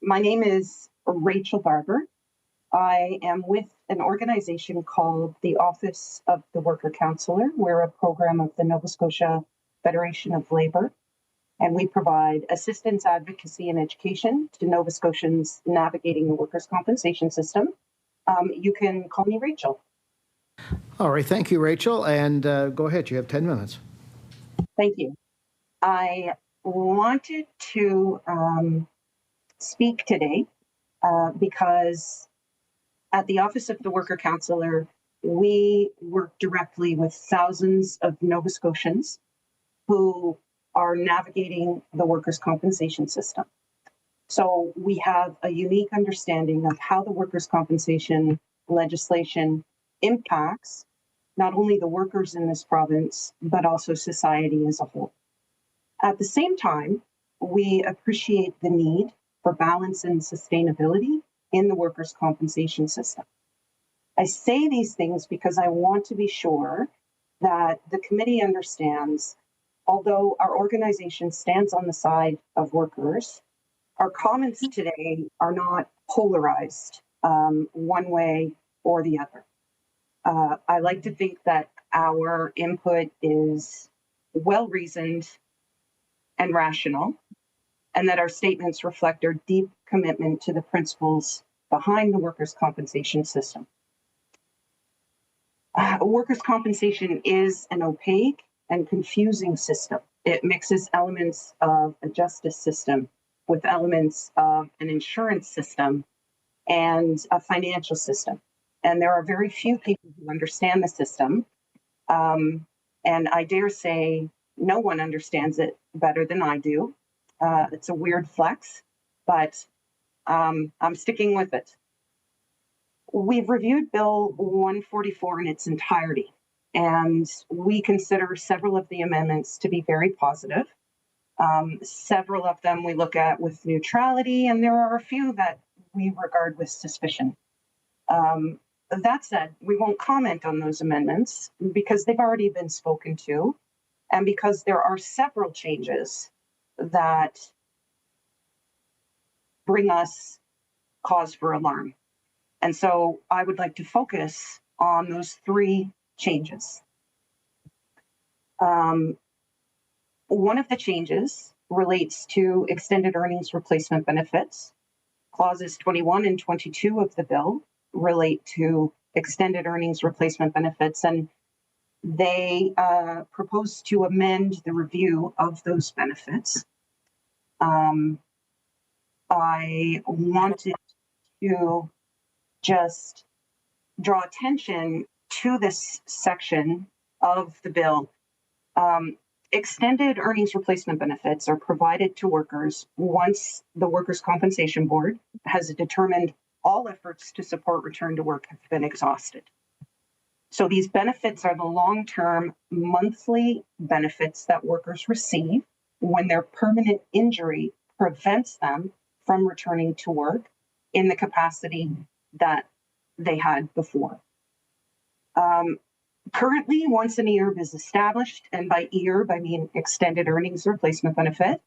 My name is Rachel Barber. I am with an organization called the Office of the Worker Counselor. We're a program of the Nova Scotia Federation of Labour, and we provide assistance, advocacy, and education to Nova Scotians navigating the workers' compensation system. You can call me Rachel. All right. Thank you, Rachel. And go ahead. You have 10 minutes. Thank you. I wanted to speak today because at the Office of the Worker Counselor, we work directly with thousands of Nova Scotians who are navigating the workers' compensation system. So we have a unique understanding of how the workers' compensation legislation impacts not only the workers in this province, but also society as a whole. At the same time, we appreciate the need for balance and sustainability in the workers' compensation system. I say these things because I want to be sure that the committee understands, although our organization stands on the side of workers, our comments today are not polarized one way or the other. I like to think that our input is well-reasoned and rational, and that our statements reflect our deep commitment to the principles behind the workers' compensation system. Workers' compensation is an opaque and confusing system. It mixes elements of a justice system with elements of an insurance system and a financial system. And there are very few people who understand the system. And I dare say no one understands it better than I do. It's a weird flex, but I'm sticking with it. We've reviewed Bill 144 in its entirety, and we consider several of the amendments to be very positive. Several of them we look at with neutrality, and there are a few that we regard with suspicion. That said, we won't comment on those amendments because they've already been spoken to, and because there are several changes that bring us cause for alarm. And so I would like to focus on those three changes. One of the changes relates to extended earnings replacement benefits. Clauses 21 and 22 of the bill relate to extended earnings replacement benefits, and they propose to amend the review of those benefits. I wanted to just draw attention to this section of the bill. Extended earnings replacement benefits are provided to workers once the Workers' Compensation Board has determined all efforts to support return to work have been exhausted. So these benefits are the long-term monthly benefits that workers receive when their permanent injury prevents them from returning to work in the capacity that they had before. Currently, once an ERB is established, and by ERB I mean extended earnings replacement benefit,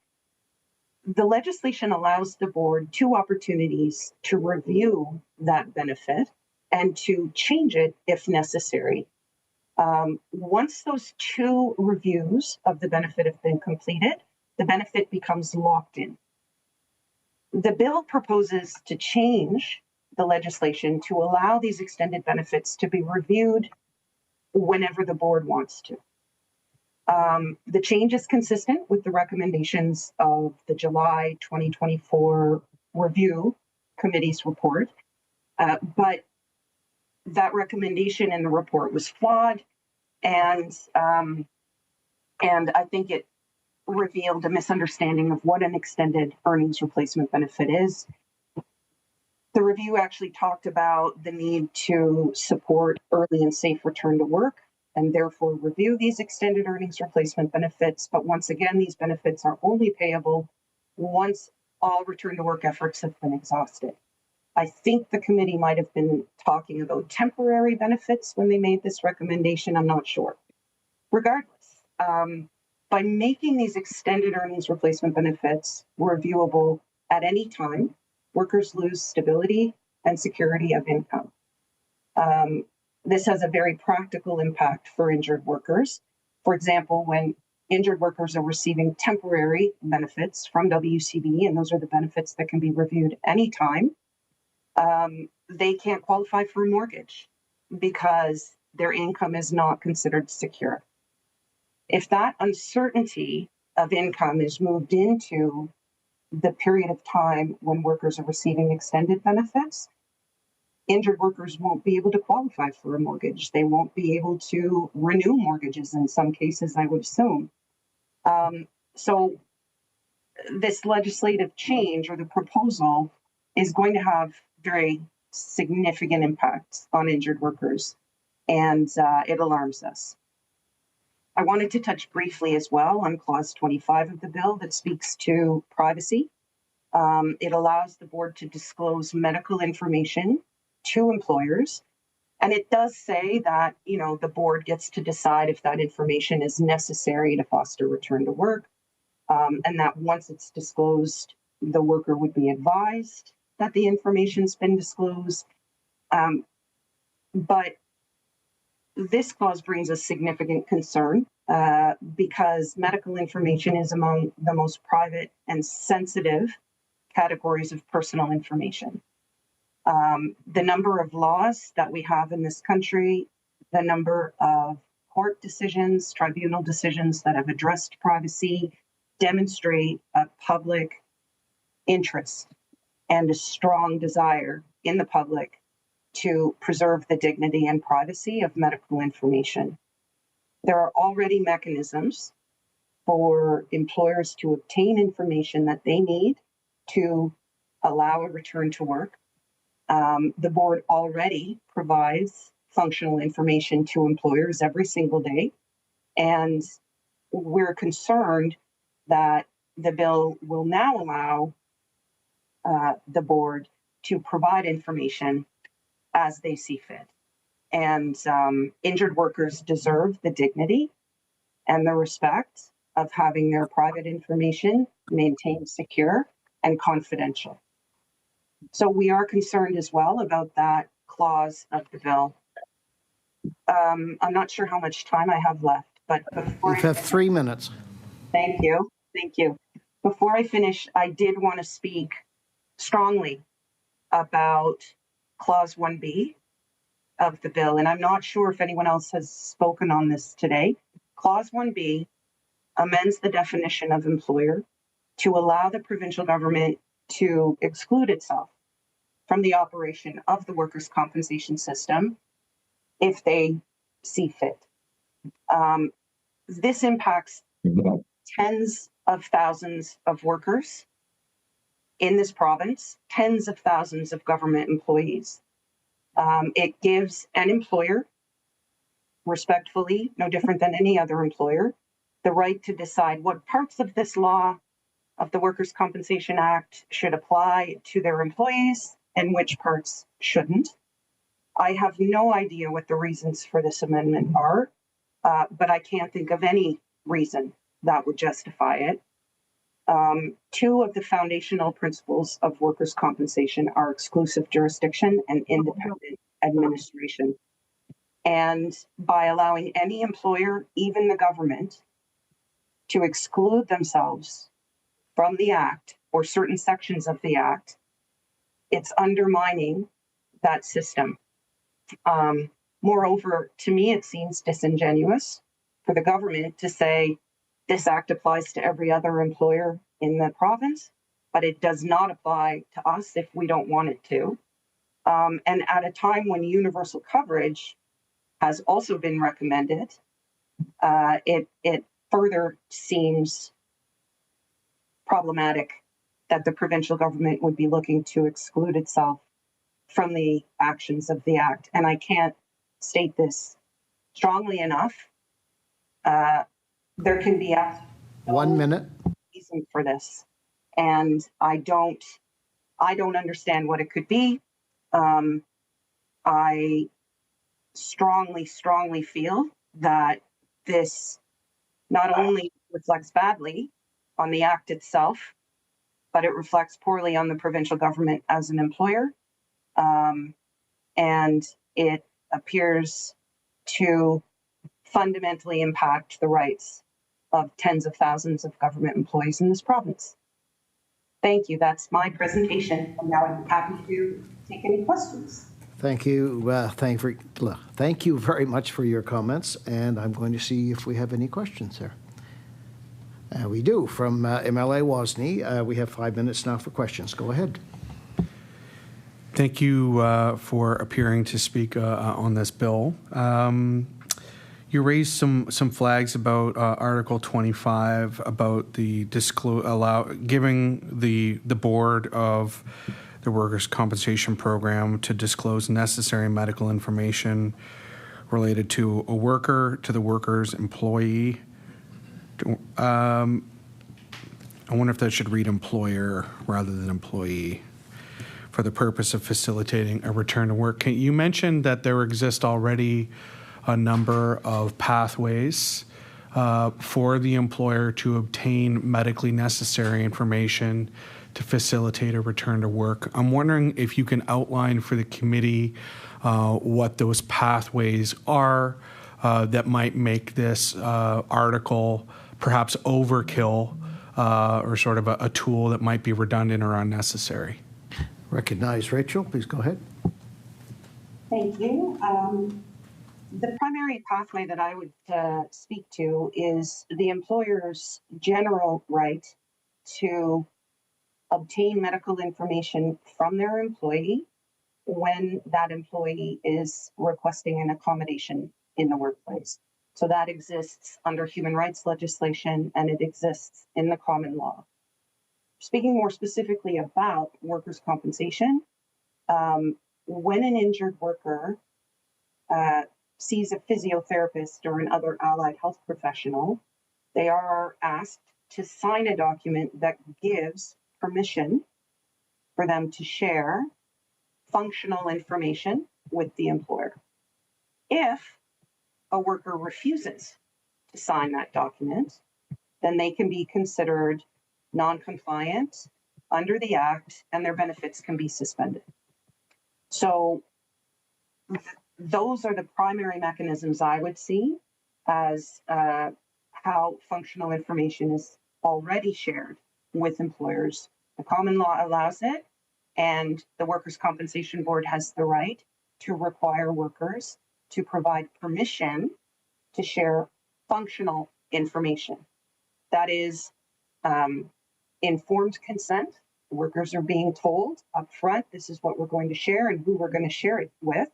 the legislation allows the board 2 opportunities to review that benefit and to change it if necessary. Once those 2 reviews of the benefit have been completed, the benefit becomes locked in. The bill proposes to change the legislation to allow these extended benefits to be reviewed whenever the board wants to. The change is consistent with the recommendations of the July 2024 Review Committee's report, but that recommendation in the report was flawed, and I think it revealed a misunderstanding of what an extended earnings replacement benefit is. The review actually talked about the need to support early and safe return to work and therefore review these extended earnings replacement benefits. But once again, these benefits are only payable once all return to work efforts have been exhausted. I think the committee might have been talking about temporary benefits when they made this recommendation. I'm not sure. Regardless, by making these extended earnings replacement benefits reviewable at any time, workers lose stability and security of income. This has a very practical impact for injured workers. For example, when injured workers are receiving temporary benefits from WCB, and those are the benefits that can be reviewed anytime, they can't qualify for a mortgage because their income is not considered secure. If that uncertainty of income is moved into the period of time when workers are receiving extended benefits, injured workers won't be able to qualify for a mortgage. They won't be able to renew mortgages in some cases, I would assume. So this legislative change or the proposal is going to have very significant impacts on injured workers, and it alarms us. I wanted to touch briefly as well on clause 25 of the bill that speaks to privacy. It allows the board to disclose medical information to employers. And it does say that, the board gets to decide if that information is necessary to foster return to work. And that once it's disclosed, the worker would be advised that the information's been disclosed. But this clause brings a significant concern because medical information is among the most private and sensitive categories of personal information. The number of laws that we have in this country, the number of court decisions, tribunal decisions that have addressed privacy demonstrate a public interest and a strong desire in the public to preserve the dignity and privacy of medical information. There are already mechanisms for employers to obtain information that they need to allow a return to work. The board already provides functional information to employers every single day, and we're concerned that the bill will now allow the board to provide information as they see fit. And injured workers deserve the dignity and the respect of having their private information maintained secure and confidential. So we are concerned as well about that clause of the bill. I'm not sure how much time I have left, but before you have 3 minutes. Thank you. Thank you. Before I finish, I did want to speak strongly about clause 1B of the bill, and I'm not sure if anyone else has spoken on this today. Clause 1B amends the definition of employer to allow the provincial government to exclude itself from the operation of the workers' compensation system if they see fit. This impacts tens of thousands of workers in this province, tens of thousands of government employees. It gives an employer respectfully, no different than any other employer, the right to decide what parts of this law of the Workers' Compensation Act should apply to their employees and which parts shouldn't. I have no idea what the reasons for this amendment are, but I can't think of any reason that would justify it. Two of the foundational principles of workers' compensation are exclusive jurisdiction and independent administration. And by allowing any employer, even the government, to exclude themselves from the Act or certain sections of the Act, it's undermining that system. Moreover, to me, it seems disingenuous for the government to say this Act applies to every other employer in the province, but it does not apply to us if we don't want it to. And at a time when universal coverage has also been recommended, it further seems problematic that the provincial government would be looking to exclude itself from the actions of the Act. And I can't state this strongly enough. There can be a 1 minute reason for this, and I don't understand what it could be. I strongly feel that this not only reflects badly on the Act itself, but it reflects poorly on the provincial government as an employer. And it appears to fundamentally impact the rights of tens of thousands of government employees in this province. Thank you. That's my presentation. And now I'm happy to take any questions. Thank you. Thank you very much for your comments, and I'm going to see if we have any questions here. We do. From MLA Wozni, we have 5 minutes now for questions. Go ahead. Thank you for appearing to speak on this bill. You raised some flags about Article 25 about the giving the board of the Workers' Compensation Program to disclose necessary medical information related to a worker, to the worker's employee. I wonder if that should read employer rather than employee, for the purpose of facilitating a return to work. You mentioned that there exist already a number of pathways for the employer to obtain medically necessary information to facilitate a return to work. I'm wondering if you can outline for the committee what those pathways are that might make this article perhaps overkill or sort of a tool that might be redundant or unnecessary. Recognize Rachel. Please go ahead. Thank you. The primary pathway that I would speak to is the employer's general right to obtain medical information from their employee when that employee is requesting an accommodation in the workplace. So that exists under human rights legislation, and it exists in the common law. Speaking more specifically about workers' compensation, when an injured worker sees a physiotherapist or another allied health professional, they are asked to sign a document that gives permission for them to share functional information with the employer. If a worker refuses to sign that document, then they can be considered non-compliant under the Act, and their benefits can be suspended. So those are the primary mechanisms I would see as how functional information is already shared with employers. The common law allows it, and the Workers' Compensation Board has the right to require workers to provide permission to share functional information. That is informed consent. Workers are being told up front, this is what we're going to share and who we're going to share it with.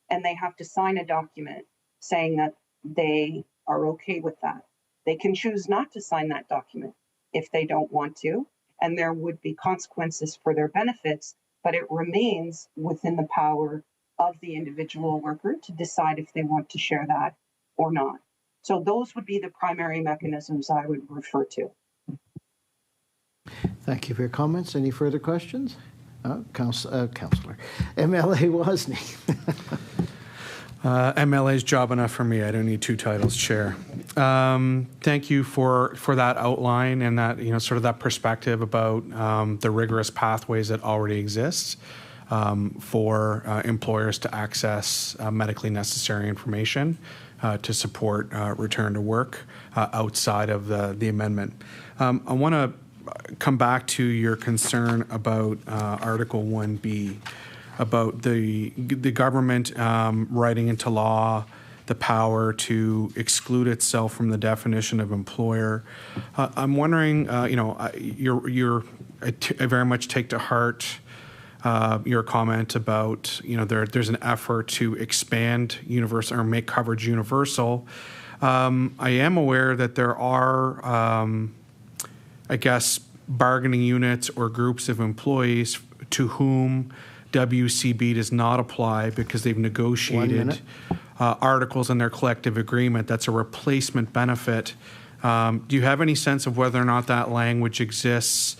And they have to sign a document saying that they are okay with that. They can choose not to sign that document if they don't want to, and there would be consequences for their benefits, but it remains within the power of the individual worker to decide if they want to share that or not. So those would be the primary mechanisms I would refer to. Thank you for your comments. Any further questions? Councillor MLA Wozni. MLA's job enough for me. I don't need two titles, Chair. Thank you for that outline and that, sort of that perspective about the rigorous pathways that already exist for employers to access medically necessary information to support return to work outside of the amendment. I want to come back to your concern about Article 1B, about the government writing into law the power to exclude itself from the definition of employer. I'm wondering, I very much take to heart your comment about, there's an effort to expand universal or make coverage universal. I am aware that there are, I guess, bargaining units or groups of employees to whom WCB does not apply because they've negotiated articles in their collective agreement that's a replacement benefit. Do you have any sense of whether or not that language exists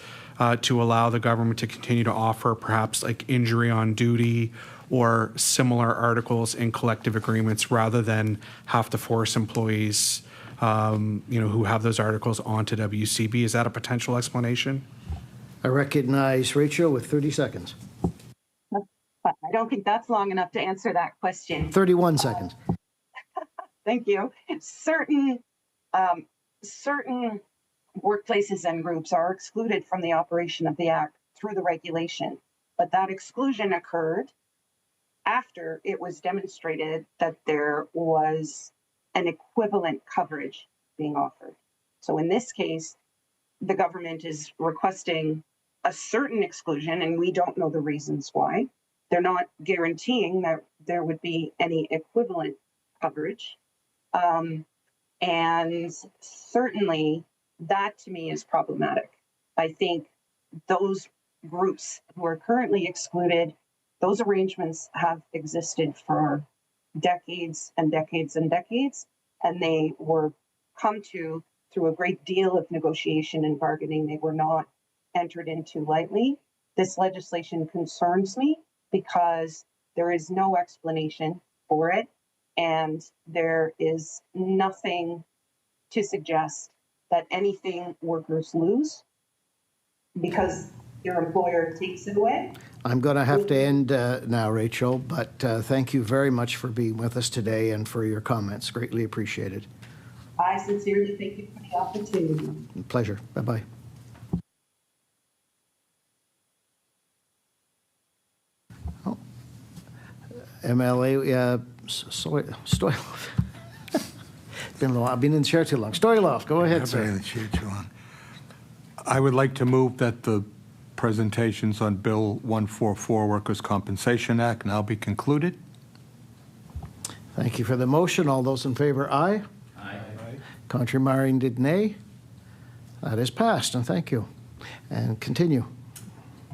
to allow the government to continue to offer perhaps like injury on duty or similar articles in collective agreements rather than have to force employees who have those articles onto WCB? Is that a potential explanation? I recognize Rachel with 30 seconds. I don't think that's long enough to answer that question. 31 seconds. Thank you. Certain workplaces and groups are excluded from the operation of the Act through the regulation, but that exclusion occurred after it was demonstrated that there was an equivalent coverage being offered. So in this case, the government is requesting a certain exclusion, and we don't know the reasons why. They're not guaranteeing that there would be any equivalent coverage. And certainly that to me is problematic. I think those groups who are currently excluded, those arrangements have existed for decades and decades and decades, and they were come to through a great deal of negotiation and bargaining. They were not entered into lightly. This legislation concerns me because there is no explanation for it, and there is nothing to suggest that anything workers lose because their employer takes it away. I'm going to have to end now, Rachel, but thank you very much for being with us today and for your comments. Greatly appreciated. I sincerely thank you for the opportunity. Pleasure. Bye-bye. Oh. MLA Stoilov. It's been a while. I've been in the chair too long. Stoilov, go ahead, sir. I've been in the chair too long. I would like to move that the presentations on Bill 144 Workers' Compensation Act now be concluded. Thank you for the motion. All those in favor, aye. Aye. Contrary-minded, nay. That is passed, and thank you. And continue.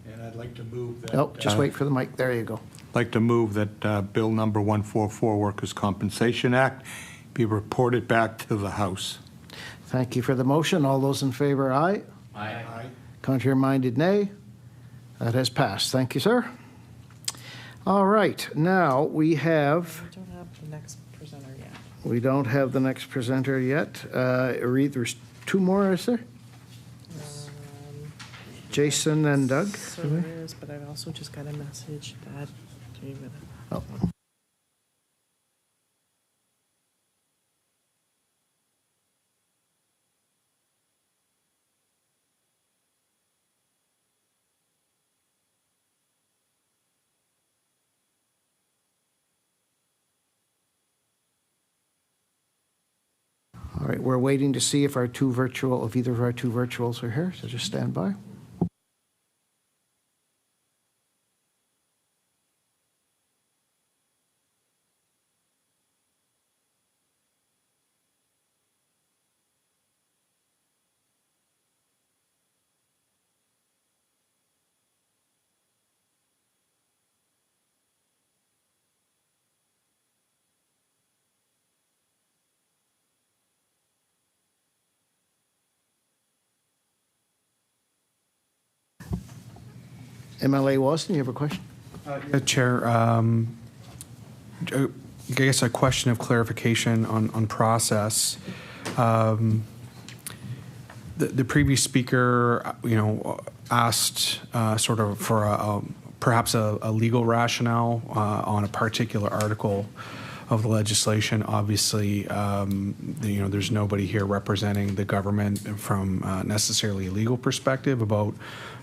And I'd like to move that... Nope, just wait for the mic. There you go. I'd like to move that Bill number 144 Workers' Compensation Act be reported back to the House. Thank you for the motion. All those in favor, aye. Aye. Contrary-minded, nay. That has passed. Thank you, sir. All right. Now we have... We don't have the next presenter yet. We don't have the next presenter yet. There's two more, is there? Jason and Doug? So there is, but I've also just got a message that... Oh. All right, we're waiting to see if either of our two virtuals are here, so just stand by. MLA Waston, you have a question? Chair, I guess a question of clarification on process. The previous speaker, asked sort of for perhaps a legal rationale on a particular article of the legislation. Obviously, there's nobody here representing the government from necessarily a legal perspective about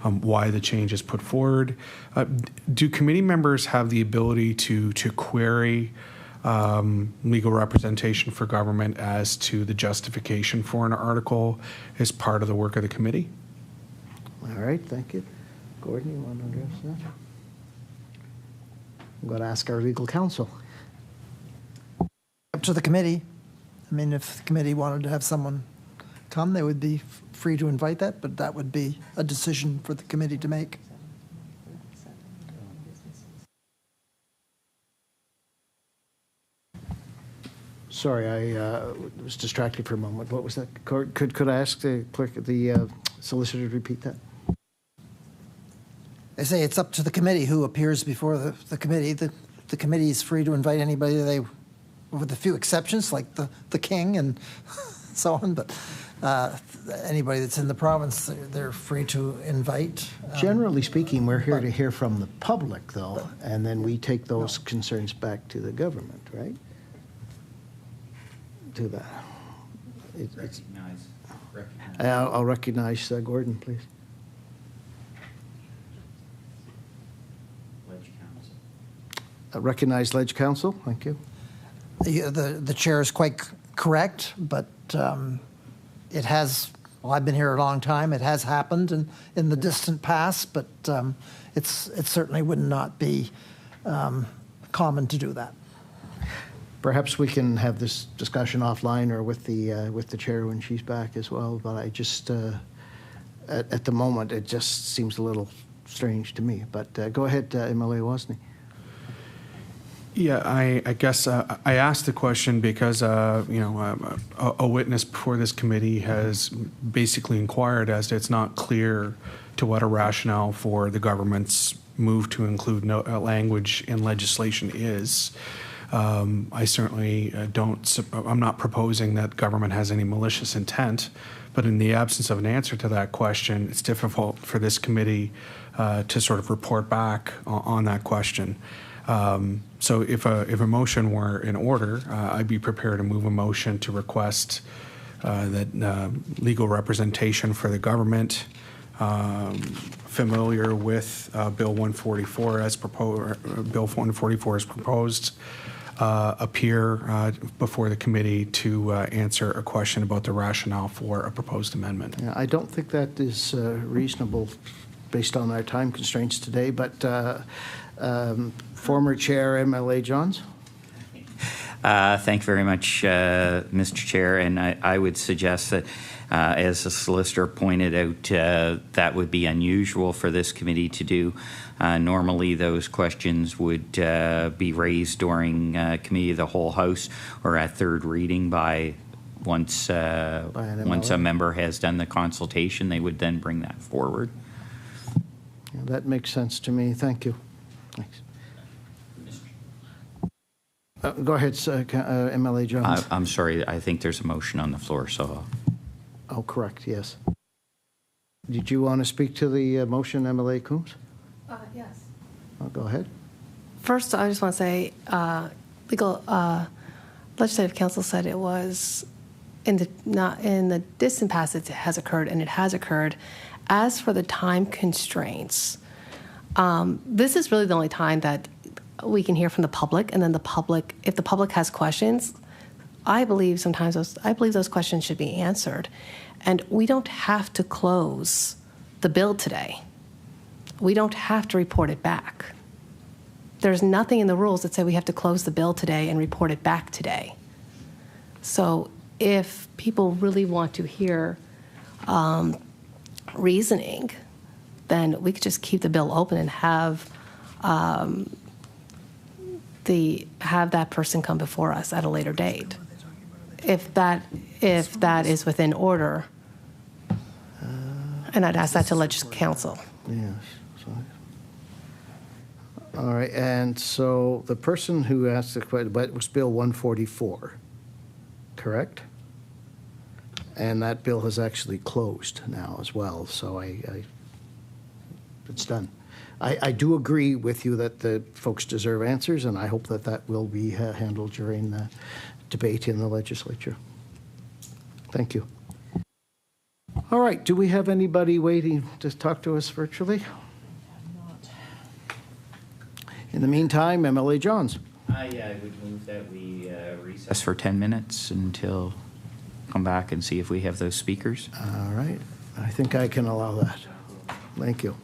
why the change is put forward. Do committee members have the ability to query legal representation for government as to the justification for an article as part of the work of the committee? All right, thank you. Gordon, you want to address that? I'm going to ask our legal counsel. Up to the committee. I mean, if the committee wanted to have someone come, they would be free to invite that, but that would be a decision for the committee to make. Sorry, I was distracted for a moment. What was that? Could I ask the clerk, the solicitor, to repeat that? They say it's up to the committee who appears before the committee. The committee is free to invite anybody they, with a few exceptions, like the king and so on, but anybody that's in the province, they're free to invite. Generally speaking, we're here to hear from the public, though, and then we take those concerns back to the government, right? To that. I'll recognize Gordon, please. Recognize Ledge Council. Thank you. The chair is quite correct, but it has, well, I've been here a long time. It has happened in the distant past, but it certainly would not be common to do that. Perhaps we can have this discussion offline or with the chair when she's back as well. But I just, at the moment, it just seems a little strange to me. But go ahead, MLA Wasney. Yeah, I guess I asked the question because a witness before this committee has basically inquired as to it's not clear to what a rationale for the government's move to include language in legislation is. I certainly I'm not proposing that government has any malicious intent, but in the absence of an answer to that question, it's difficult for this committee to sort of report back on that question. So if a motion were in order, I'd be prepared to move a motion to request that legal representation for the government, familiar with Bill 144 as proposed, Bill 144 as proposed, appear before the committee to answer a question about the rationale for a proposed amendment. Yeah, I don't think that is reasonable based on our time constraints today, but former Chair MLA Johns. Thank you very much, Mr. Chair, and I would suggest that as the solicitor pointed out, that would be unusual for this committee to do. Normally, those questions would be raised during Committee of the Whole House or at third reading once a member has done the consultation, they would then bring that forward. Yeah, that makes sense to me. Thank you. Thanks. Go ahead, MLA Jones. I'm sorry. I think there's a motion on the floor, so. Oh, correct. Yes. Did you want to speak to the motion, MLA Coombs? Yes. Go ahead. First, I just want to say, Legislative Council said it was not in the distant past it has occurred, and it has occurred. As for the time constraints, this is really the only time that we can hear from the public, and then the public, if the public has questions, I believe those questions should be answered. And we don't have to close the bill today. We don't have to report it back. There's nothing in the rules that say we have to close the bill today and report it back today. So if people really want to hear reasoning, then we could just keep the bill open and have that person come before us at a later date, if that is within order. And I'd ask that to Legislative Council. Yes. All right, and so the person who asked the question, but it was Bill 144, correct? And that bill has actually closed now as well, so it's done. I do agree with you that the folks deserve answers, and I hope that that will be handled during the debate in the legislature. Thank you. All right, do we have anybody waiting to talk to us virtually? In the meantime, MLA Johns. I would move that we recess for 10 minutes until come back and see if we have those speakers. All right, I think I can allow that. Thank you.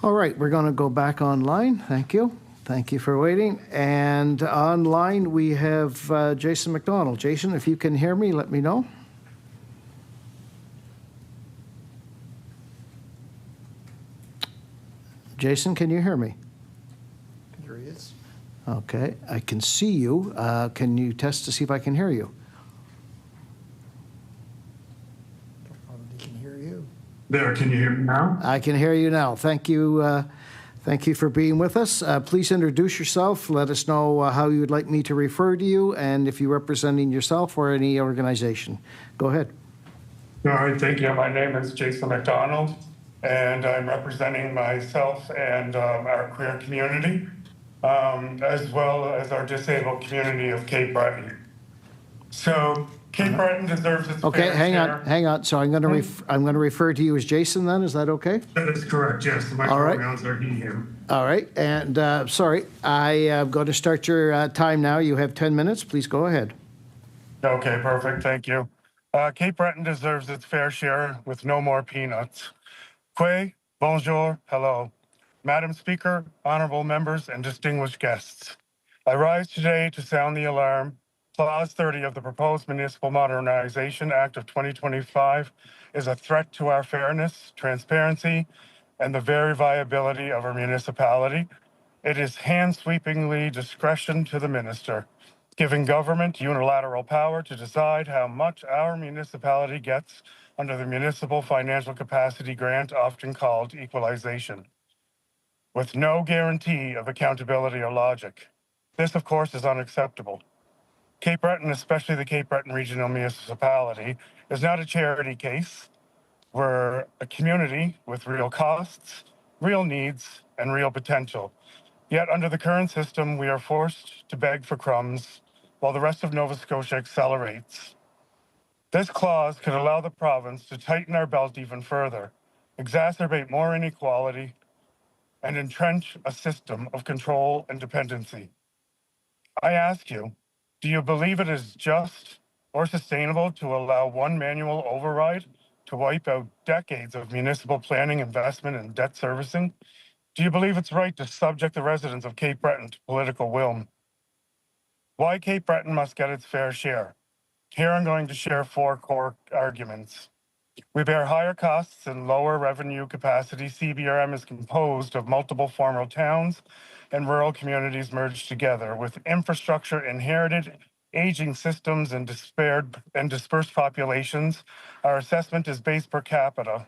All right, we're going to go back online. Thank you. Thank you for waiting. And online, we have Jason McDonald. Jason, if you can hear me, let me know. Jason, can you hear me? Here he is. Okay, I can see you. Can you test to see if I can hear you? He can hear you. There, can you hear me now? I can hear you now. Thank you. Thank you for being with us. Please introduce yourself. Let us know how you would like me to refer to you, and if you're representing yourself or any organization. Go ahead. All right, thank you. My name is Jason McDonald, and I'm representing myself and our queer community, as well as our disabled community of Cape Breton. So Cape Breton deserves its Okay, fair hang share. on, hang on. So I'm going to refer to you as Jason then. Is that okay? That is correct, yes. My All right. pronouns are he, him. All right, and sorry, I am going to start your time now. You have 10 minutes. Please go ahead. Okay, perfect. Thank you. Cape Breton deserves its fair share with no more peanuts. Quay, bonjour, hello. Madam Speaker, honorable members, and distinguished guests. I rise today to sound the alarm. Clause 30 of the proposed Municipal Modernization Act of 2025 is a threat to our fairness, transparency, and the very viability of our municipality. It is hand-sweepingly discretion to the minister, giving government unilateral power to decide how much our municipality gets under the Municipal Financial Capacity Grant, often called equalization, with no guarantee of accountability or logic. This, of course, is unacceptable. Cape Breton, especially the Cape Breton Regional Municipality, is not a charity case. We're a community with real costs, real needs, and real potential. Yet under the current system, we are forced to beg for crumbs while the rest of Nova Scotia accelerates. This clause could allow the province to tighten our belt even further, exacerbate more inequality, and entrench a system of control and dependency. I ask you, do you believe it is just or sustainable to allow one manual override to wipe out decades of municipal planning, investment, and debt servicing? Do you believe it's right to subject the residents of Cape Breton to political will? Why Cape Breton must get its fair share? Here I'm going to share 4 core arguments. We bear higher costs and lower revenue capacity. CBRM is composed of multiple former towns and rural communities merged together with infrastructure inherited, aging systems, and dispersed populations. Our assessment is based per capita.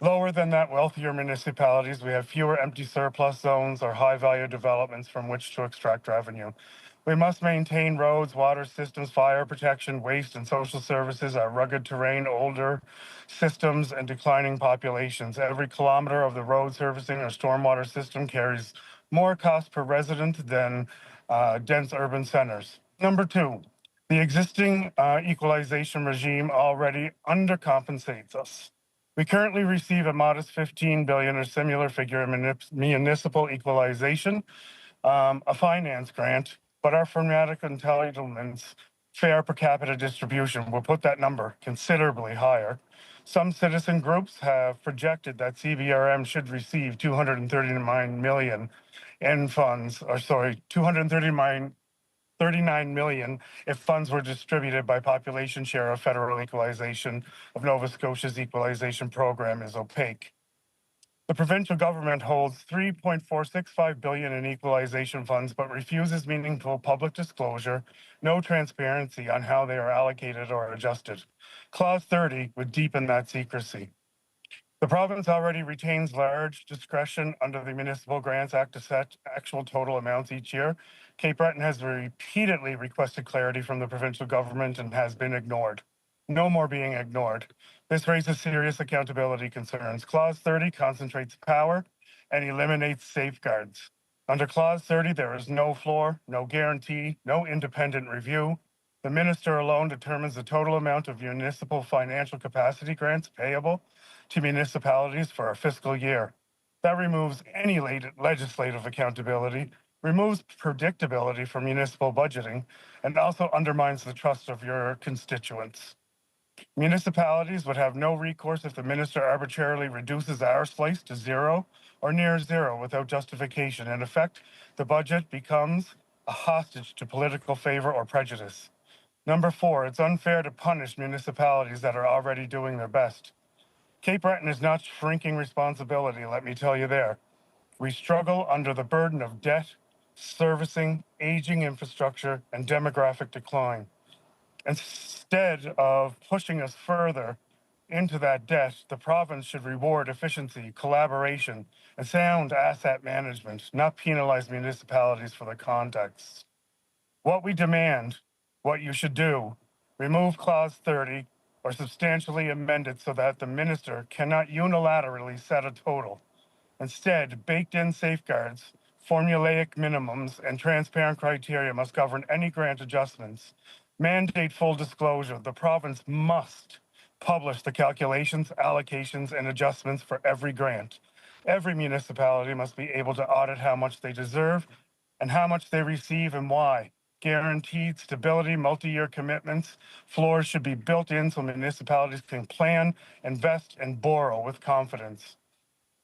Lower than that, wealthier municipalities, we have fewer empty surplus zones or high-value developments from which to extract revenue. We must maintain roads, water systems, fire protection, waste and social services, our rugged terrain, older systems, and declining populations. Every kilometer of the road servicing our stormwater system carries more cost per resident than dense urban centers. Number 2, the existing equalization regime already undercompensates us. We currently receive a modest 15 billion or similar figure in municipal equalization, a finance grant, but our formatic entitlements, fair per capita distribution will put that number considerably higher. Some citizen groups have projected that CBRM should receive 239 million in funds, or sorry, 239 million if funds were distributed by population share of federal equalization of Nova Scotia's equalization program is opaque. The provincial government holds 3.465 billion in equalization funds, but refuses meaningful public disclosure, no transparency on how they are allocated or adjusted. Clause 30 would deepen that secrecy. The province already retains large discretion under the Municipal Grants Act to set actual total amounts each year. Cape Breton has repeatedly requested clarity from the provincial government and has been ignored. No more being ignored. This raises serious accountability concerns. Clause 30 concentrates power and eliminates safeguards. Under Clause 30, there is no floor, no guarantee, no independent review. The minister alone determines the total amount of municipal financial capacity grants payable to municipalities for a fiscal year. That removes any legislative accountability, removes predictability for municipal budgeting, and also undermines the trust of your constituents. Municipalities would have no recourse if the minister arbitrarily reduces our slice to zero or near zero without justification. In effect, the budget becomes a hostage to political favor or prejudice. Number 4, it's unfair to punish municipalities that are already doing their best. Cape Breton is not shrinking responsibility, let me tell you there. We struggle under the burden of debt, servicing, aging infrastructure, and demographic decline. Instead of pushing us further into that debt, the province should reward efficiency, collaboration, and sound asset management, not penalize municipalities for the context. What we demand, what you should do, remove Clause 30 or substantially amend it so that the minister cannot unilaterally set a total. Instead, baked-in safeguards, formulaic minimums, and transparent criteria must govern any grant adjustments. Mandate full disclosure. The province must publish the calculations, allocations, and adjustments for every grant. Every municipality must be able to audit how much they deserve and how much they receive and why. Guaranteed stability, multi-year commitments, floors should be built in so municipalities can plan, invest, and borrow with confidence.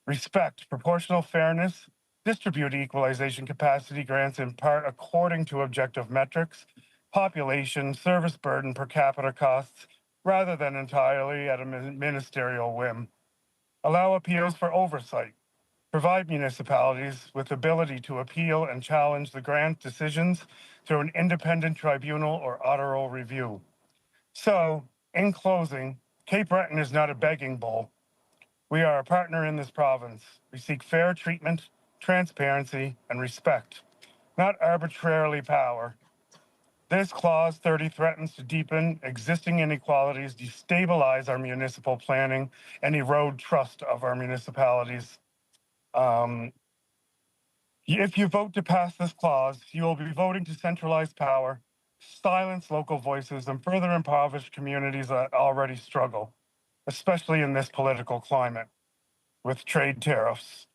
Respect, proportional fairness, distribute equalization capacity grants in part according to objective metrics, population, service burden, per capita costs, rather than entirely at a ministerial whim. Allow appeals for oversight. Provide municipalities with ability to appeal and challenge the grant decisions through an independent tribunal or auditorial review. So, in closing, Cape Breton is not a begging bowl. We are a partner in this province. We seek fair treatment, transparency, and respect, not arbitrarily power. This Clause 30 threatens to deepen existing inequalities, destabilize our municipal planning, and erode trust of our municipalities. If you vote to pass this clause, you will be voting to centralize power, silence local voices, and further impoverish communities that already struggle, especially in this political climate with trade tariffs.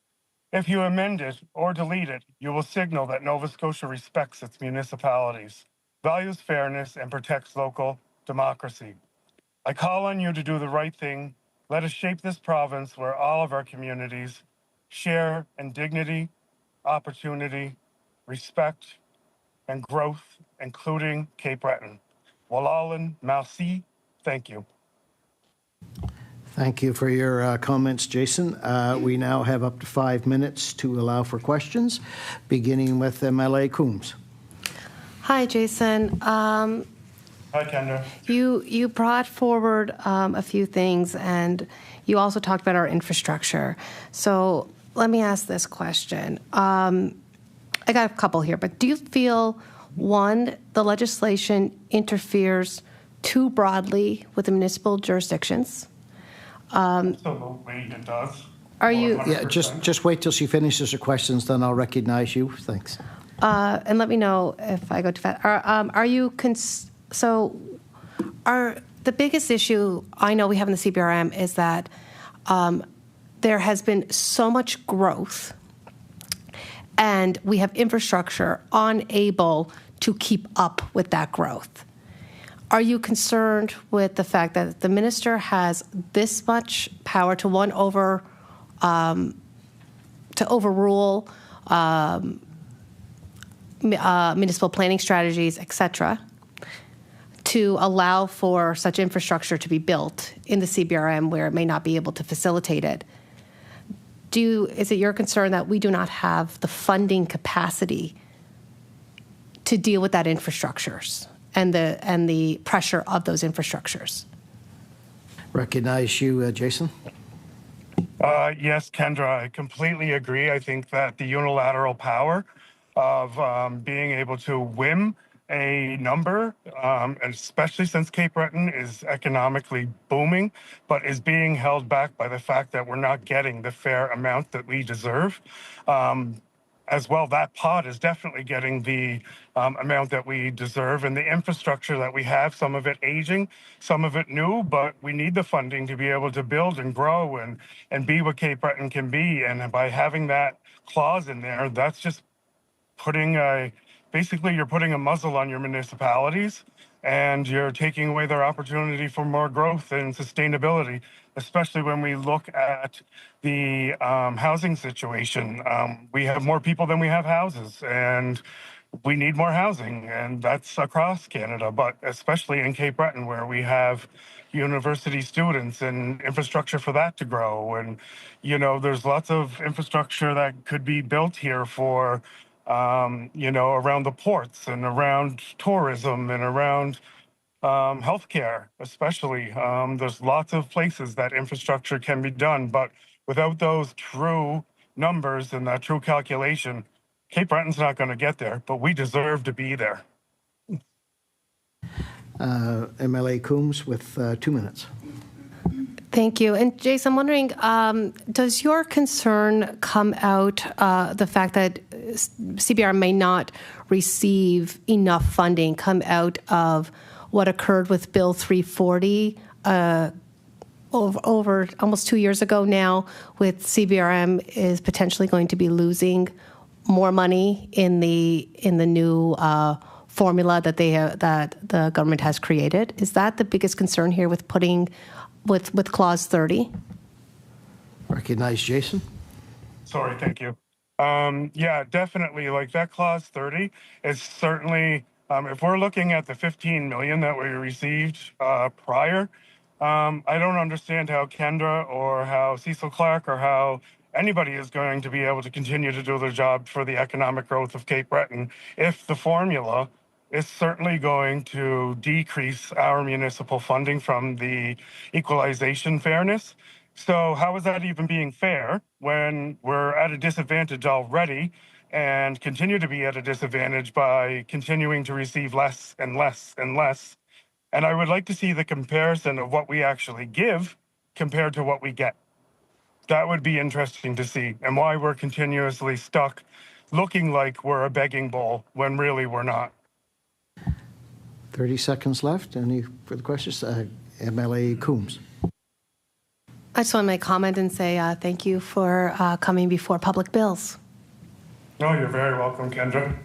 If you amend it or delete it, you will signal that Nova Scotia respects its municipalities, values fairness, and protects local democracy. I call on you to do the right thing. Let us shape this province where all of our communities share in dignity, opportunity, respect, and growth, including Cape Breton. Walalan, merci, thank you. Thank you for your comments, Jason. We now have up to 5 minutes to allow for questions, beginning with MLA Coombs. Hi, Jason. Hi, Kendra. You brought forward a few things, and you also talked about our infrastructure. So let me ask this question. I got a couple here, but do you feel, one, the legislation interferes too broadly with the municipal jurisdictions? Absolutely, it does. Are you? Yeah, just wait till she finishes her questions, then I'll recognize you. Thanks. And let me know if I go too fast. Are you? The biggest issue I know we have in the CBRM is that there has been so much growth, and we have infrastructure unable to keep up with that growth. Are you concerned with the fact that the minister has this much power to overrule municipal planning strategies, et cetera, to allow for such infrastructure to be built in the CBRM where it may not be able to facilitate it? Is it your concern that we do not have the funding capacity to deal with that infrastructures and the pressure of those infrastructures? Recognize you, Jason. Yes, Kendra, I completely agree. I think that the unilateral power of being able to whim a number, and especially since Cape Breton is economically booming, but is being held back by the fact that we're not getting the fair amount that we deserve. As well, that pot is definitely getting the amount that we deserve, and the infrastructure that we have, some of it aging, some of it new, but we need the funding to be able to build and grow and be what Cape Breton can be. And by having that clause in there, that's just putting a basically you're putting a muzzle on your municipalities and you're taking away their opportunity for more growth and sustainability, especially when we look at the housing situation. We have more people than we have houses, and we need more housing, and that's across Canada, but especially in Cape Breton, where we have university students and infrastructure for that to grow. And, there's lots of infrastructure that could be built here for, around the ports and around tourism and around healthcare, especially. There's lots of places that infrastructure can be done, but without those true numbers and that true calculation, Cape Breton's not going to get there, but we deserve to be there. MLA Coombs with 2 minutes. Thank you. And Jason, I'm wondering, does your concern come out the fact that CBR may not receive enough funding come out of what occurred with Bill 340 over almost 2 years ago now, with CBRM is potentially going to be losing more money in the new formula that that the government has created? Is that the biggest concern here with putting with clause 30? Recognize Jason. Sorry, thank you. Yeah, definitely. Like that clause 30 is certainly, if we're looking at the 15 million that we received prior, I don't understand how Kendra or how Cecil Clark or how anybody is going to be able to continue to do their job for the economic growth of Cape Breton if the formula is certainly going to decrease our municipal funding from the equalization fairness. So how is that even being fair when we're at a disadvantage already and continue to be at a disadvantage by continuing to receive less and less and less? And I would like to see the comparison of what we actually give compared to what we get. That would be interesting to see, and why we're continuously stuck looking like we're a begging bowl when really we're not. 30 seconds left. Any further questions? MLA Coombs. I just want to make a comment and say thank you for coming before Public Bills. No, you're very welcome, Kendra.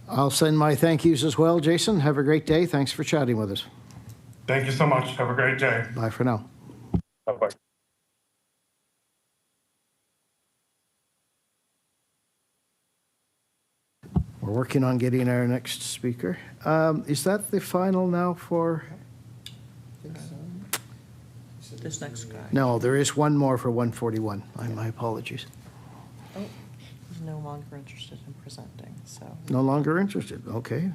I'll send my thank yous as well. Jason, have a great day. Thanks for chatting with us. Thank you so much. Have a great day. Bye for now. Bye-bye. We're working on getting our next speaker. Is that the final now for? This next guy. No, there is one more for 141. My apologies. Oh, he's no longer interested in presenting, so. No longer interested. Okay.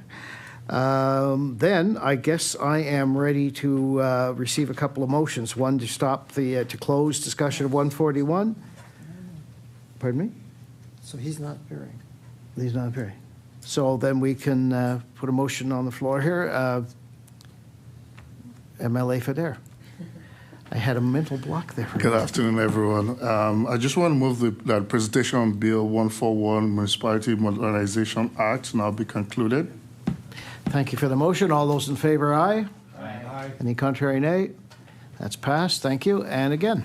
Then I guess I am ready to receive a couple of motions. One to stop to close discussion of 141. Pardon me? So he's not appearing. He's not appearing. So then we can put a motion on the floor here. MLA Federe. I had a mental block there. Good afternoon, everyone. I just want to move that presentation on Bill 141, Municipality Modernization Act, now be concluded. Thank you for the motion. All those in favor, aye. Aye. Any contrary, nay? That's passed. Thank you. And again.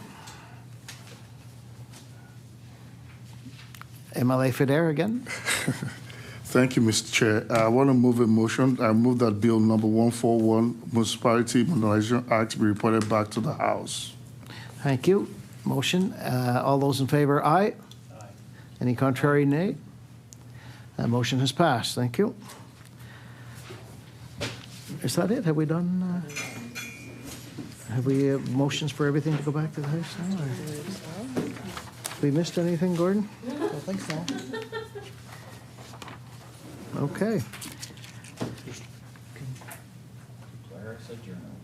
MLA Federe again. Thank you, Mr. Chair. I want to move a motion. I move that Bill number 141, Municipality Modernization Act, be reported back to the House. Thank you. Motion. All those in favor, aye. Aye. Any contrary, nay? That motion has passed. Thank you. Is that it? Have we done? Have we motions for everything to go back to the House now? Have we missed anything, Gordon? I don't think so. Okay.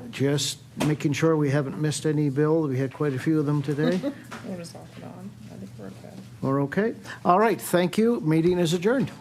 Just making sure we haven't missed any, Bill. We had quite a few of them today. We'll just off and on. I think we're okay. We're okay. All right. Thank you. Meeting is adjourned.